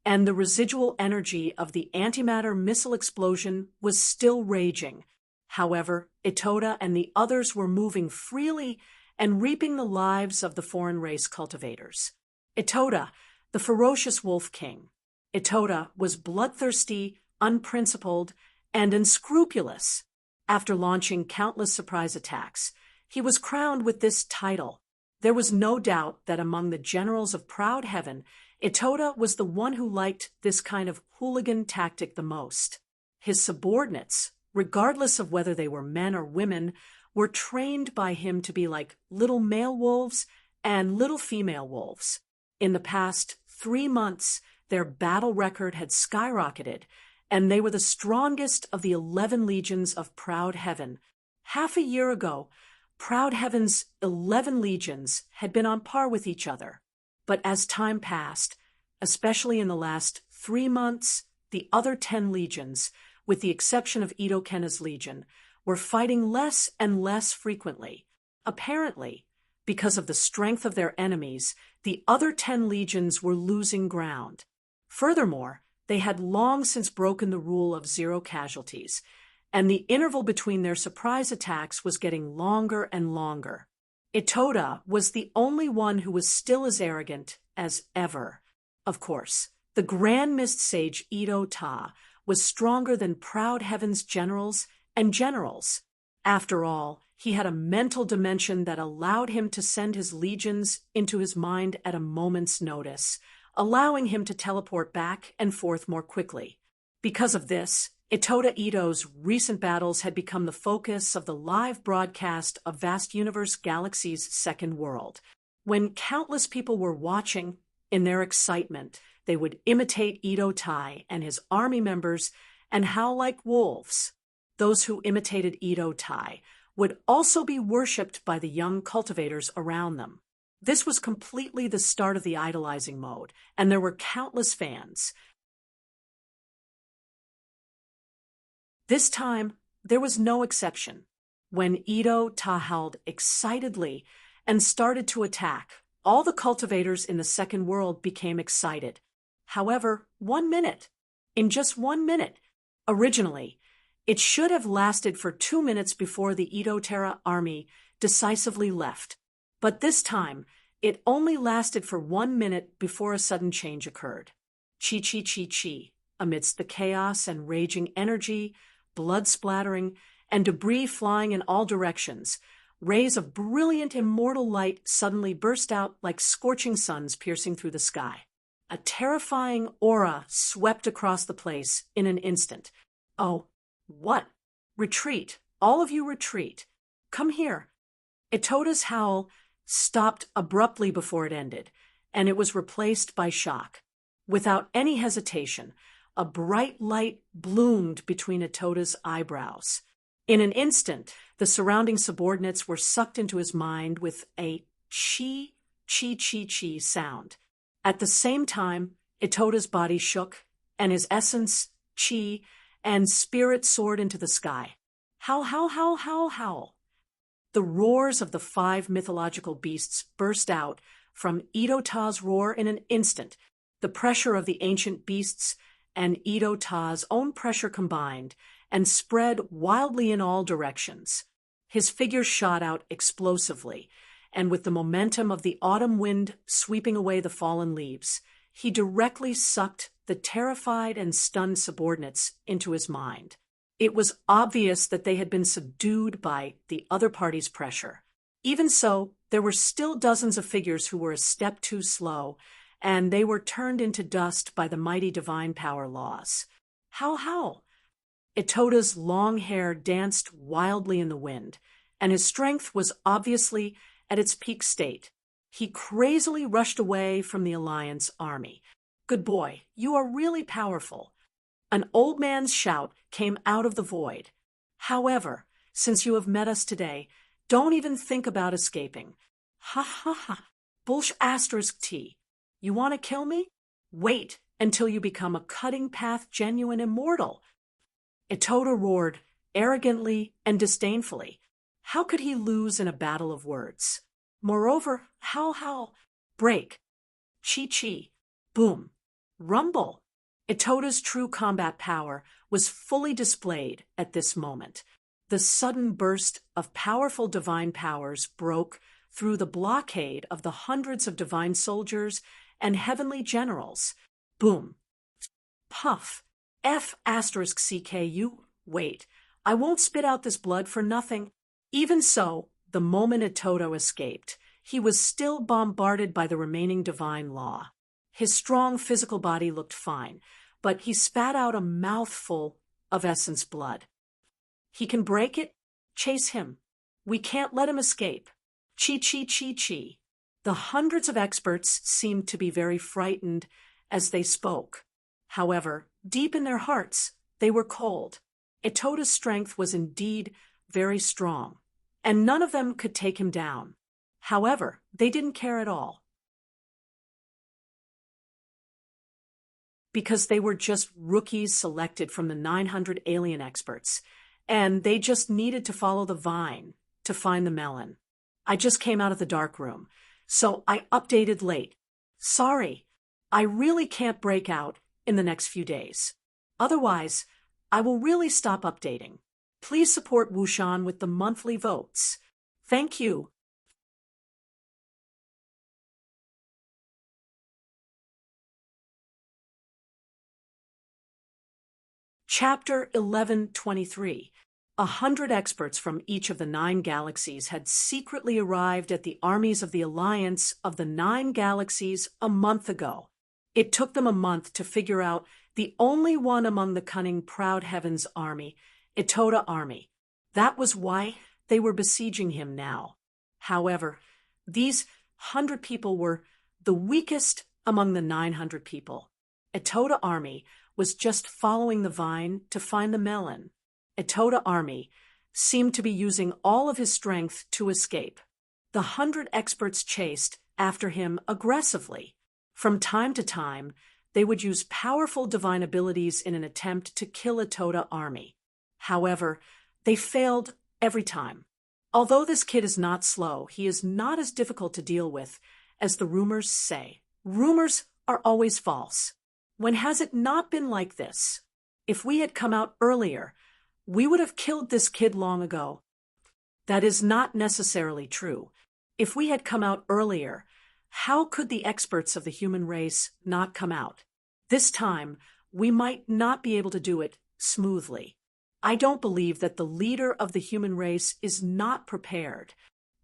and the residual energy of the antimatter missile explosion was still raging. However, Etoda and the others were moving freely and reaping the lives of the foreign race cultivators. Etoda, the ferocious Wolf King. Etoda was bloodthirsty, unprincipled, and unscrupulous. After launching countless surprise attacks, he was crowned with this title. There was no doubt that among the generals of Proud Heaven, Etoda was the one who liked this kind of hooligan tactic the most. His subordinates, regardless of whether they were men or women, were trained by him to be like little male wolves and little female wolves. In the past 3 months, their battle record had skyrocketed, and they were the strongest of the 11 legions of Proud Heaven. Half a year ago, Proud Heaven's 11 legions had been on par with each other. But as time passed, especially in the last 3 months, the other 10 legions, with the exception of Ito Kenna's legion, were fighting less and less frequently. Apparently, Because of the strength of their enemies, the other 10 legions were losing ground. Furthermore, they had long since broken the rule of 0 casualties, and the interval between their surprise attacks was getting longer and longer. Itoda was the only one who was still as arrogant as ever. Of course, the Grand Mist Sage Ito-Ta was stronger than proud Heaven's generals and generals. After all, he had a mental dimension that allowed him to send his legions into his mind at a moment's notice, allowing him to teleport back and forth more quickly. Because of this, Itoda Ito's recent battles had become the focus of the live broadcast of Vast Universe Galaxy's Second World. When countless people were watching, in their excitement, they would imitate Ito-Tai and his army members and howl like wolves. Those who imitated Ito-Tai would also be worshipped by the young cultivators around them. This was completely the start of the idolizing mode, and there were countless fans. This time, there was no exception. When Ito-Ta howled excitedly and started to attack, all the cultivators in the Second World became excited. However, 1 minute. In just 1 minute. Originally, it should have lasted for 2 minutes before the Ito-Terra army decisively left. But this time, it only lasted for 1 minute before a sudden change occurred. Chi-chi-chi-chi. Amidst the chaos and raging energy, blood splattering, and debris flying in all directions, rays of brilliant immortal light suddenly burst out like scorching suns piercing through the sky. A terrifying aura swept across the place in an instant. Oh, what? Retreat. All of you retreat. Come here. Itoda's howl stopped abruptly before it ended, and it was replaced by shock. Without any hesitation, a bright light bloomed between Itoda's eyebrows. In an instant, the surrounding subordinates were sucked into his mind with a chi-chi-chi-chi sound. At the same time, Itoda's body shook, and his essence, chi, and spirit soared into the sky. Howl, howl, howl, howl, howl. The roars of the 5 mythological beasts burst out from Ito-Ta's roar in an instant. The pressure of the ancient beasts and Ito-Ta's own pressure combined and spread wildly in all directions. His figure shot out explosively, and with the momentum of the autumn wind sweeping away the fallen leaves, he directly sucked the terrified and stunned subordinates into his mind. It was obvious that they had been subdued by the other party's pressure. Even so, there were still dozens of figures who were a step too slow, and they were turned into dust by the mighty divine power laws. How? Itoda's long hair danced wildly in the wind, and his strength was obviously at its peak state. He crazily rushed away from the Alliance army. Good boy, you are really powerful. An old man's shout came out of the void. However, since you have met us today, don't even think about escaping. Ha ha ha. Bullsh**T. You want to kill me? Wait until you become a cutting path genuine immortal. Itoda roared, arrogantly and disdainfully. How could he lose in a battle of words? Moreover, howl, break, chi-chi, boom, rumble. Itoda's true combat power was fully displayed at this moment. The sudden burst of powerful divine powers broke through the blockade of the hundreds of divine soldiers and heavenly generals. Boom. Puff. F***CKU. Wait, I won't spit out this blood for nothing. Even so, the moment Itoda escaped, he was still bombarded by the remaining divine law. His strong physical body looked fine, but he spat out a mouthful of essence blood. He can break it? Chase him. We can't let him escape. Chi-chi-chi-chi. The hundreds of experts seemed to be very frightened as they spoke. However, deep in their hearts, they were cold. Itoda's strength was indeed very strong, and none of them could take him down. However, they didn't care at all, because they were just rookies selected from the 900 alien experts, and they just needed to follow the vine to find the melon. I just came out of the dark room, so I updated late. Sorry, I really can't break out in the next few days. Otherwise, I will really stop updating. Please support Wushan with the monthly votes. Thank you. Chapter 1123. 100 experts from each of the 9 galaxies had secretly arrived at the armies of the Alliance of the 9 galaxies a month ago. It took them a month to figure out the only one among the cunning Proud Heaven's army, Itoda army. That was why they were besieging him now. However, these 100 people were the weakest among the 900 people. Itoda army was just following the vine to find the melon. Itoda army seemed to be using all of his strength to escape. The 100 experts chased after him aggressively. From time to time, they would use powerful divine abilities in an attempt to kill Itoda army. However, they failed every time. Although this kid is not slow, he is not as difficult to deal with as the rumors say. Rumors are always false. When has it not been like this? If we had come out earlier, we would have killed this kid long ago. That is not necessarily true. If we had come out earlier, how could the experts of the human race not come out? This time, we might not be able to do it smoothly. I don't believe that the leader of the human race is not prepared.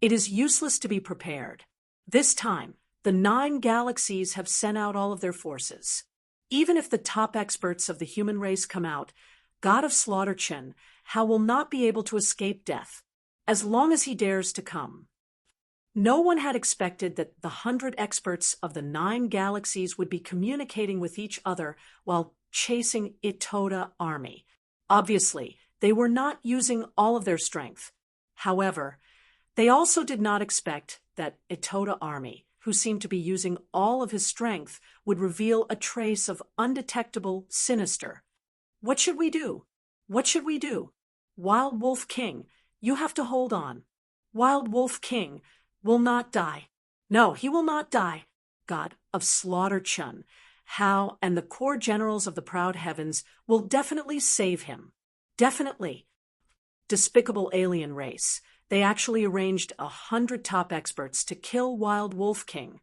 It is useless to be prepared. This time, the 9 galaxies have sent out all of their forces. Even if the top experts of the human race come out, God of Slaughter Chen, Hao will not be able to escape death, as long as he dares to come. No one had expected that the 100 experts of the 9 galaxies would be communicating with each other while chasing Itoda army. Obviously, they were not using all of their strength. However, they also did not expect that Itoda army, who seemed to be using all of his strength, would reveal a trace of undetectable sinister. What should we do? What should we do? Wild Wolf King, you have to hold on. Wild Wolf King will not die. No, he will not die. God of Slaughter Chun, Hao, and the core generals of the Proud Heavens will definitely save him. Definitely. Despicable alien race. They actually arranged 100 top experts to kill Wild Wolf King.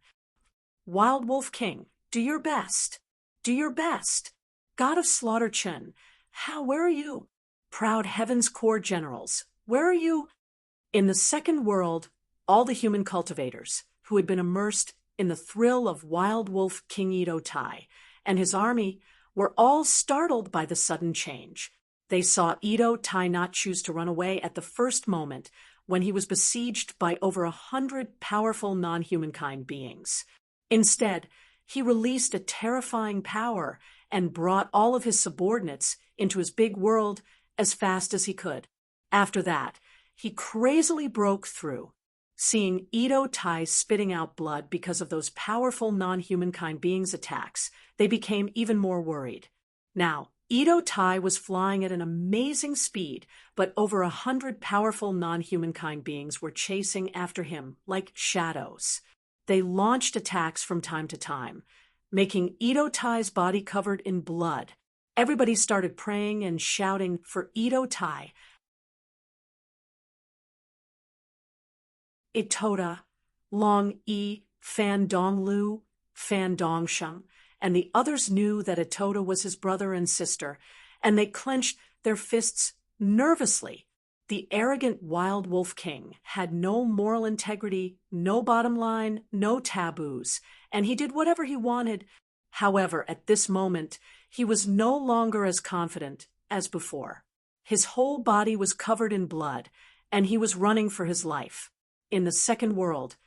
Wild Wolf King, do your best. Do your best. God of Slaughter Chun, Hao, where are you? Proud Heaven's core generals, where are you? In the second world, all the human cultivators, who had been immersed in the thrill of Wild Wolf King Ito Tai and his army, were all startled by the sudden change. They saw Ito Tai not choose to run away at the first moment when he was besieged by over 100 powerful non-humankind beings. Instead, he released a terrifying power and brought all of his subordinates into his big world as fast as he could. After that, he crazily broke through. Seeing Ito Tai spitting out blood because of those powerful non-humankind beings' attacks, they became even more worried. Now, Ito Tai was flying at an amazing speed, but over 100 powerful non-humankind beings were chasing after him like shadows. They launched attacks from time to time, making Ito Tai's body covered in blood. Everybody started praying and shouting for Ito Tai. Itoda, Long Yi, Fan Donglu, Fan Dongsheng, and the others knew that Itoda was his brother and sister, and they clenched their fists nervously. The arrogant Wild Wolf King had no moral integrity, no bottom line, no taboos, and he did whatever he wanted. However, at this moment, he was no longer as confident as before. His whole body was covered in blood, and he was running for his life. In the second world,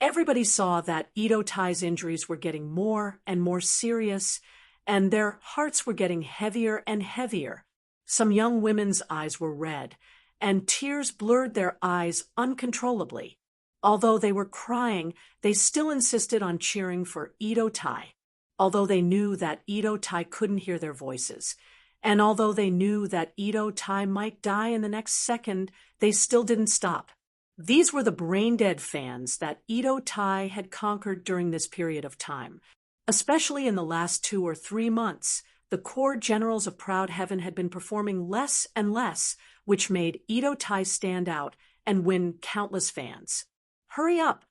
everybody saw that Ito Tai's injuries were getting more and more serious, and their hearts were getting heavier and heavier. Some young women's eyes were red, and tears blurred their eyes uncontrollably. Although they were crying, they still insisted on cheering for Ito Tai. Although they knew that Ito Tai couldn't hear their voices, and although they knew that Ito Tai might die in the next second, they still didn't stop. These were the brain-dead fans that Ito Tai had conquered during this period of time. Especially in the last 2 or 3 months, the core generals of Proud Heaven had been performing less and less, which made Ito Tai stand out and win countless fans. Hurry up!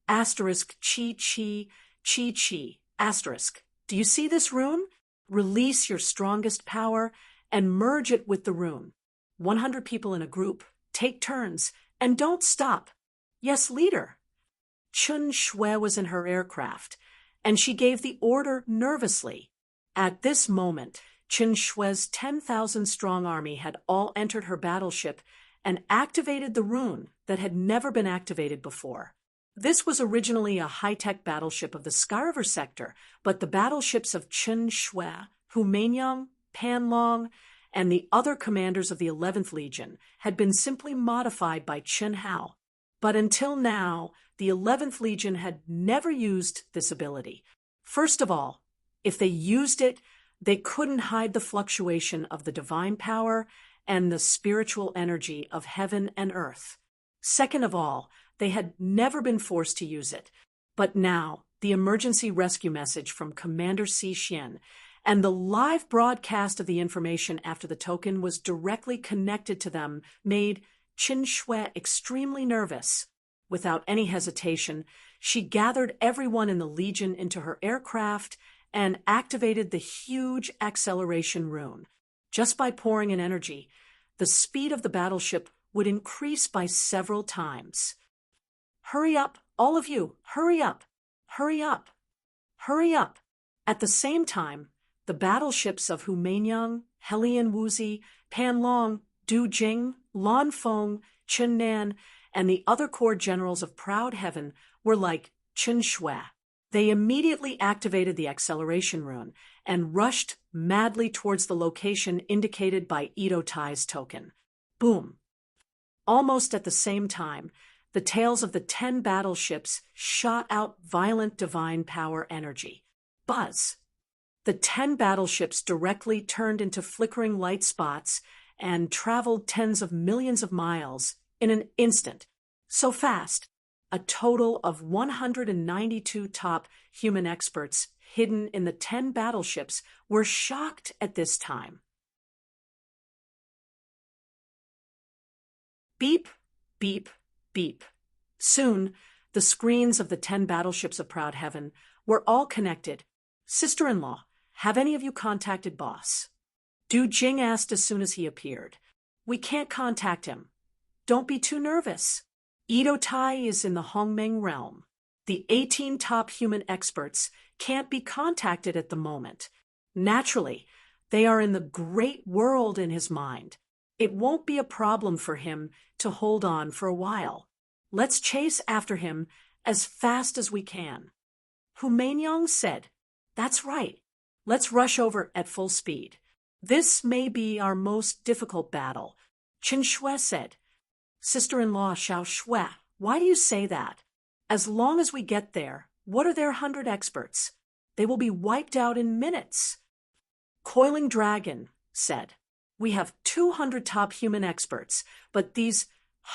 Asterisk chi chi chi chi. Asterisk. Do you see this rune? Release your strongest power and merge it with the rune. 100 people in a group. Take turns. And don't stop. Yes, leader. Chun Shui was in her aircraft, and she gave the order nervously. At this moment, Chun Shui's 10,000-strong army had all entered her battleship and activated the rune that had never been activated before. This was originally a high-tech battleship of the Skyriver sector, but the battleships of Chun Shui, Hu Meinyang, Pan Long, and the other commanders of the 11th Legion had been simply modified by Chen Hao. But until now, the 11th Legion had never used this ability. First of all, if they used it, they couldn't hide the fluctuation of the divine power and the spiritual energy of heaven and earth. Second of all, they had never been forced to use it. But now, the emergency rescue message from Commander Si Xian and the live broadcast of the information after the token was directly connected to them made Qin Shui extremely nervous. Without any hesitation, she gathered everyone in the Legion into her aircraft and activated the huge acceleration rune. Just by pouring in energy, the speed of the battleship would increase by several times. Hurry up, all of you, hurry up, hurry up, hurry up. At the same time, the battleships of Hu Meinyang, Helian Wuzi, Pan Long, Du Jing, Lan Feng, Chen Nan, and the other core generals of Proud Heaven were like Chen Shui. They immediately activated the acceleration rune and rushed madly towards the location indicated by Ito Tai's token. Boom! Almost at the same time, the tails of the 10 battleships shot out violent divine power energy. Buzz! The 10 battleships directly turned into flickering light spots and traveled tens of millions of miles in an instant. So fast, a total of 192 top human experts hidden in the 10 battleships were shocked at this time. Beep, beep, beep. Soon, the screens of the 10 battleships of Proud Heaven were all connected. Sister-in-law, have any of you contacted boss? Du Jing asked as soon as he appeared. We can't contact him. Don't be too nervous. Ito Tai is in the Hongmeng realm. The 18 top human experts can't be contacted at the moment. Naturally, they are in the great world in his mind. It won't be a problem for him to hold on for a while. Let's chase after him as fast as we can. Hu Meinyang said, That's right. Let's rush over at full speed. This may be our most difficult battle. Qin Shui said, Sister-in-law Xiao Shui, why do you say that? As long as we get there, what are their 100 experts? They will be wiped out in minutes. Coiling Dragon said, We have 200 top human experts, but these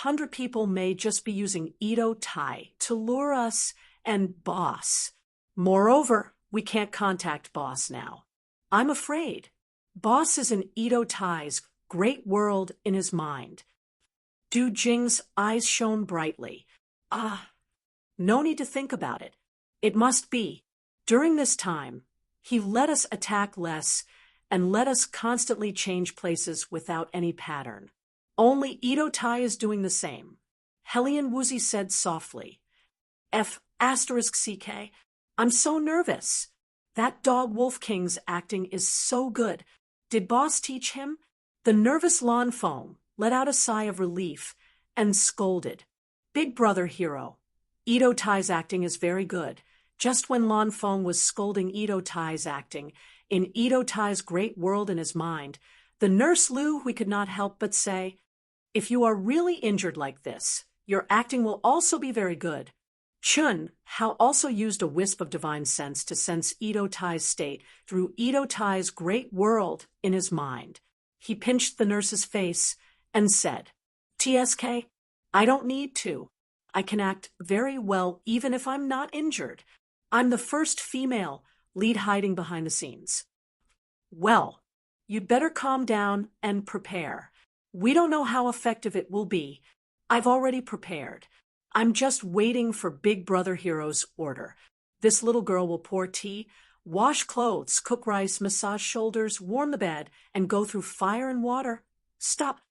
100 people may just be using Ito Tai to lure us and boss. Moreover, we can't contact boss now. I'm afraid. Boss is in Ito Tai's great world in his mind. Du Jing's eyes shone brightly. No need to think about it. It must be. During this time, he let us attack less and let us constantly change places without any pattern. Only Ito Tai is doing the same. Helian Wuzi said softly. F***CK. I'm so nervous. That dog Wolf King's acting is so good. Did boss teach him? The nervous Lan Feng let out a sigh of relief and scolded. Big brother hero. Ito Tai's acting is very good. Just when Lan Feng was scolding Ito Tai's acting, in Ito Tai's great world in his mind, the nurse Lu, we could not help but say, If you are really injured like this, your acting will also be very good. Chun Hao also used a wisp of divine sense to sense Ito Tai's state through Ito Tai's great world in his mind. He pinched the nurse's face and said, TSK, I don't need to. I can act very well even if I'm not injured. I'm the first female lead hiding behind the scenes. Well, you'd better calm down and prepare. We don't know how effective it will be. I've already prepared. I'm just waiting for Big Brother Hero's order. This little girl will pour tea, wash clothes, cook rice, massage shoulders, warm the bed, and go through fire and water. Stop.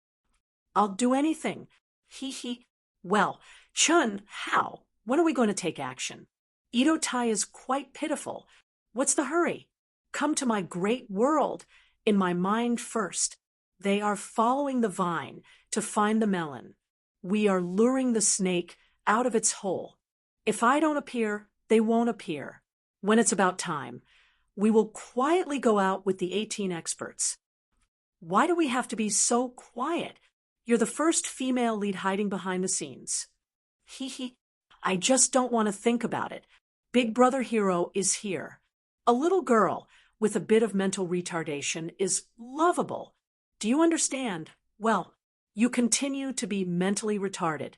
I'll do anything. Hee hee. Well, Chun, how? When are we going to take action? Ito Tai is quite pitiful. What's the hurry? Come to my great world. In my mind first. They are following the vine to find the melon. We are luring the snake out of its hole. If I don't appear, they won't appear. When it's about time, we will quietly go out with the 18 experts. Why do we have to be so quiet? You're the first female lead hiding behind the scenes. Hee hee. I just don't want to think about it. Big Brother Hero is here. A little girl with a bit of mental retardation is lovable. Do you understand? Well, you continue to be mentally retarded.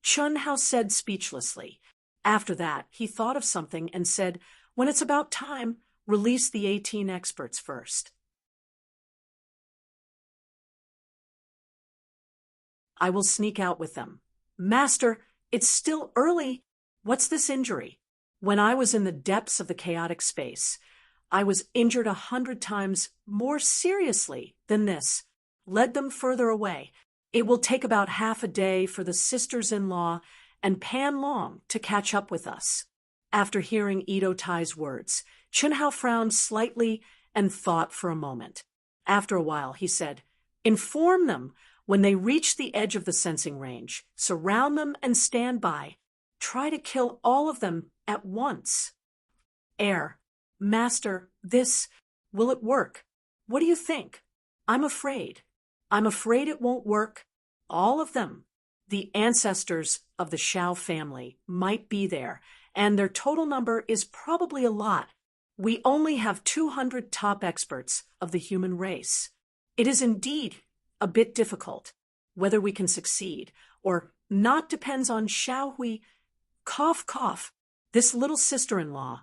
Chun Hao said speechlessly. After that, he thought of something and said, when it's about time, release the 18 experts first. I will sneak out with them. Master, it's still early. What's this injury? When I was in the depths of the chaotic space, I was injured 100 times more seriously than this. Led them further away. It will take about half a day for the sisters-in-law and Pan Long to catch up with us. After hearing Ito Tai's words, Chun Hao frowned slightly and thought for a moment. After a while, he said, inform them when they reach the edge of the sensing range. Surround them and stand by. Try to kill all of them at once. Master, will it work? What do you think? I'm afraid. I'm afraid it won't work. All of them. The ancestors of the Shao family might be there, and their total number is probably a lot. We only have 200 top experts of the human race. It is indeed a bit difficult. Whether we can succeed or not depends on Shao Hui. Cough, cough. This little sister-in-law.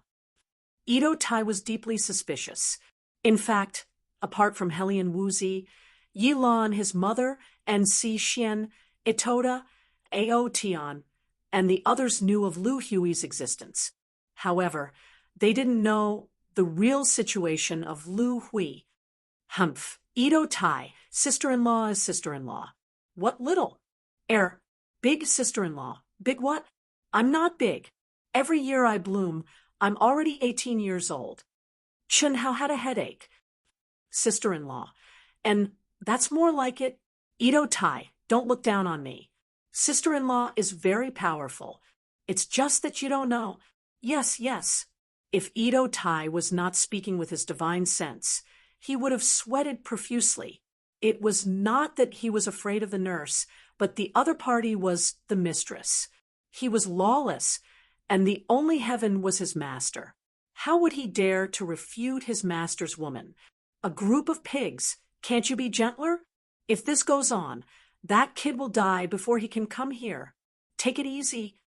Ito Tai was deeply suspicious. In fact, apart from Helian Wuzi, Yi Lan, his mother, and Si Xian, Itoda, Ao Tian, and the others knew of Lu Hui's existence. However, they didn't know the real situation of Lu Hui. Humph. Ito Tai, sister-in-law is sister-in-law. What little? Big sister-in-law. Big what? I'm not big. Every year I bloom, I'm already 18 years old. Chun Hao had a headache. Sister-in-law. And that's more like it. Ito Tai, don't look down on me. Sister-in-law is very powerful. It's just that you don't know. Yes, yes. If Ito Tai was not speaking with his divine sense, he would have sweated profusely. It was not that he was afraid of the nurse, but the other party was the mistress. He was lawless, and the only heaven was his master. How would he dare to refute his master's woman? A group of pigs. Can't you be gentler? If this goes on, that kid will die before he can come here. Take it easy.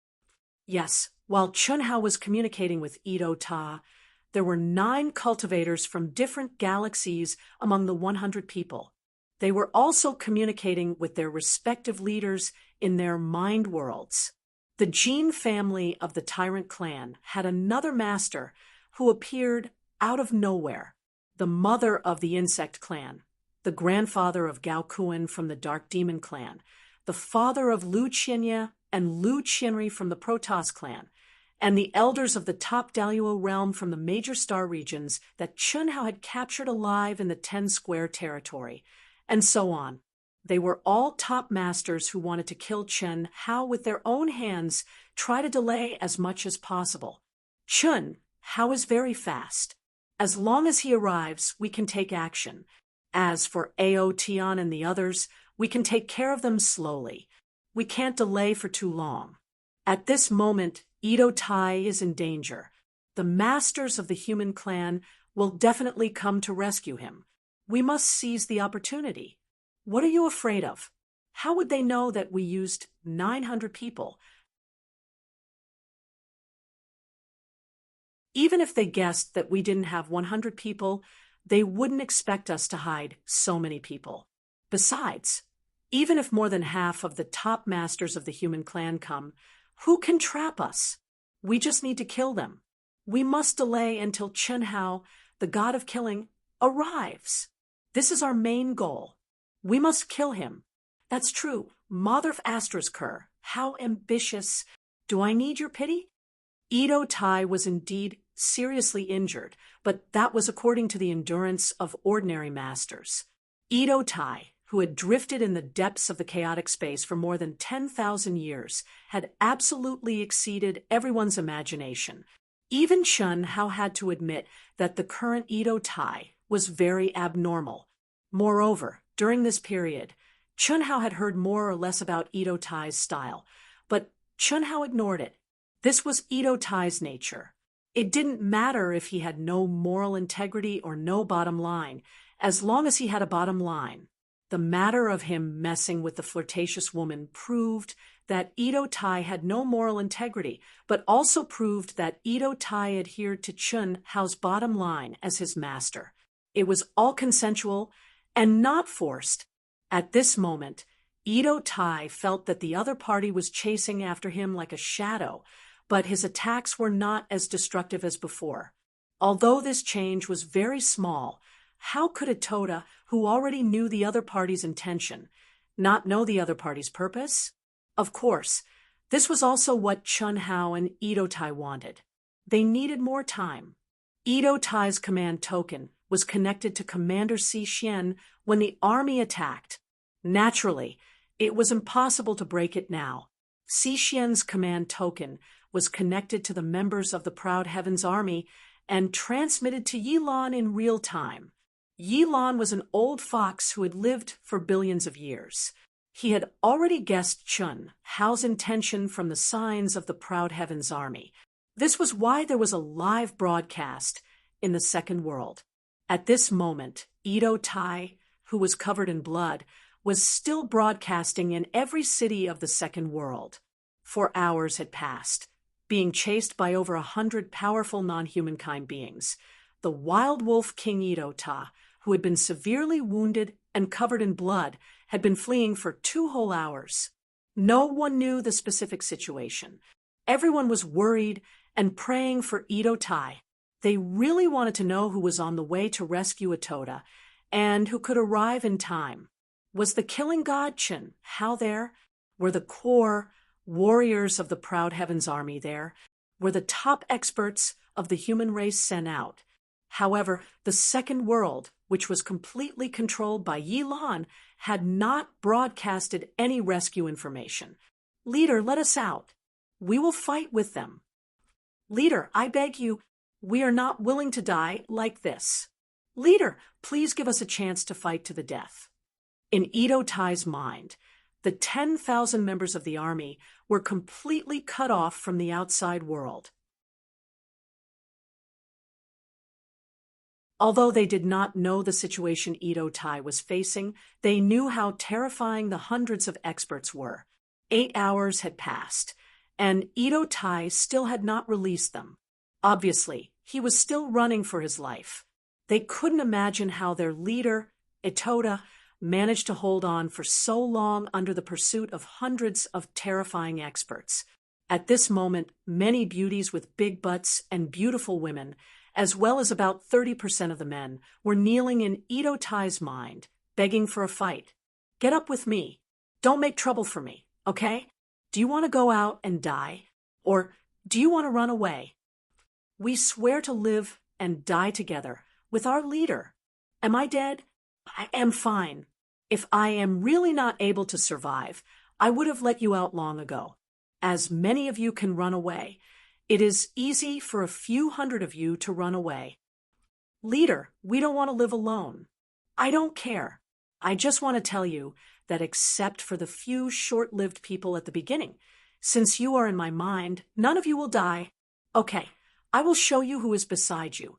Yes, while Chun Hao was communicating with Ito Ta, there were 9 cultivators from different galaxies among the 100 people. They were also communicating with their respective leaders in their mind worlds. The Jin family of the Tyrant clan had another master who appeared out of nowhere, the mother of the Insect clan, the grandfather of Gao Kuan from the Dark Demon clan, the father of Lu Qinya and Lu Qinri from the Protoss clan, and the elders of the top Daluo realm from the major star regions that Chun Hao had captured alive in the 10 Square territory, and so on. They were all top masters who wanted to kill Chun Hao with their own hands, try to delay as much as possible. Chun Hao is very fast. As long as he arrives, we can take action. As for Ao Tian and the others, we can take care of them slowly. We can't delay for too long. At this moment, Ito Tai is in danger. The masters of the human clan will definitely come to rescue him. We must seize the opportunity. What are you afraid of? How would they know that we used 900 people? Even if they guessed that we didn't have 100 people, they wouldn't expect us to hide so many people. Besides, even if more than half of the top masters of the human clan come, who can trap us? We just need to kill them. We must delay until Chun Hao, the god of killing, arrives. This is our main goal. We must kill him. That's true. Mother of Astrasker, how ambitious. Do I need your pity? Edo Tai was indeed seriously injured, but that was according to the endurance of ordinary masters. Edo Tai, who had drifted in the depths of the chaotic space for more than 10,000 years, had absolutely exceeded everyone's imagination. Even Chun Hao had to admit that the current Edo Tai was very abnormal. Moreover, during this period, Chun Hao had heard more or less about Edo Tai's style, but Chun Hao ignored it. This was Edo Tai's nature. It didn't matter if he had no moral integrity or no bottom line, as long as he had a bottom line. The matter of him messing with the flirtatious woman proved that Edo Tai had no moral integrity, but also proved that Edo Tai adhered to Chun Hao's bottom line as his master. It was all consensual and not forced. At this moment, Edo Tai felt that the other party was chasing after him like a shadow, but his attacks were not as destructive as before. Although this change was very small, how could a Toda, who already knew the other party's intention, not know the other party's purpose? Of course, this was also what Chun Hao and Edo Tai wanted. They needed more time. Edo Tai's command token was connected to Commander Si Xian when the army attacked. Naturally, it was impossible to break it now. Si Xian's command token was connected to the members of the Proud Heavens Army and transmitted to Yilan in real time. Yilan was an old fox who had lived for billions of years. He had already guessed Chun Hao's intention from the signs of the Proud Heavens Army. This was why there was a live broadcast in the second world. At this moment, Edo Tai, who was covered in blood, was still broadcasting in every city of the second world. 4 hours had passed, being chased by over 100 powerful non-humankind beings. The wild wolf King Edo Tai, who had been severely wounded and covered in blood, had been fleeing for 2 whole hours. No one knew the specific situation. Everyone was worried and praying for Edo Tai. They really wanted to know who was on the way to rescue a Toda and who could arrive in time. Was the killing god Chun Hao there? Were the core warriors of the Proud Heavens Army there? Were the top experts of the human race sent out? However, the second world, which was completely controlled by Yilan, had not broadcasted any rescue information. Leader, let us out. We will fight with them. Leader, I beg you, we are not willing to die like this. Leader, please give us a chance to fight to the death. In Edo Tai's mind, the 10,000 members of the army were completely cut off from the outside world. Although they did not know the situation Edo Tai was facing, they knew how terrifying the hundreds of experts were. 8 hours had passed, and Edo Tai still had not released them. Obviously, he was still running for his life. They couldn't imagine how their leader, Itoda, managed to hold on for so long under the pursuit of hundreds of terrifying experts. At this moment, many beauties with big butts and beautiful women, as well as about 30% of the men, were kneeling in Edo Tai's mind, begging for a fight. Get up with me. Don't make trouble for me, okay? Do you want to go out and die? Or do you want to run away? We swear to live and die together with our leader. Am I dead? I am fine. If I am really not able to survive, I would have let you out long ago. As many of you can run away, it is easy for a few hundred of you to run away. Leader, we don't want to live alone. I don't care. I just want to tell you that except for the few short-lived people at the beginning, since you are in my mind, none of you will die. Okay, I will show you who is beside you.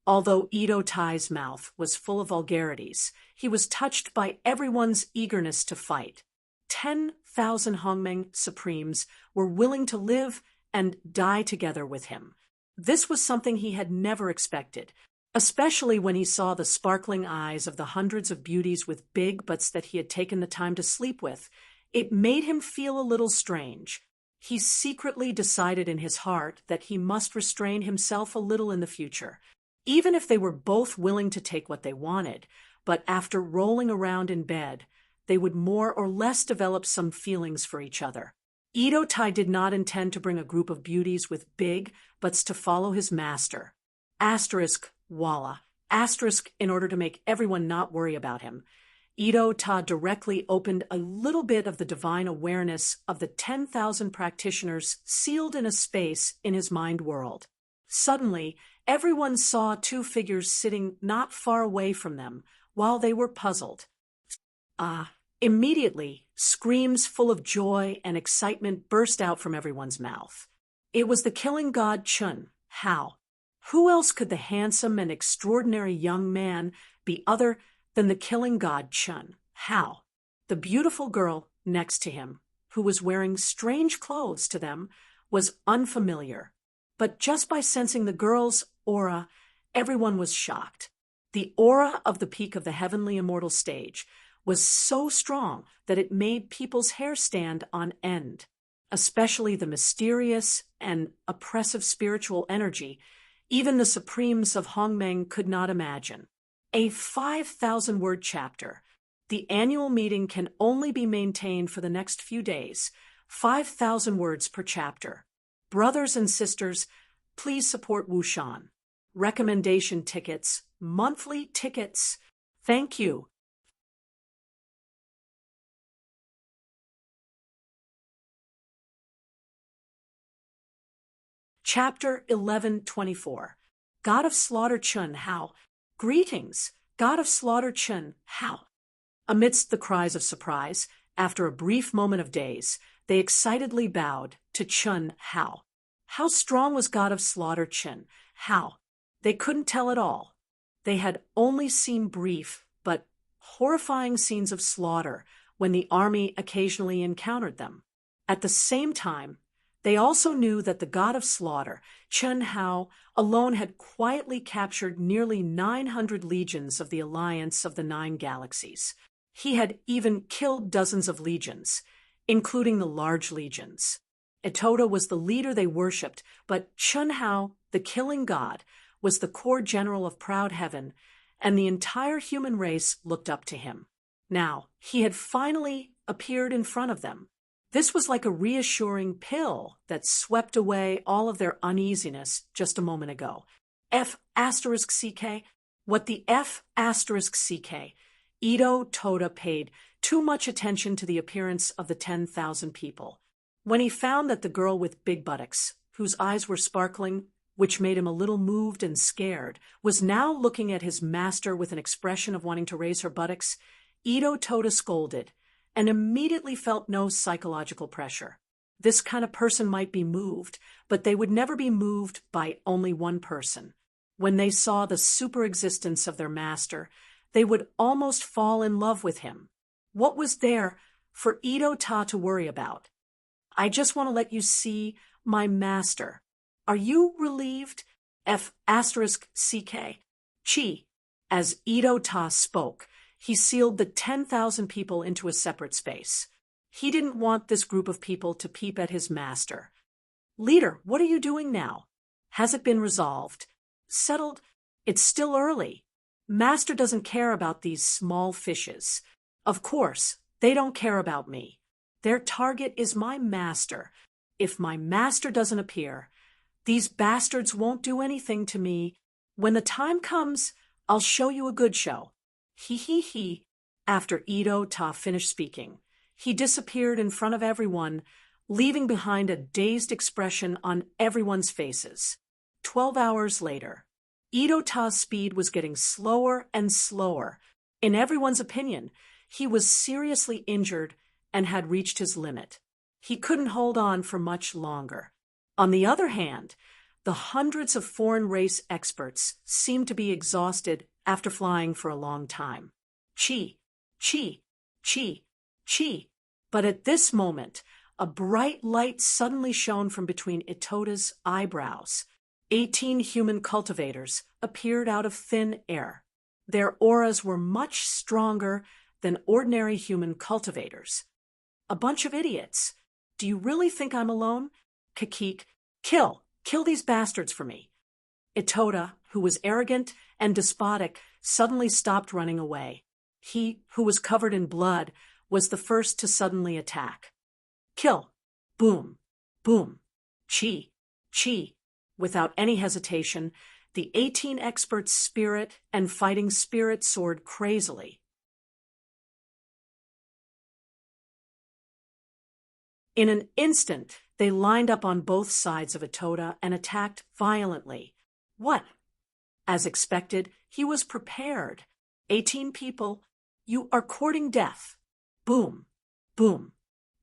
Although Edo Tai's mouth was full of vulgarities, he was touched by everyone's eagerness to fight. 10,000 Hongmeng Supremes were willing to live and die together with him. This was something he had never expected, especially when he saw the sparkling eyes of the hundreds of beauties with big butts that he had taken the time to sleep with. It made him feel a little strange. He secretly decided in his heart that he must restrain himself a little in the future, even if they were both willing to take what they wanted. But after rolling around in bed, they would more or less develop some feelings for each other. Ito Tai did not intend to bring a group of beauties with big butts to follow his master. Asterisk, Walla. Asterisk, in order to make everyone not worry about him. Ito Ta directly opened a little bit of the divine awareness of the 10,000 practitioners sealed in a space in his mind world. Suddenly, everyone saw two figures sitting not far away from them while they were puzzled. Immediately, screams full of joy and excitement burst out from everyone's mouth. It was the killing god Chun Hao. Who else could the handsome and extraordinary young man be other than the killing god Chun Hao? The beautiful girl next to him, who was wearing strange clothes to them, was unfamiliar. But just by sensing the girl's aura, everyone was shocked. The aura of the peak of the heavenly immortal stage was so strong that it made people's hair stand on end, especially the mysterious and oppressive spiritual energy even the Supremes of Hongmeng could not imagine. A 5,000-word chapter. The annual meeting can only be maintained for the next few days. 5,000 words per chapter. Brothers and sisters, please support Wushan. Recommendation tickets, monthly tickets. Thank you. Chapter 1124. God of Slaughter Chun Hao. Greetings, God of Slaughter Chun Hao. Amidst the cries of surprise, after a brief moment of daze, they excitedly bowed to Chun Hao. How strong was God of Slaughter Chun Hao? They couldn't tell at all. They had only seen brief but horrifying scenes of slaughter when the army occasionally encountered them. At the same time, they also knew that the god of slaughter, Chun Hao, alone had quietly captured nearly 900 legions of the Alliance of the Nine Galaxies. He had even killed dozens of legions, including the large legions. Etoda was the leader they worshipped, but Chun Hao, the killing god, was the core general of Proud Heaven, and the entire human race looked up to him. Now, he had finally appeared in front of them. This was like a reassuring pill that swept away all of their uneasiness just a moment ago. F***CK? What the F***CK? Ito Toda paid too much attention to the appearance of the 10,000 people. When he found that the girl with big buttocks, whose eyes were sparkling, which made him a little moved and scared, was now looking at his master with an expression of wanting to raise her buttocks, Ito Toda scolded, and immediately felt no psychological pressure. This kind of person might be moved, but they would never be moved by only one person. When they saw the superexistence of their master, they would almost fall in love with him. What was there for Ito Ta to worry about? I just want to let you see my master. Are you relieved? F***CK. Chi. As Ito Ta spoke, he sealed the 10,000 people into a separate space. He didn't want this group of people to peep at his master. Leader, what are you doing now? Has it been resolved? Settled? It's still early. Master doesn't care about these small fishes. Of course, they don't care about me. Their target is my master. If my master doesn't appear, these bastards won't do anything to me. When the time comes, I'll show you a good show. He. After Ito Ta finished speaking, he disappeared in front of everyone, leaving behind a dazed expression on everyone's faces. 12 hours later, Ito Ta's speed was getting slower and slower. In everyone's opinion, he was seriously injured and had reached his limit. He couldn't hold on for much longer. On the other hand, the hundreds of foreign race experts seemed to be exhausted after flying for a long time. Chi. But at this moment, a bright light suddenly shone from between Itota's eyebrows. 18 human cultivators appeared out of thin air. Their auras were much stronger than ordinary human cultivators. A bunch of idiots. Do you really think I'm alone? Kakik, kill these bastards for me. Itota, who was arrogant and despotic, suddenly stopped running away. He, who was covered in blood, was the first to suddenly attack. Kill. Boom. Boom. Chi. Chi. Without any hesitation, the 18 experts' spirit and fighting spirit soared crazily. In an instant, they lined up on both sides of Itota and attacked violently. What? As expected, he was prepared. 18 people, you are courting death. Boom. Boom.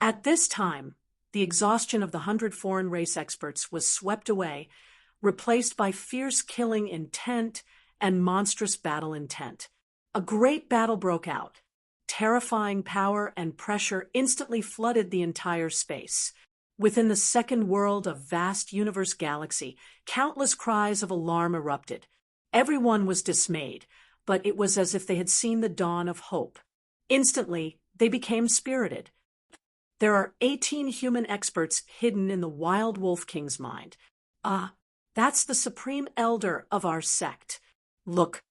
At this time, the exhaustion of the 100 foreign race experts was swept away, replaced by fierce killing intent and monstrous battle intent. A great battle broke out. Terrifying power and pressure instantly flooded the entire space. Within the second world of vast universe galaxy, countless cries of alarm erupted. Everyone was dismayed, but it was as if they had seen the dawn of hope. Instantly, they became spirited. There are 18 human experts hidden in the Wild Wolf King's mind. That's the supreme elder of our sect. Look,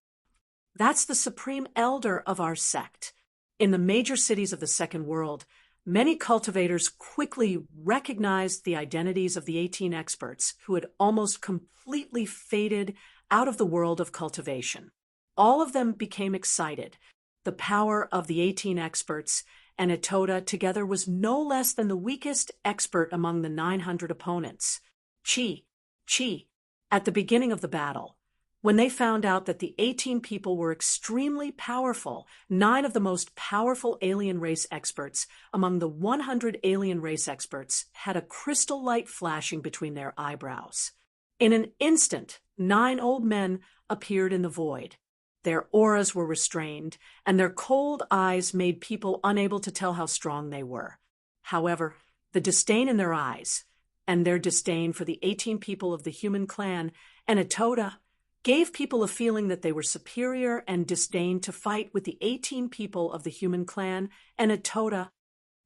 that's the supreme elder of our sect. In the major cities of the second world, many cultivators quickly recognized the identities of the 18 experts who had almost completely faded out of the world of cultivation. All of them became excited. The power of the 18 experts and Itota together was no less than the weakest expert among the 900 opponents. Chi. At the beginning of the battle, when they found out that the 18 people were extremely powerful, 9 of the most powerful alien race experts among the 100 alien race experts had a crystal light flashing between their eyebrows. In an instant, 9 old men appeared in the void. Their auras were restrained, and their cold eyes made people unable to tell how strong they were. However, the disdain in their eyes, and their disdain for the 18 people of the human clan and Itota, gave people a feeling that they were superior and disdained to fight with the 18 people of the human clan and Itota.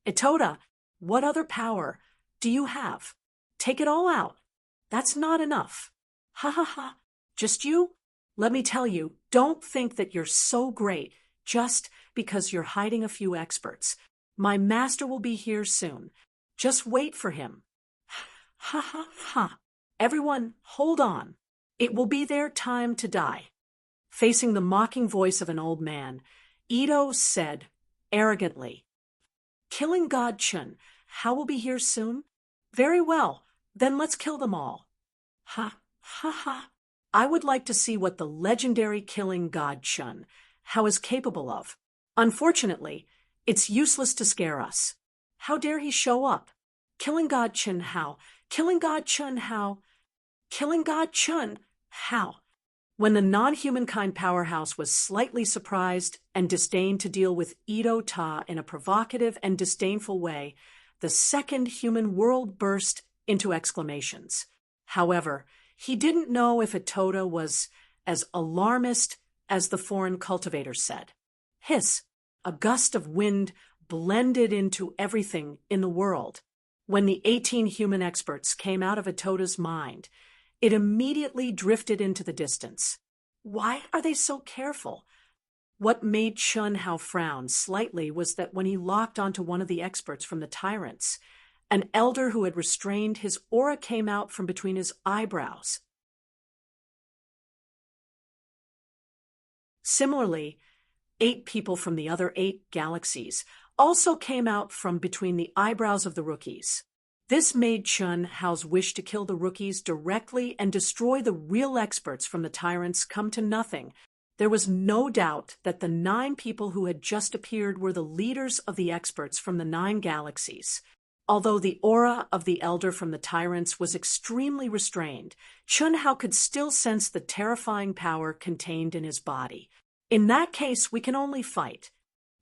Itota, what other power do you have? Take it all out. That's not enough. Ha ha ha. Just you? Let me tell you, don't think that you're so great just because you're hiding a few experts. My master will be here soon. Just wait for him. Ha ha ha. Everyone, hold on. It will be their time to die. Facing the mocking voice of an old man, Ito said arrogantly, Killing God Chun, how will be here soon? Very well, then let's kill them all. Ha ha ha. I would like to see what the legendary killing God Chun, how is capable of. Unfortunately, it's useless to scare us. How dare he show up? Killing God Chun how? Killing God Chun how? Killing God Chun how? When the non-humankind powerhouse was slightly surprised and disdained to deal with Ito Ta in a provocative and disdainful way, the second human world burst into exclamations. However, he didn't know if Itota was as alarmist as the foreign cultivator said. Hiss! A gust of wind blended into everything in the world. When the 18 human experts came out of Itota's mind, it immediately drifted into the distance. Why are they so careful? What made Chun Hao frown slightly was that when he locked onto one of the experts from the tyrants, an elder who had restrained his aura came out from between his eyebrows. Similarly, 8 people from the other 8 galaxies also came out from between the eyebrows of the rookies. This made Chun Hao's wish to kill the rookies directly and destroy the real experts from the tyrants come to nothing. There was no doubt that the 9 people who had just appeared were the leaders of the experts from the 9 galaxies. Although the aura of the elder from the tyrants was extremely restrained, Chun Hao could still sense the terrifying power contained in his body. In that case, we can only fight.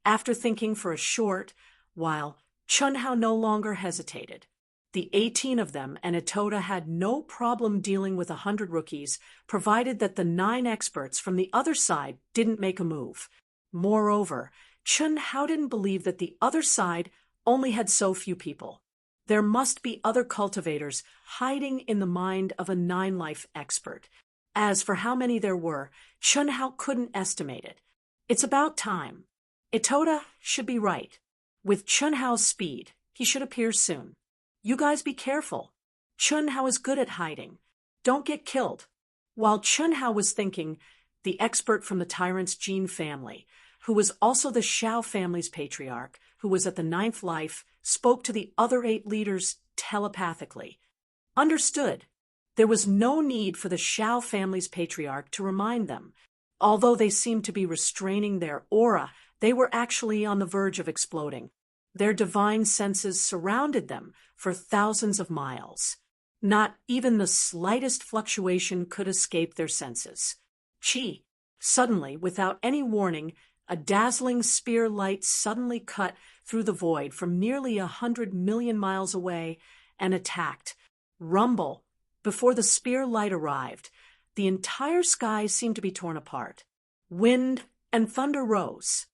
After thinking for a short while, Chunhao no longer hesitated. The 18 of them and Itoda had no problem dealing with 100 rookies, provided that the 9 experts from the other side didn't make a move. Moreover, Chunhao didn't believe that the other side only had so few people. There must be other cultivators hiding in the mind of a 9-life expert. As for how many there were, Chunhao couldn't estimate it. It's about time. Itoda should be right. With Chunhao's speed, he should appear soon. You guys be careful. Chunhao is good at hiding. Don't get killed. While Chunhao was thinking, the expert from the tyrant's Jin family, who was also the Shao family's patriarch, who was at the 9th life, spoke to the other 8 leaders telepathically. Understood. There was no need for the Shao family's patriarch to remind them. Although they seemed to be restraining their aura, they were actually on the verge of exploding. Their divine senses surrounded them for thousands of miles. Not even the slightest fluctuation could escape their senses. Chi! Suddenly, without any warning, a dazzling spear light suddenly cut through the void from nearly 100 million miles away and attacked. Rumble! Before the spear light arrived, the entire sky seemed to be torn apart. Wind and thunder rose.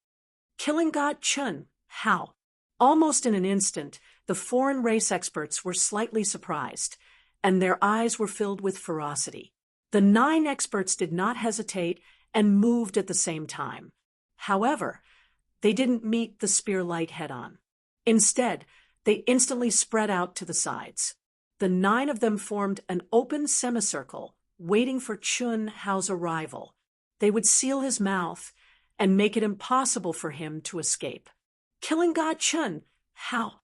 Killing God Chun, how? Almost in an instant, the foreign race experts were slightly surprised, and their eyes were filled with ferocity. The 9 experts did not hesitate and moved at the same time. However, they didn't meet the spear light head-on. Instead, they instantly spread out to the sides. The 9 of them formed an open semicircle, waiting for Chunhao's arrival. They would seal his mouth and make it impossible for him to escape. Killing God Chun, how?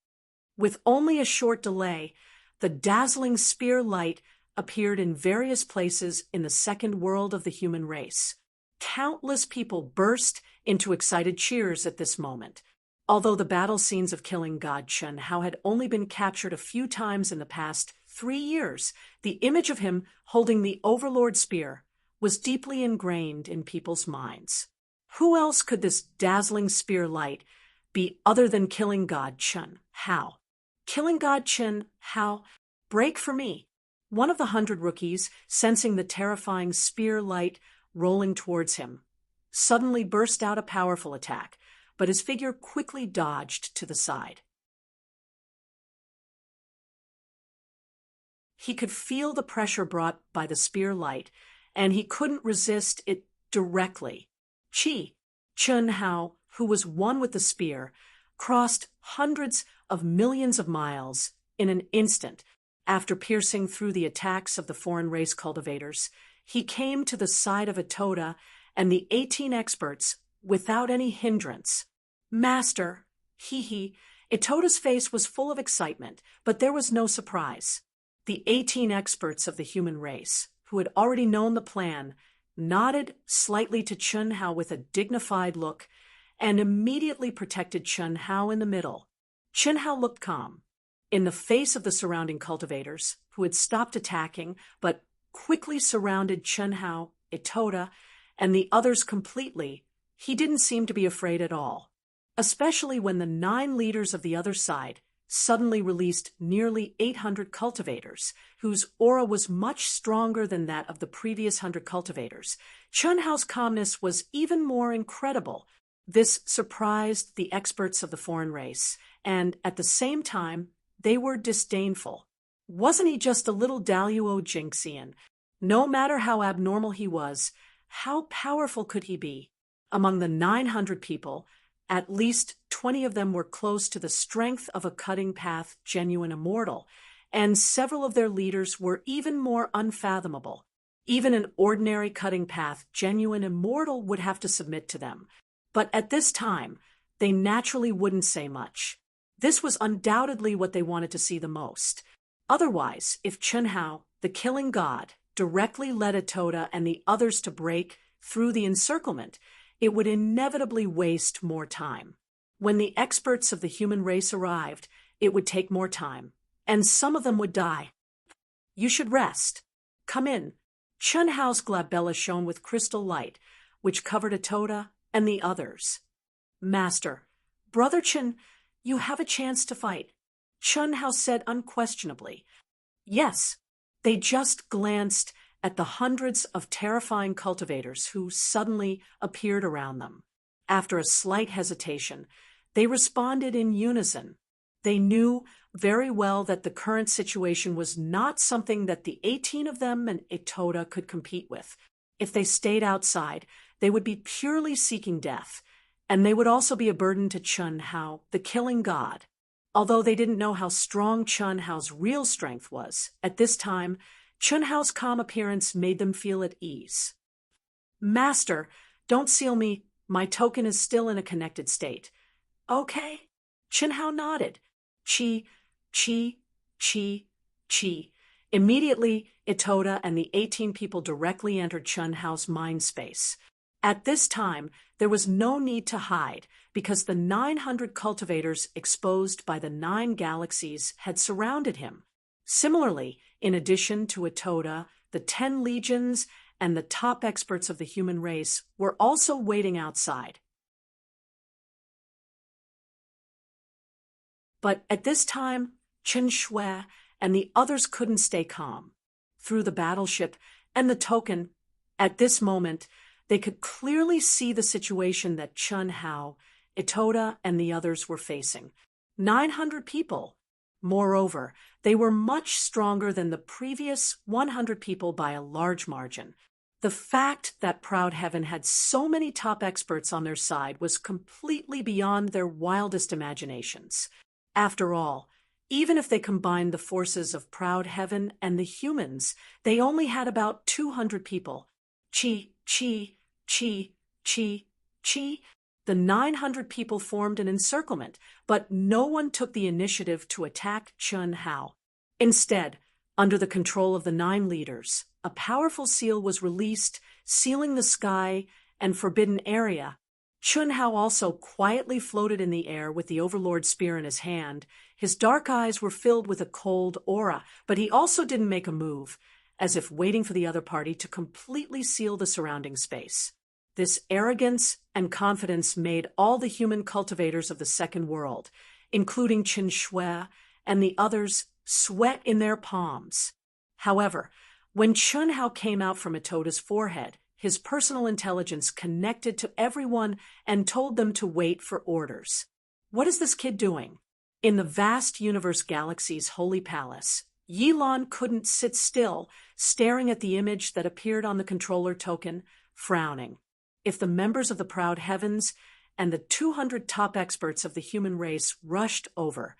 With only a short delay, the dazzling spear light appeared in various places in the second world of the human race. Countless people burst into excited cheers at this moment. Although the battle scenes of Killing God Chunhao had only been captured a few times in the past 3 years, the image of him holding the Overlord Spear was deeply ingrained in people's minds. Who else could this dazzling spear light be other than Killing God Chunhao? Killing God Chunhao, break for me. One of the 100 rookies, sensing the terrifying spear light rolling towards him, suddenly burst out a powerful attack, but his figure quickly dodged to the side. He could feel the pressure brought by the spear light, and he couldn't resist it directly. Chunhao, who was one with the spear, crossed hundreds of millions of miles in an instant. After piercing through the attacks of the foreign race cultivators, he came to the side of Itoda and the 18 experts without any hindrance. Master, Itoda's face was full of excitement, but there was no surprise. The 18 experts of the human race, who had already known the plan, nodded slightly to Chunhao with a dignified look and immediately protected Chunhao in the middle. Chunhao looked calm. In the face of the surrounding cultivators, who had stopped attacking but quickly surrounded Chunhao, Itoda, and the others completely, he didn't seem to be afraid at all, especially when the 9 leaders of the other side suddenly released nearly 800 cultivators, whose aura was much stronger than that of the previous 100 cultivators. Chunhao's calmness was even more incredible. This surprised the experts of the foreign race, and at the same time, they were disdainful. Wasn't he just a little Daluo Jinxian? No matter how abnormal he was, how powerful could he be? Among the 900 people, at least 20 of them were close to the strength of a cutting path genuine immortal, and several of their leaders were even more unfathomable. Even an ordinary cutting path genuine immortal would have to submit to them. But at this time, they naturally wouldn't say much. This was undoubtedly what they wanted to see the most. Otherwise, if Chunhao, the killing god, directly led Itoda and the others to break through the encirclement, it would inevitably waste more time. When the experts of the human race arrived, it would take more time, and some of them would die. You should rest. Come in. Chunhao's glabella shone with crystal light, which covered Itoda and the others. Master, Brother Chun, You have a chance to fight, Chun Hao said unquestionably. Yes, they just glanced at the hundreds of terrifying cultivators who suddenly appeared around them. After a slight hesitation, they responded in unison. They knew very well that the current situation was not something that the 18 of them and Itoda could compete with. If they stayed outside, they would be purely seeking death, and they would also be a burden to Chun Hao, the killing god. Although they didn't know how strong Chun Hao's real strength was, at this time, Chun Hao's calm appearance made them feel at ease. Master, don't seal me. My token is still in a connected state. Okay. Chun Hao nodded. Chi, chi, chi, chi. Immediately, Itoda and the 18 people directly entered Chun Hao's mind space. At this time, there was no need to hide because the 900 cultivators exposed by the 9 galaxies had surrounded him. Similarly, in addition to Itoda, the 10 legions and the top experts of the human race were also waiting outside. But at this time, Chen Shui and the others couldn't stay calm. Through the battleship and the token, at this moment, they could clearly see the situation that Chun Hao, Itoda, and the others were facing. 900 people. Moreover, they were much stronger than the previous 100 people by a large margin. The fact that Proud Heaven had so many top experts on their side was completely beyond their wildest imaginations. After all, even if they combined the forces of Proud Heaven and the humans, they only had about 200 people. Chi, chi, chi, chi, chi. The 900 people formed an encirclement, but no one took the initiative to attack Chun Hao. Instead, under the control of the 9 leaders, a powerful seal was released, sealing the sky and forbidden area. Chun Hao also quietly floated in the air with the Overlord spear in his hand. His dark eyes were filled with a cold aura, but he also didn't make a move, as if waiting for the other party to completely seal the surrounding space. This arrogance and confidence made all the human cultivators of the second world, including Chen Shui and the others, sweat in their palms. However, when Chun Hao came out from Itoda's forehead, his personal intelligence connected to everyone and told them to wait for orders. What is this kid doing? In the vast universe galaxy's holy palace, Yilan couldn't sit still, staring at the image that appeared on the controller token, frowning. If the members of the Proud Heavens and the 200 top experts of the human race rushed over,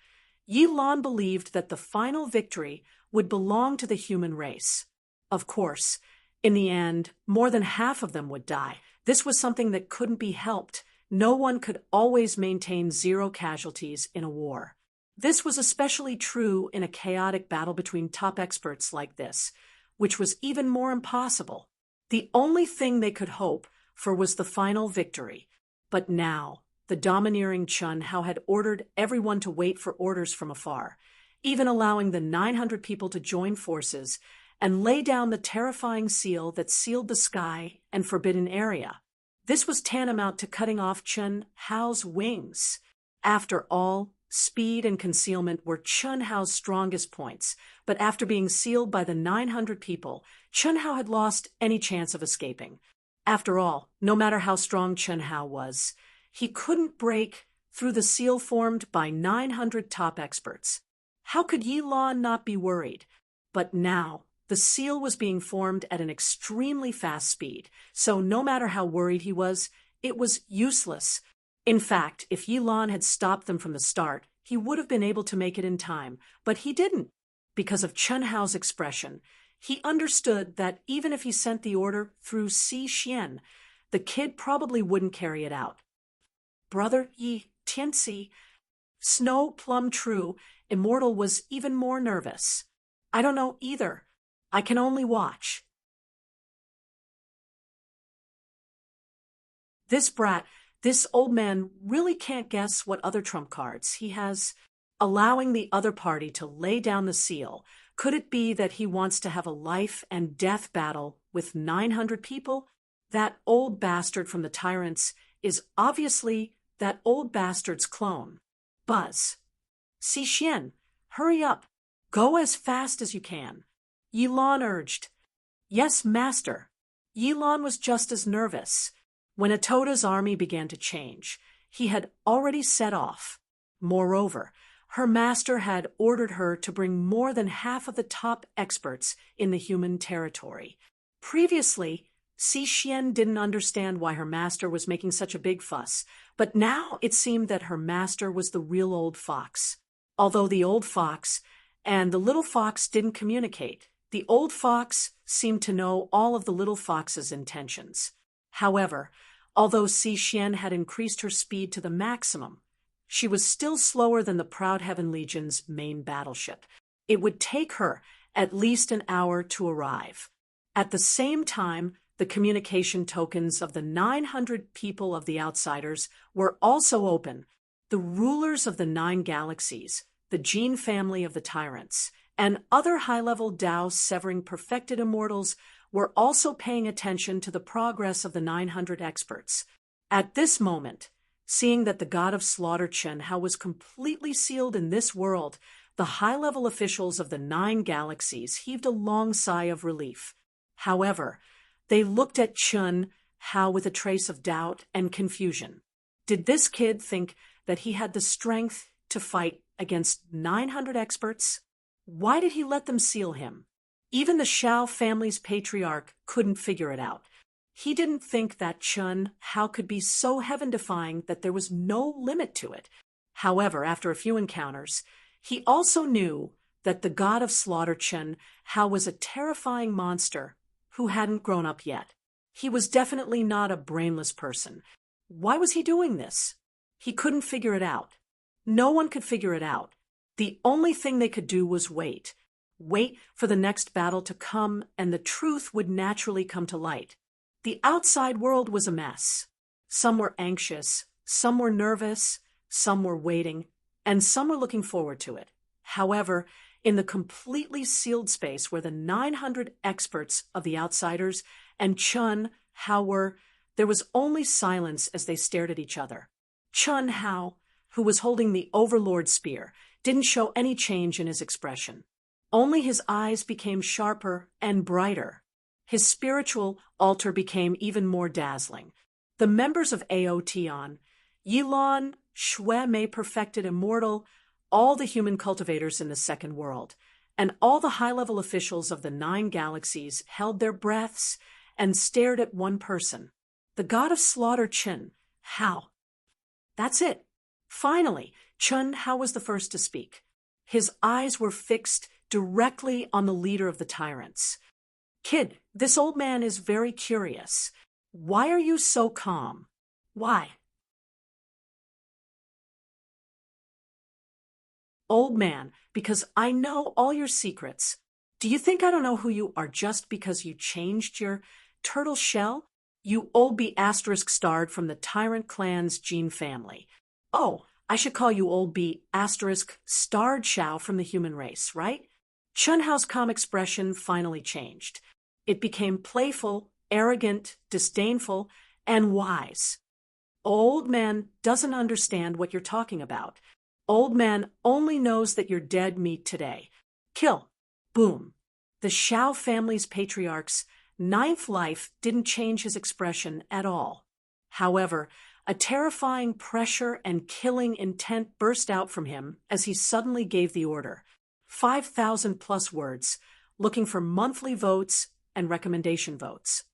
Yilan believed that the final victory would belong to the human race. Of course, in the end, more than half of them would die. This was something that couldn't be helped. No one could always maintain 0 casualties in a war. This was especially true in a chaotic battle between top experts like this, which was even more impossible. The only thing they could hope for was the final victory. But now, the domineering Chun Hao had ordered everyone to wait for orders from afar, even allowing the 900 people to join forces and lay down the terrifying seal that sealed the sky and forbidden area. This was tantamount to cutting off Chun Hao's wings. After all, speed and concealment were Chun Hao's strongest points, but after being sealed by the 900 people, Chun Hao had lost any chance of escaping. After all, no matter how strong Chun Hao was, he couldn't break through the seal formed by 900 top experts. How could Yilan not be worried? But now, the seal was being formed at an extremely fast speed, so no matter how worried he was, it was useless. In fact, if Yilan had stopped them from the start, he would have been able to make it in time, but he didn't. Because of Chun Hao's expression, he understood that even if he sent the order through Si Xian, the kid probably wouldn't carry it out. Brother Yi Tianxi, Snow Plum True, Immortal was even more nervous. I don't know either. I can only watch. This brat, this old man really can't guess what other trump cards he has. Allowing the other party to lay down the seal, could it be that he wants to have a life and death battle with 900 people? That old bastard from the Tyrants is obviously that old bastard's clone. Buzz. Si Xian, hurry up. Go as fast as you can. Yilan urged. Yes, master. Yilan was just as nervous. When Atoda's army began to change, he had already set off. Moreover, her master had ordered her to bring more than half of the top experts in the human territory. Previously, Si Xian didn't understand why her master was making such a big fuss, but now it seemed that her master was the real old fox. Although the old fox and the little fox didn't communicate, the old fox seemed to know all of the little fox's intentions. However, although Si Xian had increased her speed to the maximum, she was still slower than the Proud Heaven Legion's main battleship. It would take her at least an hour to arrive. At the same time, the communication tokens of the 900 people of the Outsiders were also open. The rulers of the 9 galaxies, the Gene family of the Tyrants, and other high-level Dao-severing perfected immortals were also paying attention to the progress of the 900 experts. At this moment, seeing that the god of slaughter Chen Hao was completely sealed in this world, the high-level officials of the 9 galaxies heaved a long sigh of relief. However, they looked at Chen Hao with a trace of doubt and confusion. Did this kid think that he had the strength to fight against 900 experts? Why did he let them seal him? Even the Shao family's patriarch couldn't figure it out. He didn't think that Chen Hao could be so heaven-defying that there was no limit to it. However, after a few encounters, he also knew that the god of slaughter Chen Hao was a terrifying monster who hadn't grown up yet. He was definitely not a brainless person. Why was he doing this? He couldn't figure it out. No one could figure it out. The only thing they could do was wait. Wait for the next battle to come, and the truth would naturally come to light. The outside world was a mess. Some were anxious, some were nervous, some were waiting, and some were looking forward to it. However, in the completely sealed space where the 900 experts of the Outsiders and Chen Hao were, there was only silence as they stared at each other. Chen Hao, who was holding the Overlord spear, didn't show any change in his expression. Only his eyes became sharper and brighter. His spiritual altar became even more dazzling. The members of Aotion, Yilan, Shui Mei perfected immortal, all the human cultivators in the second world, and all the high-level officials of the 9 galaxies held their breaths and stared at one person, the god of slaughter Chen Hao. That's it. Finally, Chen Hao was the first to speak. His eyes were fixed directly on the leader of the tyrants. Kid, this old man is very curious. Why are you so calm? Why? Old man, because I know all your secrets. Do you think I don't know who you are just because you changed your turtle shell? You old B** starred from the Tyrant clan's Gene family. Oh, I should call you old B** starred Shao from the human race, right? Chen Hao's calm expression finally changed. It became playful, arrogant, disdainful, and wise. Old man doesn't understand what you're talking about. Old man only knows that you're dead meat today. Kill. Boom. The Shao family's patriarch's 9th life didn't change his expression at all. However, a terrifying pressure and killing intent burst out from him as he suddenly gave the order. 5,000 plus words, looking for monthly votes and recommendation votes.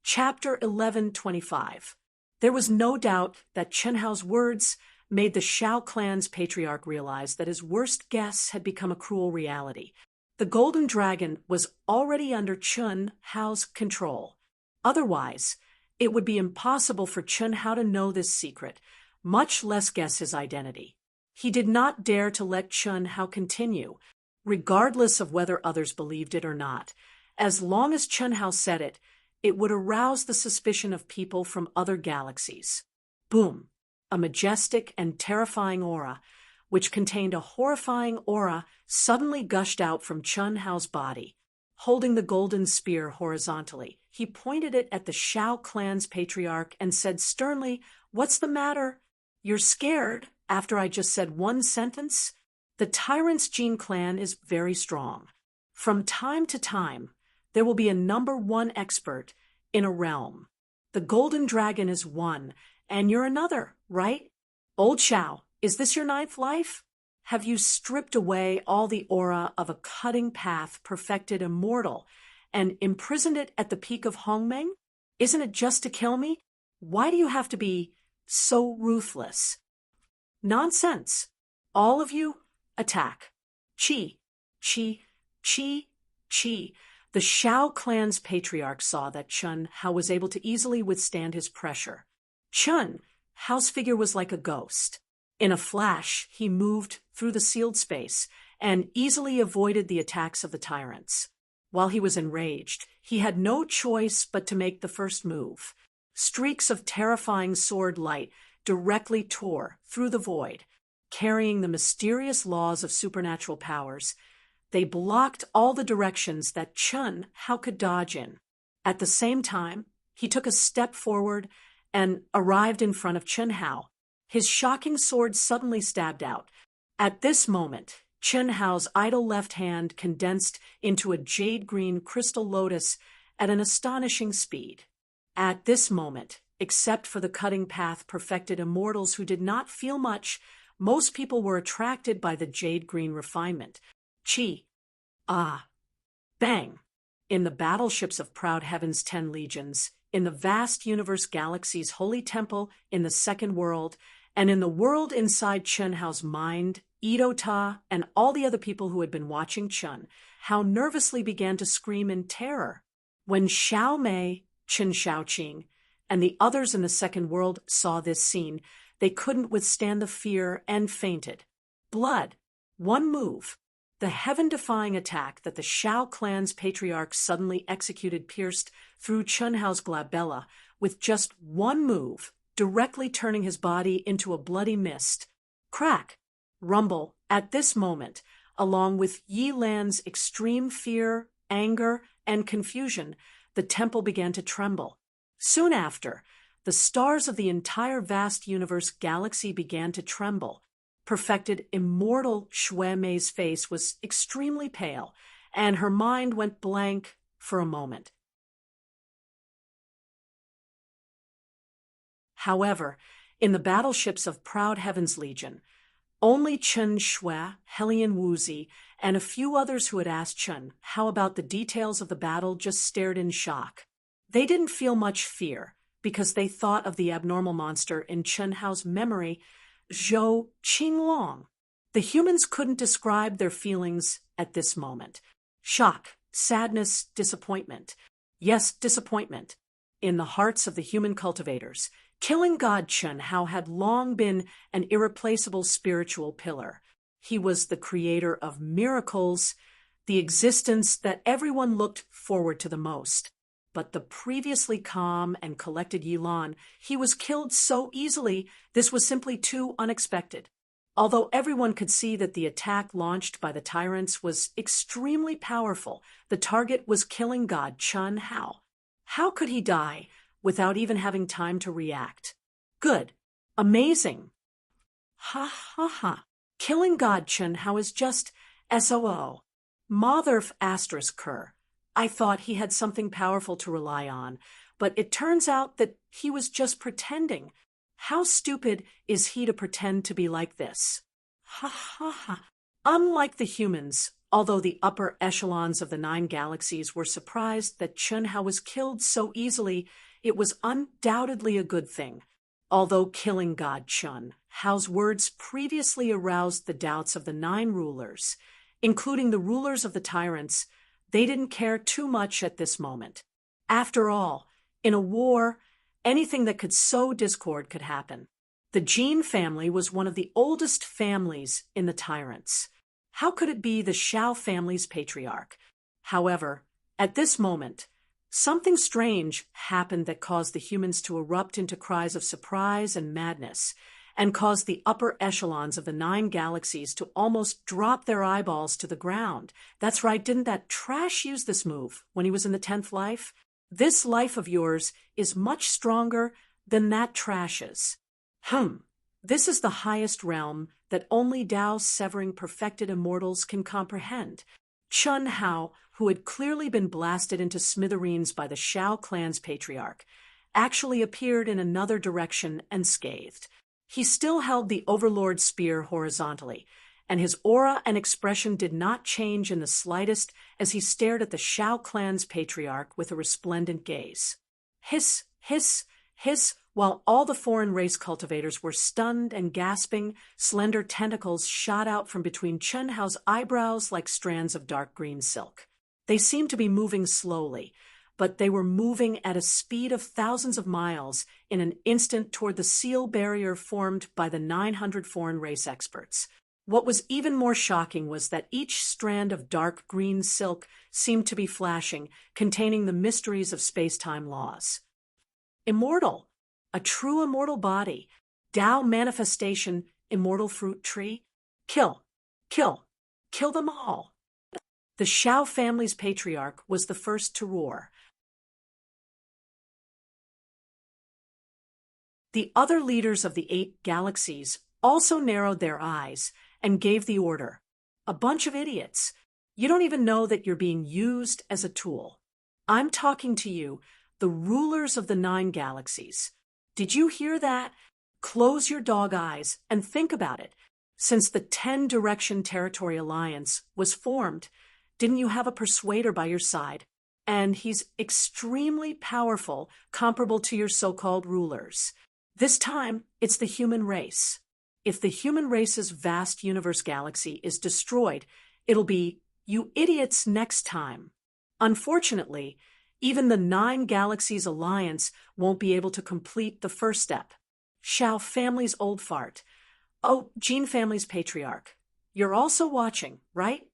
Chapter 1125. There was no doubt that Chen Hao's words made the Shao clan's patriarch realize that his worst guess had become a cruel reality. The Golden Dragon was already under Chen Hao's control. Otherwise, it would be impossible for Chen Hao to know this secret, much less guess his identity. He did not dare to let Chen Hao continue, regardless of whether others believed it or not. As long as Chen Hao said it, it would arouse the suspicion of people from other galaxies. Boom! A majestic and terrifying aura, which contained a horrifying aura, suddenly gushed out from Chen Hao's body. holding the golden spear horizontally. He pointed it at the Shao clan's patriarch and said sternly, "What's the matter? You're scared after I just said one sentence?" The tyrant's Jin clan is very strong. From time to time, there will be a #1 expert in a realm. The golden dragon is one, and you're another, right? Old Shao, is this your 9th life? Have you stripped away all the aura of a cutting path, perfected immortal, and imprisoned it at the peak of Hongmeng? Isn't it just to kill me? Why do you have to be so ruthless? Nonsense. All of you, attack. Chi, Chi, Chi, Chi. The Shao clan's patriarch saw that Chun Hao was able to easily withstand his pressure. Chun Hao's figure was like a ghost. In a flash, he moved through the sealed space and easily avoided the attacks of the tyrants. While he was enraged, he had no choice but to make the first move. Streaks of terrifying sword light directly tore through the void, carrying the mysterious laws of supernatural powers. They blocked all the directions that Chun Hao could dodge in. At the same time, he took a step forward and arrived in front of Chun Hao. His shocking sword suddenly stabbed out. At this moment, Chun Hao's idle left hand condensed into a jade-green crystal lotus at an astonishing speed. At this moment, except for the cutting path perfected immortals who did not feel much, most people were attracted by the jade-green refinement. Chi. Ah. Bang. In the battleships of proud heaven's 10 legions, in the vast universe galaxy's holy temple in the second world, and in the world inside Chun Hao's mind, Ito Ta and all the other people who had been watching Chun Hao nervously began to scream in terror. When Xiao Mei, Chen Shaoqing, and the others in the second world saw this scene, they couldn't withstand the fear and fainted. Blood. One move. The heaven-defying attack that the Shao clan's patriarch suddenly executed pierced through Chun Hao's glabella with just one move, directly turning his body into a bloody mist. Crack. Rumble. At this moment, along with Yi Lan's extreme fear, anger, and confusion, the temple began to tremble. Soon after, the stars of the entire vast universe galaxy began to tremble. Perfected immortal Xue Mei's face was extremely pale, and her mind went blank for a moment. However, in the battleships of Proud Heaven's Legion, only Chen Shui, Helian Wuzi, and a few others who had asked Chun Hao about the details of the battle just stared in shock. They didn't feel much fear, because they thought of the abnormal monster in Chun Hao's memory, Zhou Qinglong. The humans couldn't describe their feelings at this moment. Shock, sadness, disappointment. Yes, disappointment. In the hearts of the human cultivators, killing God Chun Hao had long been an irreplaceable spiritual pillar. He was the creator of miracles, the existence that everyone looked forward to the most. But the previously calm and collected Yilan, he was killed so easily, this was simply too unexpected. Although everyone could see that the attack launched by the tyrants was extremely powerful, the target was killing God Chun Hao. How could he die without even having time to react? Good. Amazing. Ha ha ha. Killing God Chun Hao is just SOO. Motherf asterisk cur. I thought he had something powerful to rely on, but it turns out that he was just pretending. How stupid is he to pretend to be like this? Ha ha ha. Unlike the humans, although the upper echelons of the 9 galaxies were surprised that Chun Hao was killed so easily, it was undoubtedly a good thing. Although killing God Chun Hao's words previously aroused the doubts of the 9 rulers, including the rulers of the tyrants, they didn't care too much at this moment. After all, in a war, anything that could sow discord could happen. The Jin family was one of the oldest families in the tyrants. How could it be the Shao family's patriarch? However, at this moment, something strange happened that caused the humans to erupt into cries of surprise and madness, and caused the upper echelons of the 9 galaxies to almost drop their eyeballs to the ground. That's right, didn't that trash use this move when he was in the 10th life? This life of yours is much stronger than that trash's. This is the highest realm that only Tao-severing perfected immortals can comprehend. Chun Hao, who had clearly been blasted into smithereens by the Shao clan's patriarch, actually appeared in another direction and scathed. He still held the Overlord spear horizontally, and his aura and expression did not change in the slightest as he stared at the Shao clan's patriarch with a resplendent gaze. Hiss, hiss, hiss, while all the foreign race cultivators were stunned and gasping, slender tentacles shot out from between Chun Hao's eyebrows like strands of dark green silk. They seemed to be moving slowly, but they were moving at a speed of thousands of miles in an instant toward the seal barrier formed by the 900 foreign race experts. What was even more shocking was that each strand of dark green silk seemed to be flashing, containing the mysteries of space-time laws. Immortal, a true immortal body, Tao manifestation, immortal fruit tree. Kill, kill, kill them all. The Shao family's patriarch was the first to roar. The other leaders of the 8 galaxies also narrowed their eyes and gave the order. A bunch of idiots. You don't even know that you're being used as a tool. I'm talking to you, the rulers of the 9 galaxies. Did you hear that? Close your dog eyes and think about it. Since the 10-Direction Territory Alliance was formed, didn't you have a persuader by your side? And he's extremely powerful, comparable to your so-called rulers. This time, it's the human race. If the human race's vast universe galaxy is destroyed, it'll be you idiots next time. Unfortunately, even the 9 Galaxies Alliance won't be able to complete the first step. Shao family's old fart. Oh, Jean family's patriarch. You're also watching, right?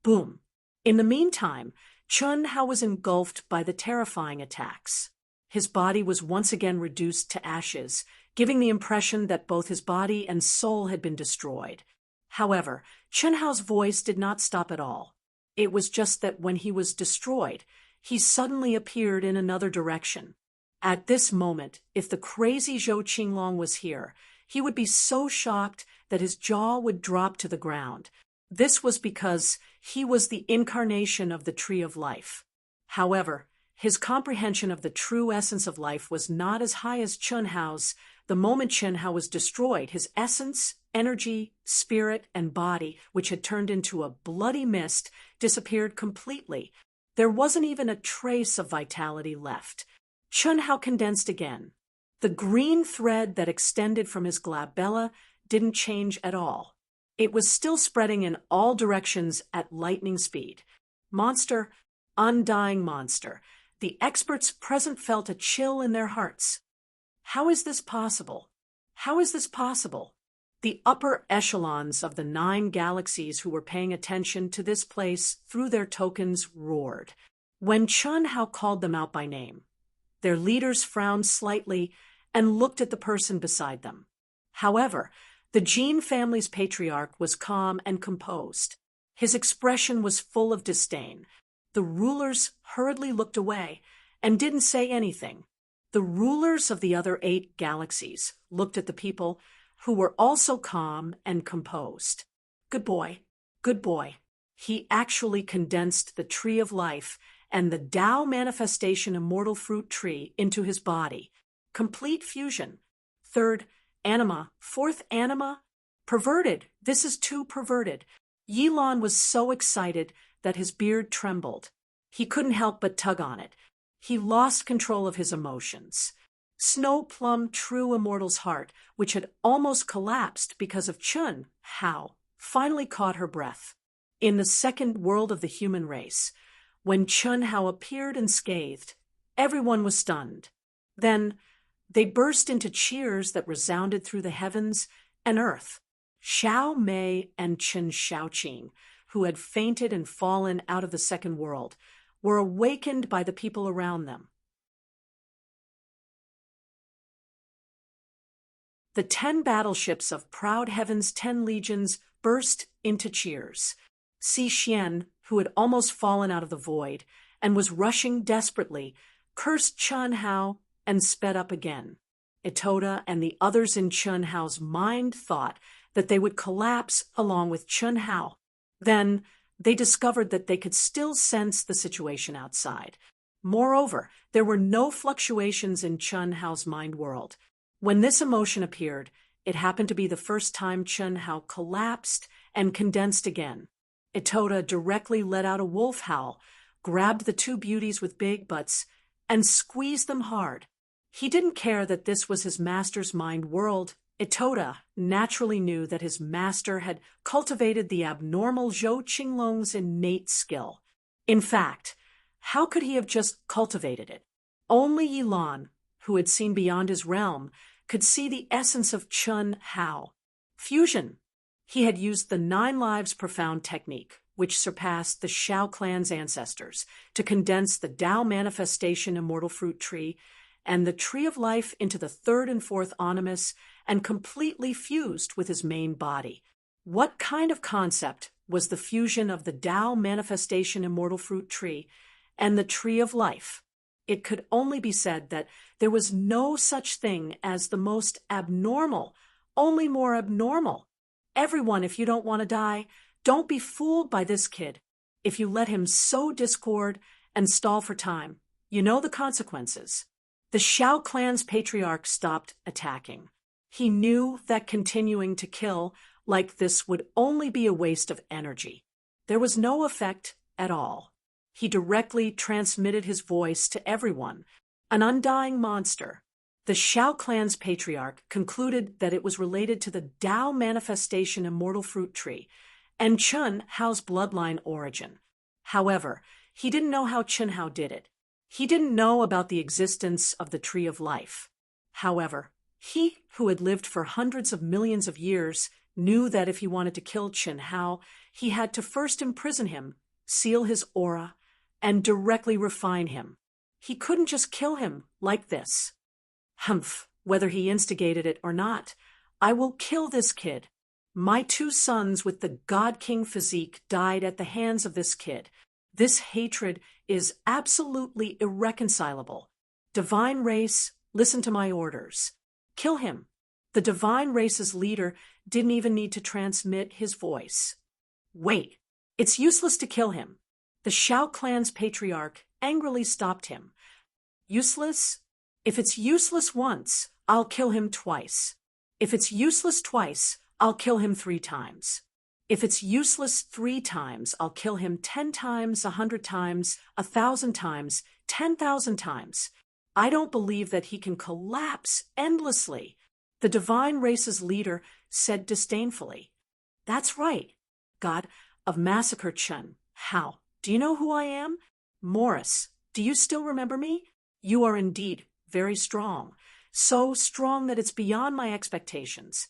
Boom. In the meantime, Chun Hao was engulfed by the terrifying attacks. His body was once again reduced to ashes, giving the impression that both his body and soul had been destroyed. However, Chun Hao's voice did not stop at all. It was just that when he was destroyed, he suddenly appeared in another direction. At this moment, if the crazy Zhou Qinglong was here, he would be so shocked that his jaw would drop to the ground. This was because he was the incarnation of the Tree of Life. However, his comprehension of the true essence of life was not as high as Chun Hao's. The moment Chun Hao was destroyed, his essence, energy, spirit, and body, which had turned into a bloody mist, disappeared completely. There wasn't even a trace of vitality left. Chun Hao condensed again. The green thread that extended from his glabella didn't change at all. It was still spreading in all directions at lightning speed. Monster, undying monster. The experts present felt a chill in their hearts. How is this possible? How is this possible? The upper echelons of the 9 galaxies who were paying attention to this place through their tokens roared. When Chun Hao called them out by name, their leaders frowned slightly and looked at the person beside them. However, the Jean family's patriarch was calm and composed. His expression was full of disdain. The rulers hurriedly looked away and didn't say anything. The rulers of the other 8 galaxies looked at the people who were also calm and composed. Good boy, good boy. He actually condensed the Tree of Life and the Tao manifestation immortal fruit tree into his body. Complete fusion. 3rd anima, 4th anima. Perverted. This is too perverted. Yilan was so excited that his beard trembled. He couldn't help but tug on it. He lost control of his emotions. Snow Plum True Immortal's heart, which had almost collapsed because of Chun Hao, finally caught her breath. In the second world of the human race, when Chun Hao appeared unscathed, everyone was stunned. Then they burst into cheers that resounded through the heavens and earth. Xiao Mei and Chen Shaoqing, who had fainted and fallen out of the second world, were awakened by the people around them. The 10 battleships of proud heaven's 10 legions burst into cheers. Si Xian, who had almost fallen out of the void and was rushing desperately, cursed Chun Hao and sped up again. Itoda and the others in Chun Hao's mind thought that they would collapse along with Chun Hao. Then they discovered that they could still sense the situation outside. Moreover, there were no fluctuations in Chun Hao's mind world. When this emotion appeared, it happened to be the first time Chun Hao collapsed and condensed again. Itoda directly let out a wolf howl, grabbed the two beauties with big butts, and squeezed them hard. He didn't care that this was his master's mind world. Itoda naturally knew that his master had cultivated the abnormal Zhou Qinglong's innate skill. In fact, how could he have just cultivated it? Only Yilan, who had seen beyond his realm, could see the essence of Chun Hao. Fusion. He had used the 9 lives profound technique, which surpassed the Shao clan's ancestors, to condense the Tao manifestation immortal fruit tree and the tree of life into the 3rd and 4th animus and completely fused with his main body. What kind of concept was the fusion of the Tao manifestation immortal fruit tree and the tree of life? It could only be said that there was no such thing as the most abnormal, only more abnormal. Everyone, if you don't want to die, don't be fooled by this kid. If you let him sow discord and stall for time, you know the consequences. The Shao clan's patriarch stopped attacking. He knew that continuing to kill like this would only be a waste of energy. There was no effect at all. He directly transmitted his voice to everyone, an undying monster. The Shao clan's patriarch concluded that it was related to the Tao manifestation immortal fruit tree and Chun Hao's bloodline origin. However, he didn't know how Chun Hao did it. He didn't know about the existence of the tree of life. However, he, who had lived for hundreds of millions of years, knew that if he wanted to kill Chun Hao, he had to first imprison him, seal his aura, and directly refine him. He couldn't just kill him like this. Humph, whether he instigated it or not, I will kill this kid. My 2 sons with the God King physique died at the hands of this kid. This hatred is absolutely irreconcilable. Divine race, listen to my orders. Kill him. The divine race's leader didn't even need to transmit his voice. Wait, it's useless to kill him. The Shao clan's patriarch angrily stopped him. Useless? If it's useless once, I'll kill him twice. If it's useless twice, I'll kill him 3 times. If it's useless 3 times, I'll kill him 10 times, 100 times, 1,000 times, 10,000 times. I don't believe that he can collapse endlessly. The divine race's leader said disdainfully. That's right, God of Massacre Chun Hao. Do you know who I am? Morris, do you still remember me? You are indeed very strong. So strong that it's beyond my expectations.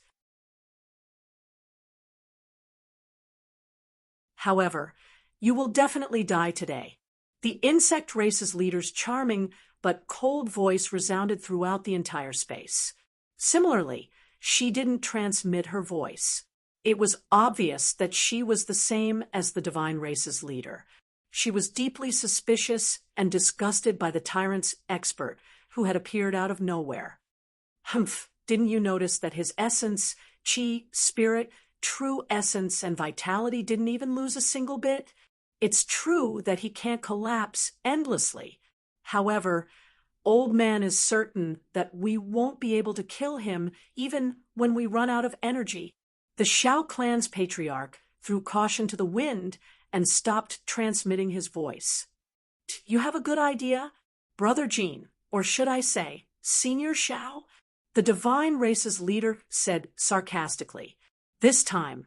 However, you will definitely die today. The insect race's leader's charming but cold voice resounded throughout the entire space. Similarly, she didn't transmit her voice. It was obvious that she was the same as the divine race's leader. She was deeply suspicious and disgusted by the tyrant's expert, who had appeared out of nowhere. Humph, didn't you notice that his essence, chi, spirit, true essence, and vitality didn't even lose a single bit? It's true that he can't collapse endlessly. However, Old Man is certain that we won't be able to kill him even when we run out of energy. The Shao clan's patriarch threw caution to the wind and stopped transmitting his voice. You have a good idea, Brother Jean, or should I say, Senior Shao? The divine race's leader said sarcastically. This time,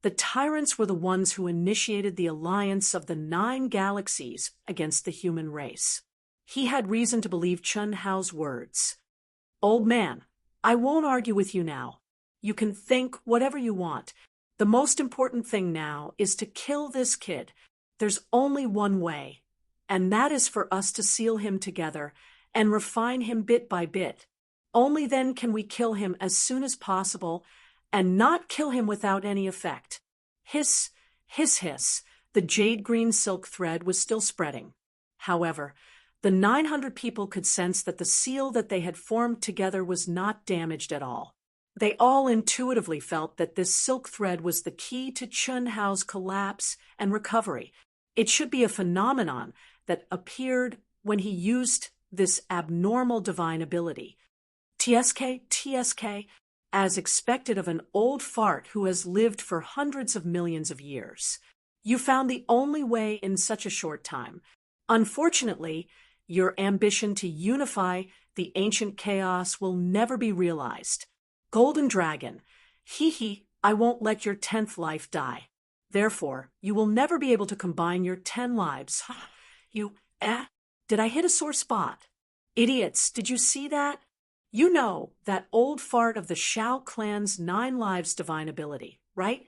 the tyrants were the ones who initiated the alliance of the 9 galaxies against the human race. He had reason to believe Chun Hao's words. Old man, I won't argue with you now. You can think whatever you want. The most important thing now is to kill this kid. There's only one way, and that is for us to seal him together and refine him bit by bit. Only then can we kill him as soon as possible, and not kill him without any effect. Hiss, hiss, hiss. The jade-green silk thread was still spreading. However, the 900 people could sense that the seal that they had formed together was not damaged at all. They all intuitively felt that this silk thread was the key to Chun Hao's collapse and recovery. It should be a phenomenon that appeared when he used this abnormal divine ability. TSK, TSK, as expected of an old fart who has lived for hundreds of millions of years. You found the only way in such a short time. Unfortunately, your ambition to unify the ancient chaos will never be realized. Golden Dragon, hee, I won't let your 10th life die. Therefore, you will never be able to combine your 10 lives. Did I hit a sore spot? Idiots, did you see that? You know, that old fart of the Shao clan's 9 lives divine ability, right?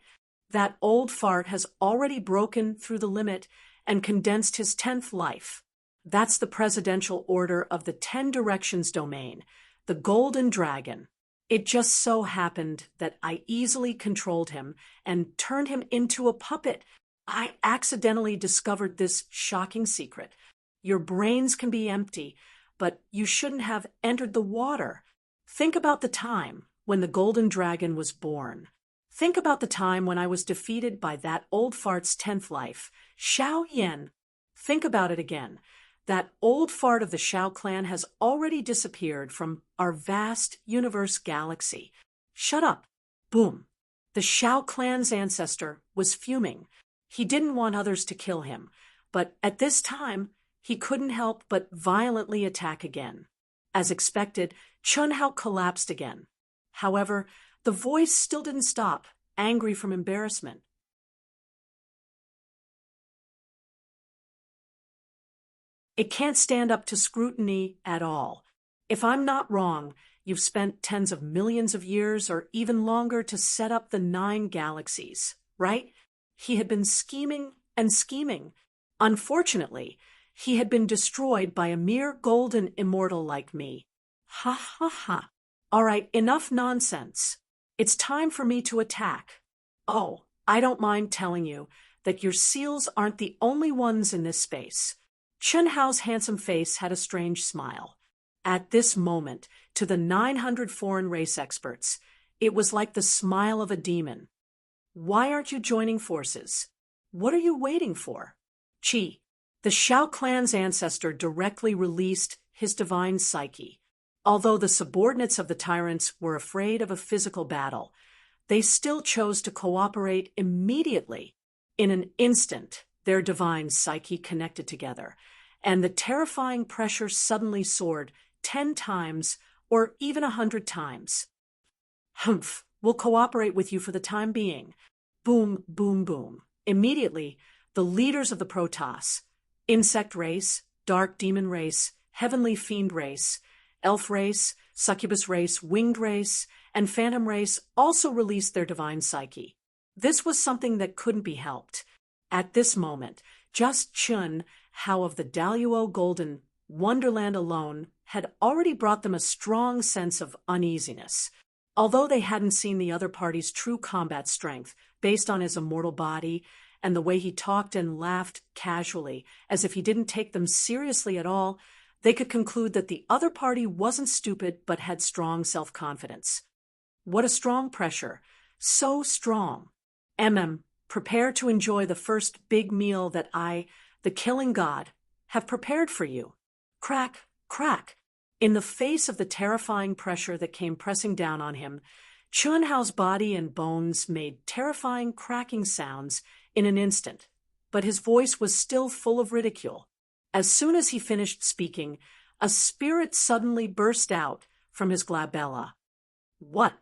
That old fart has already broken through the limit and condensed his 10th life. That's the presidential order of the 10 Directions domain, the Golden Dragon. It just so happened that I easily controlled him and turned him into a puppet. I accidentally discovered this shocking secret. Your brains can be empty, but you shouldn't have entered the water. Think about the time when the Golden Dragon was born. Think about the time when I was defeated by that old fart's 10th life, Xiao Yan. Think about it again. That old fart of the Shao clan has already disappeared from our vast universe galaxy. Shut up. Boom. The Shao clan's ancestor was fuming. He didn't want others to kill him, but at this time, he couldn't help but violently attack again. As expected, Chun Hao collapsed again. However, the voice still didn't stop, angry from embarrassment. It can't stand up to scrutiny at all. If I'm not wrong, you've spent tens of millions of years or even longer to set up the 9 galaxies, right? He had been scheming and scheming. Unfortunately, he had been destroyed by a mere golden immortal like me. Ha ha ha. All right, enough nonsense. It's time for me to attack. Oh, I don't mind telling you that your seals aren't the only ones in this space. Chun Hao's handsome face had a strange smile. At this moment, to the 900 foreign race experts, it was like the smile of a demon. Why aren't you joining forces? What are you waiting for? Qi, the Shao clan's ancestor, directly released his divine psyche. Although the subordinates of the tyrants were afraid of a physical battle, they still chose to cooperate immediately. In an instant, their divine psyche connected together, and the terrifying pressure suddenly soared 10 times or even 100 times. Humph, we'll cooperate with you for the time being. Boom, boom, boom. Immediately, the leaders of the Protoss, insect race, dark demon race, heavenly fiend race, elf race, succubus race, winged race, and phantom race also released their divine psyche. This was something that couldn't be helped. At this moment, just Chun Hao of the Daluo Golden Wonderland alone had already brought them a strong sense of uneasiness. Although they hadn't seen the other party's true combat strength based on his immortal body and the way he talked and laughed casually as if he didn't take them seriously at all, they could conclude that the other party wasn't stupid but had strong self-confidence. What a strong pressure. So strong. Prepare to enjoy the first big meal that I, the killing god, have prepared for you. Crack, crack. In the face of the terrifying pressure that came pressing down on him, Chun Hao's body and bones made terrifying cracking sounds in an instant, but his voice was still full of ridicule. As soon as he finished speaking, a spirit suddenly burst out from his glabella. What?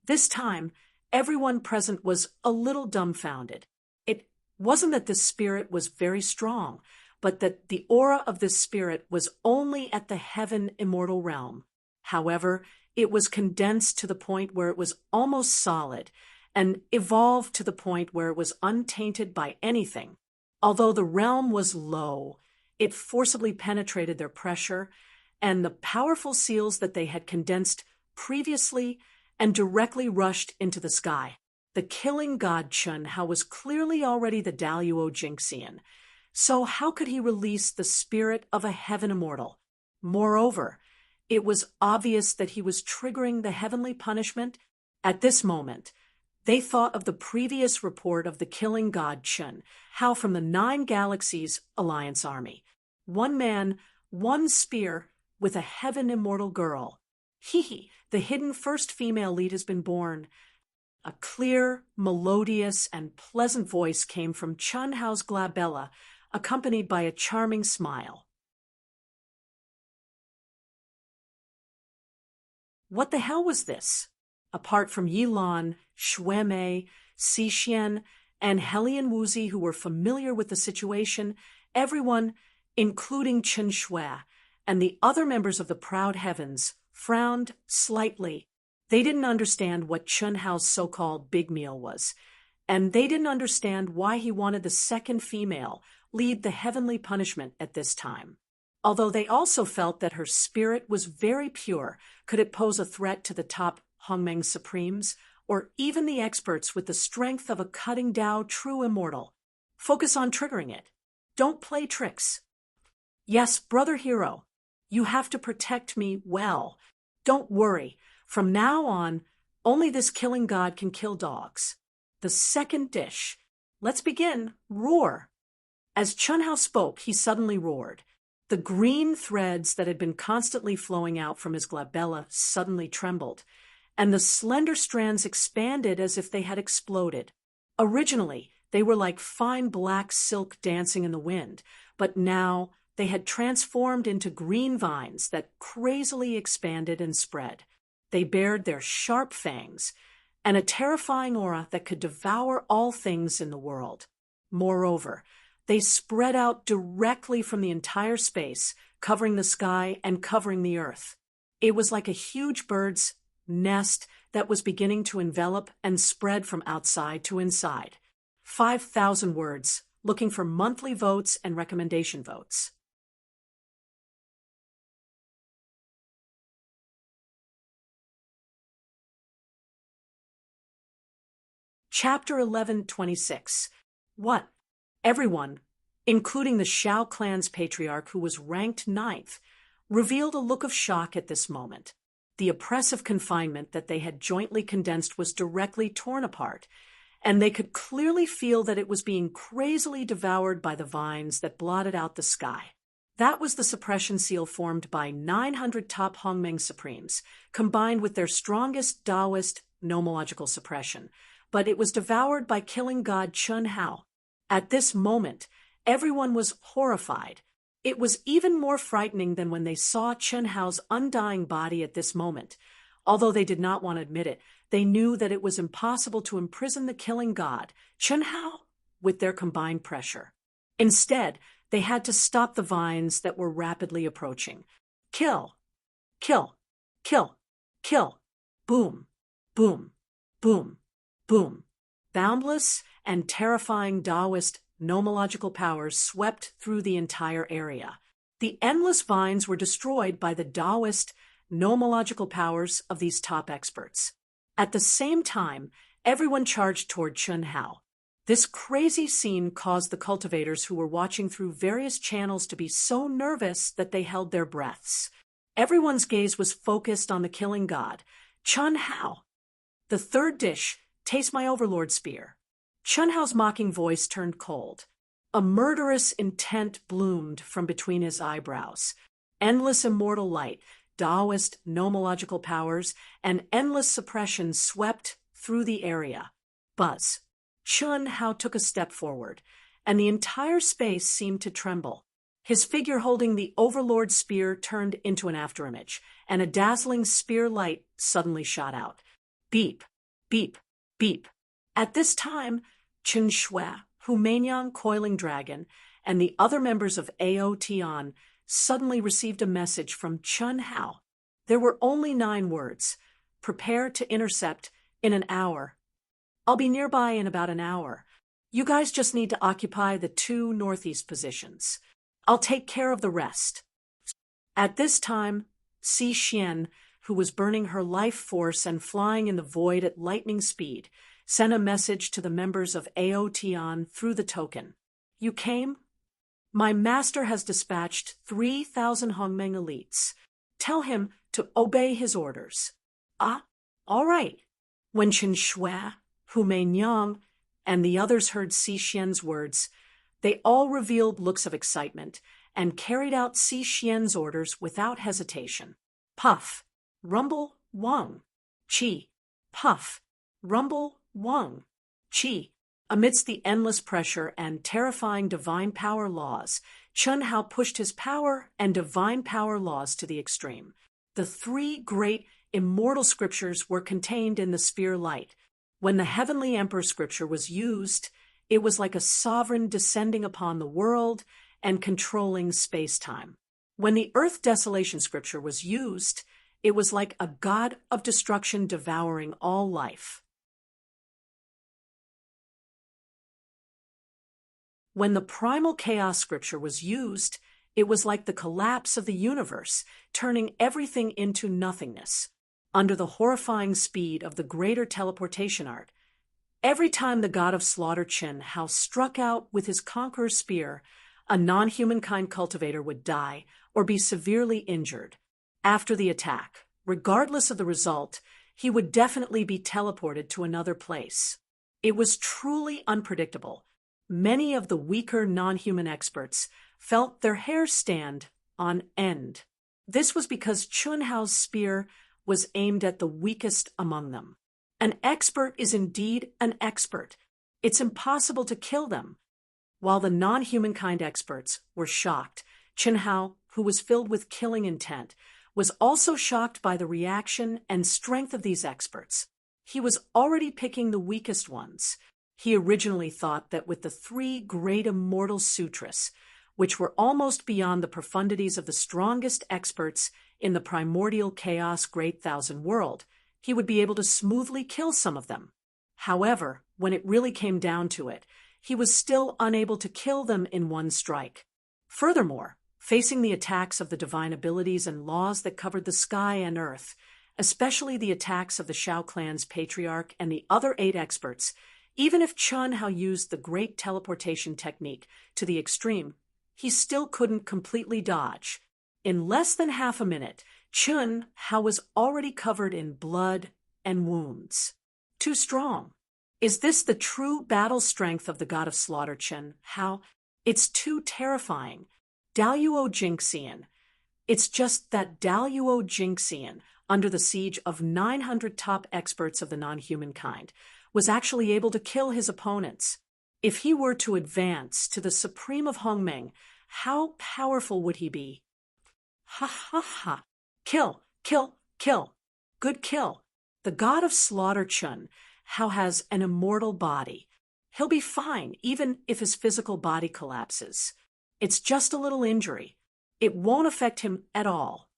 This time, everyone present was a little dumbfounded. It wasn't that this spirit was very strong, but that the aura of this spirit was only at the heaven immortal realm. However, it was condensed to the point where it was almost solid, and evolved to the point where it was untainted by anything. Although the realm was low, it forcibly penetrated their pressure, and the powerful seals that they had condensed previously and directly rushed into the sky. The killing god Chun Hao was clearly already the Daluo Jinxian, so how could he release the spirit of a heaven immortal? Moreover, it was obvious that he was triggering the heavenly punishment. At this moment, they thought of the previous report of the killing god Chun Hao from the 9 Galaxies Alliance army. One man, one spear, with a heaven immortal girl. Hee, the hidden first female lead has been born. A clear, melodious, and pleasant voice came from Chun Hao's glabella, accompanied by a charming smile. What the hell was this? Apart from Yilan, Shuemei, Xixin, and Helian Wuzi, who were familiar with the situation, everyone, including Chen Shui and the other members of the Proud Heavens, frowned slightly. They didn't understand what Chun Hao's so-called big meal was, and they didn't understand why he wanted the second female lead the heavenly punishment at this time. Although they also felt that her spirit was very pure, could it pose a threat to the top Hongmeng Supremes, or even the experts with the strength of a cutting Dao true immortal? Focus on triggering it. Don't play tricks. Yes, brother hero, you have to protect me well. Don't worry. From now on, only this killing god can kill dogs. The second dish. Let's begin. Roar. As Chun Hao spoke, he suddenly roared. The green threads that had been constantly flowing out from his glabella suddenly trembled, and the slender strands expanded as if they had exploded. Originally, they were like fine black silk dancing in the wind, but now they had transformed into green vines that crazily expanded and spread. They bared their sharp fangs and a terrifying aura that could devour all things in the world. Moreover, they spread out directly from the entire space, covering the sky and covering the earth. It was like a huge bird's nest that was beginning to envelop and spread from outside to inside. 5,000 words, looking for monthly votes and recommendation votes. Chapter 1126. What? Everyone, including the Shao clan's patriarch who was ranked 9th, revealed a look of shock at this moment. The oppressive confinement that they had jointly condensed was directly torn apart, and they could clearly feel that it was being crazily devoured by the vines that blotted out the sky. That was the suppression seal formed by 900 top Hongmeng Supremes, combined with their strongest Taoist nomological suppression, but it was devoured by killing god Chun Hao. At this moment, everyone was horrified. It was even more frightening than when they saw Chun Hao's undying body at this moment. Although they did not want to admit it, they knew that it was impossible to imprison the killing god, Chun Hao, with their combined pressure. Instead, they had to stop the vines that were rapidly approaching. Kill, kill, kill, kill, boom, boom, boom, boom. Boundless and terrifying Taoist nomological powers swept through the entire area. The endless vines were destroyed by the Taoist nomological powers of these top experts. At the same time, everyone charged toward Chun Hao. This crazy scene caused the cultivators who were watching through various channels to be so nervous that they held their breaths. Everyone's gaze was focused on the killing god, Chun Hao. The third dish, taste my overlord spear. Chun Hao's mocking voice turned cold. A murderous intent bloomed from between his eyebrows. Endless immortal light, Taoist nomological powers, and endless suppression swept through the area. Buzz. Chun Hao took a step forward, and the entire space seemed to tremble. His figure holding the overlord spear turned into an afterimage, and a dazzling spear light suddenly shot out. Beep, beep, beep. At this time, Chen Shui, Humanyang Coiling Dragon, and the other members of Ao Tian suddenly received a message from Chun Hao. There were only 9 words. Prepare to intercept in an hour. I'll be nearby in about an hour. You guys just need to occupy the 2 northeast positions. I'll take care of the rest. At this time, Xixin, who was burning her life force and flying in the void at lightning speed, sent a message to the members of Aotian through the token. You came? My master has dispatched 3,000 Hongmeng elites. Tell him to obey his orders. Ah, all right. When Chen Shui, Hu Meinyang, and the others heard Xi Xian's words, they all revealed looks of excitement and carried out Xi Xian's orders without hesitation. Puff, rumble, wang. Qi, puff, rumble, wang. Qi. Amidst the endless pressure and terrifying divine power laws, Chen Hao pushed his power and divine power laws to the extreme. The three great immortal scriptures were contained in the sphere light. When the heavenly emperor scripture was used, it was like a sovereign descending upon the world and controlling space-time. When the earth desolation scripture was used, it was like a god of destruction devouring all life. When the primal chaos scripture was used, it was like the collapse of the universe, turning everything into nothingness. Under the horrifying speed of the greater teleportation art, every time the god of slaughter Chen Hao struck out with his conqueror's spear, a non-humankind cultivator would die or be severely injured. After the attack, regardless of the result, he would definitely be teleported to another place. It was truly unpredictable. Many of the weaker non-human experts felt their hair stand on end. This was because Chen Hao's spear was aimed at the weakest among them. An expert is indeed an expert. It's impossible to kill them. While the non-humankind experts were shocked, Chen Hao, who was filled with killing intent, was also shocked by the reaction and strength of these experts. He was already picking the weakest ones. He originally thought that with the three great immortal sutras, which were almost beyond the profundities of the strongest experts in the primordial chaos great thousand world, he would be able to smoothly kill some of them. However, when it really came down to it, he was still unable to kill them in one strike. Furthermore, facing the attacks of the divine abilities and laws that covered the sky and earth, especially the attacks of the Shao clan's patriarch and the other 8 experts, even if Chen Hao used the great teleportation technique to the extreme, he still couldn't completely dodge. In less than half a minute, Chen Hao was already covered in blood and wounds. Too strong. Is this the true battle strength of the god of slaughter Chen Hao? It's too terrifying. Daluo Jingxian. It's just that Daluo Jingxian, under the siege of 900 top experts of the non-human kind, was actually able to kill his opponents. If he were to advance to the supreme of Hongmeng, how powerful would he be? Ha ha ha. Kill, kill, kill. Good kill. The god of slaughter Chen Hao has an immortal body. He'll be fine even if his physical body collapses. It's just a little injury. It won't affect him at all.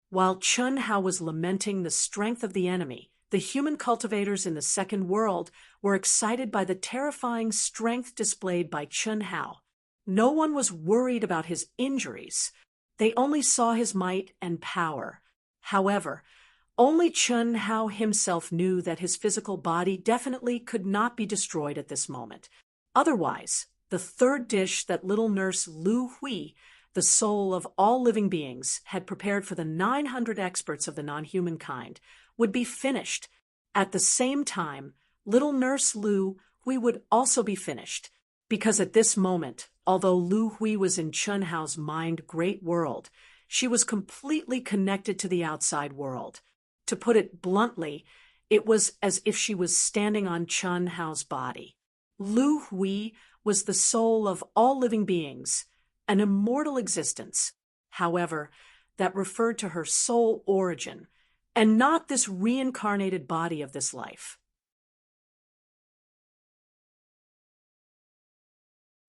While Chen Hao was lamenting the strength of the enemy, the human cultivators in the second world were excited by the terrifying strength displayed by Chen Hao. No one was worried about his injuries. They only saw his might and power. However, only Chen Hao himself knew that his physical body definitely could not be destroyed at this moment. Otherwise, the third dish that little nurse Lu Hui, the soul of all living beings, had prepared for the 900 experts of the non-human kind, would be finished. At the same time, little nurse Lu Hui would also be finished, because at this moment, although Lu Hui was in Chen Hao's mind great world, she was completely connected to the outside world. To put it bluntly, it was as if she was standing on Chen Hao's body. Lu Hui was the soul of all living beings, an immortal existence, however, that referred to her soul origin, and not this reincarnated body of this life.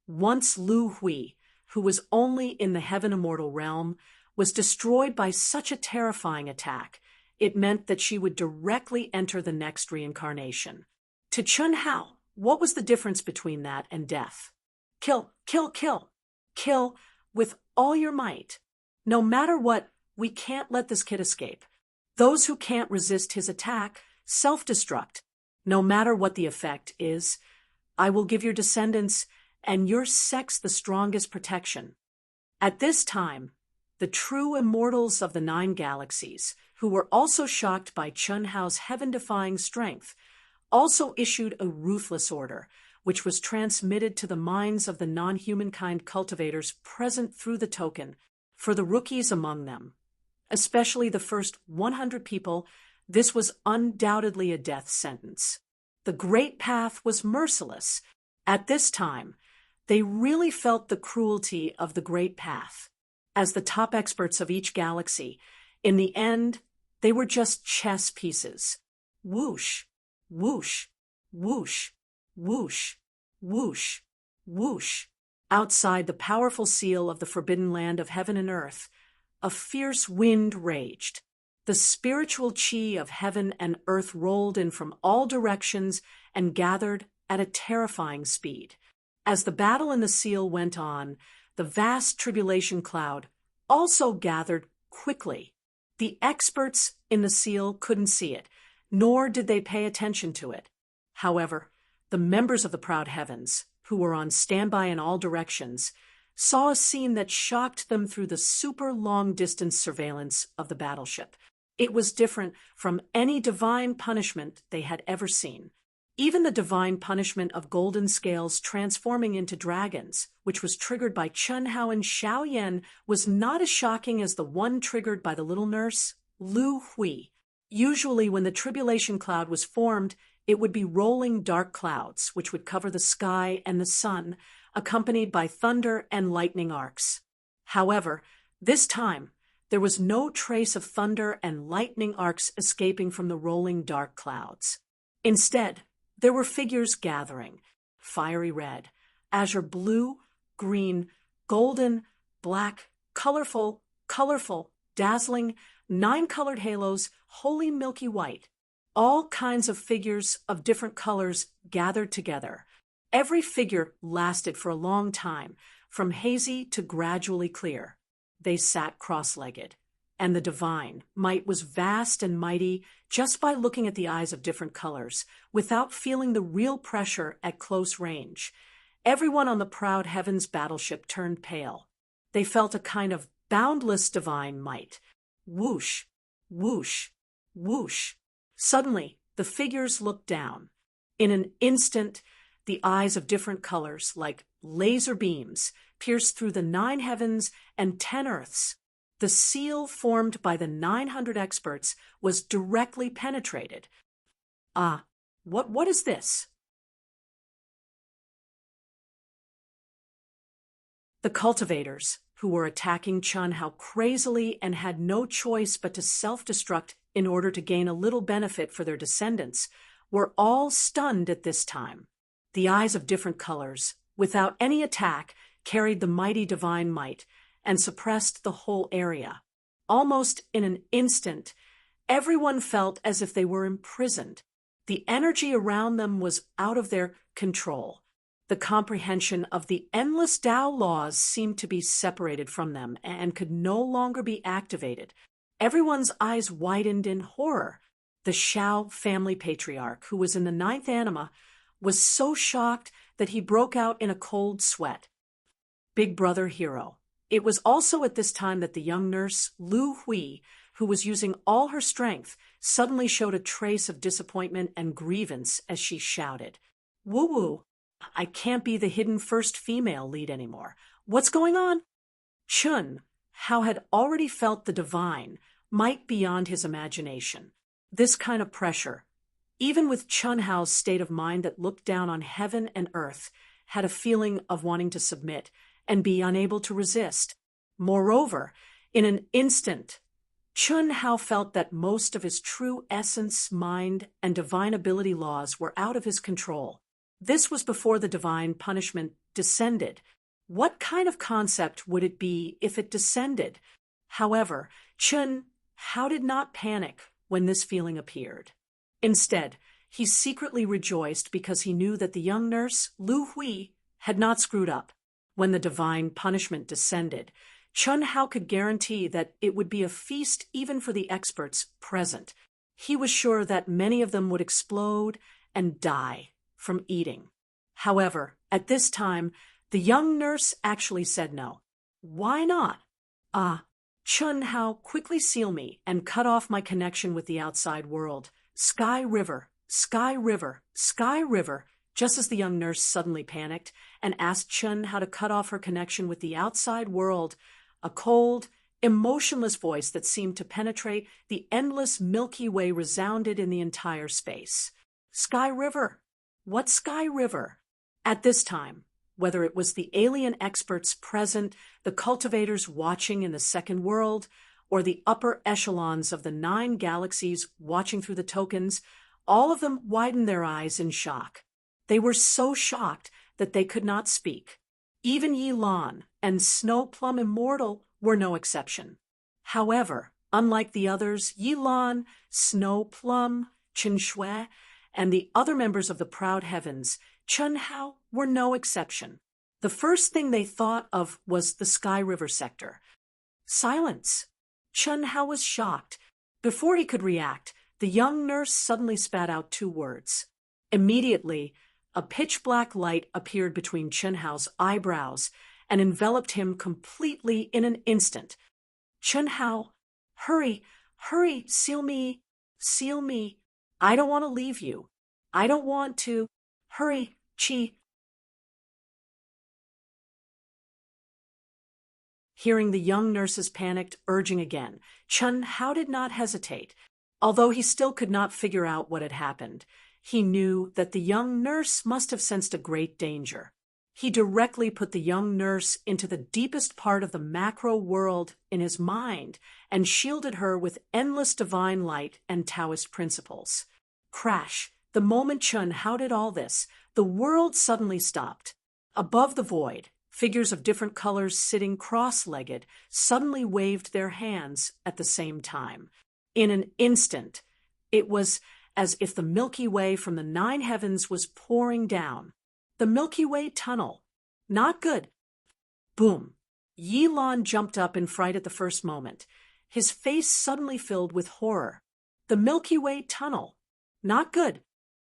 Once Lu Hui, who was only in the heaven immortal realm, was destroyed by such a terrifying attack, it meant that she would directly enter the next reincarnation. To Chen Hao, what was the difference between that and death? Kill, kill, kill. Kill with all your might. No matter what, we can't let this kid escape. Those who can't resist his attack self-destruct. No matter what the effect is, I will give your descendants and your sex the strongest protection. At this time, the true immortals of the 9 galaxies, who were also shocked by Chun Hao's heaven-defying strength, also issued a ruthless order, which was transmitted to the minds of the non-humankind cultivators present through the token, for the rookies among them. Especially the first 100 people, this was undoubtedly a death sentence. The Great Path was merciless. At this time, they really felt the cruelty of the Great Path. As the top experts of each galaxy, in the end, they were just chess pieces. Whoosh, whoosh, whoosh, whoosh, whoosh, whoosh. Outside the powerful seal of the forbidden land of heaven and earth, a fierce wind raged. The spiritual chi of heaven and earth rolled in from all directions and gathered at a terrifying speed. As the battle in the seal went on, the vast tribulation cloud also gathered quickly. The experts in the seal couldn't see it, nor did they pay attention to it. However, the members of the proud heavens, who were on standby in all directions, saw a scene that shocked them through the super long-distance surveillance of the battleship. It was different from any divine punishment they had ever seen. Even the divine punishment of golden scales transforming into dragons, which was triggered by Chun Hao and Xiao Yan, was not as shocking as the one triggered by the little nurse, Lu Hui. Usually when the tribulation cloud was formed, it would be rolling dark clouds, which would cover the sky and the sun, accompanied by thunder and lightning arcs. However, this time, there was no trace of thunder and lightning arcs escaping from the rolling dark clouds. Instead, there were figures gathering, fiery red, azure blue, green, golden, black, colorful, dazzling, 9-colored halos, wholly milky white. All kinds of figures of different colors gathered together. Every figure lasted for a long time, from hazy to gradually clear. They sat cross-legged, and the divine might was vast and mighty just by looking at the eyes of different colors, without feeling the real pressure at close range. Everyone on the proud heavens battleship turned pale. They felt a kind of boundless divine might. Whoosh, whoosh, whoosh. Suddenly, the figures looked down. In an instant, the eyes of different colors, like laser beams, pierced through the 9 heavens and 10 earths. The seal formed by the 900 experts was directly penetrated. What is this? The cultivators, who were attacking Chun Hao crazily and had no choice but to self-destruct in order to gain a little benefit for their descendants, were all stunned at this time. The eyes of different colors, without any attack, carried the mighty divine might and suppressed the whole area. Almost in an instant, everyone felt as if they were imprisoned. The energy around them was out of their control. The comprehension of the endless Tao laws seemed to be separated from them and could no longer be activated. Everyone's eyes widened in horror. The Xiao family patriarch, who was in the 9th anima, was so shocked that he broke out in a cold sweat. Big brother hero. It was also at this time that the young nurse, Lu Hui, who was using all her strength, suddenly showed a trace of disappointment and grievance as she shouted, "Woo-woo, I can't be the hidden first female lead anymore. What's going on?" Chun Hao had already felt the divine might beyond his imagination. This kind of pressure, even with Chun Hao's state of mind that looked down on heaven and earth, had a feeling of wanting to submit and be unable to resist. Moreover, in an instant, Chun Hao felt that most of his true essence, mind, and divine ability laws were out of his control. This was before the divine punishment descended. What kind of concept would it be if it descended? However, Chun Hao did not panic when this feeling appeared. Instead, he secretly rejoiced because he knew that the young nurse, Lu Hui, had not screwed up. When the divine punishment descended, Chun Hao could guarantee that it would be a feast even for the experts present. He was sure that many of them would explode and die from eating. However, at this time, the young nurse actually said no. Why not? Chun Hao, quickly seal me and cut off my connection with the outside world. Sky River, Sky River, Sky River. Just as the young nurse suddenly panicked and asked Chun how to cut off her connection with the outside world, a cold, emotionless voice that seemed to penetrate the endless Milky Way resounded in the entire space. Sky River. What Sky River? At this time, whether it was the alien experts present, the cultivators watching in the second world, or the upper echelons of the 9 galaxies watching through the tokens, all of them widened their eyes in shock. They were so shocked that they could not speak. Even Yi Lan and Snow Plum Immortal were no exception. However, unlike the others, Yi Lan, Snow Plum, Chen Shui, and the other members of the Proud Heavens, Chun Hao, were no exception. The first thing they thought of was the Sky River sector. Silence. Chun Hao was shocked. Before he could react, the young nurse suddenly spat out 2 words. Immediately, a pitch-black light appeared between Chun Hao's eyebrows and enveloped him completely in an instant. Chun Hao, hurry, hurry, seal me, seal me. I don't want to leave you. I don't want to. Hurry, Chi. Hearing the young nurse's panicked urging again, Chun Hao did not hesitate. Although he still could not figure out what had happened, he knew that the young nurse must have sensed a great danger. He directly put the young nurse into the deepest part of the macro world in his mind and shielded her with endless divine light and Taoist principles. Crash! The moment Chun Hao did all this, the world suddenly stopped. Above the void, figures of different colors sitting cross-legged suddenly waved their hands at the same time. In an instant, it was as if the Milky Way from the 9 heavens was pouring down. The Milky Way tunnel. Not good. Boom. Yi Lan jumped up in fright at the first moment. His face suddenly filled with horror. The Milky Way tunnel. Not good.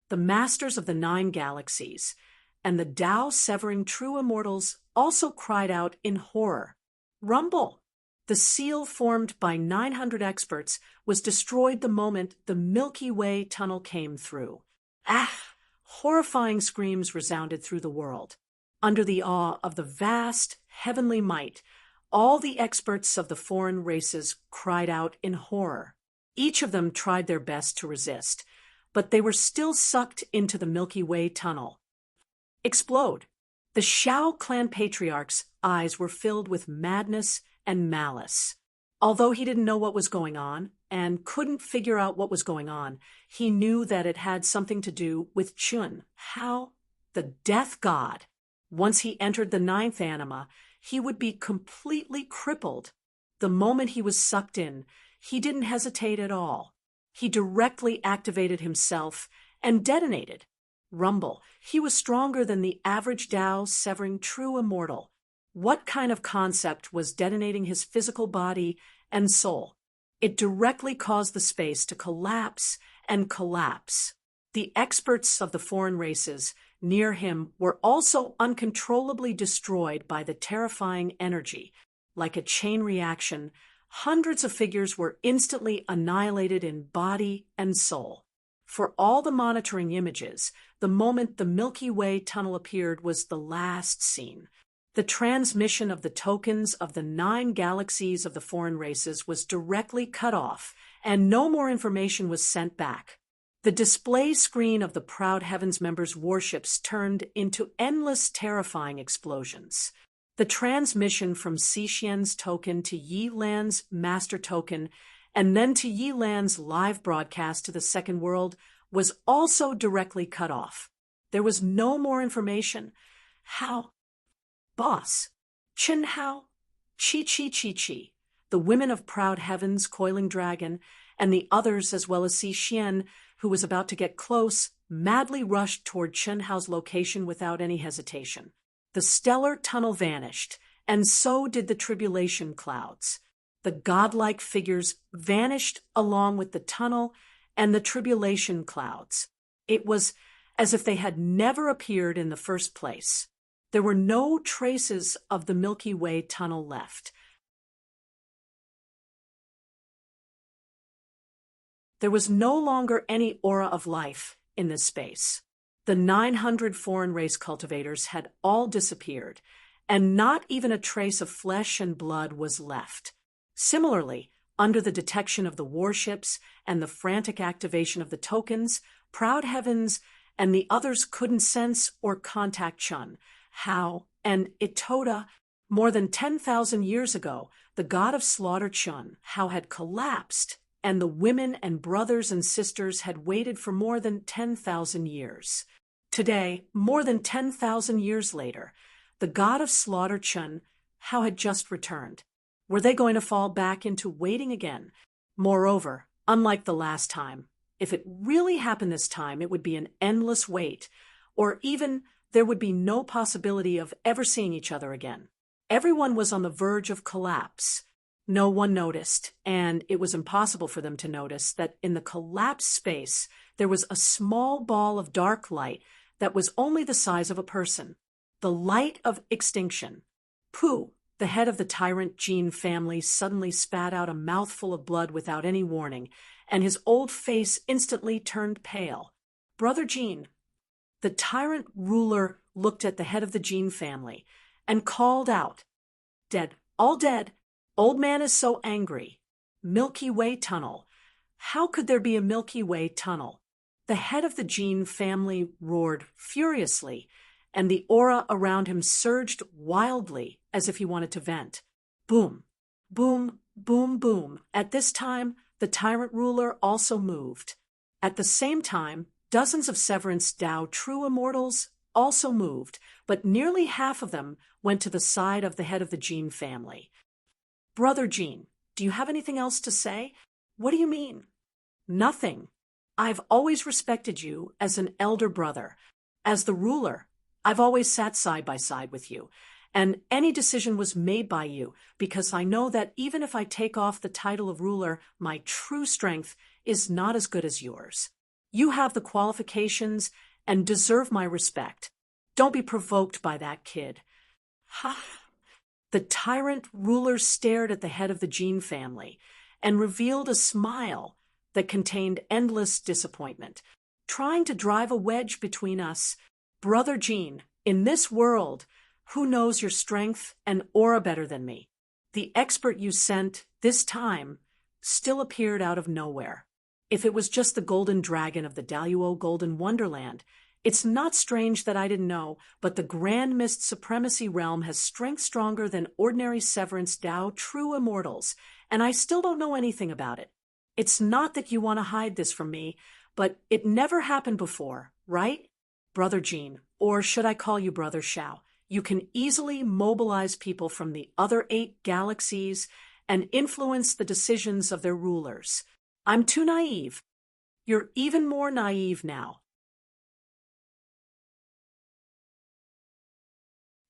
The masters of the 9 galaxies and the Tao severing true immortals also cried out in horror. Rumble! The seal formed by 900 experts was destroyed the moment the Milky Way tunnel came through. Ah! Horrifying screams resounded through the world. Under the awe of the vast, heavenly might, all the experts of the foreign races cried out in horror. Each of them tried their best to resist, but they were still sucked into the Milky Way tunnel. Explode! The Shao clan patriarch's eyes were filled with madness and malice. Although he didn't know what was going on and couldn't figure out what was going on, he knew that it had something to do with Chun Hao, the death god. Once he entered the 9th anima, he would be completely crippled. The moment he was sucked in, he didn't hesitate at all. He directly activated himself and detonated. Rumble. He was stronger than the average Tao severing true immortal. What kind of concept was detonating his physical body and soul? It directly caused the space to collapse and collapse. The experts of the foreign races near him were also uncontrollably destroyed by the terrifying energy. Like a chain reaction, hundreds of figures were instantly annihilated in body and soul. For all the monitoring images, the moment the Milky Way tunnel appeared was the last scene. The transmission of the tokens of the 9 galaxies of the foreign races was directly cut off, and no more information was sent back. The display screen of the Proud Heavens members' warships turned into endless terrifying explosions. The transmission from Xixian's token to Yi Lan's master token and then to Yi Lan's live broadcast to the second world was also directly cut off. There was no more information. How? Boss. Chun Hao, Chi, the women of Proud Heavens, Coiling Dragon, and the others as well as Xixian, who was about to get close, madly rushed toward Chun Hao's location without any hesitation. The stellar tunnel vanished, and so did the tribulation clouds. The godlike figures vanished along with the tunnel and the tribulation clouds. It was as if they had never appeared in the first place. There were no traces of the Milky Way tunnel left. There was no longer any aura of life in this space. The 900 foreign race cultivators had all disappeared, and not even a trace of flesh and blood was left. Similarly, under the detection of the warships and the frantic activation of the tokens, Proud Heavens and the others couldn't sense or contact Chun, Hao, and Itoda. More than 10,000 years ago, the god of slaughter Chun, Hao, had collapsed, and the women and brothers and sisters had waited for more than 10,000 years. Today, more than 10,000 years later, the god of slaughter Chun, Hao, had just returned. Were they going to fall back into waiting again? Moreover, unlike the last time, if it really happened this time, it would be an endless wait, or even there would be no possibility of ever seeing each other again. Everyone was on the verge of collapse. No one noticed, and it was impossible for them to notice that in the collapsed space there was a small ball of dark light that was only the size of a person. The light of extinction. Pooh, the head of the tyrant Gene family, suddenly spat out a mouthful of blood without any warning, and his old face instantly turned pale. Brother Gene. The tyrant ruler looked at the head of the Gene family and called out, "Dead, all dead. Old man is so angry. Milky Way tunnel. How could there be a Milky Way tunnel?" The head of the Gene family roared furiously, and the aura around him surged wildly as if he wanted to vent. Boom, boom, boom, boom. At this time, the tyrant ruler also moved. At the same time, dozens of Severance Tao true immortals also moved, but nearly half of them went to the side of the head of the Gene family. "Brother Gene, do you have anything else to say?" "What do you mean?" "Nothing. I've always respected you as an elder brother. As the ruler, I've always sat side by side with you, and any decision was made by you, because I know that even if I take off the title of ruler, my true strength is not as good as yours. You have the qualifications and deserve my respect. Don't be provoked by that kid." Ha! The tyrant ruler stared at the head of the Gene family and revealed a smile that contained endless disappointment. "Trying to drive a wedge between us. Brother Gene, in this world, who knows your strength and aura better than me? The expert you sent, this time, still appeared out of nowhere. If it was just the golden dragon of the Daluo Golden Wonderland, it's not strange that I didn't know, but the Grand Mist Supremacy Realm has strength stronger than ordinary Severance Tao true immortals, and I still don't know anything about it. It's not that you want to hide this from me, but it never happened before, right? Brother Gene, or should I call you Brother Shao, you can easily mobilize people from the other 8 galaxies and influence the decisions of their rulers. I'm too naive. You're even more naive now.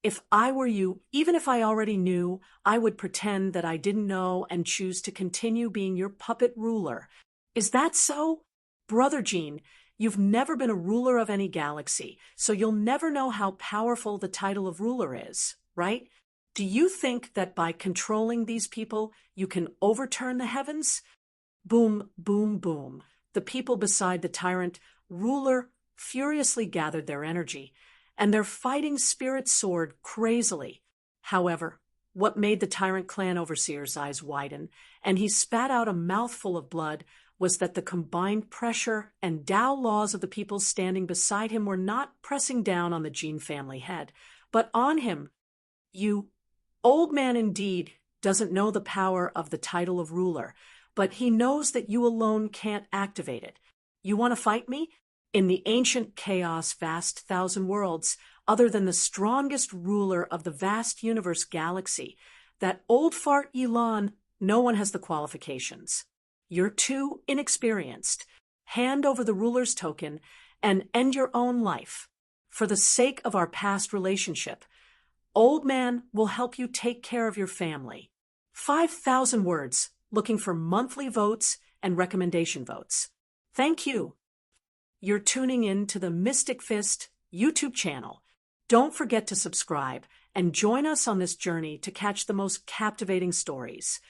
If I were you, even if I already knew, I would pretend that I didn't know and choose to continue being your puppet ruler. Is that so? Brother Gene, you've never been a ruler of any galaxy, so you'll never know how powerful the title of ruler is, right? Do you think that by controlling these people, you can overturn the heavens? Boom, boom, boom. The people beside the tyrant ruler furiously gathered their energy, and their fighting spirits soared crazily. However, what made the tyrant clan overseer's eyes widen, and he spat out a mouthful of blood, was that the combined pressure and Tao laws of the people standing beside him were not pressing down on the Gene family head, but on him. You, old man indeed, doesn't know the power of the title of ruler, but he knows that you alone can't activate it. You want to fight me? In the ancient chaos vast thousand worlds, other than the strongest ruler of the vast universe galaxy, that old fart Elon, no one has the qualifications. You're too inexperienced. Hand over the ruler's token and end your own life. For the sake of our past relationship, Old Man will help you take care of your family. 5,000 words, looking for monthly votes and recommendation votes. Thank you. You're tuning in to the Mystic Fist YouTube channel. Don't forget to subscribe and join us on this journey to catch the most captivating stories.